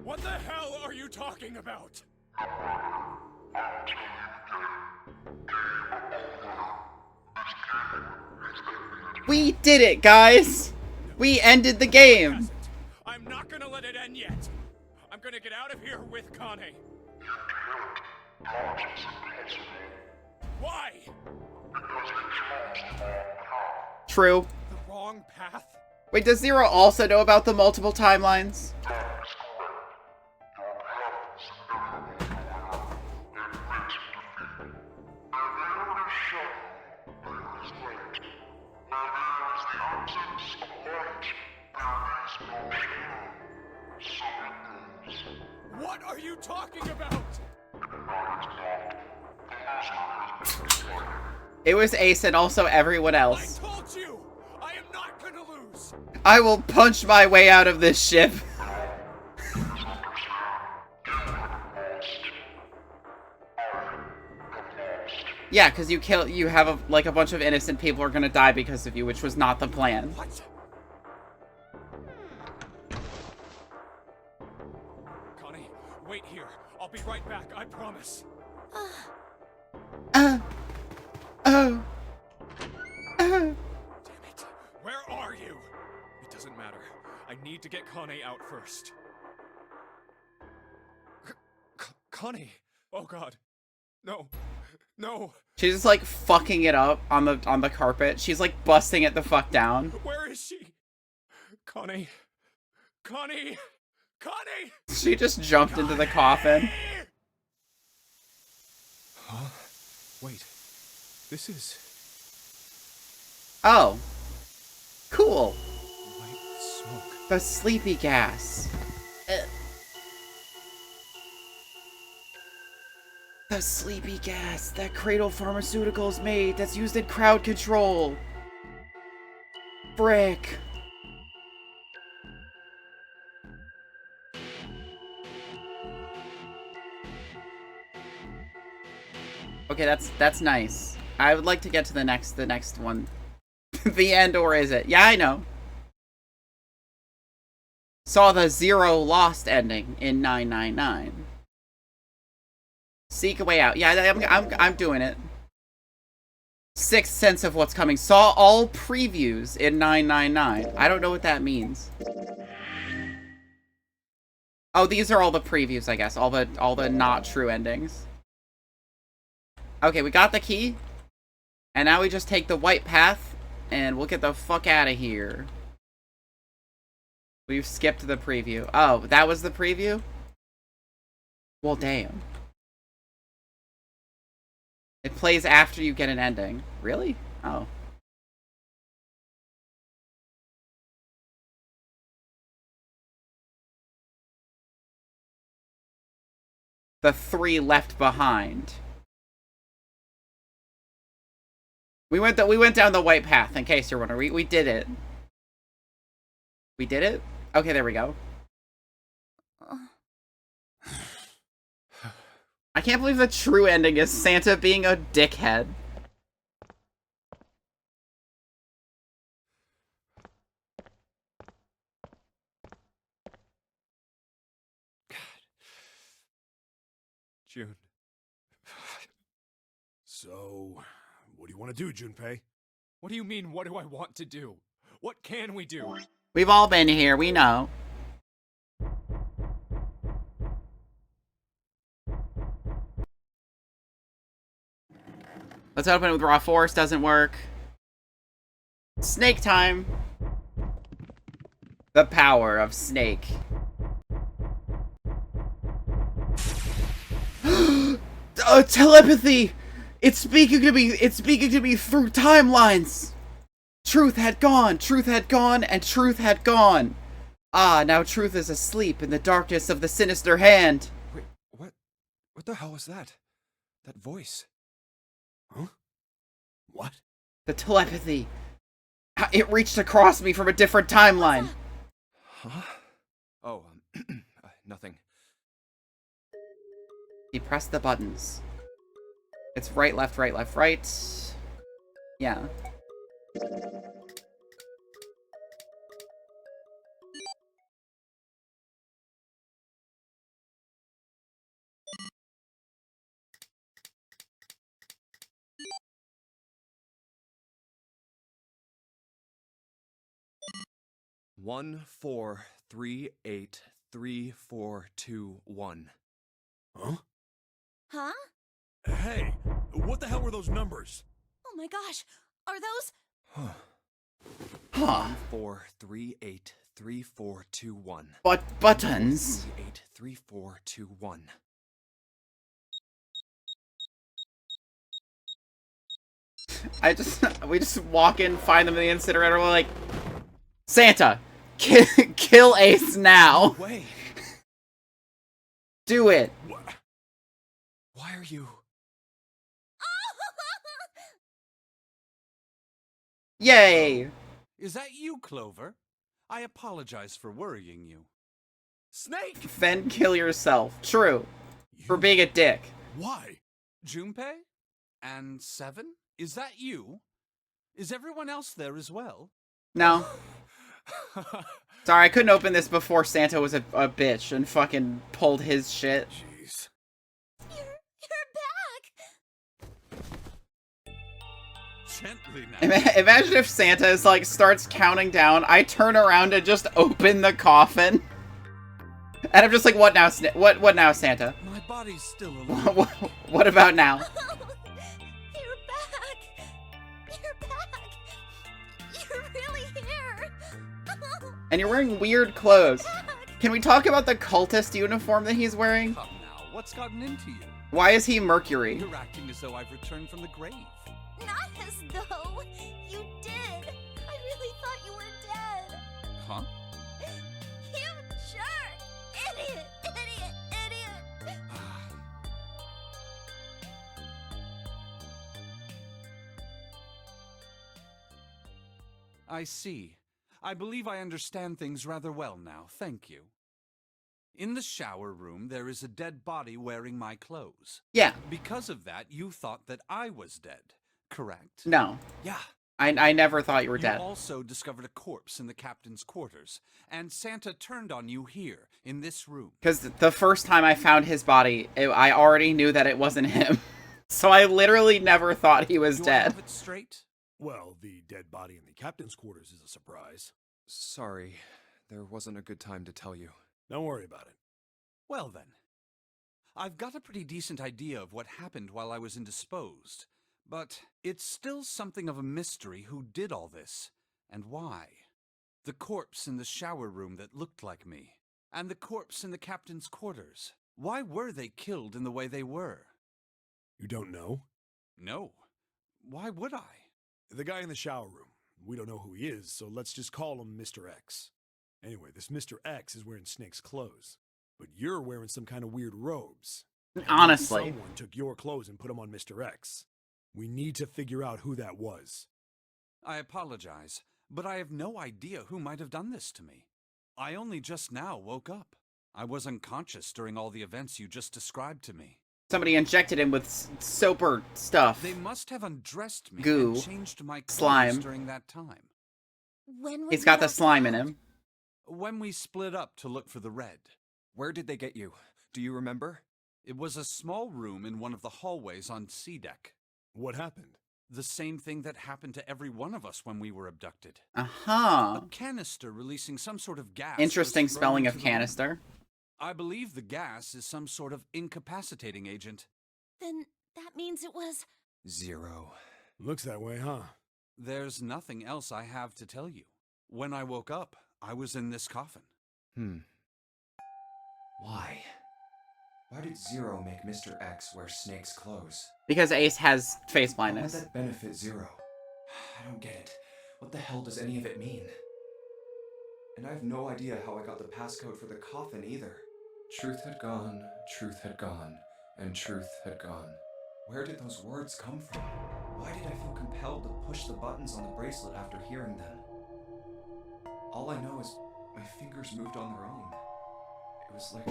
Speaker 6: What the hell are you talking about?
Speaker 1: We did it, guys! We ended the game!
Speaker 6: I'm not gonna let it end yet. I'm gonna get out of here with Connie. Why?
Speaker 1: True.
Speaker 6: The wrong path?
Speaker 1: Wait, does Zero also know about the multiple timelines?
Speaker 6: What are you talking about?
Speaker 1: It was Ace and also everyone else.
Speaker 6: I told you! I am not gonna lose!
Speaker 1: I will punch my way out of this ship. Yeah, because you have a bunch of innocent people are gonna die because of you, which was not the plan.
Speaker 6: What? Connie, wait here. I'll
Speaker 4: be right back, I promise.
Speaker 1: Oh.
Speaker 4: Damn it. Where are you? It doesn't matter. I need to get Connie out first. Connie! Oh god. No. No.
Speaker 1: She's just like fucking it up on the carpet. She's like busting it the fuck down.
Speaker 4: Where is she? Connie. Connie. Connie.
Speaker 1: She just jumped into the coffin.
Speaker 8: Huh? Wait. This is
Speaker 1: Oh. Cool.
Speaker 8: white smoke.
Speaker 1: The sleepy gas. The sleepy gas that Cradle Pharmaceuticals made that's used in crowd control. Frick. Okay, that's nice. I would like to get to the next one. The end, or is it? Yeah, I know. Saw the Zero Lost ending in 999. Seek a way out. Yeah, I'm doing it. Sixth sense of what's coming. Saw all previews in 999. I don't know what that means. Oh, these are all the previews, I guess. All the not true endings. Okay, we got the key. And now we just take the white path and we'll get the fuck out of here. We've skipped the preview. Oh, that was the preview? Well, damn. It plays after you get an ending. Really? Oh. The 3 left behind. We went down the white path, in case you're wondering. We did it. We did it? Okay, there we go. I can't believe the true ending is Santa being a dickhead.
Speaker 8: June.
Speaker 6: So, what do you want to do, Junpei?
Speaker 4: What do you mean, what do I want to do? What can we do?
Speaker 1: We've all been here, we know. Let's open it with raw force, doesn't work. Snake time. The power of snake. Telepathy! It's speaking to me through timelines! Truth had gone, and truth had gone. Ah, now truth is asleep in the darkness of the sinister hand.
Speaker 8: Wait, what the hell was that? That voice? Huh? What?
Speaker 1: The telepathy. It reached across me from a different timeline.
Speaker 8: Huh? Oh, nothing.
Speaker 1: You press the buttons. It's right, left, right, left, right. Yeah.
Speaker 8: One, 4, 3, 8, 3, 4, 2, 1.
Speaker 6: Huh?
Speaker 5: Huh?
Speaker 6: Hey, what the hell were those numbers?
Speaker 5: Oh my gosh, are those?
Speaker 1: Huh.
Speaker 8: 4, 3, 8, 3, 4, 2, 1.
Speaker 1: But buttons?
Speaker 8: 3, 8, 3, 4, 2, 1.
Speaker 1: We just walk in, find them in the incinerator, we're like, Santa, kill Ace now.
Speaker 8: Wait.
Speaker 1: Do it.
Speaker 8: Why are you?
Speaker 1: Yay.
Speaker 11: Is that you, Clover? I apologize for worrying you. Snake!
Speaker 1: Then kill yourself. True. For being a dick.
Speaker 6: Why?
Speaker 11: Junpei? And 7? Is that you? Is everyone else there as well?
Speaker 1: No. Sorry, I couldn't open this before Santa was a bitch and fucking pulled his shit.
Speaker 6: Jeez.
Speaker 11: Gently now.
Speaker 1: Imagine if Santa is like starts counting down. I turn around and just open the coffin, and I'm just like, "What now? What now, Santa?
Speaker 11: My body's still a little.
Speaker 1: What about now?"
Speaker 5: You're back! You're back! You're really here!
Speaker 1: And you're wearing weird clothes. Can we talk about the cultist uniform that he's wearing?
Speaker 11: Come now, what's gotten into you?
Speaker 1: Why is he Mercury?
Speaker 11: You're acting as though I've returned from the grave.
Speaker 5: Not as though you did. I really thought you were dead.
Speaker 11: Huh?
Speaker 5: You jerk! Idiot! Idiot! Idiot!
Speaker 11: I see. I believe I understand things rather well now, thank you. In the shower room, there is a dead body wearing my clothes.
Speaker 1: Yeah.
Speaker 11: Because of that, you thought that I was dead, correct?
Speaker 1: No.
Speaker 11: Yeah.
Speaker 1: I never thought you were dead.
Speaker 11: You also discovered a corpse in the captain's quarters, and Santa turned on you here, in this room.
Speaker 1: Because the first time I found his body, I already knew that it wasn't him. So I literally never thought he was
Speaker 11: Do I
Speaker 1: dead.
Speaker 11: have it straight?
Speaker 6: Well, the dead body in the captain's quarters is a surprise.
Speaker 8: Sorry, there wasn't a good time to tell you.
Speaker 6: Don't worry about it.
Speaker 11: Well then. I've got a pretty decent idea of what happened while I was indisposed, but it's still something of a mystery who did all this, and why. The corpse in the shower room that looked like me, and the corpse in the captain's quarters. Why were they killed in the way they were?
Speaker 6: You don't know?
Speaker 11: No. Why would I?
Speaker 6: The guy in the shower room. We don't know who he is, so let's just call him Mr. X. Anyway, this Mr. X is wearing Snake's clothes, but you're wearing some kind of weird robes.
Speaker 1: Honestly.
Speaker 6: Someone took your clothes and put them on Mr. X. We need to figure out who that was.
Speaker 11: I apologize, but I have no idea who might have done this to me. I only just now woke up. I was unconscious during all the events you just described to me.
Speaker 1: Somebody injected him with soap or stuff.
Speaker 11: They must have undressed me
Speaker 1: Goo.
Speaker 11: and changed my clothes
Speaker 1: Slime.
Speaker 11: during that time.
Speaker 5: When
Speaker 1: He's got the slime in him.
Speaker 11: When we split up to look for the red.
Speaker 8: Where did they get you? Do you remember?
Speaker 11: It was a small room in one of the hallways on C deck.
Speaker 6: What happened?
Speaker 11: The same thing that happened to every one of us when we were abducted.
Speaker 1: Uh-huh.
Speaker 11: A canister releasing some sort of gas.
Speaker 1: Interesting
Speaker 11: was thrown
Speaker 1: spelling
Speaker 11: into
Speaker 1: of
Speaker 11: the room.
Speaker 1: canister.
Speaker 11: I believe the gas is some sort of incapacitating agent.
Speaker 5: Then that means it was...
Speaker 8: Zero.
Speaker 6: Looks that way, huh?
Speaker 11: There's nothing else I have to tell you. When I woke up, I was in this coffin.
Speaker 2: Why? Why did Zero make Mr. X wear Snake's clothes?
Speaker 1: Because Ace has face
Speaker 2: How would
Speaker 1: blindness.
Speaker 2: that benefit Zero? I don't get it. What the hell does any of it mean? And I have no idea how I got the passcode for the coffin either. Truth had gone, and truth had gone. Where did those words come from? Why did I feel compelled to push the buttons on the bracelet after hearing them? All I know is my fingers moved on their own. It was like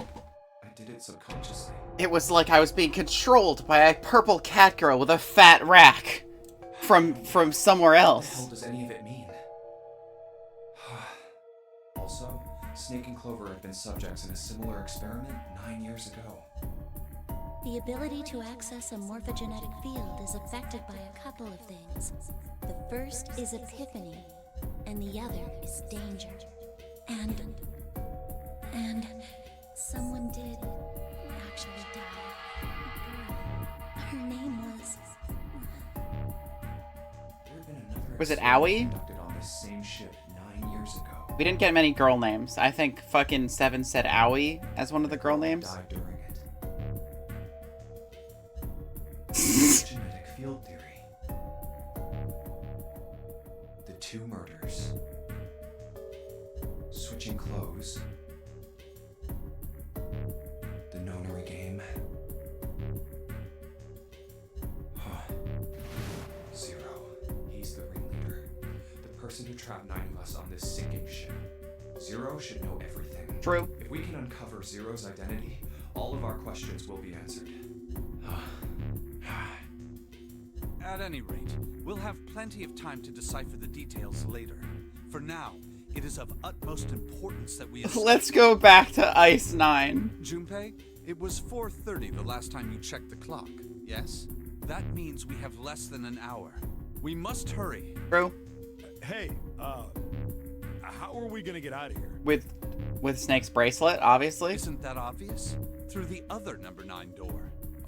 Speaker 2: I did it subconsciously.
Speaker 1: It was like I was being controlled by a purple cat girl with a fat rack from somewhere
Speaker 2: What the
Speaker 1: else.
Speaker 2: hell does any of it mean? Also, Snake and Clover had been subjects in a similar experiment 9 years ago.
Speaker 5: The ability to access a morphogenetic field is affected by a couple of things. The first is epiphany, and the other is danger. And someone did actually die. A girl. Her name was...
Speaker 2: There had been another
Speaker 1: Was it
Speaker 2: experiment
Speaker 1: Owie?
Speaker 2: conducted on this same ship 9 years ago.
Speaker 1: We didn't get many girl names. I think fucking Seven said Owie as one of the girl names.
Speaker 2: Died during it. Genetic field theory. The two murders. Switching clothes. The nonary game. Zero. He's the ringleader. The person who trapped 9 of us on this sinking ship. Zero should know everything.
Speaker 1: True.
Speaker 2: If we can uncover Zero's identity, all of our questions will be answered.
Speaker 11: At any rate, we'll have plenty of time to decipher the details later. For now, it is of utmost importance that we...
Speaker 1: Let's go back to Ice 9.
Speaker 11: Junpei, it was 4:30 the last time you checked the clock, yes? That means we have less than an hour. We must hurry.
Speaker 1: True.
Speaker 6: Hey, how are we gonna get out of here?
Speaker 1: With Snake's bracelet, obviously.
Speaker 11: Isn't that obvious? Through the other number 9 door.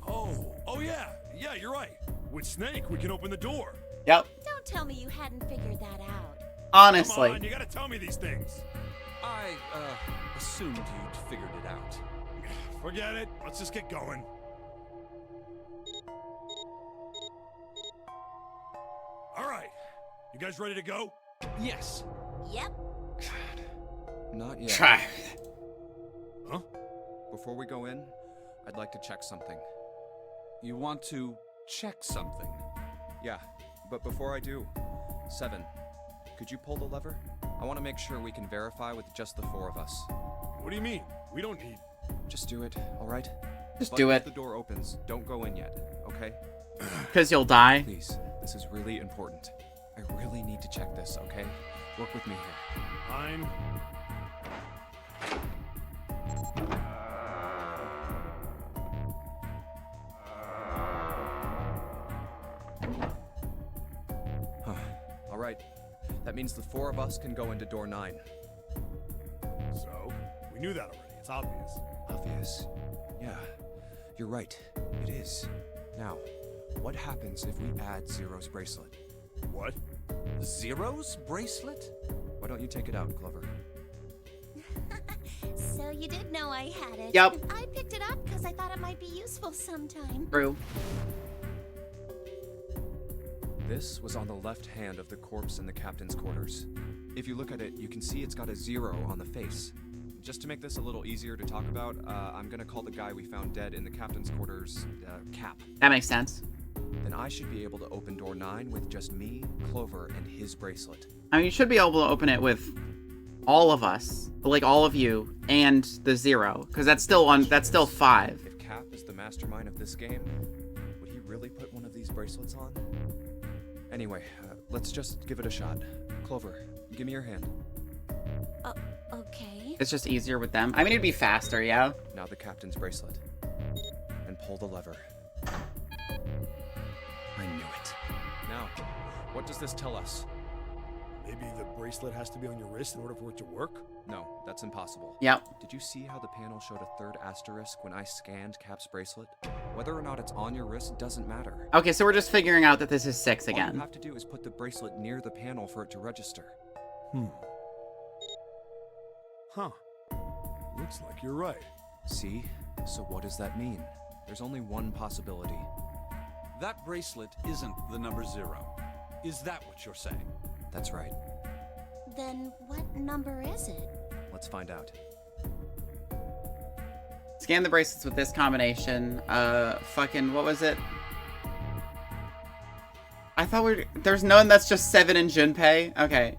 Speaker 6: Oh yeah, you're right. With Snake, we can open the door.
Speaker 1: Yep.
Speaker 5: Don't tell me you hadn't figured that out.
Speaker 1: Honestly.
Speaker 6: Come on, you gotta tell me these things.
Speaker 11: I, assumed you'd figured it out.
Speaker 6: Forget it. Let's just get going. All right. You guys ready to go?
Speaker 11: Yes.
Speaker 5: Yep.
Speaker 8: Not yet.
Speaker 1: Try.
Speaker 6: Huh?
Speaker 8: Before we go in, I'd like to check something.
Speaker 11: You want to check something?
Speaker 8: Yeah, but before I do, 7, could you pull the lever? I want to make sure we can verify with just the 4 of us.
Speaker 6: What do you mean? We don't need...
Speaker 8: Just do it, all right?
Speaker 1: Just
Speaker 8: But
Speaker 1: do
Speaker 8: if
Speaker 1: it.
Speaker 8: the door opens, don't go in yet, okay?
Speaker 1: Because you'll die.
Speaker 8: Please, this is really important. I really need to check this, okay? Work with me here.
Speaker 6: Fine.
Speaker 8: All right. That means the 4 of us can go into door 9.
Speaker 6: So, we knew that already. It's obvious.
Speaker 8: Obvious. Yeah, you're right. It is. Now, what happens if we add Zero's bracelet?
Speaker 6: What?
Speaker 11: Zero's bracelet?
Speaker 8: Why don't you take it out, Clover?
Speaker 5: So you did know I had it.
Speaker 1: Yep.
Speaker 5: I picked it up because I thought it might be useful sometime.
Speaker 1: True.
Speaker 8: This was on the left hand of the corpse in the captain's quarters. If you look at it, you can see it's got a 0 on the face. Just to make this a little easier to talk about, I'm gonna call the guy we found dead in the captain's quarters, Cap.
Speaker 1: That makes sense.
Speaker 8: Then I should be able to open door 9 with just me, Clover, and his bracelet.
Speaker 1: I mean, you should be able to open it with all of us, like all of you, and the 0, because that's still 5.
Speaker 8: If Cap is the mastermind of this game, would he really put one of these bracelets on? Anyway, let's just give it a shot. Clover, give me your hand.
Speaker 5: Okay.
Speaker 1: It's just easier with them. I mean, it'd be faster, yeah.
Speaker 8: Now the captain's bracelet. And pull the lever. I knew it. Now, what does this tell us?
Speaker 6: Maybe the bracelet has to be on your wrist in order for it to work?
Speaker 8: No, that's impossible.
Speaker 1: Yep.
Speaker 8: Did you see how the panel showed a 3rd asterisk when I scanned Cap's bracelet? Whether or not it's on your wrist doesn't matter.
Speaker 1: Okay, so we're just figuring out that this is 6
Speaker 8: All you
Speaker 1: again.
Speaker 8: have to do is put the bracelet near the panel for it to register.
Speaker 6: Huh. Looks like you're right.
Speaker 8: See? So what does that mean? There's only one possibility.
Speaker 11: That bracelet isn't the number 0. Is that what you're saying?
Speaker 8: That's right.
Speaker 5: Then what number is it?
Speaker 8: Let's find out.
Speaker 1: Scan the bracelets with this combination. Fucking, what was it? I thought there's none that's just 7 and Junpei. Okay.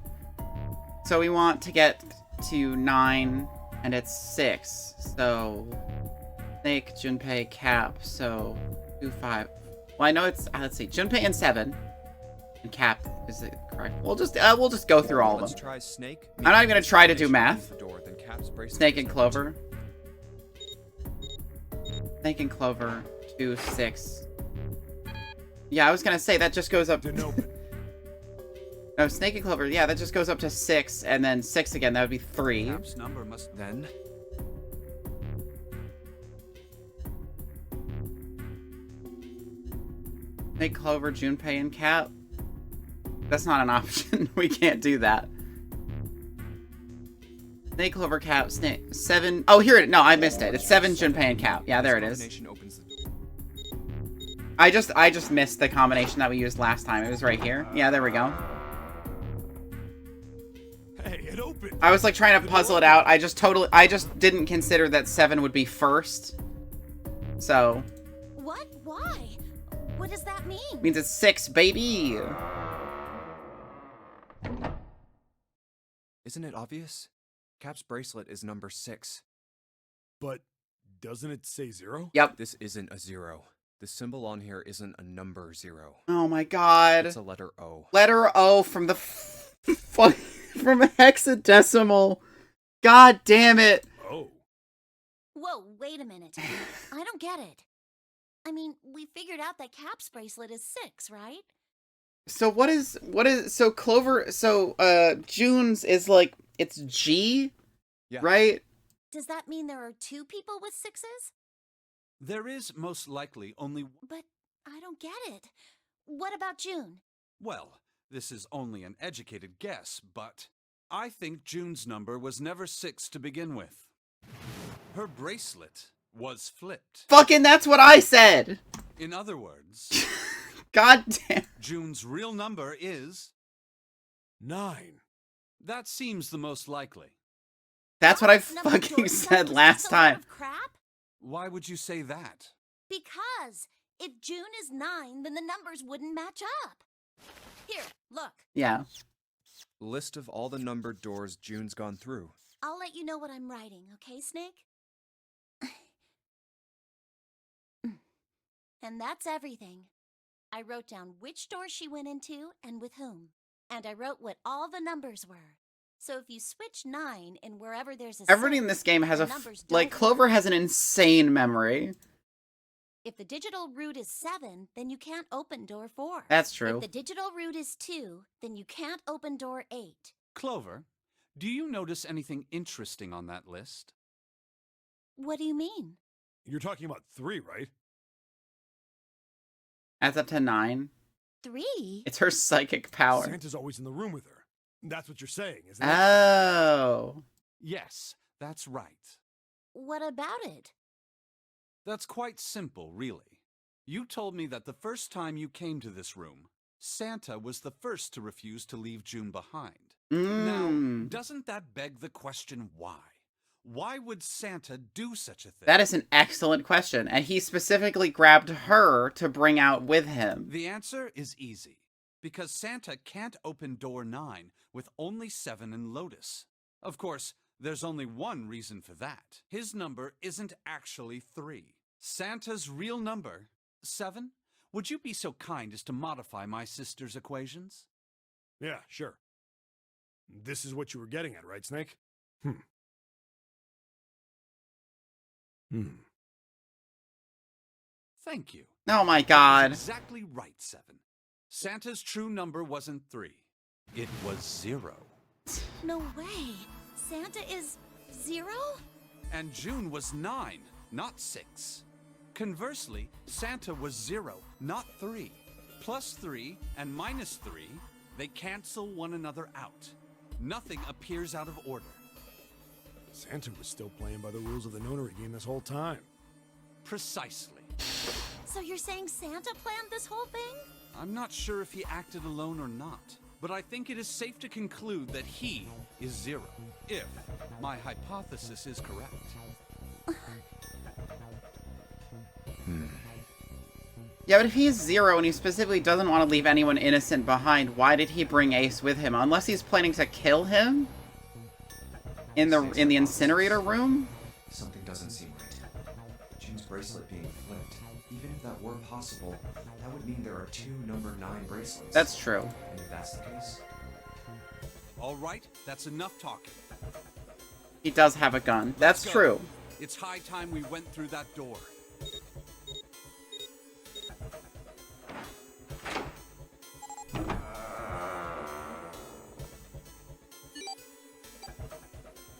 Speaker 1: So we want to get to 9, and it's 6. So, Snake, Junpei, Cap, so 2, 5. Well, I know it's, let's see, Junpei and 7. And Cap, is it correct? We'll just go through all of them.
Speaker 8: Let's try Snake.
Speaker 1: I'm not even gonna try to do math.
Speaker 8: The door, then Cap's bracelet
Speaker 1: Snake
Speaker 8: is
Speaker 1: and
Speaker 8: number
Speaker 1: Clover. Snake and Clover, 2, 6. Yeah, I was gonna say that just goes up.
Speaker 6: Didn't open.
Speaker 1: No, Snake and Clover. Yeah, that just goes up to 6, and then 6 again. That would be 3.
Speaker 11: Cap's number must...
Speaker 8: Then...
Speaker 1: Snake, Clover, Junpei, and Cap. That's not an option. We can't do that. Snake, Clover, Cap, Snake, 7. Oh, here it. No, I missed it. It's 7, Junpei, and Cap. Yeah, there it is.
Speaker 8: Combination opens the door.
Speaker 1: I just missed the combination that we used last time. It was right here. Yeah, there we go.
Speaker 6: Hey, it opened.
Speaker 1: I was like trying to puzzle it out. I just didn't consider that 7 would be first. So,
Speaker 5: What? Why? What does that mean?
Speaker 1: means it's 6, baby.
Speaker 8: Isn't it obvious? Cap's bracelet is number 6.
Speaker 6: But doesn't it say 0?
Speaker 1: Yep.
Speaker 8: This isn't a 0. The symbol on here isn't a number 0.
Speaker 1: Oh my god.
Speaker 8: It's a letter O.
Speaker 1: Letter O from the from hexadecimal. God damn it.
Speaker 6: Oh.
Speaker 5: Whoa, wait a minute. I don't get it. I mean, we figured out that Cap's bracelet is 6, right?
Speaker 1: So so Clover, June's is like, it's G,
Speaker 11: Yeah.
Speaker 1: right?
Speaker 5: Does that mean there are 2 people with 6s?
Speaker 11: There is most likely only.
Speaker 5: But I don't get it. What about June?
Speaker 11: Well, this is only an educated guess, but I think June's number was never 6 to begin with. Her bracelet was flipped.
Speaker 1: Fucking that's what I said!
Speaker 11: In other words,
Speaker 1: God damn.
Speaker 11: June's real number is
Speaker 6: 9.
Speaker 11: That seems the most likely.
Speaker 1: That's what I
Speaker 5: Number
Speaker 1: fucking
Speaker 5: Jordan's
Speaker 1: said
Speaker 5: number was
Speaker 1: last
Speaker 5: just a load
Speaker 1: time.
Speaker 5: of crap?
Speaker 11: Why would you say that?
Speaker 5: Because if June is 9, then the numbers wouldn't match up. Here, look.
Speaker 1: Yeah.
Speaker 8: List of all the numbered doors June's gone through.
Speaker 5: I'll let you know what I'm writing, okay, Snake? And that's everything. I wrote down which door she went into and with whom. And I wrote what all the numbers were. So if you switch 9 and wherever there's a
Speaker 1: Everybody in
Speaker 5: 6,
Speaker 1: this game has
Speaker 5: the
Speaker 1: a,
Speaker 5: numbers
Speaker 1: like,
Speaker 5: don't
Speaker 1: Clover
Speaker 5: work.
Speaker 1: has an insane memory.
Speaker 5: If the digital root is 7, then you can't open door 4.
Speaker 1: That's true.
Speaker 5: If the digital root is 2, then you can't open door 8.
Speaker 11: Clover, do you notice anything interesting on that list?
Speaker 5: What do you mean?
Speaker 6: You're talking about 3, right?
Speaker 1: Adds up to 9.
Speaker 5: 3?
Speaker 1: It's her psychic power.
Speaker 6: Santa's always in the room with her. That's what you're saying, isn't it?
Speaker 1: Oh.
Speaker 11: Yes, that's right.
Speaker 5: What about it?
Speaker 11: That's quite simple, really. You told me that the first time you came to this room, Santa was the first to refuse to leave June behind. Now, doesn't that beg the question why? Why would Santa do such a thing?
Speaker 1: That is an excellent question, and he specifically grabbed her to bring out with him.
Speaker 11: The answer is easy. Because Santa can't open door 9 with only 7 in Lotus. Of course, there's only one reason for that. His number isn't actually 3. Santa's real number, 7? Would you be so kind as to modify my sister's equations?
Speaker 6: Yeah, sure. This is what you were getting at, right, Snake?
Speaker 11: Thank you.
Speaker 1: Oh my
Speaker 11: That
Speaker 1: god.
Speaker 11: was exactly right, 7. Santa's true number wasn't 3. It was 0.
Speaker 5: No way. Santa is 0?
Speaker 11: And June was 9, not 6. Conversely, Santa was 0, not 3. Plus 3 and minus 3, they cancel one another out. Nothing appears out of order.
Speaker 6: Santa was still playing by the rules of the nonary game this whole time.
Speaker 11: Precisely.
Speaker 5: So you're saying Santa planned this whole thing?
Speaker 11: I'm not sure if he acted alone or not, but I think it is safe to conclude that he is 0, if my hypothesis is correct.
Speaker 1: Yeah, but if he's 0 and he specifically doesn't want to leave anyone innocent behind, why did he bring Ace with him? Unless he's planning to kill him? In the incinerator room?
Speaker 2: Something doesn't seem right. June's bracelet being flipped. Even if that were possible, that would mean there are 2 number 9 bracelets.
Speaker 1: That's true.
Speaker 2: And if that's the case...
Speaker 11: All right, that's enough talking.
Speaker 1: He does have a gun. That's
Speaker 11: Let's go.
Speaker 1: true.
Speaker 11: It's high time we went through that door.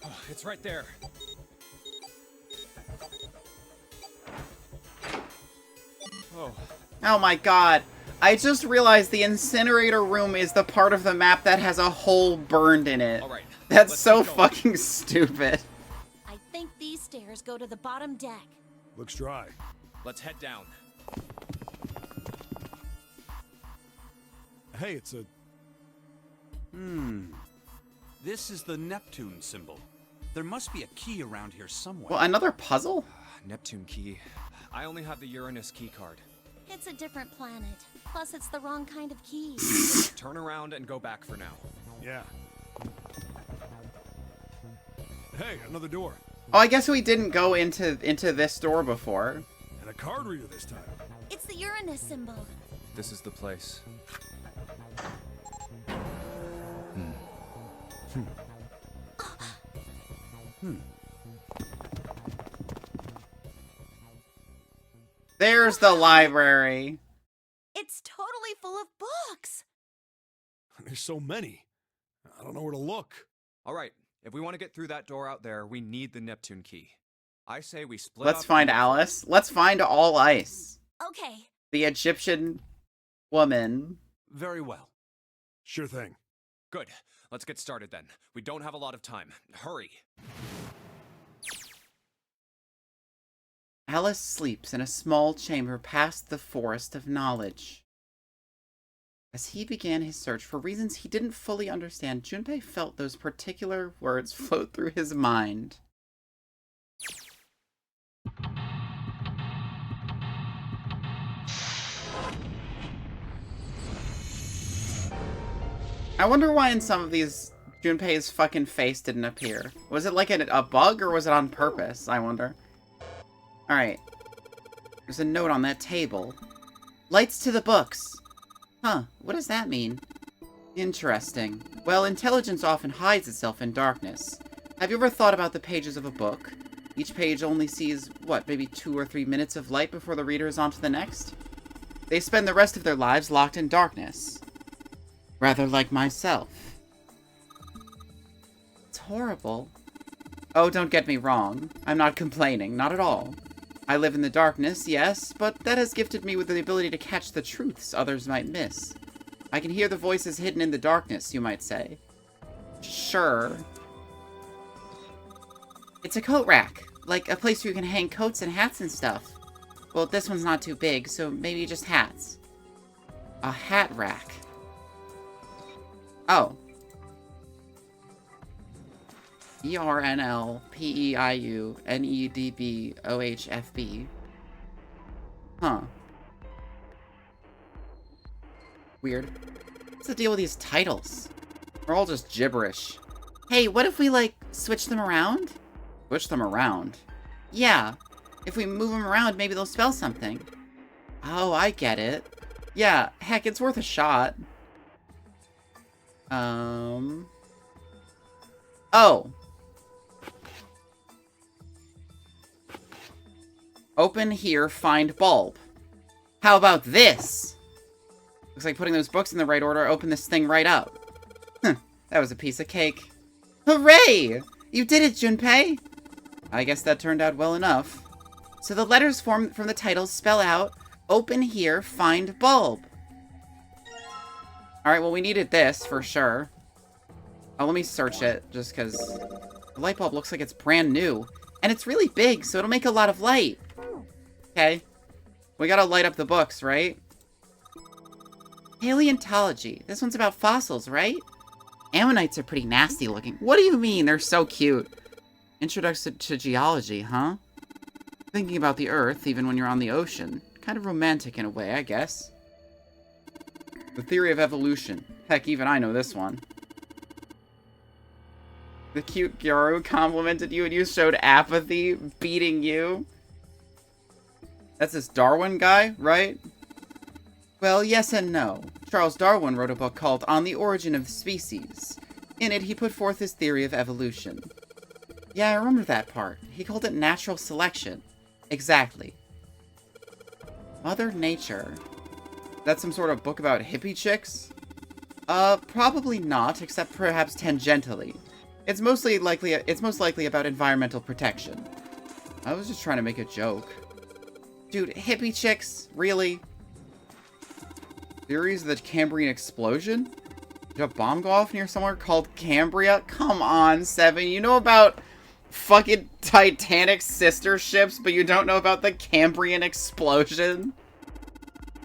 Speaker 4: Oh, it's right there. Oh.
Speaker 1: Oh my god. I just realized the incinerator room is the part of the map that has a hole burned in it.
Speaker 4: All right.
Speaker 1: That's
Speaker 4: let's
Speaker 1: so
Speaker 4: keep going.
Speaker 1: fucking stupid.
Speaker 5: I think these stairs go to the bottom deck.
Speaker 6: Looks dry.
Speaker 4: Let's head down.
Speaker 6: Hey, it's a...
Speaker 11: This is the Neptune symbol. There must be a key around here somewhere.
Speaker 1: Well, another puzzle?
Speaker 8: Neptune key. I only have the Uranus key card.
Speaker 5: It's a different planet. Plus, it's the wrong kind of key.
Speaker 8: Turn around and go back for now.
Speaker 6: Yeah. Hey, another door.
Speaker 1: Oh, I guess we didn't go into this door before.
Speaker 6: And a card reader this time.
Speaker 5: It's the Uranus symbol.
Speaker 8: This is the place.
Speaker 1: There's the library.
Speaker 5: It's totally full of books.
Speaker 6: so many. I don't know where to look.
Speaker 8: All right, if we want to get through that door out there, we need the Neptune key. I say we split
Speaker 1: Let's
Speaker 8: up
Speaker 1: find
Speaker 8: and look for it.
Speaker 1: Alice. Let's find all ice.
Speaker 3: Okay.
Speaker 1: The Egyptian woman.
Speaker 11: Very well.
Speaker 6: Sure thing.
Speaker 8: Good. Let's get started then. We don't have a lot of time. Hurry.
Speaker 1: Alice sleeps in a small chamber past the forest of knowledge. As he began his search for reasons he didn't fully understand, Junpei felt those particular words float through his mind. I wonder why in some of these Junpei's fucking face didn't appear. Was it like a bug or was it on purpose? I wonder. Alright. There's a note on that table. Lights to the books. Huh, what does that mean? Interesting. Well, intelligence often hides itself in darkness. Have you ever thought about the pages of a book? Each page only sees, what, maybe 2 or 3 minutes of light before the reader is on to the next? They spend the rest of their lives locked in darkness. Rather like myself. It's horrible. Oh, don't get me wrong. I'm not complaining, not at all. I live in the darkness, yes, but that has gifted me with the ability to catch the truths others might miss. I can hear the voices hidden in the darkness, you might say. Sure. It's a coat rack, like a place where you can hang coats and hats and stuff. Well, this one's not too big, so maybe just hats. A hat rack. Oh. ERNLPEIUNEDBOHFB. Huh. Weird. What's the deal with these titles? They're all just gibberish. Hey, what if we, like, switch them around? Switch them around? Yeah. If we move them around, maybe they'll spell something. Oh, I get it. Yeah, heck, it's worth a shot. Oh. Open here, find bulb. How about this? Looks like putting those books in the right order opened this thing right up. That was a piece of cake. Hooray! You did it, Junpei! I guess that turned out well enough. So the letters from the titles spell out, open here, find bulb. Alright, well we needed this, for sure. Oh, let me search it, just because the light bulb looks like it's brand new. And it's really big, so it'll make a lot of light. Okay. We gotta light up the books, right? Paleontology. This one's about fossils, right? Ammonites are pretty nasty looking. What do you mean? They're so cute. Introduction to geology, huh? Thinking about the Earth, even when you're on the ocean. Kind of romantic in a way, I guess. The theory of evolution. Heck, even I know this one. The cute Gyaru complimented you and you showed apathy, beating you. That's this Darwin guy, right? Well, yes and no. Charles Darwin wrote a book called On the Origin of Species. In it, he put forth his theory of evolution. Yeah, I remember that part. He called it natural selection. Exactly. Mother Nature. That's some sort of book about hippie chicks? Probably not, except perhaps tangentially. It's most likely about environmental protection. I was just trying to make a joke. Dude, hippie chicks? Really? Theories of the Cambrian explosion? Did a bomb go off near somewhere called Cambria? Come on, Seven. You know about fucking Titanic's sister ships, but you don't know about the Cambrian explosion?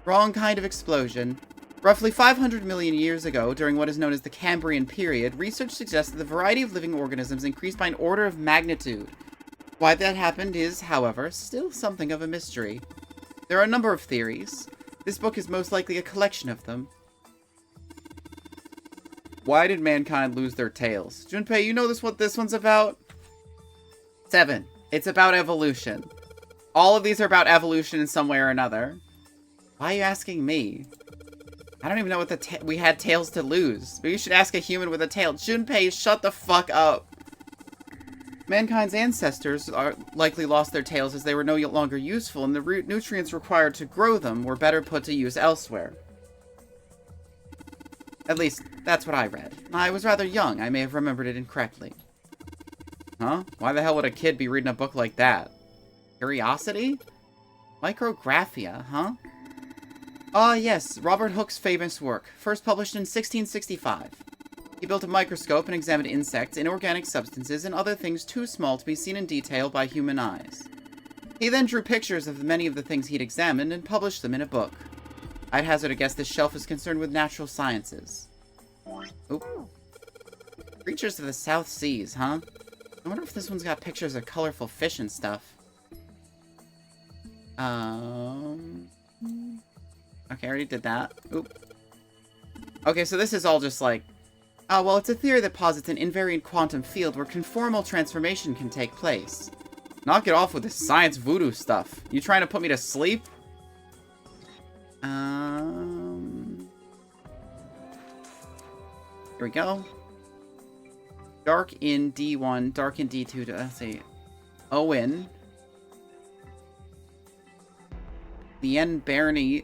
Speaker 1: Wrong kind of explosion. Roughly 500 million years ago, during what is known as the Cambrian period, research suggests that the variety of living organisms increased by an order of magnitude. Why that happened is, however, still something of a mystery. There are a number of theories. This book is most likely a collection of them. Why did mankind lose their tails? Junpei, you know what this one's about? 7. It's about evolution. All of these are about evolution in some way or another. Why are you asking me? I don't even know what we had tails to lose. But you should ask a human with a tail. Junpei, shut the fuck up. Mankind's ancestors likely lost their tails as they were no longer useful, and the nutrients required to grow them were better put to use elsewhere. At least, that's what I read. I was rather young. I may have remembered it incorrectly. Huh? Why the hell would a kid be reading a book like that? Curiosity? Micrographia, huh? Ah, yes, Robert Hooke's famous work, first published in 1665. He built a microscope and examined insects, inorganic substances, and other things too small to be seen in detail by human eyes. He then drew pictures of many of the things he'd examined and published them in a book. I'd hazard a guess this shelf is concerned with natural sciences. Oop. Creatures of the South Seas, huh? I wonder if this one's got pictures of colorful fish and stuff. Okay, I already did that. Oop. Okay, so this is all just like... Oh, well, it's a theory that posits an invariant quantum field where conformal transformation can take place. Knock it off with this science voodoo stuff. You trying to put me to sleep? Here we go. Dark in D1, dark in D2, let's see. Owen. Lebanese?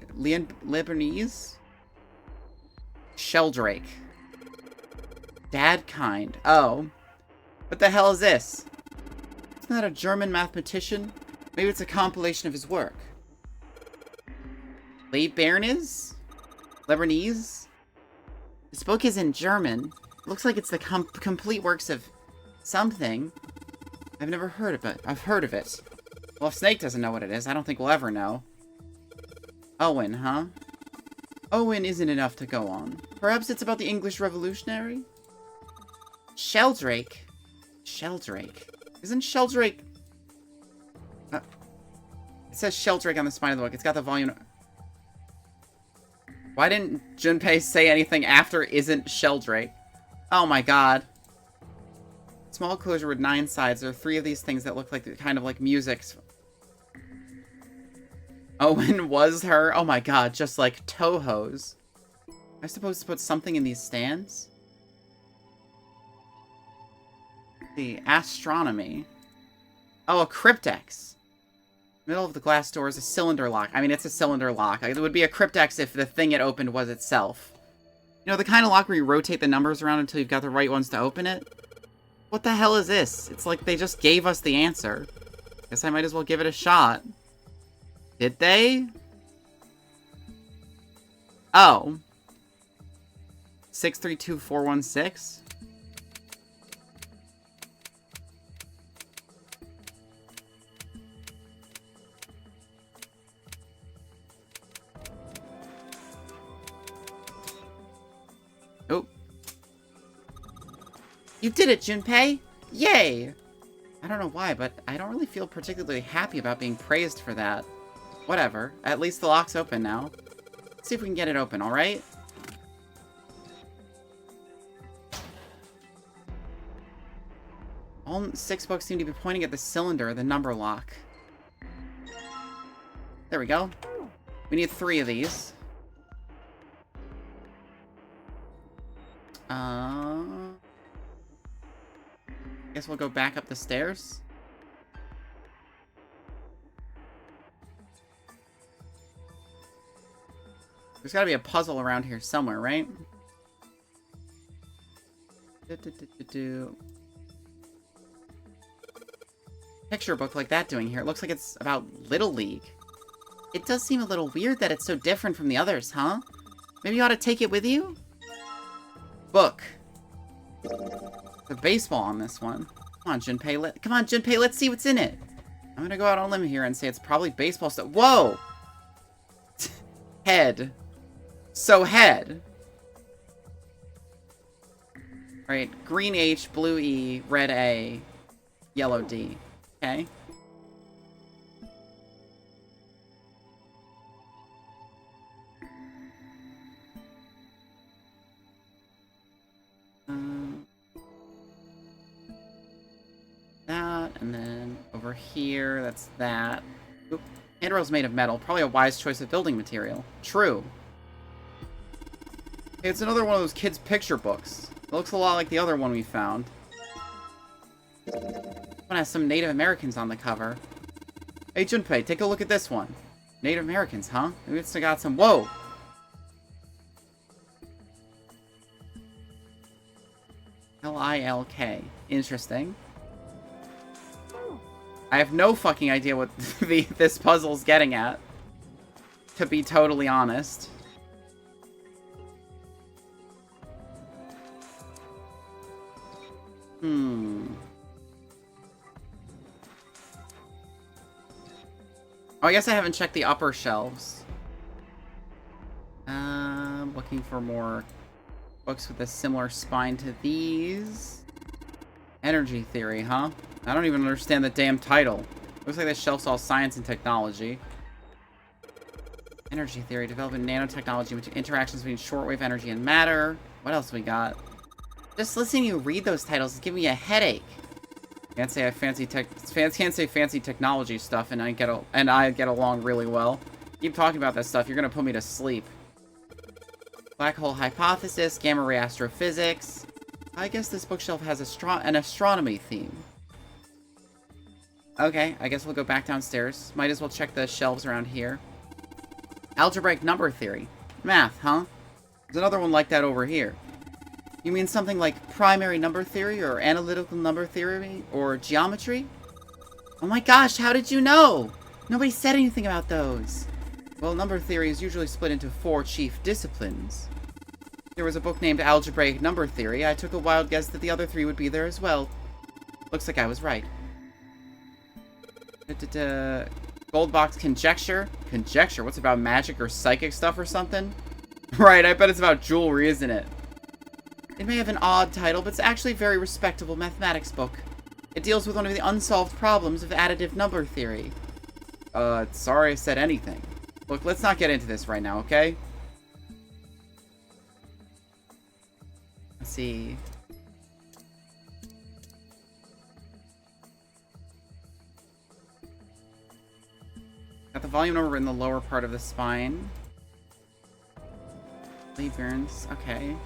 Speaker 1: Sheldrake. Dadkind. Oh. What the hell is this? Isn't that a German mathematician? Maybe it's a compilation of his work. Lebanese? Lebanese? This book is in German. Looks like it's the complete works of something. I've never heard of it. I've heard of it. Well, if Snake doesn't know what it is, I don't think we'll ever know. Owen, huh? Owen isn't enough to go on. Perhaps it's about the English Revolutionary? Sheldrake? Sheldrake. Isn't Sheldrake... it says Sheldrake on the spine of the book. It's got the volume... Why didn't Junpei say anything after isn't Sheldrake? Oh my god. Small closure with 9 sides. There are 3 of these things that look like kind of like music. Owen was her? Oh my god, just like Toho's. Am I supposed to put something in these stands? The astronomy. Oh, a cryptex. Middle of the glass door is a cylinder lock. I mean, it's a cylinder lock. It would be a cryptex if the thing it opened was itself. You know, the kind of lock where you rotate the numbers around until you've got the right ones to open it? What the hell is this? It's like they just gave us the answer. Guess I might as well give it a shot. Did they? Oh. 632416? Oh. You did it, Junpei! Yay! I don't know why, but I don't really feel particularly happy about being praised for that. Whatever. At least the lock's open now. Let's see if we can get it open, alright? All 6 books seem to be pointing at the cylinder, the number lock. There we go. We need 3 of these. Guess we'll go back up the stairs. There's gotta be a puzzle around here somewhere, right? Picture book like that doing here. It looks like it's about Little League. It does seem a little weird that it's so different from the others, huh? Maybe you ought to take it with you? Book. The baseball on this one. Come on, Junpei. Come on, Junpei. Let's see what's in it. I'm gonna go out on a limb here and say it's probably baseball stuff. Whoa! Head. So head. Right. Green H, blue E, red A, yellow D. Okay. That, and then over here, that's that. Oop. Handrail's made of metal. Probably a wise choice of building material. True. Hey, it's another one of those kids' picture books. It looks a lot like the other one we found. This one has some Native Americans on the cover. Hey, Junpei, take a look at this one. Native Americans, huh? Maybe it's got some... Whoa! ILK. Interesting. I have no fucking idea what this puzzle's getting at, to be totally honest. Oh, I guess I haven't checked the upper shelves. Looking for more books with a similar spine to these. Energy theory, huh? I don't even understand the damn title. Looks like this shelf's all science and technology. Energy theory, developing nanotechnology with interactions between shortwave energy and matter. What else we got? Just listening to you read those titles is giving me a headache. Can't say fancy technology stuff, and I get along really well. Keep talking about that stuff, you're gonna put me to sleep. Black hole hypothesis, gamma ray astrophysics. I guess this bookshelf has an astronomy theme. Okay, I guess we'll go back downstairs. Might as well check the shelves around here. Algebraic number theory. Math, huh? There's another one like that over here. You mean something like primary number theory, or analytical number theory, or geometry? Oh my gosh, how did you know? Nobody said anything about those. Well, number theory is usually split into 4 chief disciplines. There was a book named Algebraic Number Theory. I took a wild guess that the other 3 would be there as well. Looks like I was right. Gold box conjecture? Conjecture? What's about magic or psychic stuff or something? Right, I bet it's about jewelry, isn't it? It may have an odd title, but it's actually a very respectable mathematics book. It deals with one of the unsolved problems of additive number theory. Sorry I said anything. Look, let's not get into this right now, okay? Let's see. Got the volume number in the lower part of the spine. Lee Burns, okay.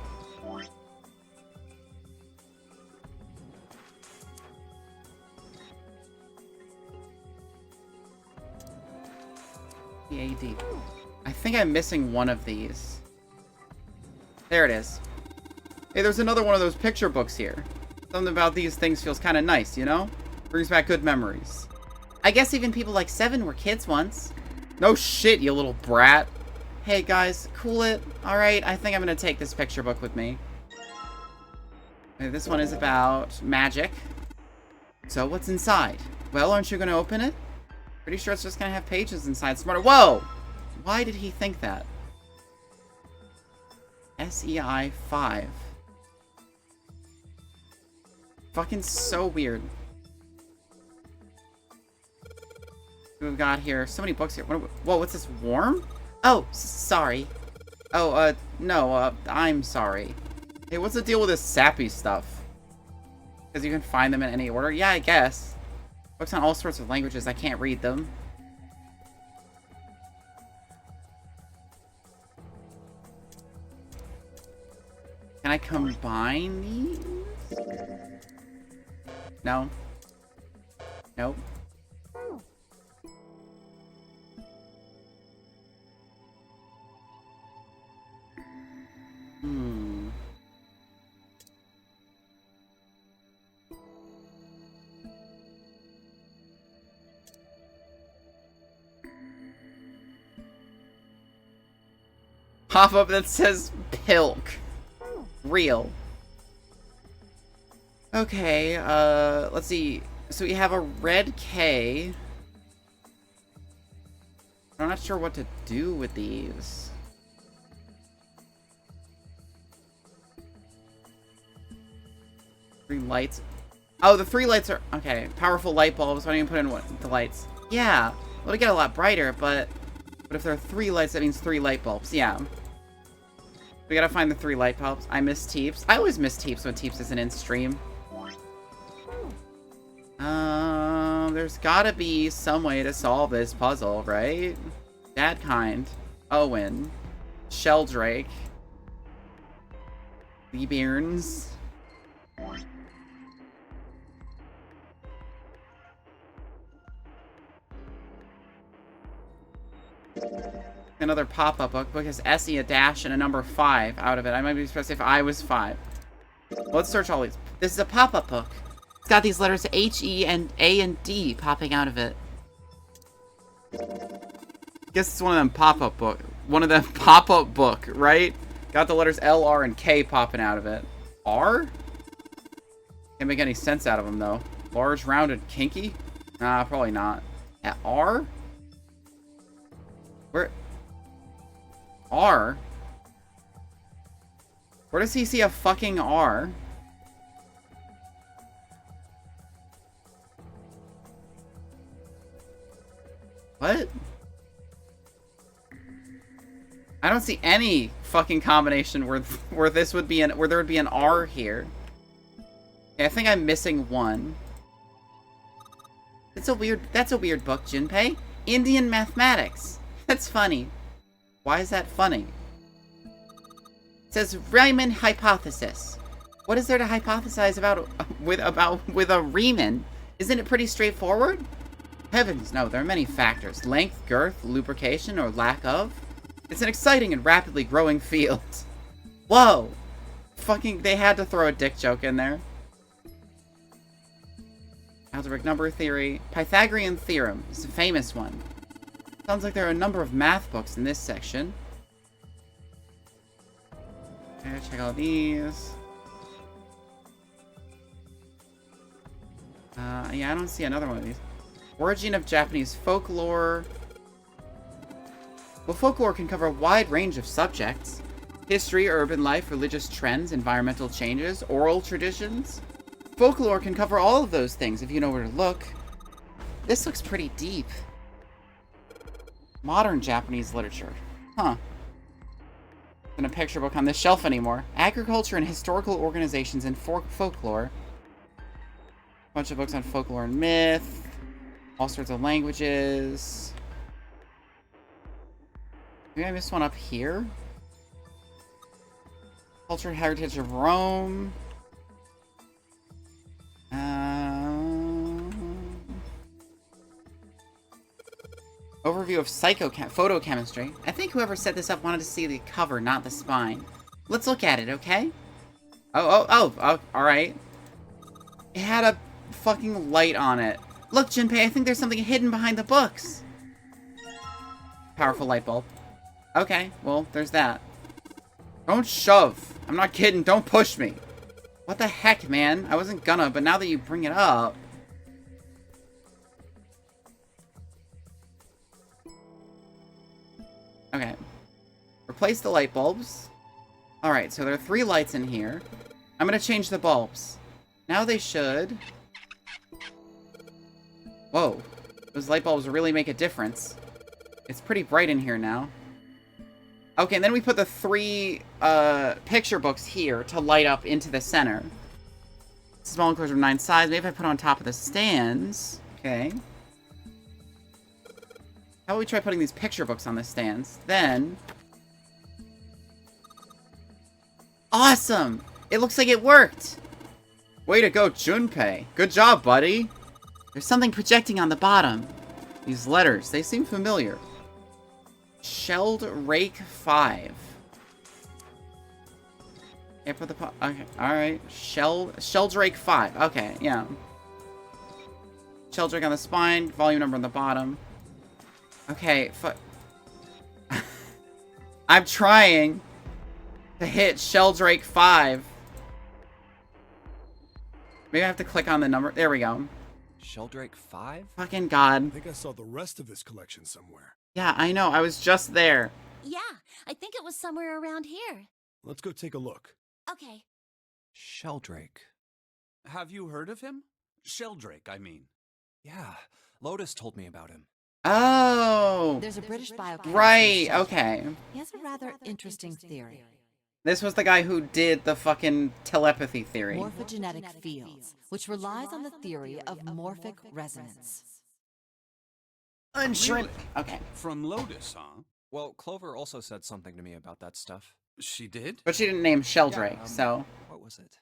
Speaker 1: AD. I think I'm missing one of these. There it is. Hey, there's another one of those picture books here. Something about these things feels kind of nice, you know? Brings back good memories. I guess even people like Seven were kids once. No shit, you little brat. Hey guys, cool it. Alright, I think I'm gonna take this picture book with me. Okay, this one is about magic. So what's inside? Well, aren't you gonna open it? Pretty sure it's just gonna have pages inside. Smarter. Whoa! Why did he think that? SEI 5. Fucking so weird. We've got here so many books here. Whoa, what's this? Worm? Oh, sorry. Oh, no, I'm sorry. Hey, what's the deal with this sappy stuff? Because you can find them in any order? Yeah, I guess. Books on all sorts of languages. I can't read them. Can I combine these? No. Nope. Pop-up that says Pilk. Real. Okay, let's see. So we have a red K. I'm not sure what to do with these. Three lights. Oh, the 3 lights are... Okay, powerful light bulbs. Why don't you put in the lights? Yeah, it'll get a lot brighter, but if there are 3 lights, that means 3 light bulbs. Yeah. We gotta find the 3 light bulbs. I miss Teeps. I always miss Teeps when Teeps isn't in stream. There's gotta be some way to solve this puzzle, right? Dadkind. Owen. Sheldrake. Lee Bearns. Another pop-up book has Essie, a dash, and a number 5 out of it. I might be supposed to say if I was 5. Let's search all these. This is a pop-up book. It's got these letters H, E, and A, and D popping out of it. Guess it's one of them pop-up book. One of them pop-up book, right? Got the letters L, R, and K popping out of it. R? Can't make any sense out of them, though. Large, rounded, kinky? Nah, probably not. At R? Where? R? Where does he see a fucking R? What? I don't see any fucking combination where this would be where there would be an R here. Okay, I think I'm missing one. That's a weird book, Junpei. Indian mathematics. That's funny. Why is that funny? It says Riemann hypothesis. What is there to hypothesize about with a Riemann? Isn't it pretty straightforward? Heavens, no, there are many factors. Length, girth, lubrication, or lack of. It's an exciting and rapidly growing field. Whoa! Fucking, they had to throw a dick joke in there. Algebraic number theory. Pythagorean theorem is a famous one. Sounds like there are a number of math books in this section. Okay, check out these. Yeah, I don't see another one of these. Origin of Japanese folklore. Well, folklore can cover a wide range of subjects. History, urban life, religious trends, environmental changes, oral traditions. Folklore can cover all of those things if you know where to look. This looks pretty deep. Modern Japanese literature. Huh. In a picture book on this shelf anymore. Agriculture and historical organizations and folklore. Bunch of books on folklore and myth. All sorts of languages. Maybe I missed one up here? Culture and heritage of Rome. Overview of photochemistry. I think whoever set this up wanted to see the cover, not the spine. Let's look at it, okay? Oh, alright. It had a fucking light on it. Look, Junpei, I think there's something hidden behind the books. Powerful light bulb. Okay, well, there's that. Don't shove. I'm not kidding, don't push me. What the heck, man? I wasn't gonna, but now that you bring it up... Okay. Replace the light bulbs. Alright, so there are 3 lights in here. I'm gonna change the bulbs. Now they should... Whoa. Those light bulbs really make a difference. It's pretty bright in here now. Okay, and then we put the 3 picture books here to light up into the center. Small enclosure of 9 sides. Maybe if I put it on top of the stands. Okay. How about we try putting these picture books on the stands? Then... Awesome! It looks like it worked! Way to go, Junpei. Good job, buddy. There's something projecting on the bottom. These letters, they seem familiar. Shelled Rake 5. Okay, put the okay, alright. Sheldrake 5. Okay, yeah. Sheldrake on the spine, volume number on the bottom. Okay, I'm trying to hit Sheldrake 5. Maybe I have to click on the number. There we go.
Speaker 8: Sheldrake 5?
Speaker 1: Fucking God.
Speaker 6: I think I saw the rest of this collection somewhere.
Speaker 1: Yeah, I know. I was just there.
Speaker 5: Yeah, I think it was somewhere around here.
Speaker 6: Let's go take a look.
Speaker 5: Okay.
Speaker 8: Sheldrake.
Speaker 11: Have you heard of him? Sheldrake, I mean.
Speaker 8: Yeah, Lotus told me about him.
Speaker 1: Oh!
Speaker 9: There's a British biochemist.
Speaker 1: Right, okay.
Speaker 9: He has a rather interesting theory.
Speaker 1: This was the guy who did the fucking telepathy theory.
Speaker 9: Morphogenetic fields, which relies on the theory of morphic resonance.
Speaker 11: Really?
Speaker 1: Okay.
Speaker 11: From Lotus, huh?
Speaker 8: Well, Clover also said something to me about that stuff.
Speaker 11: She did?
Speaker 1: But she didn't name Sheldrake,
Speaker 8: Yeah,
Speaker 1: so...
Speaker 8: What was it?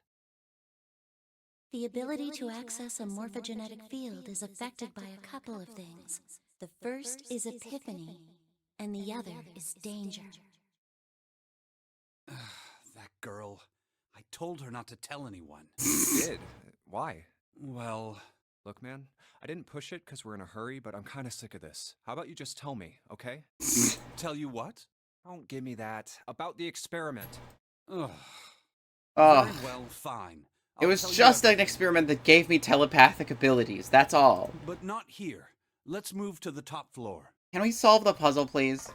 Speaker 5: The ability to access a morphogenetic field is affected by a couple of things. The first is epiphany, and the other is danger.
Speaker 11: That girl. I told her not to tell anyone.
Speaker 8: You did? Why?
Speaker 11: Well,
Speaker 8: Look, man, I didn't push it because we're in a hurry, but I'm kind of sick of this. How about you just tell me, okay?
Speaker 11: tell you what?
Speaker 8: Don't give me that. About the experiment.
Speaker 11: Ugh.
Speaker 1: Ugh.
Speaker 11: Very well, fine.
Speaker 1: It
Speaker 11: I'll
Speaker 1: was
Speaker 11: tell you
Speaker 1: just an
Speaker 11: everything.
Speaker 1: experiment that gave me telepathic abilities. That's all.
Speaker 11: But not here. Let's move to the top floor.
Speaker 1: Can we solve the puzzle, please?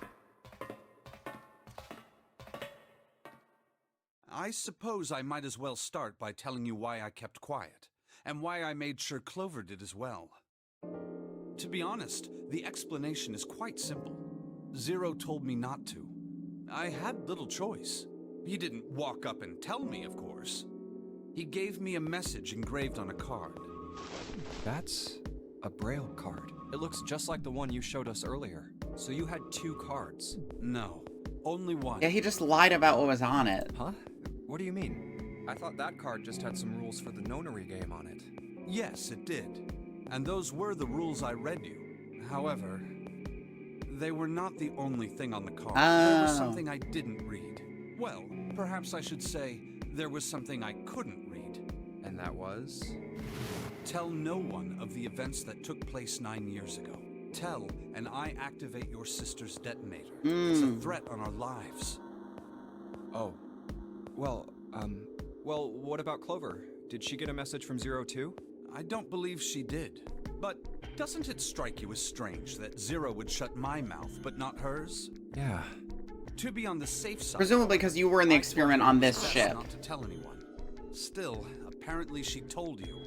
Speaker 11: I suppose I might as well start by telling you why I kept quiet, and why I made sure Clover did as well. To be honest, the explanation is quite simple. Zero told me not to. I had little choice. He didn't walk up and tell me, of course. He gave me a message engraved on a card.
Speaker 8: That's a Braille card. It looks just like the one you showed us earlier. So you had 2 cards.
Speaker 11: No, only one.
Speaker 1: Yeah, he just lied about what was on it.
Speaker 8: Huh? What do you mean? I thought that card just had some rules for the nonary game on it.
Speaker 11: Yes, it did. And those were the rules I read you. However, they were not the only thing on the card. There was something I didn't read. Well, perhaps I should say there was something I couldn't read.
Speaker 8: And that was?
Speaker 11: Tell no one of the events that took place 9 years ago. Tell, and I activate your sister's detonator. It's a threat on our lives.
Speaker 8: Oh. Well, what about Clover? Did she get a message from Zero too?
Speaker 11: I don't believe she did. But doesn't it strike you as strange that Zero would shut my mouth, but not hers?
Speaker 8: Yeah.
Speaker 11: To be on the safe side...
Speaker 1: Presumably because you were in the experiment on this
Speaker 11: best
Speaker 1: ship.
Speaker 11: Not to tell anyone. Still, apparently she told you.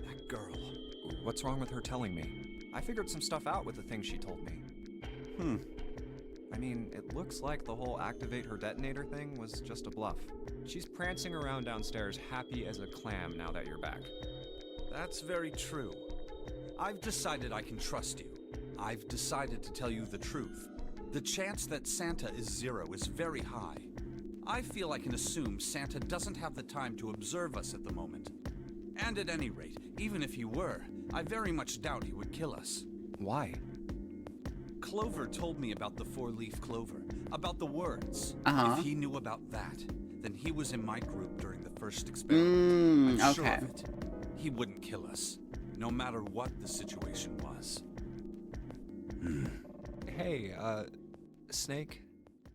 Speaker 11: That girl.
Speaker 8: What's wrong with her telling me? I figured some stuff out with the things she told me. I mean, it looks like the whole activate her detonator thing was just a bluff. She's prancing around downstairs happy as a clam now that you're back.
Speaker 11: That's very true. I've decided I can trust you. I've decided to tell you the truth. The chance that Santa is Zero is very high. I feel I can assume Santa doesn't have the time to observe us at the moment. And at any rate, even if he were, I very much doubt he would kill us.
Speaker 8: Why?
Speaker 11: Clover told me about the 4-leaf clover, about the words. If he knew about that, then he was in my group during the first experiment. I'm sure of it. He wouldn't kill us, no matter what the situation was.
Speaker 8: Hey, Snake?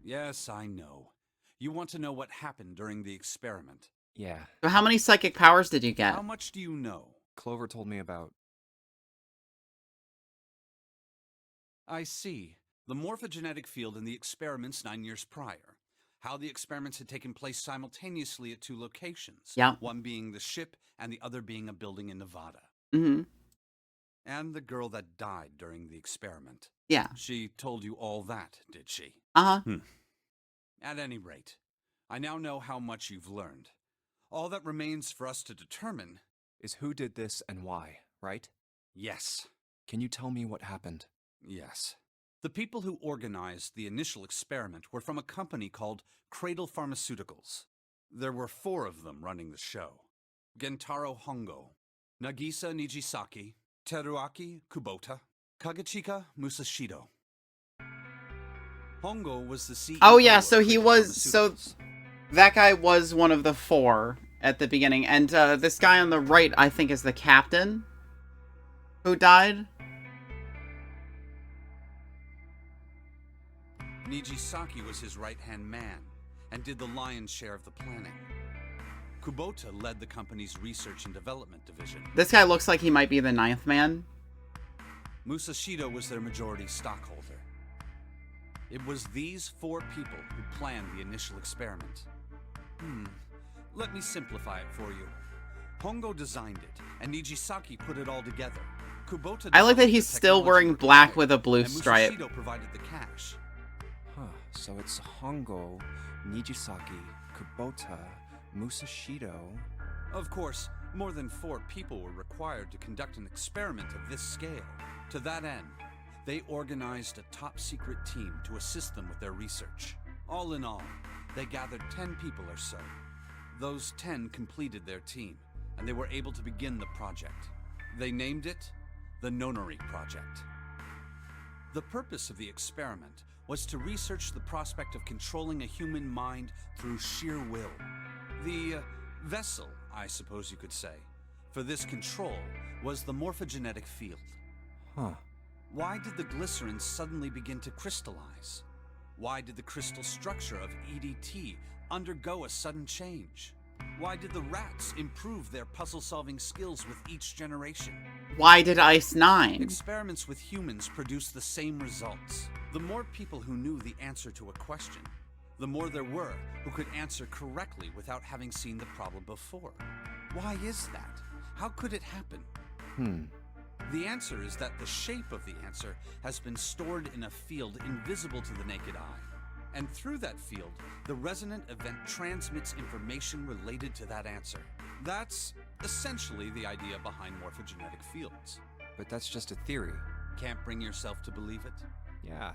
Speaker 11: Yes, I know. You want to know what happened during the experiment?
Speaker 8: Yeah.
Speaker 1: So how many psychic powers did you get?
Speaker 11: How much do you know?
Speaker 8: Clover told me about...
Speaker 11: I see. The morphogenetic field in the experiments 9 years prior. How the experiments had taken place simultaneously at 2 locations.
Speaker 1: Yeah.
Speaker 11: One being the ship and the other being a building in Nevada.
Speaker 1: Mm-hmm.
Speaker 11: And the girl that died during the experiment.
Speaker 1: Yeah.
Speaker 11: She told you all that, did she?
Speaker 1: Uh-huh.
Speaker 11: At any rate, I now know how much you've learned. All that remains for us to determine
Speaker 8: is who did this and why, right?
Speaker 11: Yes.
Speaker 8: Can you tell me what happened?
Speaker 11: Yes. The people who organized the initial experiment were from a company called Cradle Pharmaceuticals. There were 4 of them running the show. Gentaro Hongo, Nagisa Nijisaki, Teruaki Kubota, Kagachika Musashido. Hongo was the CEO.
Speaker 1: Oh yeah, so he was, so that guy was one of the 4 at the beginning, and this guy on the right, I think, is the captain who died.
Speaker 11: Nijisaki was his right-hand man, and did the lion's share of the planning. Kubota led the company's research and development division.
Speaker 1: This guy looks like he might be the 9th man.
Speaker 11: Musashido was their majority stockholder. It was these 4 people who planned the initial experiment. Let me simplify it for you. Hongo designed it, and Nijisaki put it all together. Kubota
Speaker 1: I like that
Speaker 11: developed
Speaker 1: he's
Speaker 11: the
Speaker 1: still
Speaker 11: technology
Speaker 1: wearing
Speaker 11: required,
Speaker 1: black with a blue
Speaker 11: and
Speaker 1: stripe.
Speaker 11: Musashido provided the cash.
Speaker 8: So it's Hongo, Nijisaki, Kubota, Musashido...
Speaker 11: Of course, more than 4 people were required to conduct an experiment of this scale. To that end, they organized a top-secret team to assist them with their research. All in all, they gathered 10 people or so. Those 10 completed their team, and they were able to begin the project. They named it the Nonary Project. The purpose of the experiment was to research the prospect of controlling a human mind through sheer will. The vessel, I suppose you could say, for this control was the morphogenetic field.
Speaker 8: Huh.
Speaker 11: Why did the glycerin suddenly begin to crystallize? Why did the crystal structure of EDT undergo a sudden change? Why did the rats improve their puzzle-solving skills with each generation?
Speaker 1: Why did Ice 9?
Speaker 11: Experiments with humans produce the same results. The more people who knew the answer to a question, the more there were who could answer correctly without having seen the problem before. Why is that? How could it happen? The answer is that the shape of the answer has been stored in a field invisible to the naked eye. And through that field, the resonant event transmits information related to that answer. That's essentially the idea behind morphogenetic fields.
Speaker 8: But that's just a theory.
Speaker 11: Can't bring yourself to believe it?
Speaker 8: Yeah.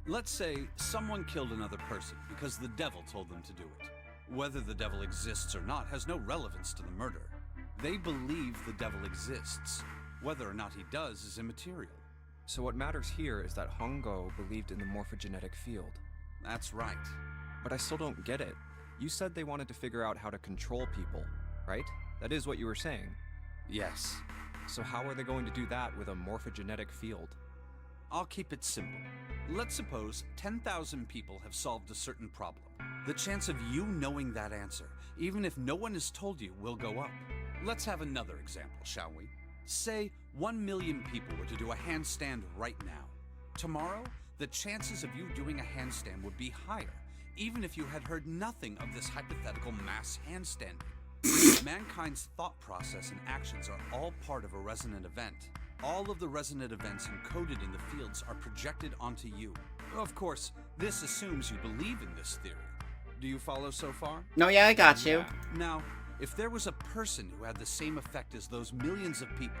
Speaker 11: Let's say someone killed another person because the devil told them to do it. Whether the devil exists or not has no relevance to the murder. They believe the devil exists. Whether or not he does is immaterial.
Speaker 8: So what matters here is that Hongo believed in the morphogenetic field.
Speaker 11: That's right.
Speaker 8: But I still don't get it. You said they wanted to figure out how to control people, right? That is what you were saying.
Speaker 11: Yes.
Speaker 8: So how are they going to do that with a morphogenetic field?
Speaker 11: I'll keep it simple. Let's suppose 10,000 people have solved a certain problem. The chance of you knowing that answer, even if no one has told you, will go up. Let's have another example, shall we? Say 1 million people were to do a handstand right now. Tomorrow, the chances of you doing a handstand would be higher, even if you had heard nothing of this hypothetical mass handstanding. Mankind's thought process and actions are all part of a resonant event. All of the resonant events encoded in the fields are projected onto you. Of course, this assumes you believe in this theory. Do you follow so far?
Speaker 1: No, yeah, I got you.
Speaker 11: Now, if there was a person who had the same effect as those millions of people,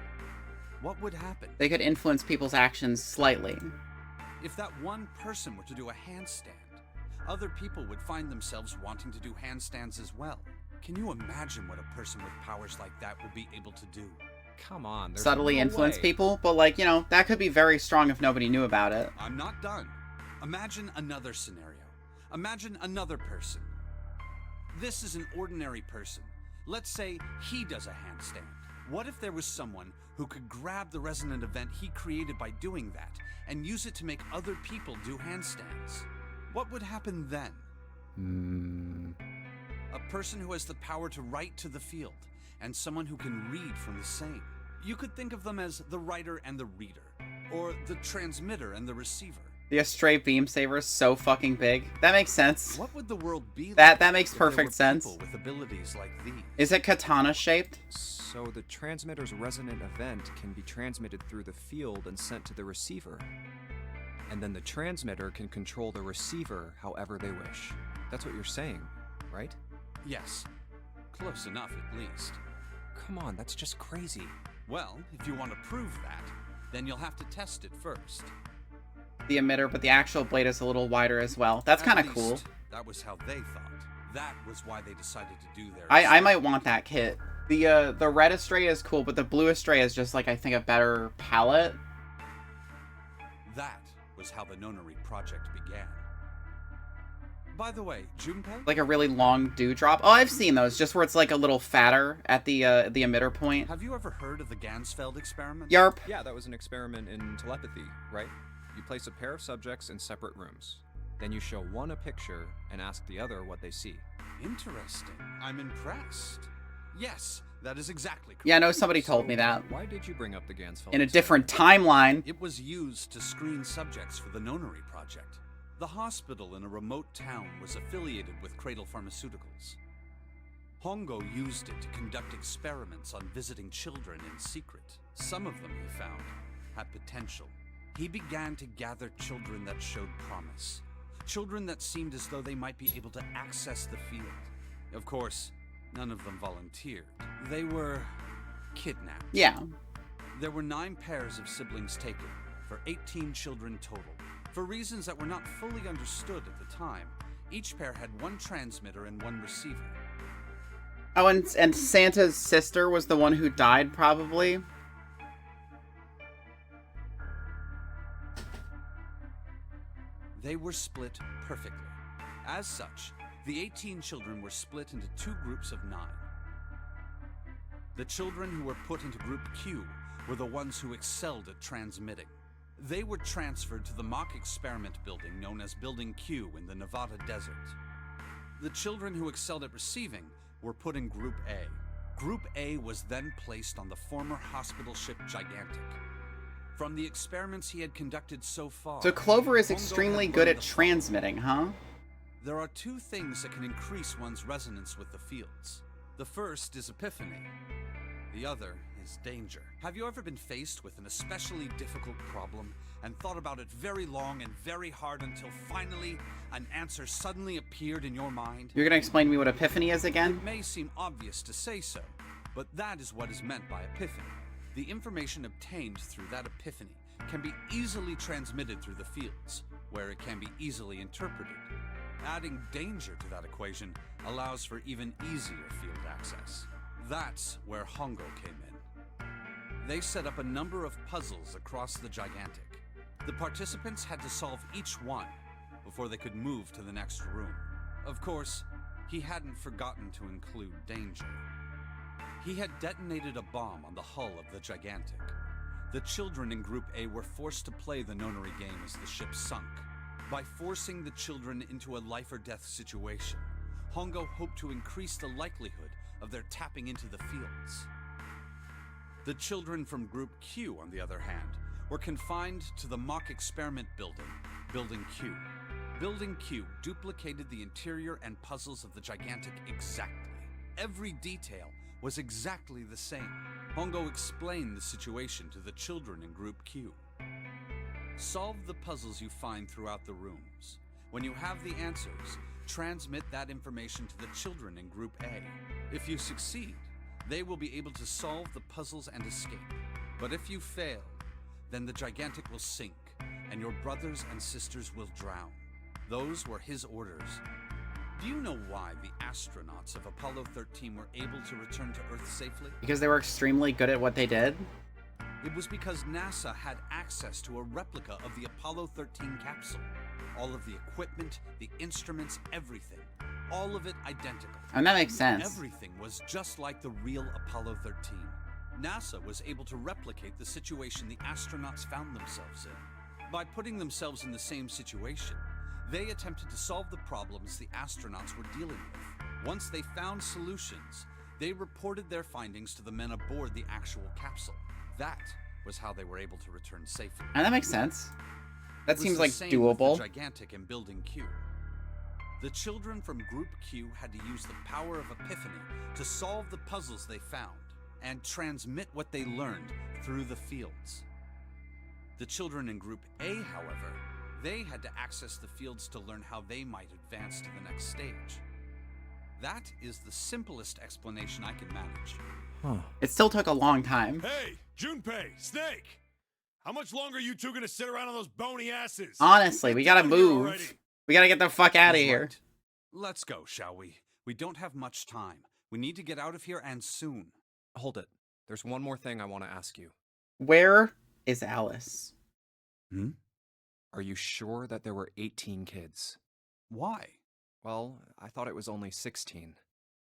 Speaker 11: what would happen?
Speaker 1: They could influence people's actions slightly.
Speaker 11: If that one person were to do a handstand, other people would find themselves wanting to do handstands as well. Can you imagine what a person with powers like that would be able to do?
Speaker 8: Come on, there's
Speaker 1: Subtly
Speaker 8: no
Speaker 1: influence
Speaker 8: way.
Speaker 1: people, but like, you know, that could be very strong if nobody knew about it.
Speaker 11: I'm not done. Imagine another scenario. Imagine another person. This is an ordinary person. Let's say he does a handstand. What if there was someone who could grab the resonant event he created by doing that and use it to make other people do handstands? What would happen then? A person who has the power to write to the field, and someone who can read from the same. You could think of them as the writer and the reader, or the transmitter and the receiver.
Speaker 1: The Astray Beam Saber is so fucking big. That makes sense.
Speaker 11: What would the world be like
Speaker 1: That makes
Speaker 11: if there
Speaker 1: perfect
Speaker 11: were
Speaker 1: sense.
Speaker 11: people with abilities like these?
Speaker 1: Is it katana shaped?
Speaker 8: So the transmitter's resonant event can be transmitted through the field and sent to the receiver. And then the transmitter can control the receiver however they wish. That's what you're saying, right?
Speaker 11: Yes. Close enough, at least.
Speaker 8: Come on, that's just crazy.
Speaker 11: Well, if you want to prove that, then you'll have to test it first.
Speaker 1: The emitter, but the actual blade is a little wider as well. That's kind of
Speaker 11: At
Speaker 1: cool.
Speaker 11: least, that was how they thought. That was why they decided to do their
Speaker 1: I might want that kit. The red Astray is cool, but the blue Astray is just like, I think, a better palette.
Speaker 11: That was how the Nonary project began. By the way, Junpei?
Speaker 1: Like a really long dewdrop. Oh, I've seen those, just where it's like a little fatter at the emitter point.
Speaker 11: Have you ever heard of the Gansfeld experiment?
Speaker 1: Yarp.
Speaker 8: Yeah, that was an experiment in telepathy, right? You place a pair of subjects in separate rooms. Then you show one a picture and ask the other what they see.
Speaker 11: Interesting. I'm impressed. Yes, that is exactly correct.
Speaker 1: Yeah, no, somebody told me that.
Speaker 8: Why did you bring up the Gansfeld
Speaker 1: In a
Speaker 8: experiment?
Speaker 1: different timeline.
Speaker 11: It was used to screen subjects for the Nonary project. The hospital in a remote town was affiliated with Cradle Pharmaceuticals. Hongo used it to conduct experiments on visiting children in secret. Some of them, he found, had potential. He began to gather children that showed promise. Children that seemed as though they might be able to access the field. Of course, none of them volunteered. They were kidnapped.
Speaker 1: Yeah.
Speaker 11: There were 9 pairs of siblings taken, for 18 children total. For reasons that were not fully understood at the time, each pair had 1 transmitter and 1 receiver.
Speaker 1: Oh, and Santa's sister was the one who died, probably?
Speaker 11: They were split perfectly. As such, The 18 children were split into 2 groups of 9. The children who were put into Group Q were the ones who excelled at transmitting. They were transferred to the mock experiment building known as Building Q in the Nevada desert. The children who excelled at receiving were put in Group A. Group A was then placed on the former hospital ship Gigantic. From the experiments he had conducted so far...
Speaker 1: So Clover is
Speaker 11: Hongo
Speaker 1: extremely
Speaker 11: had
Speaker 1: good
Speaker 11: learned
Speaker 1: at
Speaker 11: the
Speaker 1: transmitting, huh?
Speaker 11: There are 2 things that can increase one's resonance with the fields. The first is epiphany. The other is danger. Have you ever been faced with an especially difficult problem and thought about it very long and very hard until finally an answer suddenly appeared in your mind?
Speaker 1: You're gonna explain to me what epiphany is again?
Speaker 11: It may seem obvious to say so, but that is what is meant by epiphany. The information obtained through that epiphany can be easily transmitted through the fields, where it can be easily interpreted. Adding danger to that equation allows for even easier field access. That's where Hongo came in. They set up a number of puzzles across the Gigantic. The participants had to solve each one before they could move to the next room. Of course, he hadn't forgotten to include danger. He had detonated a bomb on the hull of the Gigantic. The children in Group A were forced to play the nonary game as the ship sunk. By forcing the children into a life-or-death situation, Hongo hoped to increase the likelihood of their tapping into the fields. The children from Group Q, on the other hand, were confined to the mock experiment building, Building Q. Building Q duplicated the interior and puzzles of the Gigantic exactly. Every detail was exactly the same. Hongo explained the situation to the children in Group Q. Solve the puzzles you find throughout the rooms. When you have the answers, transmit that information to the children in Group A. If you succeed, they will be able to solve the puzzles and escape. But if you fail, then the Gigantic will sink, and your brothers and sisters will drown. Those were his orders. Do you know why the astronauts of Apollo 13 were able to return to Earth safely?
Speaker 1: Because they were extremely good at what they did?
Speaker 11: It was because NASA had access to a replica of the Apollo 13 capsule. All of the equipment, the instruments, everything. All of it identical.
Speaker 1: And that makes sense.
Speaker 11: Everything was just like the real Apollo 13. NASA was able to replicate the situation the astronauts found themselves in. By putting themselves in the same situation, they attempted to solve the problems the astronauts were dealing with. Once they found solutions, they reported their findings to the men aboard the actual capsule. That was how they were able to return safely.
Speaker 1: And that makes sense. That seems like
Speaker 11: With
Speaker 1: doable.
Speaker 11: the Gigantic and Building Q. The children from Group Q had to use the power of epiphany to solve the puzzles they found and transmit what they learned through the fields. The children in Group A, however, they had to access the fields to learn how they might advance to the next stage. That is the simplest explanation I can manage.
Speaker 6: Huh.
Speaker 1: It still took a long time.
Speaker 6: Hey, Junpei, Snake! How much longer are you two gonna sit around on those bony asses?
Speaker 1: Honestly, we gotta
Speaker 6: Get out of here
Speaker 1: move.
Speaker 6: already.
Speaker 1: We gotta get the fuck out of
Speaker 11: He's
Speaker 1: here.
Speaker 11: right. Let's go, shall we? We don't have much time. We need to get out of here, and soon.
Speaker 8: Hold it. There's one more thing I want to ask you.
Speaker 1: Where is Alice?
Speaker 8: Are you sure that there were 18 kids?
Speaker 11: Why?
Speaker 8: Well, I thought it was only 16.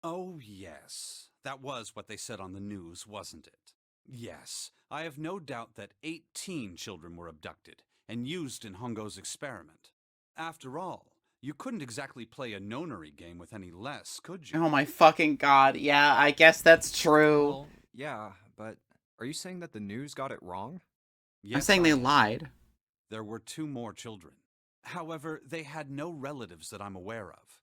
Speaker 11: Oh, yes. That was what they said on the news, wasn't it? Yes, I have no doubt that 18 children were abducted and used in Hongo's experiment. After all, you couldn't exactly play a nonary game with any less, could you?
Speaker 1: Oh my fucking god. Yeah, I guess that's true.
Speaker 8: Well, yeah, but are you saying that the news got it wrong?
Speaker 11: Yes,
Speaker 1: I'm saying
Speaker 11: I
Speaker 1: they
Speaker 11: am.
Speaker 1: lied.
Speaker 11: There were 2 more children. However, they had no relatives that I'm aware of.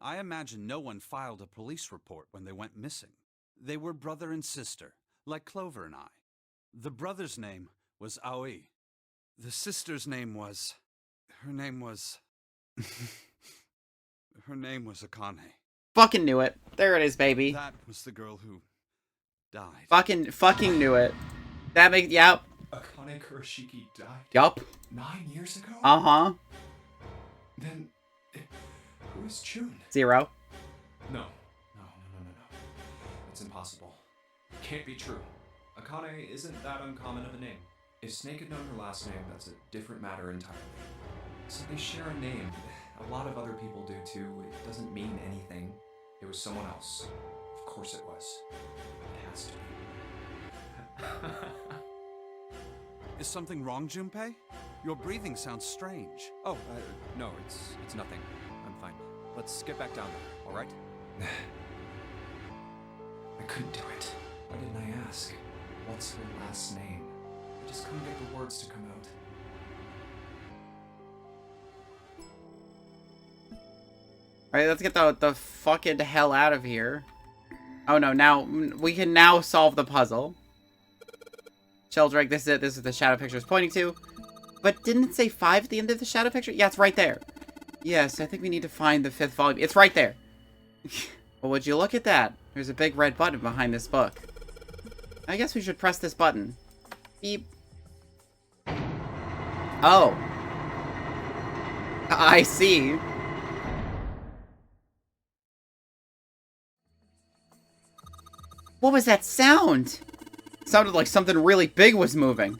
Speaker 11: I imagine no one filed a police report when they went missing. They were brother and sister, like Clover and I. The brother's name was Aoi. The sister's name was... Her name was Akane.
Speaker 1: Fucking knew it. There it is, baby.
Speaker 11: That was the girl who died.
Speaker 1: Fucking knew it. That makes, yep.
Speaker 2: Akane Kurashiki died
Speaker 1: Yup.
Speaker 2: 9 years ago?
Speaker 1: Uh-huh.
Speaker 2: Then, who is June?
Speaker 1: 0.
Speaker 2: No. It's impossible. Can't be true. Akane isn't that uncommon of a name. If Snake had known her last name, that's a different matter entirely. So they share a name. A lot of other people do too. It doesn't mean anything. It was someone else. Of course it was. It has to be.
Speaker 11: Is something wrong, Junpei? Your breathing sounds strange.
Speaker 8: Oh, no, it's nothing. I'm fine. Let's get back down there, all right?
Speaker 2: I couldn't do it. Why didn't I ask? What's her last name? I just couldn't get the words to come out.
Speaker 1: Alright, let's get the fucking hell out of here. Oh no, now, we can now solve the puzzle. Sheldrake, this is it. This is the shadow picture is pointing to. But didn't it say 5 at the end of the shadow picture? Yeah, it's right there. Yes, I think we need to find the 5th volume. It's right there. Well, would you look at that? There's a big red button behind this book. I guess we should press this button. Beep. Oh. I see. What was that sound? It sounded like something really big was moving.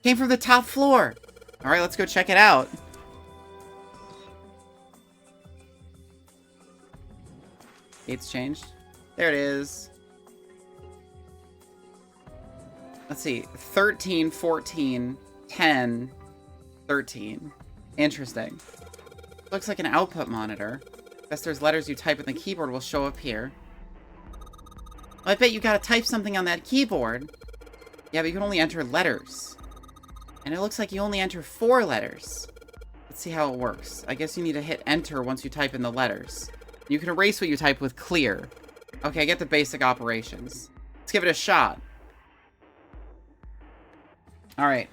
Speaker 1: Came from the top floor. Alright, let's go check it out. It's changed. There it is. Let's see. 13, 14, 10, 13. Interesting. Looks like an output monitor. Guess there's letters you type in the keyboard will show up here. I bet you gotta type something on that keyboard. Yeah, but you can only enter letters. And it looks like you only enter 4 letters. Let's see how it works. I guess you need to hit enter once you type in the letters. You can erase what you type with clear. Okay, I get the basic operations. Let's give it a shot. Alright,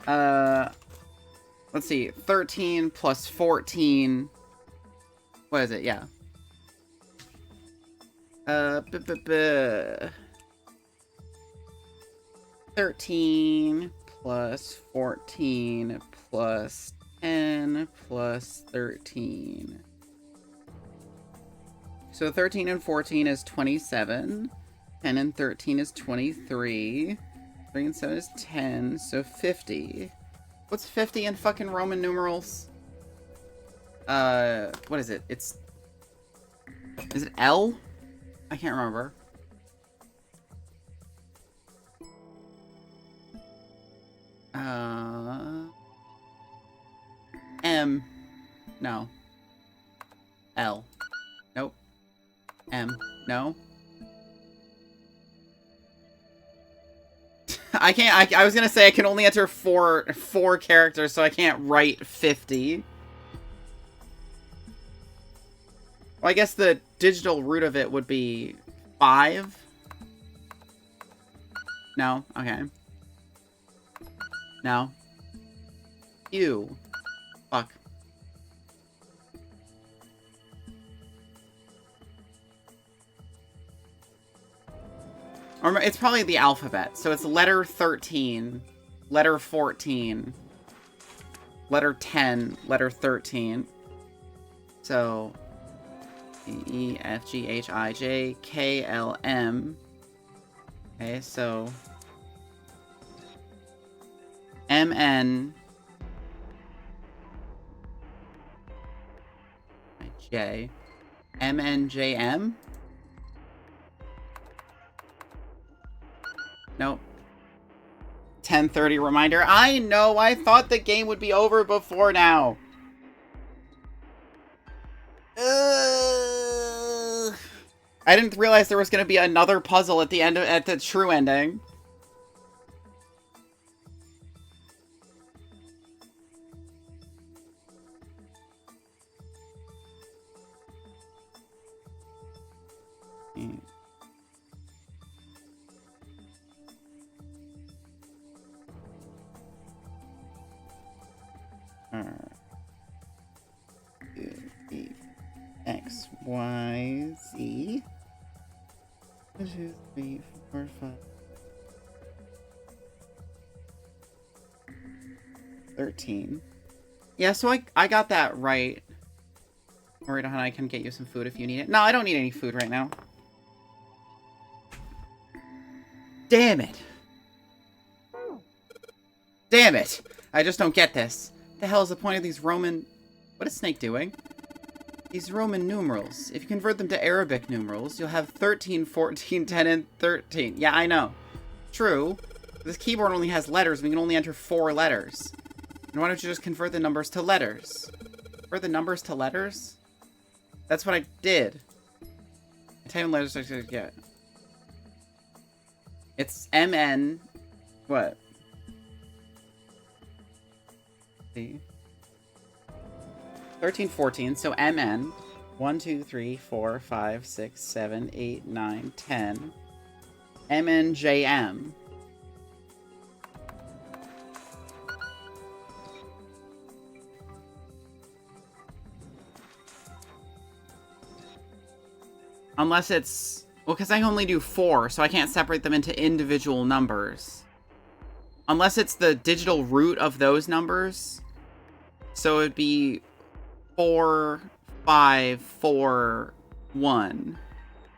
Speaker 1: let's see. 13 plus 14. What is it? Yeah. 13 plus 14 plus 10 plus 13. So 13 and 14 is 27. 10 and 13 is 23. 3 and 7 is 10, so 50. What's 50 in fucking Roman numerals? What is it? Is it L? I can't remember. M. No. L. Nope. M. No. I can't, I was gonna say I can only enter four characters, so I can't write 50. Well, I guess the digital root of it would be 5. No? Okay. No. Ew. Fuck. Or it's probably the alphabet. So it's letter 13, letter 14, letter 10, letter 13. So E, F, G, H, I, J, K, L, M. Okay, so M, N, J, M, N, J, M. Nope. 10:30 reminder. I know, I thought the game would be over before now. I didn't realize there was going to be another puzzle at the end at the true ending. X, Y, Z. 1, 2, 3, 4, 5. 13. Yeah, so I got that right. Alright, hon, I can get you some food if you need it. No, I don't need any food right now. Damn it. Damn it. I just don't get this. What the hell is the point of these Roman... What is Snake doing? These Roman numerals. If you convert them to Arabic numerals, you'll have 13, 14, 10, and 13. Yeah, I know. True. This keyboard only has letters. We can only enter 4 letters. And why don't you just convert the numbers to letters? Convert the numbers to letters? That's what I did. I type in letters I should get. It's MN. What? See? 13, 14, so MN. 1, 2, 3, 4, 5, 6, 7, 8, 9, 10. MNJM. Unless it's... Well, because I only do 4, so I can't separate them into individual numbers. Unless it's the digital root of those numbers. So it'd be 4, 5, 4, 1.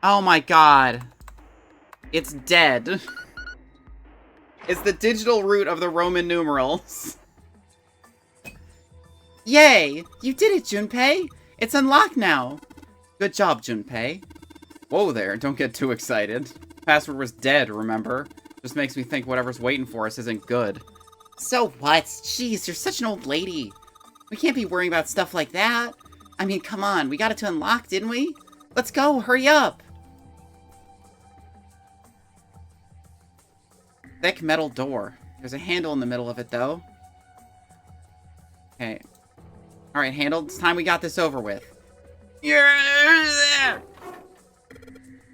Speaker 1: Oh my god. It's dead. It's the digital root of the Roman numerals. Yay! You did it, Junpei! It's unlocked now! Good job, Junpei. Whoa there, don't get too excited. Password was dead, remember? Just makes me think whatever's waiting for us isn't good. So what? Jeez, you're such an old lady. We can't be worrying about stuff like that. I mean, come on, we got it to unlock, didn't we? Let's go, hurry up! Thick metal door. There's a handle in the middle of it, though. Okay. Alright, handle, it's time we got this over with. Yeah!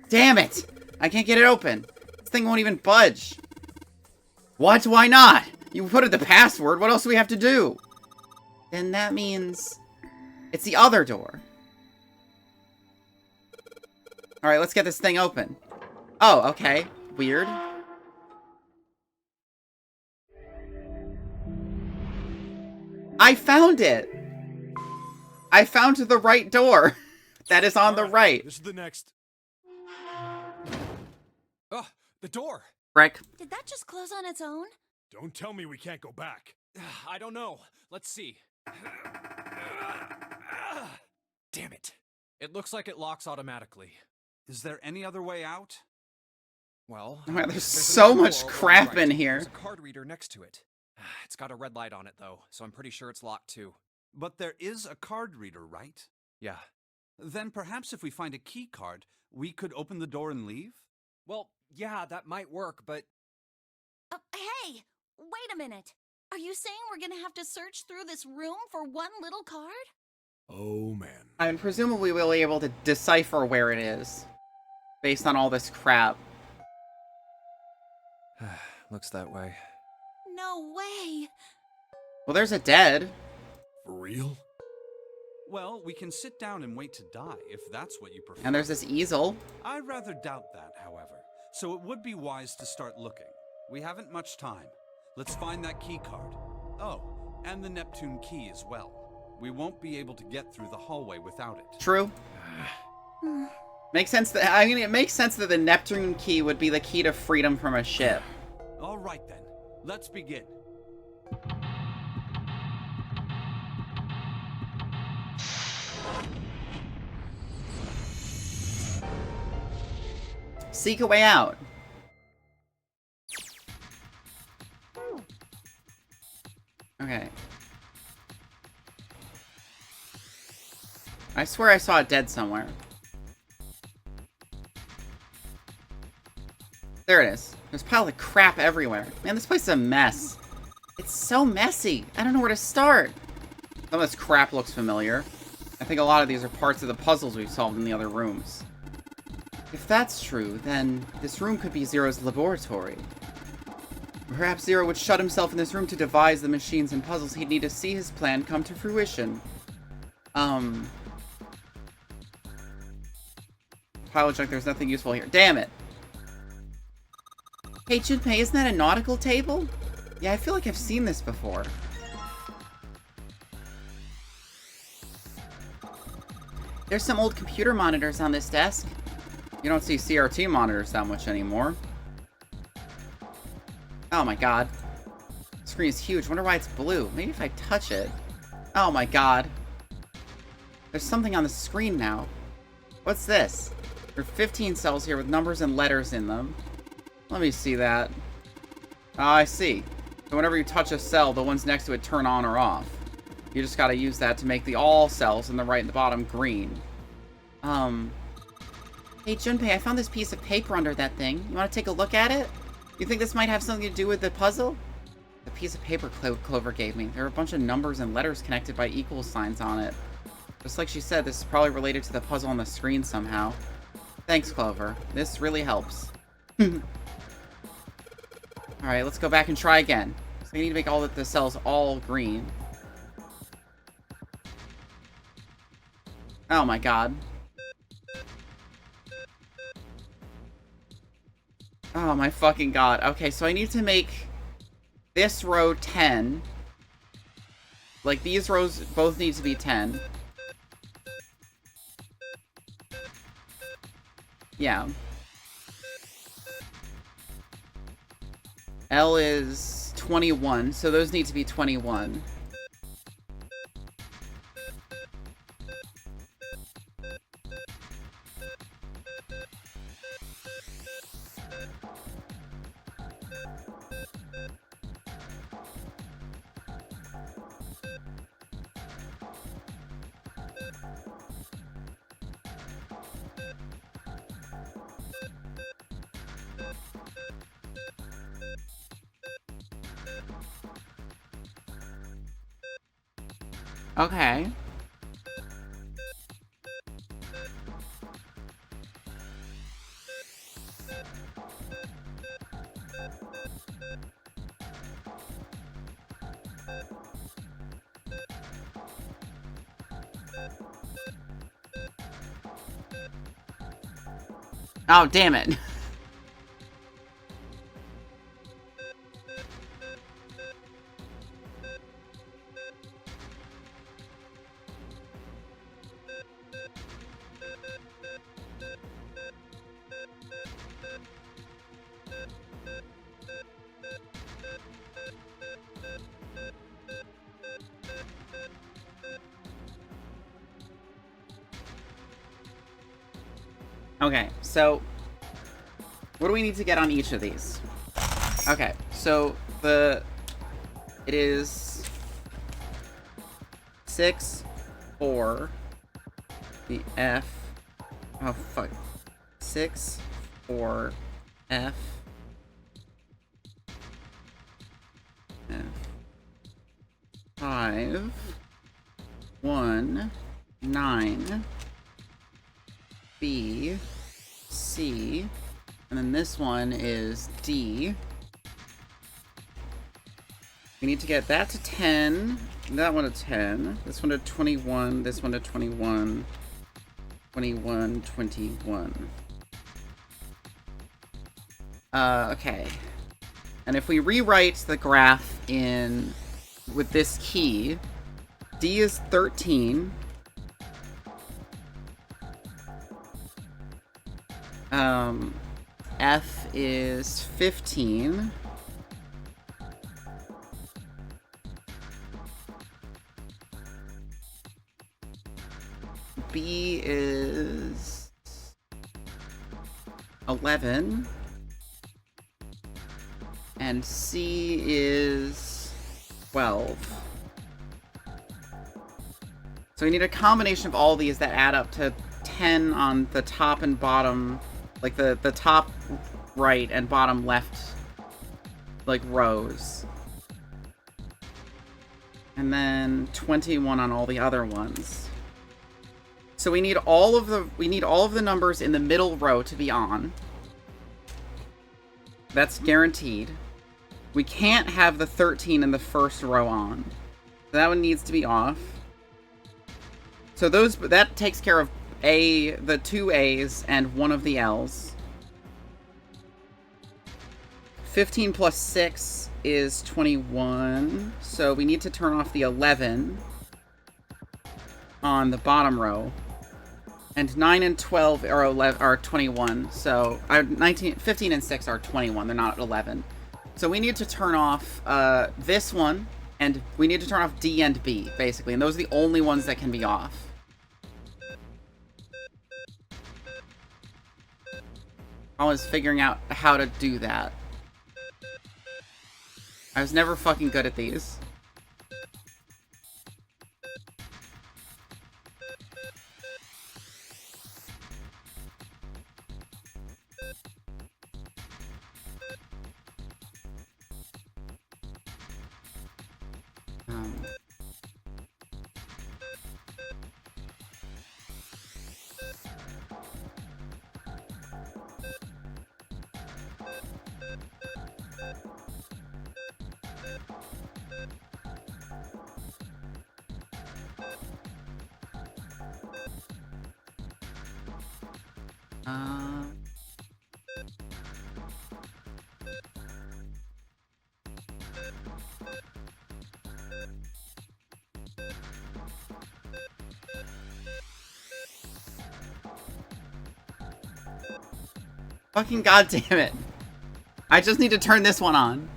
Speaker 1: Damn it! I can't get it open. This thing won't even budge. What? Why not? You put in the password. What else do we have to do? Then that means... it's the other door. Alright, let's get this thing open. Oh, okay. Weird. I found it! I found the right door. That is on the right.
Speaker 6: This is the next.
Speaker 8: Ugh, the door!
Speaker 1: Frick.
Speaker 5: Did that just close on its own?
Speaker 6: Don't tell me we can't go back.
Speaker 8: I don't know. Let's see. Damn it. It looks like it locks automatically.
Speaker 11: Is there any other way out?
Speaker 8: Well,
Speaker 1: Oh, there's
Speaker 8: there's
Speaker 1: so
Speaker 8: another
Speaker 1: much
Speaker 8: door on the
Speaker 1: crap
Speaker 8: right.
Speaker 1: in here.
Speaker 8: There's a card reader next to it. It's got a red light on it, though, so I'm pretty sure it's locked, too.
Speaker 11: But there is a card reader, right?
Speaker 8: Yeah.
Speaker 11: Then perhaps if we find a key card, we could open the door and leave?
Speaker 8: Well, yeah, that might work, but...
Speaker 5: Hey! Wait a minute! Are you saying we're gonna have to search through this room for one little card?
Speaker 6: Oh, man.
Speaker 1: And presumably we'll be able to decipher where it is. Based on all this crap.
Speaker 8: Looks that way.
Speaker 5: No way!
Speaker 1: Well, there's a dead.
Speaker 6: For real?
Speaker 11: Well, we can sit down and wait to die, if that's what you prefer.
Speaker 1: And there's this easel.
Speaker 11: I rather doubt that, however. So it would be wise to start looking. We haven't much time. Let's find that key card. Oh, and the Neptune key as well. We won't be able to get through the hallway without it.
Speaker 1: True. Makes sense that, I mean, it makes sense that the Neptune key would be the key to freedom from a ship.
Speaker 11: All right then, let's begin.
Speaker 1: Seek a way out. Okay. I swear I saw it dead somewhere. There it is. There's a pile of crap everywhere. Man, this place is a mess. It's so messy. I don't know where to start. Some of this crap looks familiar. I think a lot of these are parts of the puzzles we've solved in the other rooms. If that's true, then this room could be Zero's laboratory. Perhaps Zero would shut himself in this room to devise the machines and puzzles he'd need to see his plan come to fruition. Pile of junk, there's nothing useful here. Damn it! Hey, Junpei, isn't that a nautical table? Yeah, I feel like I've seen this before. There's some old computer monitors on this desk. You don't see CRT monitors that much anymore. Oh my god. The screen is huge. Wonder why it's blue. Maybe if I touch it. Oh my god. There's something on the screen now. What's this? There are 15 cells here with numbers and letters in them. Let me see that. Ah, I see. So whenever you touch a cell, the ones next to it turn on or off. You just gotta use that to make the all cells in the right and the bottom green. Hey Junpei, I found this piece of paper under that thing. You wanna take a look at it? You think this might have something to do with the puzzle? The piece of paper Clover gave me. There are a bunch of numbers and letters connected by equal signs on it. Just like she said, this is probably related to the puzzle on the screen somehow. Thanks, Clover. This really helps. Alright, let's go back and try again. So we need to make all the cells all green. Oh my god. Oh my fucking god. Okay, so I need to make this row 10. Like, these rows both need to be 10. Yeah. L is 21, so those need to be 21. Okay. Oh, damn it. Okay, so what do we need to get on each of these? Okay, so it is 6, 4, the F, oh fuck, 6, 4, F, F, 5, 1, 9, B, C, and then this one is D. We need to get that to 10, that one to 10, this one to 21, this one to 21, 21, 21. Okay. And if we rewrite the graph in with this key, D is 13. F is 15. B is 11. And C is 12. So we need a combination of all these that add up to 10 on the top and bottom, like the top right and bottom left, like, rows. And then 21 on all the other ones. So we need all of the numbers in the middle row to be on. That's guaranteed. We can't have the 13 in the first row on. So that one needs to be off. So that takes care of the 2 A's and 1 of the L's. 15 plus 6 is 21. So we need to turn off the 11 on the bottom row. And 9 and 12 are 21. So 15 and 6 are 21. They're not 11. So we need to turn off this one, and we need to turn off D and B, basically. And those are the only ones that can be off. Always figuring out how to do that. I was never fucking good at these. Fucking goddamn it. I just need to turn this one on.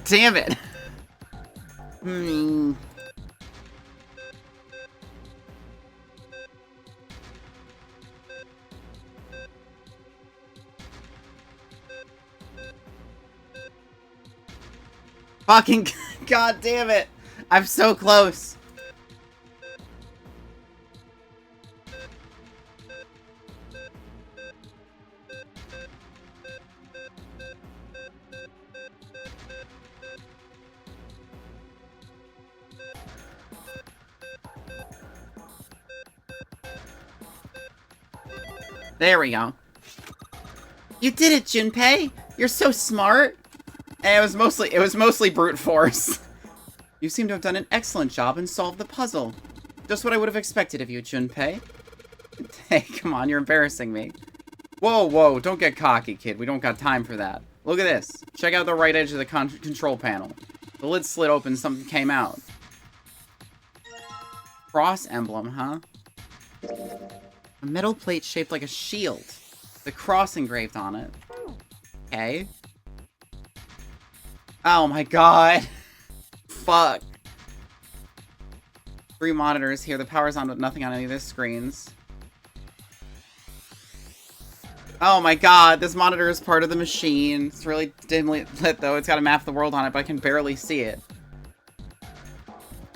Speaker 1: Damn it. Fucking god damn it. I'm so close. There we go. You did it, Junpei! You're so smart! And it was mostly brute force. You seem to have done an excellent job and solved the puzzle. Just what I would have expected of you, Junpei. Hey, come on, you're embarrassing me. Whoa, whoa, don't get cocky, kid. We don't got time for that. Look at this. Check out the right edge of the control panel. The lid slid open, something came out. Cross emblem, huh? A metal plate shaped like a shield. The cross engraved on it. Okay. Oh my god. Fuck. 3 monitors here. The power's on, but nothing on any of the screens. Oh my god, this monitor is part of the machine. It's really dimly lit, though. It's got a map of the world on it, but I can barely see it.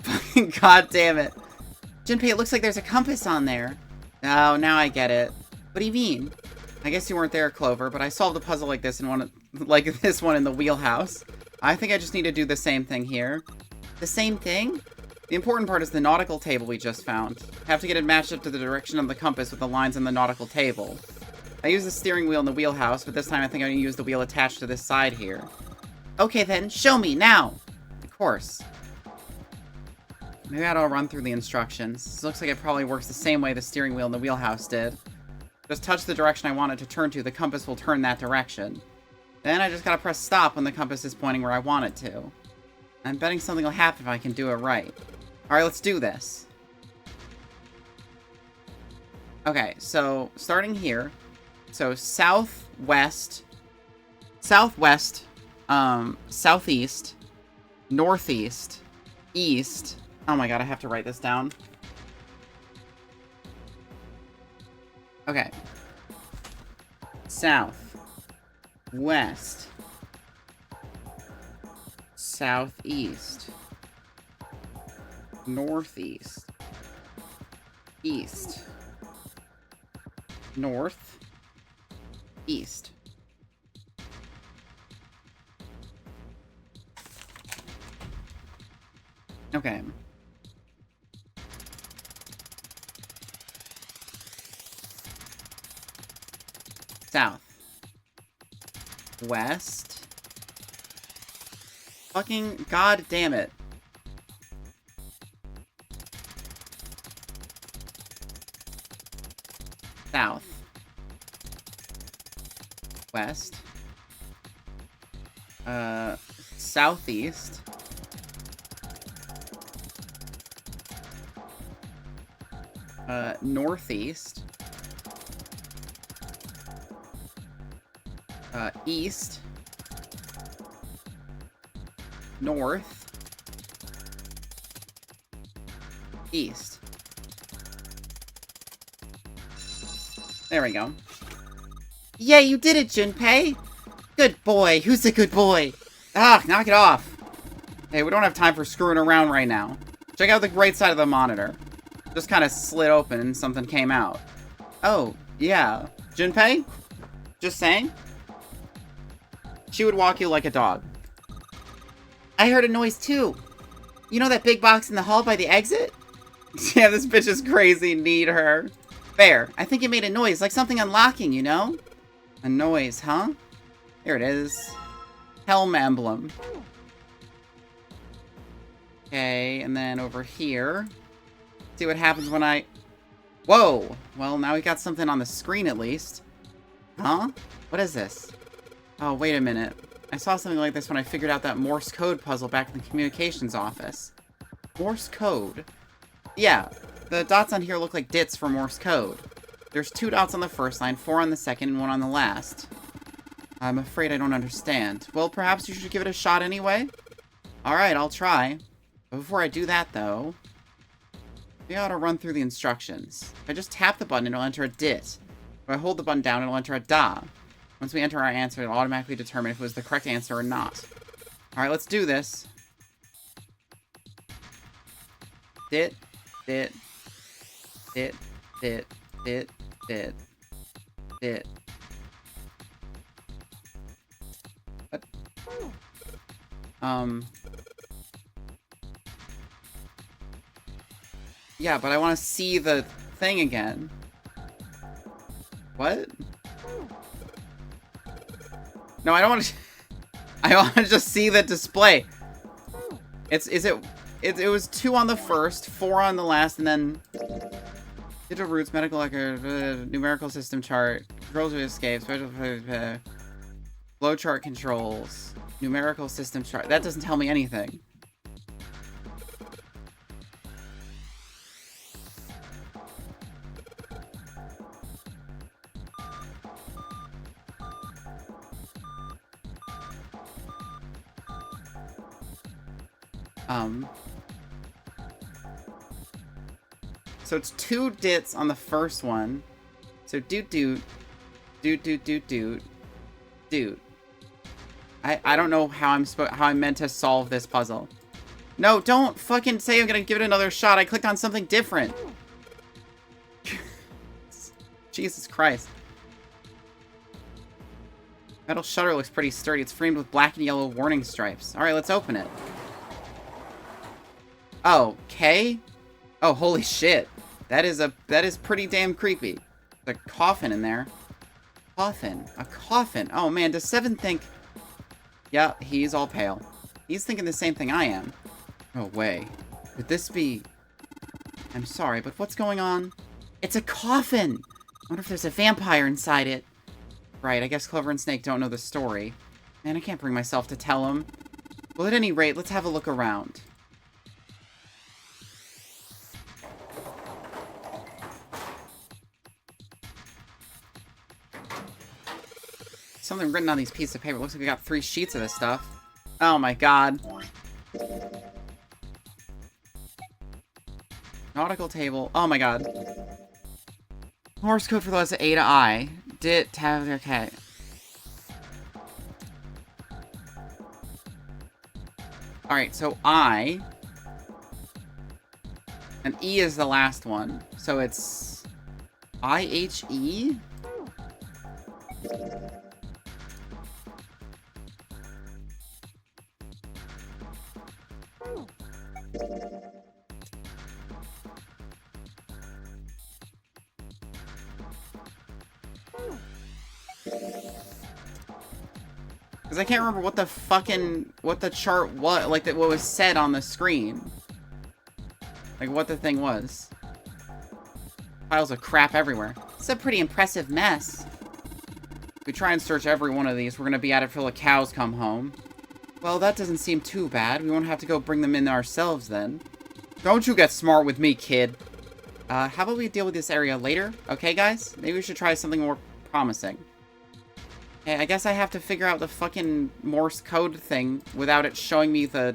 Speaker 1: Fucking god damn it. Junpei, it looks like there's a compass on there. Oh, now I get it. What do you mean? I guess you weren't there, Clover, but I solved a puzzle like this in this one in the wheelhouse. I think I just need to do the same thing here. The same thing? The important part is the nautical table we just found. Have to get it matched up to the direction of the compass with the lines on the nautical table. I use the steering wheel in the wheelhouse, but this time I think I'm going to use the wheel attached to this side here. Okay then, show me, now! Of course. Maybe I'll run through the instructions. This looks like it probably works the same way the steering wheel in the wheelhouse did. Just touch the direction I want it to turn to, the compass will turn that direction. Then I just gotta press stop when the compass is pointing where I want it to. I'm betting something will happen if I can do it right. Alright, let's do this. Okay, so starting here. So southwest, southeast, northeast, east. Oh my god, I have to write this down. Okay. South, west, southeast, northeast, east, north, east. Okay. South. West. Fucking god damn it. South. West. Southeast. Northeast. East. North. East. There we go. Yeah, you did it, Junpei! Good boy. Who's a good boy? Ah, knock it off. Hey, we don't have time for screwing around right now. Check out the right side of the monitor. Just kind of slid open and something came out. Oh, yeah. Junpei? Just saying? She would walk you like a dog. I heard a noise too. You know that big box in the hall by the exit? Yeah, this bitch is crazy. Need her. Fair. I think it made a noise, like something unlocking, you know? A noise, huh? Here it is. Helm emblem. Okay, and then over here. See what happens when I... Whoa! Well, now we got something on the screen at least. Huh? What is this? Oh, wait a minute. I saw something like this when I figured out that Morse code puzzle back in the communications office. Morse code? Yeah, the dots on here look like dits for Morse code. There's 2 dots on the first line, 4 on the second, and 1 on the last. I'm afraid I don't understand. Well, perhaps you should give it a shot anyway? Alright, I'll try. But before I do that, though... we ought to run through the instructions. If I just tap the button, it'll enter a dit. If I hold the button down, it'll enter a da. Once we enter our answer, it'll automatically determine if it was the correct answer or not. Alright, let's do this. Dit, dit, dit, dit, dit, dit, dit. What? Yeah, but I want to see the thing again. What? No, I don't want to... I want to just see the display. It was 2 on the first, 4 on the last, and then... digital roots, medical record, numerical system chart, controls of escape, special... flowchart controls, numerical system chart. That doesn't tell me anything. So it's 2 dits on the first one. So doot. I don't know how I'm meant to solve this puzzle. No, don't fucking say I'm gonna give it another shot. I clicked on something different. Jesus Christ. Metal shutter looks pretty sturdy. It's framed with black and yellow warning stripes. Alright, let's open it. Oh, okay. Oh, holy shit. That is pretty damn creepy. There's a coffin in there. Coffin. A coffin. Oh man, does Seven think... Yeah, he's all pale. He's thinking the same thing I am. No way. Could this be... I'm sorry, but what's going on? It's a coffin! I wonder if there's a vampire inside it. Right, I guess Clover and Snake don't know the story. Man, I can't bring myself to tell them. Well, at any rate, let's have a look around. Something written on these pieces of paper. Looks like we got 3 sheets of this stuff. Oh my god. Nautical table. Oh my god. Morse code for those A to I. Dit, tab, okay. Alright, so I. And E is the last one. So it's I-H-E? Because I can't remember what the chart was, like, what was said on the screen. Like, what the thing was. Piles of crap everywhere. It's a pretty impressive mess. If we try and search every one of these, we're gonna be at it till the cows come home. Well, that doesn't seem too bad. We won't have to go bring them in ourselves, then. Don't you get smart with me, kid. How about we deal with this area later? Okay, guys? Maybe we should try something more promising. Okay, I guess I have to figure out the fucking Morse code thing without it showing me the...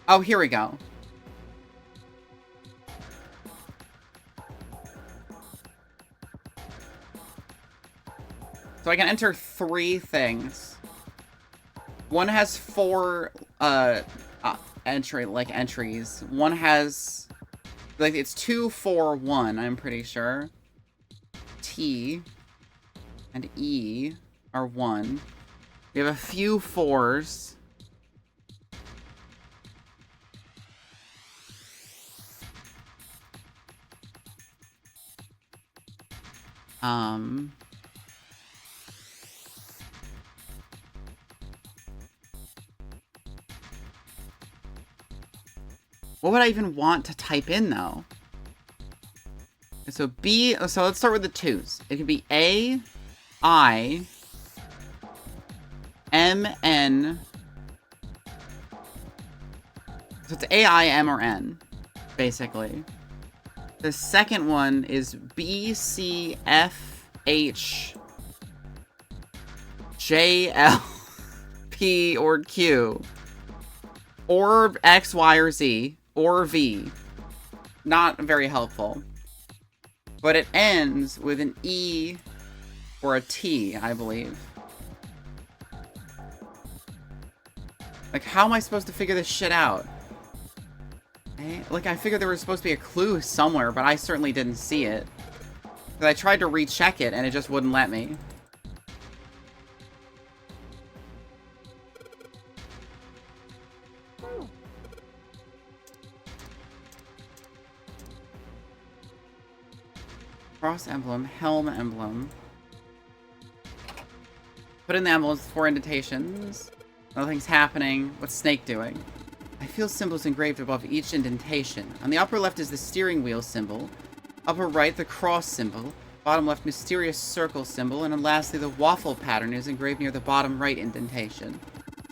Speaker 1: Oh, here we go. So I can enter 3 things. One has 4, entries. One has... Like, it's 2, 4, 1, I'm pretty sure. T and E are 1. We have a few 4s. What would I even want to type in, though? So B, so let's start with the 2s. It can be A, I, M, N. So it's A, I, M, or N, basically. The second one is B, C, F, H, J, L, P, or Q. Or X, Y, or Z. Or V. Not very helpful. But it ends with an E or a T, I believe. Like, how am I supposed to figure this shit out? Like, I figured there was supposed to be a clue somewhere, but I certainly didn't see it. Because I tried to recheck it, and it just wouldn't let me. Cross emblem, helm emblem. Put in the emblems, 4 indentations. Nothing's happening. What's Snake doing? I feel symbols engraved above each indentation. On the upper left is the steering wheel symbol. Upper right, the cross symbol. Bottom left, mysterious circle symbol. And then lastly, the waffle pattern is engraved near the bottom right indentation.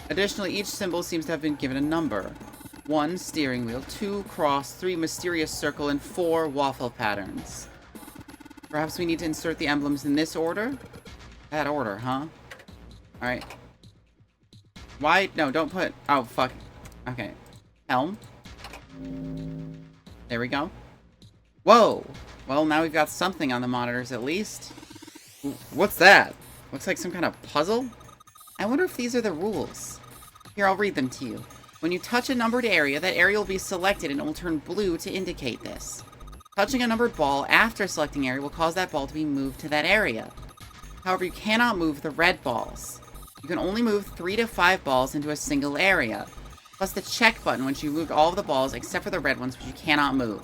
Speaker 1: Additionally, each symbol seems to have been given a number. 1, steering wheel. 2, cross. 3, mysterious circle. And 4, waffle patterns. Perhaps we need to insert the emblems in this order? That order, huh? Alright. Why? No, don't put... Oh, fuck. Okay. Helm. There we go. Whoa! Well, now we've got something on the monitors, at least. What's that? Looks like some kind of puzzle? I wonder if these are the rules. Here, I'll read them to you. When you touch a numbered area, that area will be selected and it will turn blue to indicate this. Touching a numbered ball after selecting area will cause that ball to be moved to that area. However, you cannot move the red balls. You can only move 3 to 5 balls into a single area. Plus the check button once you moved all of the balls except for the red ones, which you cannot move.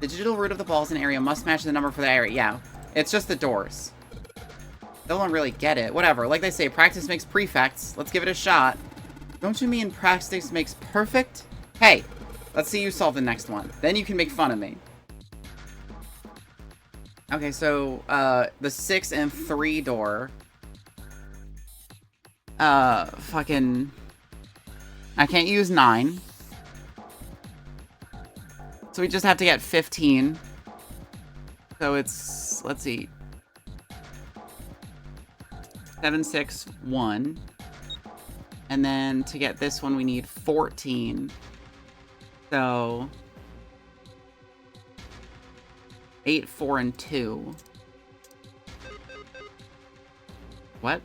Speaker 1: The digital root of the balls in an area must match the number for the area. Yeah, it's just the doors. They don't really get it. Whatever. Like they say, practice makes prefects. Let's give it a shot. Don't you mean practice makes perfect? Hey, let's see you solve the next one. Then you can make fun of me. Okay, so, the 6 and 3 door. Fucking... I can't use 9. So we just have to get 15. So it's, let's see. 7, 6, 1. And then to get this one, we need 14. So... 8, 4, and 2. What?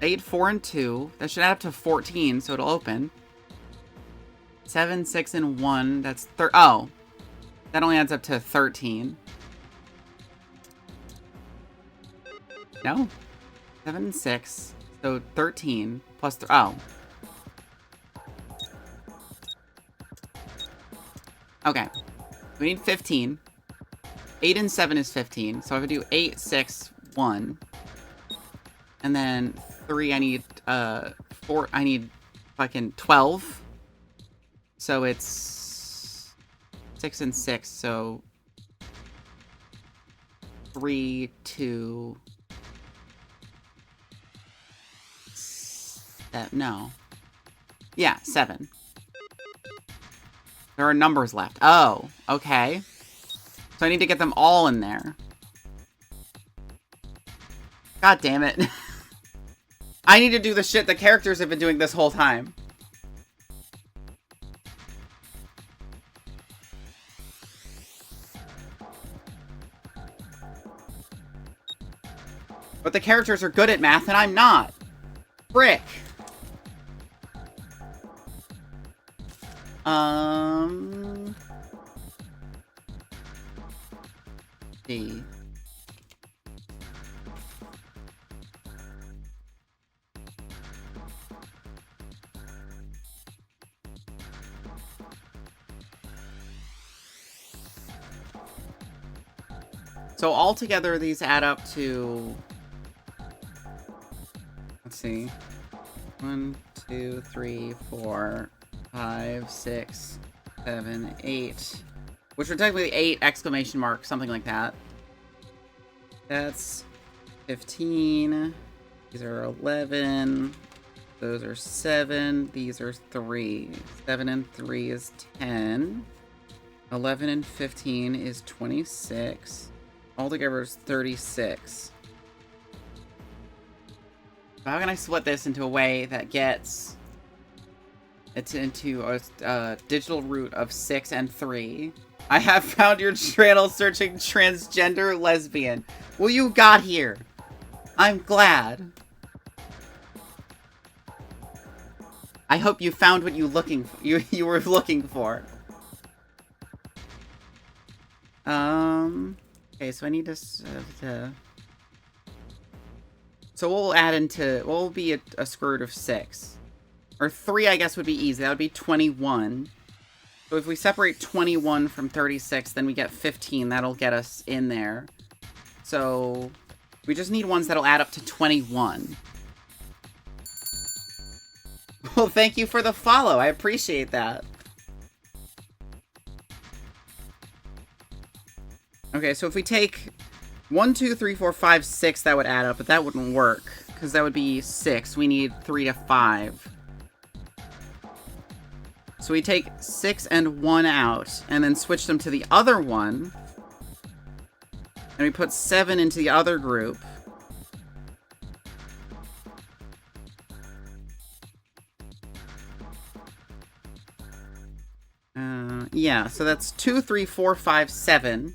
Speaker 1: 8, 4, and 2. That should add up to 14, so it'll open. 7, 6, and 1. That's oh. That only adds up to 13. No? 7 and 6. So 13 plus oh. Okay. We need 15. 8 and 7 is 15. So I would do 8, 6, 1. And then 3, I need, 4, I need fucking 12. So it's 6 and 6, so 3, 2, no. Yeah, 7. There are numbers left. Oh, okay. So I need to get them all in there. God damn it. I need to do the shit the characters have been doing this whole time. But the characters are good at math and I'm not. Frick. See. So altogether, these add up to... Let's see. 1, 2, 3, 4, 5, 6, 7, 8. Which are technically 8 exclamation marks, something like that. That's 15. These are 11. Those are 7. These are 3. 7 and 3 is 10. 11 and 15 is 26. Altogether is 36. How can I split this into a way that gets it into a digital root of 6 and 3? I have found your channel searching transgender lesbian. Well, you got here. I'm glad. I hope you found what you were looking for. Okay, so I need to so we'll add into, what will be a square root of 6? Or 3, I guess, would be easy. That would be 21. So if we separate 21 from 36, then we get 15. That'll get us in there. So we just need ones that'll add up to 21. Well, thank you for the follow. I appreciate that. Okay, so if we take 1, 2, 3, 4, 5, 6, that would add up, but that wouldn't work, because that would be 6. We need 3 to 5. So we take 6 and 1 out, and then switch them to the other one. And we put 7 into the other group. Yeah, so that's 2, 3, 4, 5, 7.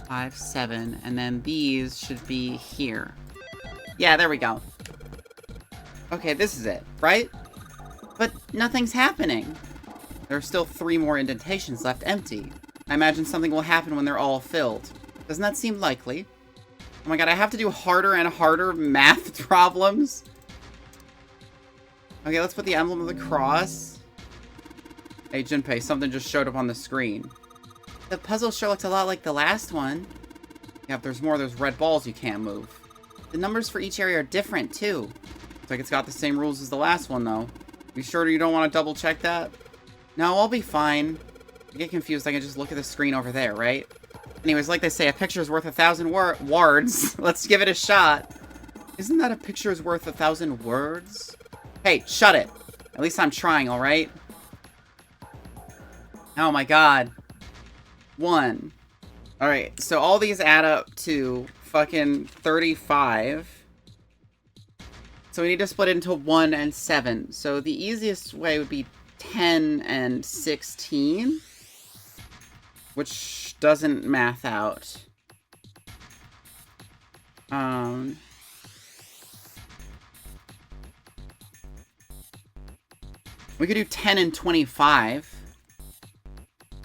Speaker 1: Five, 7, and then these should be here. Yeah, there we go. Okay, this is it, right? But nothing's happening. There are still 3 more indentations left empty. I imagine something will happen when they're all filled. Doesn't that seem likely? Oh my god, I have to do harder and harder math problems? Okay, let's put the emblem of the cross. Hey, Junpei, something just showed up on the screen. The puzzle sure looks a lot like the last one. Yeah, if there's more of those red balls you can't move. The numbers for each area are different, too. Looks like it's got the same rules as the last one, though. You sure you don't want to double check that? No, I'll be fine. If I get confused, I can just look at the screen over there, right? Anyways, like they say, a picture's worth 1,000 words. Let's give it a shot. Isn't that a picture's worth 1,000 words? Hey, shut it. At least I'm trying, alright? Oh my god. 1. Alright, so all these add up to fucking 35. So we need to split it into 1 and 7. So the easiest way would be 10 and 16. Which doesn't math out. We could do 10 and 25.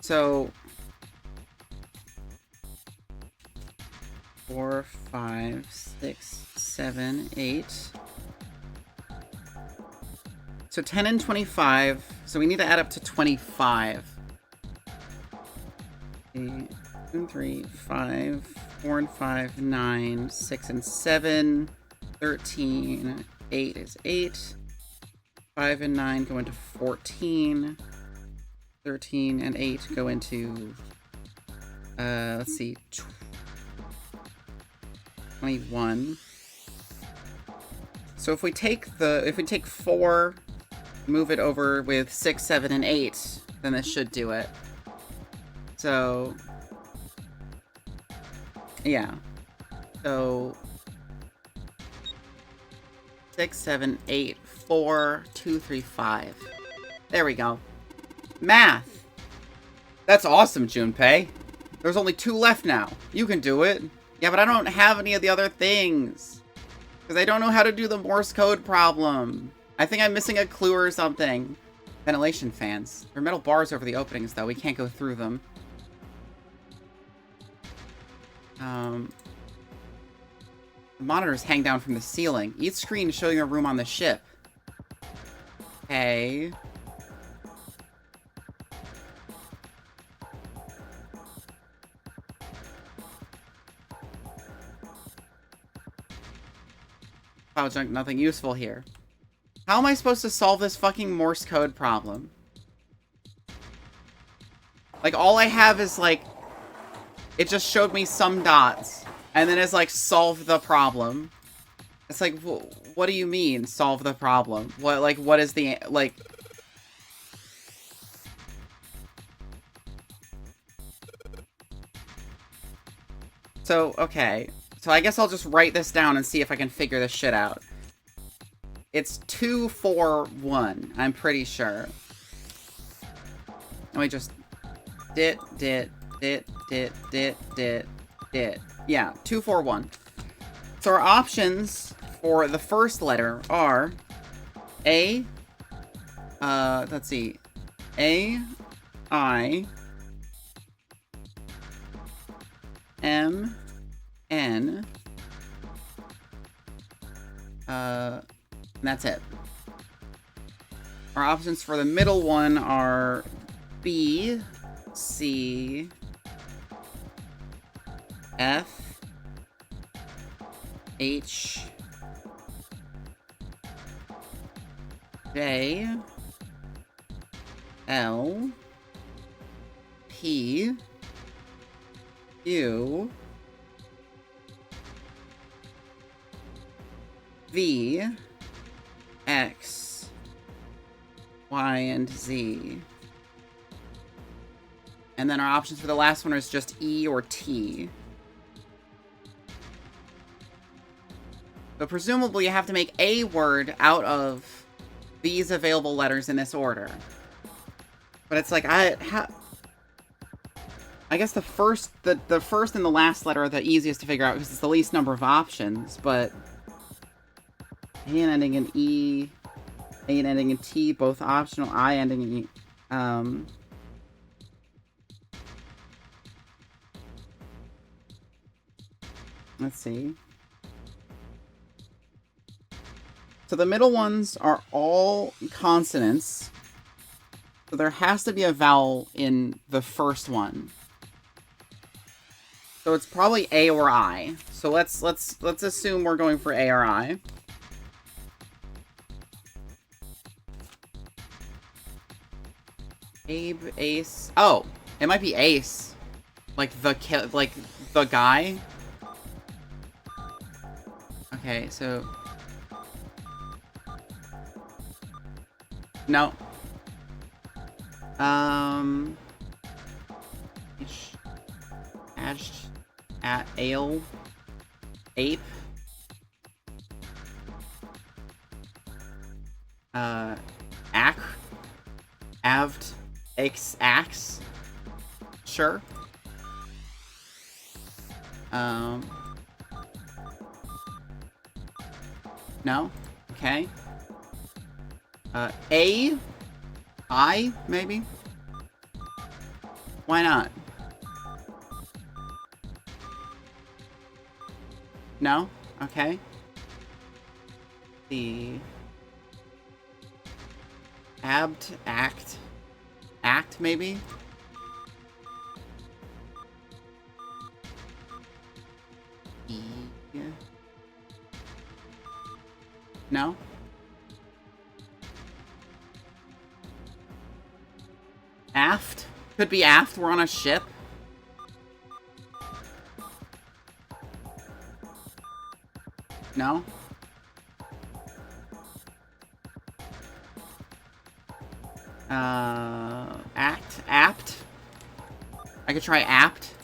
Speaker 1: So 4, 5, 6, 7, 8. So 10 and 25. So we need to add up to 25. 8, 2, 3, 5, 4 and 5, 9, 6 and 7, 13, 8 is 8, 5 and 9 go into 14, 13 and 8 go into, let's see, 21. So if we take 4, move it over with 6, 7, and 8, then this should do it. So, yeah. So, 6, 7, 8, 4, 2, 3, 5. There we go. Math! That's awesome, Junpei. There's only 2 left now. You can do it. Yeah, but I don't have any of the other things. Because I don't know how to do the Morse code problem. I think I'm missing a clue or something. Ventilation fans. There are metal bars over the openings, though. We can't go through them. The monitors hang down from the ceiling. Each screen is showing a room on the ship. Okay. Cloud junk, nothing useful here. How am I supposed to solve this fucking Morse code problem? Like, all I have is, like, it just showed me some dots. And then it's like, solve the problem. It's like, what do you mean, solve the problem? What is the, like... So, okay. So I guess I'll just write this down and see if I can figure this shit out. It's 2, 4, 1. I'm pretty sure. Let me just... Dit. Yeah, 2, 4, 1. So our options for the first letter are A, let's see, A, I, M, N, and that's it. Our options for the middle one are B, C, F, H, J, L, P, Q, V, X, Y, and Z. And then our options for the last one is just E or T. So presumably you have to make a word out of these available letters in this order. But it's like, I guess the first and the last letter are the easiest to figure out because it's the least number of options, but... N ending in E, A ending in T, both optional, I ending in E. Let's see. So the middle ones are all consonants. So there has to be a vowel in the first one. So it's probably A or I. So let's assume we're going for A or I. Abe, Ace. Oh, it might be Ace. Like the guy. Okay, so no. Adged at ale. Ape. Ack. Avd. Axe. Sure. No? Okay. I, maybe? Why not? No? Okay. The... Act, maybe? E... No? Aft? Could be aft. We're on a ship. No? Apt? I could try apt.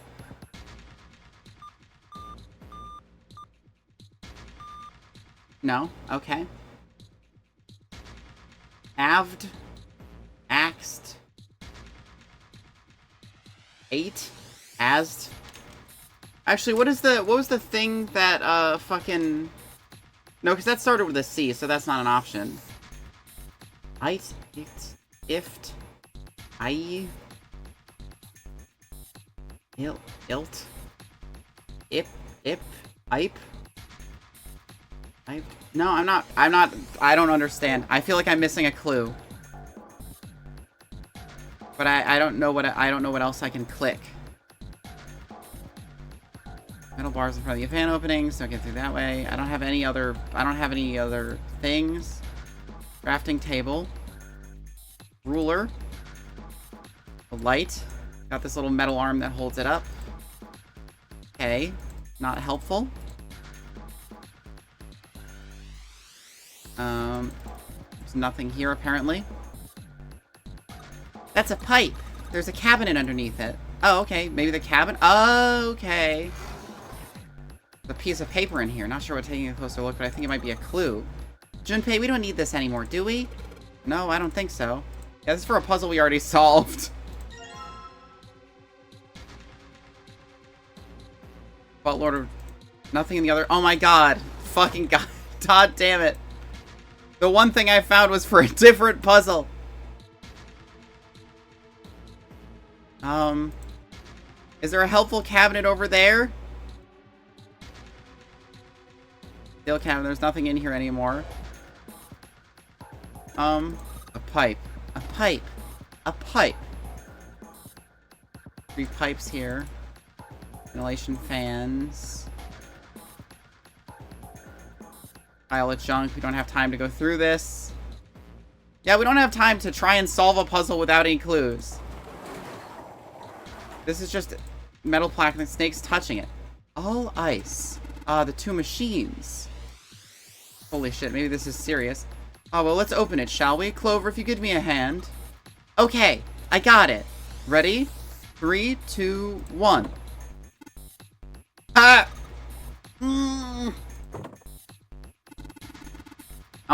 Speaker 1: No? Okay. Avd. Axed. 8? Asd. Actually, what was the thing that, fucking... No, because that started with a C, so that's not an option. It, ift, I, ilt, ip, ipe. No, I'm not, I don't understand. I feel like I'm missing a clue. But I don't know what else I can click. Metal bars in front of the fan openings, don't get through that way. I don't have any other things. Crafting table. Ruler. A light. Got this little metal arm that holds it up. Okay. Not helpful. There's nothing here apparently. That's a pipe. There's a cabinet underneath it. Oh, okay. Maybe the cabin. Oh, okay. There's a piece of paper in here. Not sure what taking a closer look, but I think it might be a clue. Junpei, we don't need this anymore, do we? No, I don't think so. Yeah, this is for a puzzle we already solved. Buttload of... Nothing in the other... Oh my god. Fucking god. God damn it. The one thing I found was for a different puzzle. Is there a helpful cabinet over there? Steel cabinet, there's nothing in here anymore. A pipe. A pipe. A pipe. 3 pipes here. Ventilation fans. Pile of junk. We don't have time to go through this. Yeah, we don't have time to try and solve a puzzle without any clues. This is just metal plaque and the snake's touching it. All ice. The 2 machines. Holy shit, maybe this is serious. Oh, well, let's open it, shall we? Clover, if you give me a hand. Okay, I got it. Ready? 3, 2, 1. Ah! Oh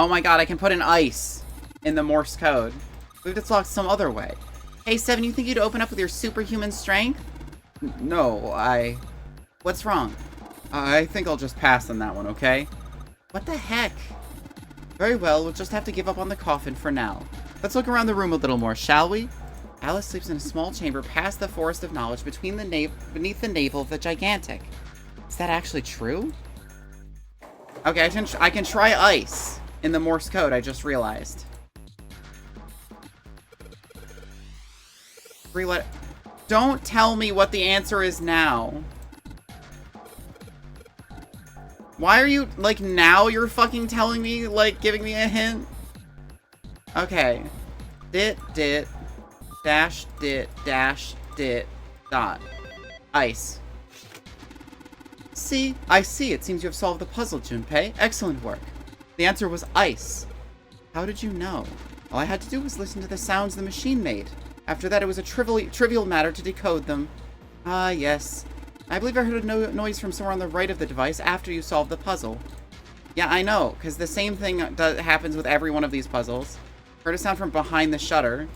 Speaker 1: my god, I can put in ice in the Morse code. We've just locked some other way. Hey, Seven, you think you'd open up with your superhuman strength? No, What's wrong? I think I'll just pass on that one, okay? What the heck? Very well, we'll just have to give up on the coffin for now. Let's look around the room a little more, shall we? Alice sleeps in a small chamber past the forest of knowledge beneath the navel of the gigantic. Is that actually true? Okay, I can try ice in the Morse code, I just realized. Don't tell me what the answer is now. Why are you, like, now you're fucking telling me, like, giving me a hint? Okay. Dit, dash, dit, dot. Ice. See? I see. It seems you have solved the puzzle, Junpei. Excellent work. The answer was ice. How did you know? All I had to do was listen to the sounds the machine made. After that, it was a trivial matter to decode them. Ah, yes. I believe I heard a noise from somewhere on the right of the device after you solved the puzzle. Yeah, I know, because the same thing happens with every one of these puzzles. Heard a sound from behind the shutter.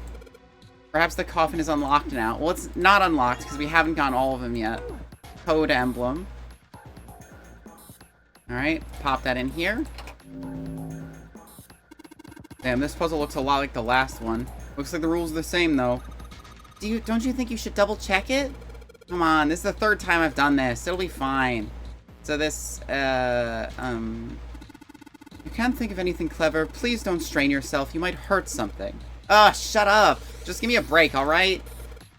Speaker 1: Perhaps the coffin is unlocked now. Well, it's not unlocked, because we haven't gotten all of them yet. Code emblem. Alright, pop that in here. Damn, this puzzle looks a lot like the last one. Looks like the rules are the same, though. Don't you think you should double check it? Come on, this is the third time I've done this. It'll be fine. So this, you can't think of anything clever. Please don't strain yourself. You might hurt something. Ugh, shut up. Just give me a break, alright?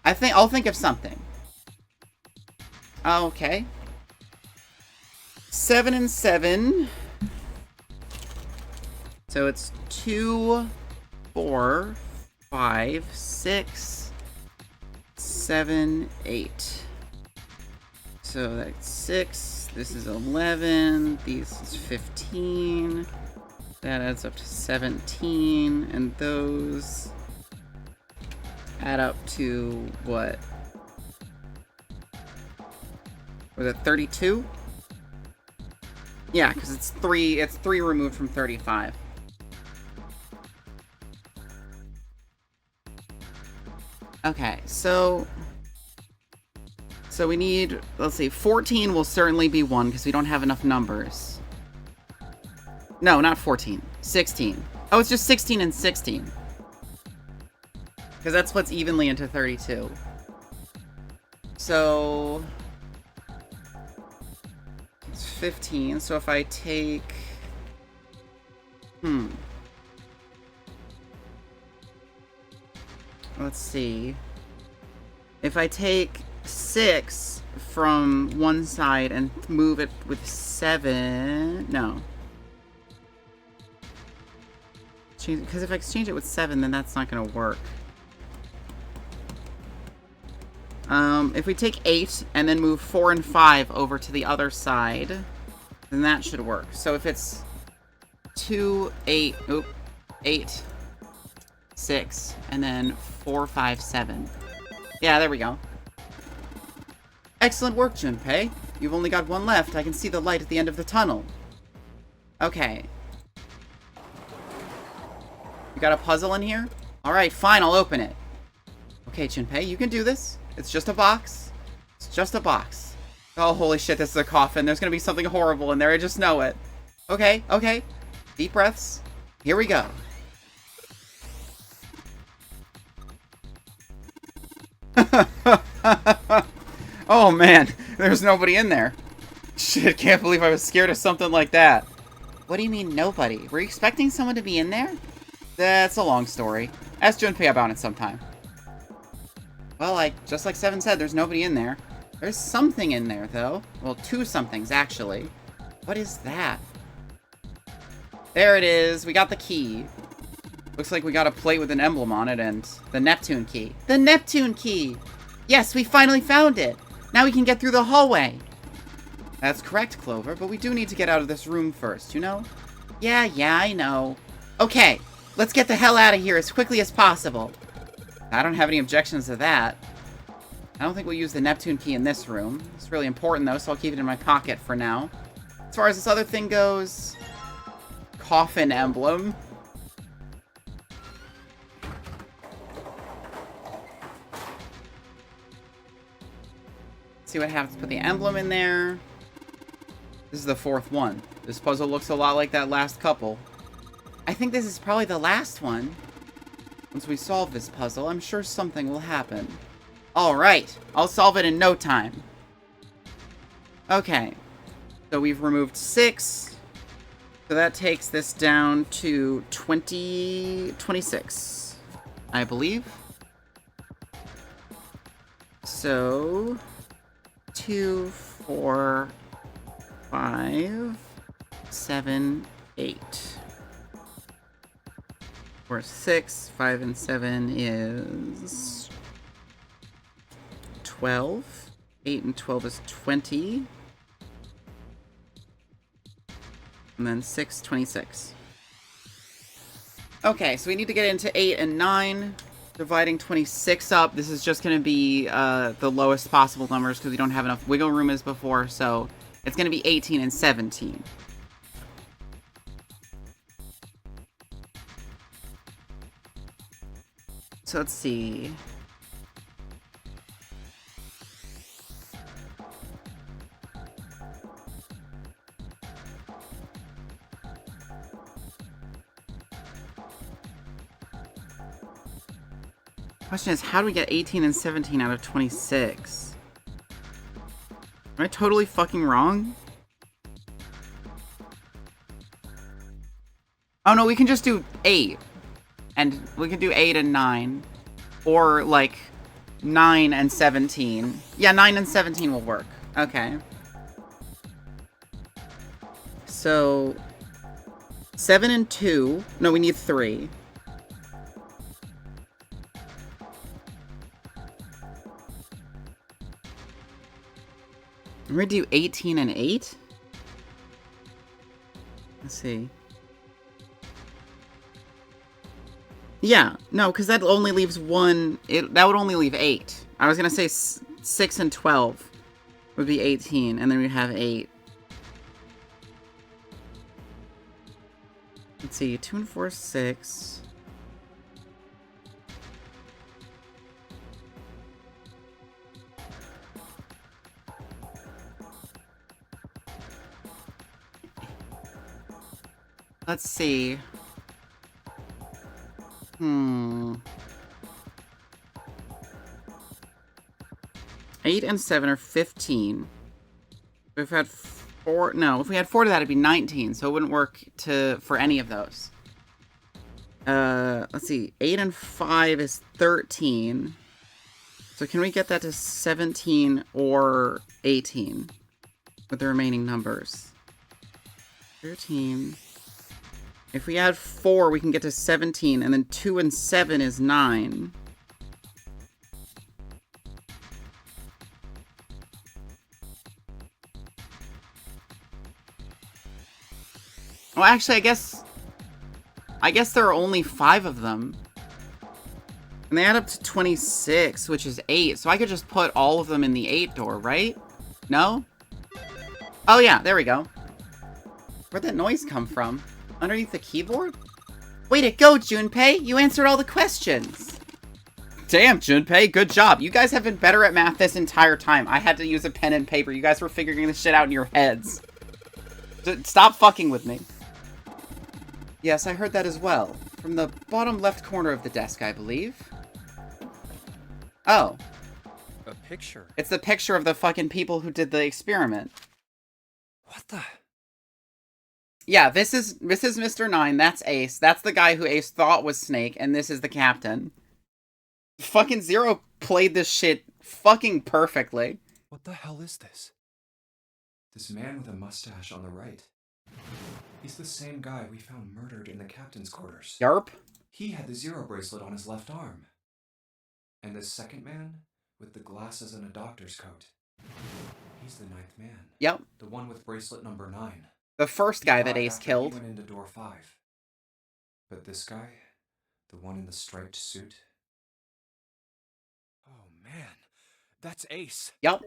Speaker 1: I'll think of something. Okay. 7 and 7. So it's 2, 4, 5, 6, 7, 8. So that's 6. This is 11. This is 15. That adds up to 17. And those add up to what? Was it 32? Yeah, because it's 3 removed from 35. Okay, so we need, let's see, 14 will certainly be 1 because we don't have enough numbers. No, not 14. 16. Oh, it's just 16 and 16. Because that splits evenly into 32. So it's 15. So if I take... Let's see. If I take 6 from one side and move it with 7... No. Because if I exchange it with 7, then that's not going to work. If we take 8 and then move 4 and 5 over to the other side, then that should work. So if it's 2, 8, 6, and then 4, 5, 7. Yeah, there we go. Excellent work, Junpei. You've only got 1 left. I can see the light at the end of the tunnel. Okay. You got a puzzle in here? Alright, fine, I'll open it. Okay, Junpei, you can do this. It's just a box. It's just a box. Oh, holy shit, this is a coffin. There's gonna be something horrible in there, I just know it. Okay, okay. Deep breaths. Here we go. Oh man, there's nobody in there. Shit, can't believe I was scared of something like that. What do you mean nobody? Were you expecting someone to be in there? That's a long story. Ask Junpei about it sometime. Well, just like 7 said, there's nobody in there. There's something in there, though. Well, 2 somethings, actually. What is that? There it is. We got the key. Looks like we got a plate with an emblem on it and the Neptune key. The Neptune key! Yes, we finally found it! Now we can get through the hallway! That's correct, Clover, but we do need to get out of this room first, you know? Yeah, I know. Okay, let's get the hell out of here as quickly as possible. I don't have any objections to that. I don't think we'll use the Neptune key in this room. It's really important, though, so I'll keep it in my pocket for now. As far as this other thing goes... Coffin emblem. See what happens. Put the emblem in there. This is the 4th one. This puzzle looks a lot like that last couple. I think this is probably the last one. Once we solve this puzzle, I'm sure something will happen. Alright, I'll solve it in no time. Okay, so we've removed 6. So that takes this down to 26, I believe. So, 2, 4, 5, 7, 8. Or 6, 5, and 7 is 12. 8 and 12 is 20. And then 6, 26. Okay, so we need to get into 8 and 9. Dividing 26 up, this is just going to be the lowest possible numbers because we don't have enough wiggle room as before, so it's going to be 18 and 17. So let's see. Question is, how do we get 18 and 17 out of 26? Am I totally fucking wrong? Oh no, we can just do 8. And we can do 8 and 9. Or, like, 9 and 17. Yeah, 9 and 17 will work. Okay. So, 7 and 2. No, we need 3. We're gonna do 18 and 8? Let's see. Yeah, no, because that only leaves 1... that would only leave 8. I was gonna say 6 and 12 would be 18, and then we'd have 8. Let's see, 2 and 4 is 6. Let's see. 8 and 7 are 15. If we had 4... No, if we had 4 to that, it'd be 19, so it wouldn't work for any of those. Let's see. 8 and 5 is 13. So can we get that to 17 or 18 with the remaining numbers? 13... If we add 4, we can get to 17, and then 2 and 7 is 9. Well, actually, I guess there are only 5 of them. And they add up to 26, which is 8, so I could just put all of them in the 8 door, right? No? Oh yeah, there we go. Where'd that noise come from? Underneath the keyboard? Way to go, Junpei! You answered all the questions! Damn, Junpei, good job. You guys have been better at math this entire time. I had to use a pen and paper. You guys were figuring this shit out in your heads. Stop fucking with me. Yes, I heard that as well. From the bottom left corner of the desk, I believe. Oh.
Speaker 8: A picture?
Speaker 1: It's the picture of the fucking people who did the experiment.
Speaker 8: What the...
Speaker 1: Yeah, this is Mr. 9, that's Ace. That's the guy who Ace thought was Snake, and this is the captain. Fucking Zero played this shit fucking perfectly.
Speaker 8: What the hell is this?
Speaker 2: This man with a mustache on the right. He's the same guy we found murdered in the captain's quarters.
Speaker 1: Yarp.
Speaker 2: He had the Zero bracelet on his left arm. And this second man with the glasses and a doctor's coat. He's the 9th man.
Speaker 1: Yep.
Speaker 2: The one with bracelet number 9.
Speaker 1: The first guy that Ace killed.
Speaker 2: He went into door 5. But this guy, the one in the striped suit.
Speaker 11: Oh man, that's Ace.
Speaker 1: Yep.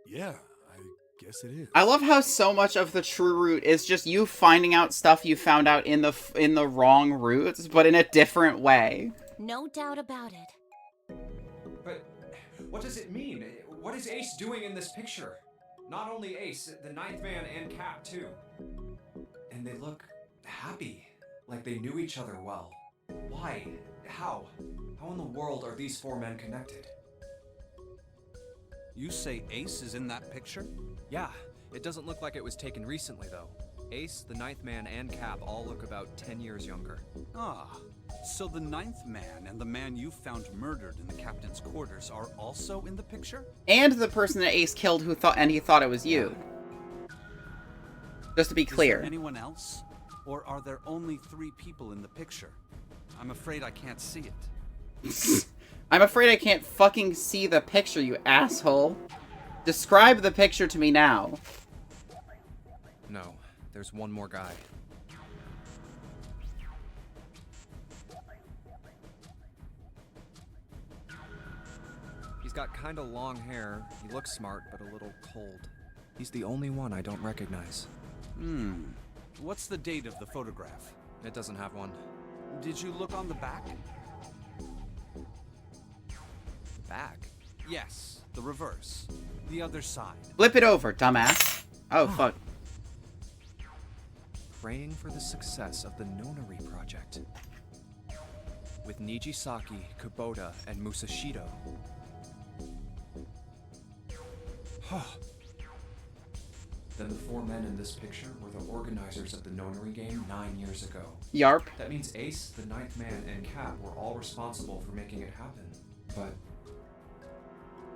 Speaker 6: Yeah, I guess it is.
Speaker 1: I love how so much of the true route is just you finding out stuff you found out in the wrong routes, but in a different way.
Speaker 5: No doubt about it.
Speaker 2: But what does it mean? What is Ace doing in this picture? Not only Ace, the 9th man and Cap too. And they look happy. like they knew each other well. Why? How? How in the world are these 4 men connected?
Speaker 11: You say Ace is in that picture?
Speaker 8: Yeah, it doesn't look like it was taken recently, though. Ace, the 9th man, and Cap all look about 10 years younger.
Speaker 11: Ah, so the 9th man and the man you found murdered in the captain's quarters are also in the picture?
Speaker 1: And the person that Ace killed he thought it was you. Just to be clear.
Speaker 11: Is there anyone else? Or are there only 3 people in the picture? I'm afraid I can't see it.
Speaker 1: I'm afraid I can't fucking see the picture, you asshole. Describe the picture to me now.
Speaker 8: No, there's one more guy. He's got kinda long hair, he looks smart, but a little cold. He's the only one I don't recognize.
Speaker 11: What's the date of the photograph?
Speaker 8: It doesn't have one.
Speaker 11: Did you look on the back?
Speaker 8: Back?
Speaker 11: Yes, the reverse. The other side.
Speaker 1: Flip it over, dumbass. Oh, fuck.
Speaker 8: Praying for the success of the Nonary project. With Nijisaki, Kubota, and Musashido.
Speaker 2: Then the 4 men in this picture were the organizers of the Nonary game 9 years ago.
Speaker 1: Yarp.
Speaker 2: That means Ace, the 9th man, and Cap were all responsible for making it happen. But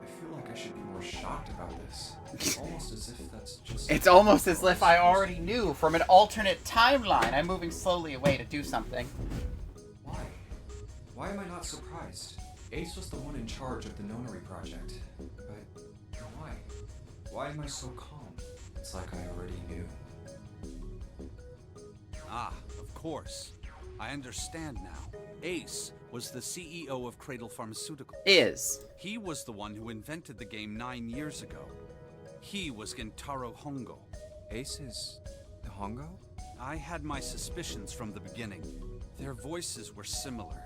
Speaker 2: I feel like I should be more shocked about this. It's almost as if that's just...
Speaker 1: It's almost as if I already knew from an alternate timeline. I'm moving slowly away to do something.
Speaker 2: Why? Why am I not surprised? Ace was the one in charge of the Nonary project. But why? Why am I so calm? It's like I already knew.
Speaker 11: Ah, of course. I understand now. Ace was the CEO of Cradle Pharmaceuticals.
Speaker 1: Is.
Speaker 11: He was the one who invented the game 9 years ago. He was Gentaro Hongo.
Speaker 8: Ace is... Hongo?
Speaker 11: I had my suspicions from the beginning. Their voices were similar.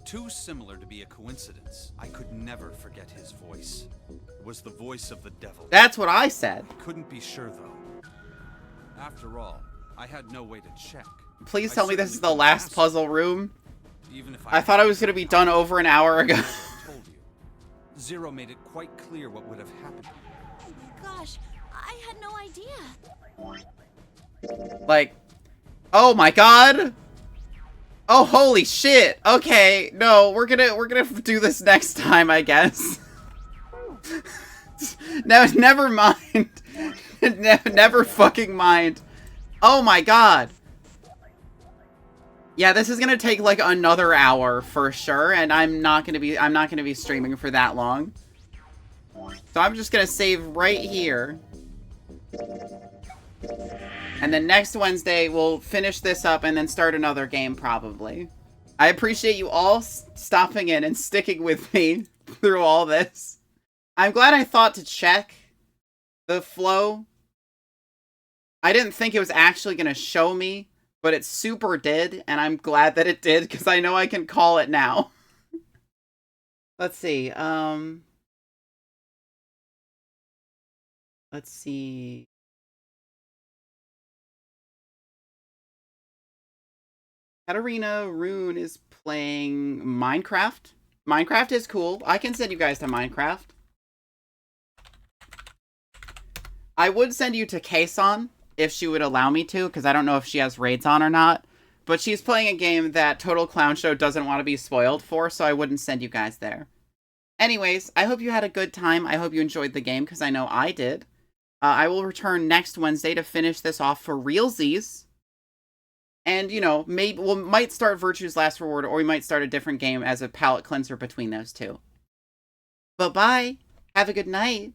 Speaker 11: Too similar to be a coincidence. I could never forget his voice. It was the voice of the devil.
Speaker 1: That's what I said.
Speaker 11: I couldn't be sure, though. After all, I had no way to check.
Speaker 1: Please tell me this is the last puzzle room.
Speaker 11: Even if
Speaker 1: I thought I was going to be done over an hour ago.
Speaker 11: Told you. Zero made it quite clear what would have happened.
Speaker 5: Oh my gosh, I had no idea.
Speaker 1: Like, oh my god. Oh, holy shit. Okay, no, we're gonna do this next time, I guess. No, never mind. Never fucking mind. Oh my god. Yeah, this is gonna take like another hour for sure, and I'm not gonna be streaming for that long. So I'm just gonna save right here. And then next Wednesday, we'll finish this up and then start another game, probably. I appreciate you all stopping in and sticking with me through all this. I'm glad I thought to check the flow. I didn't think it was actually going to show me, but it super did, and I'm glad that it did, because I know I can call it now. Let's see, let's see... Katarina Rune is playing Minecraft. Minecraft is cool. I can send you guys to Minecraft. I would send you to Kason if she would allow me to, because I don't know if she has raids on or not. But she's playing a game that Total Clown Show doesn't want to be spoiled for, so I wouldn't send you guys there. Anyways, I hope you had a good time. I hope you enjoyed the game, because I know I did. I will return next Wednesday to finish this off for realsies. And, you know, maybe we might start Virtue's Last Reward, or we might start a different game as a palate cleanser between those two. But bye. Have a good night.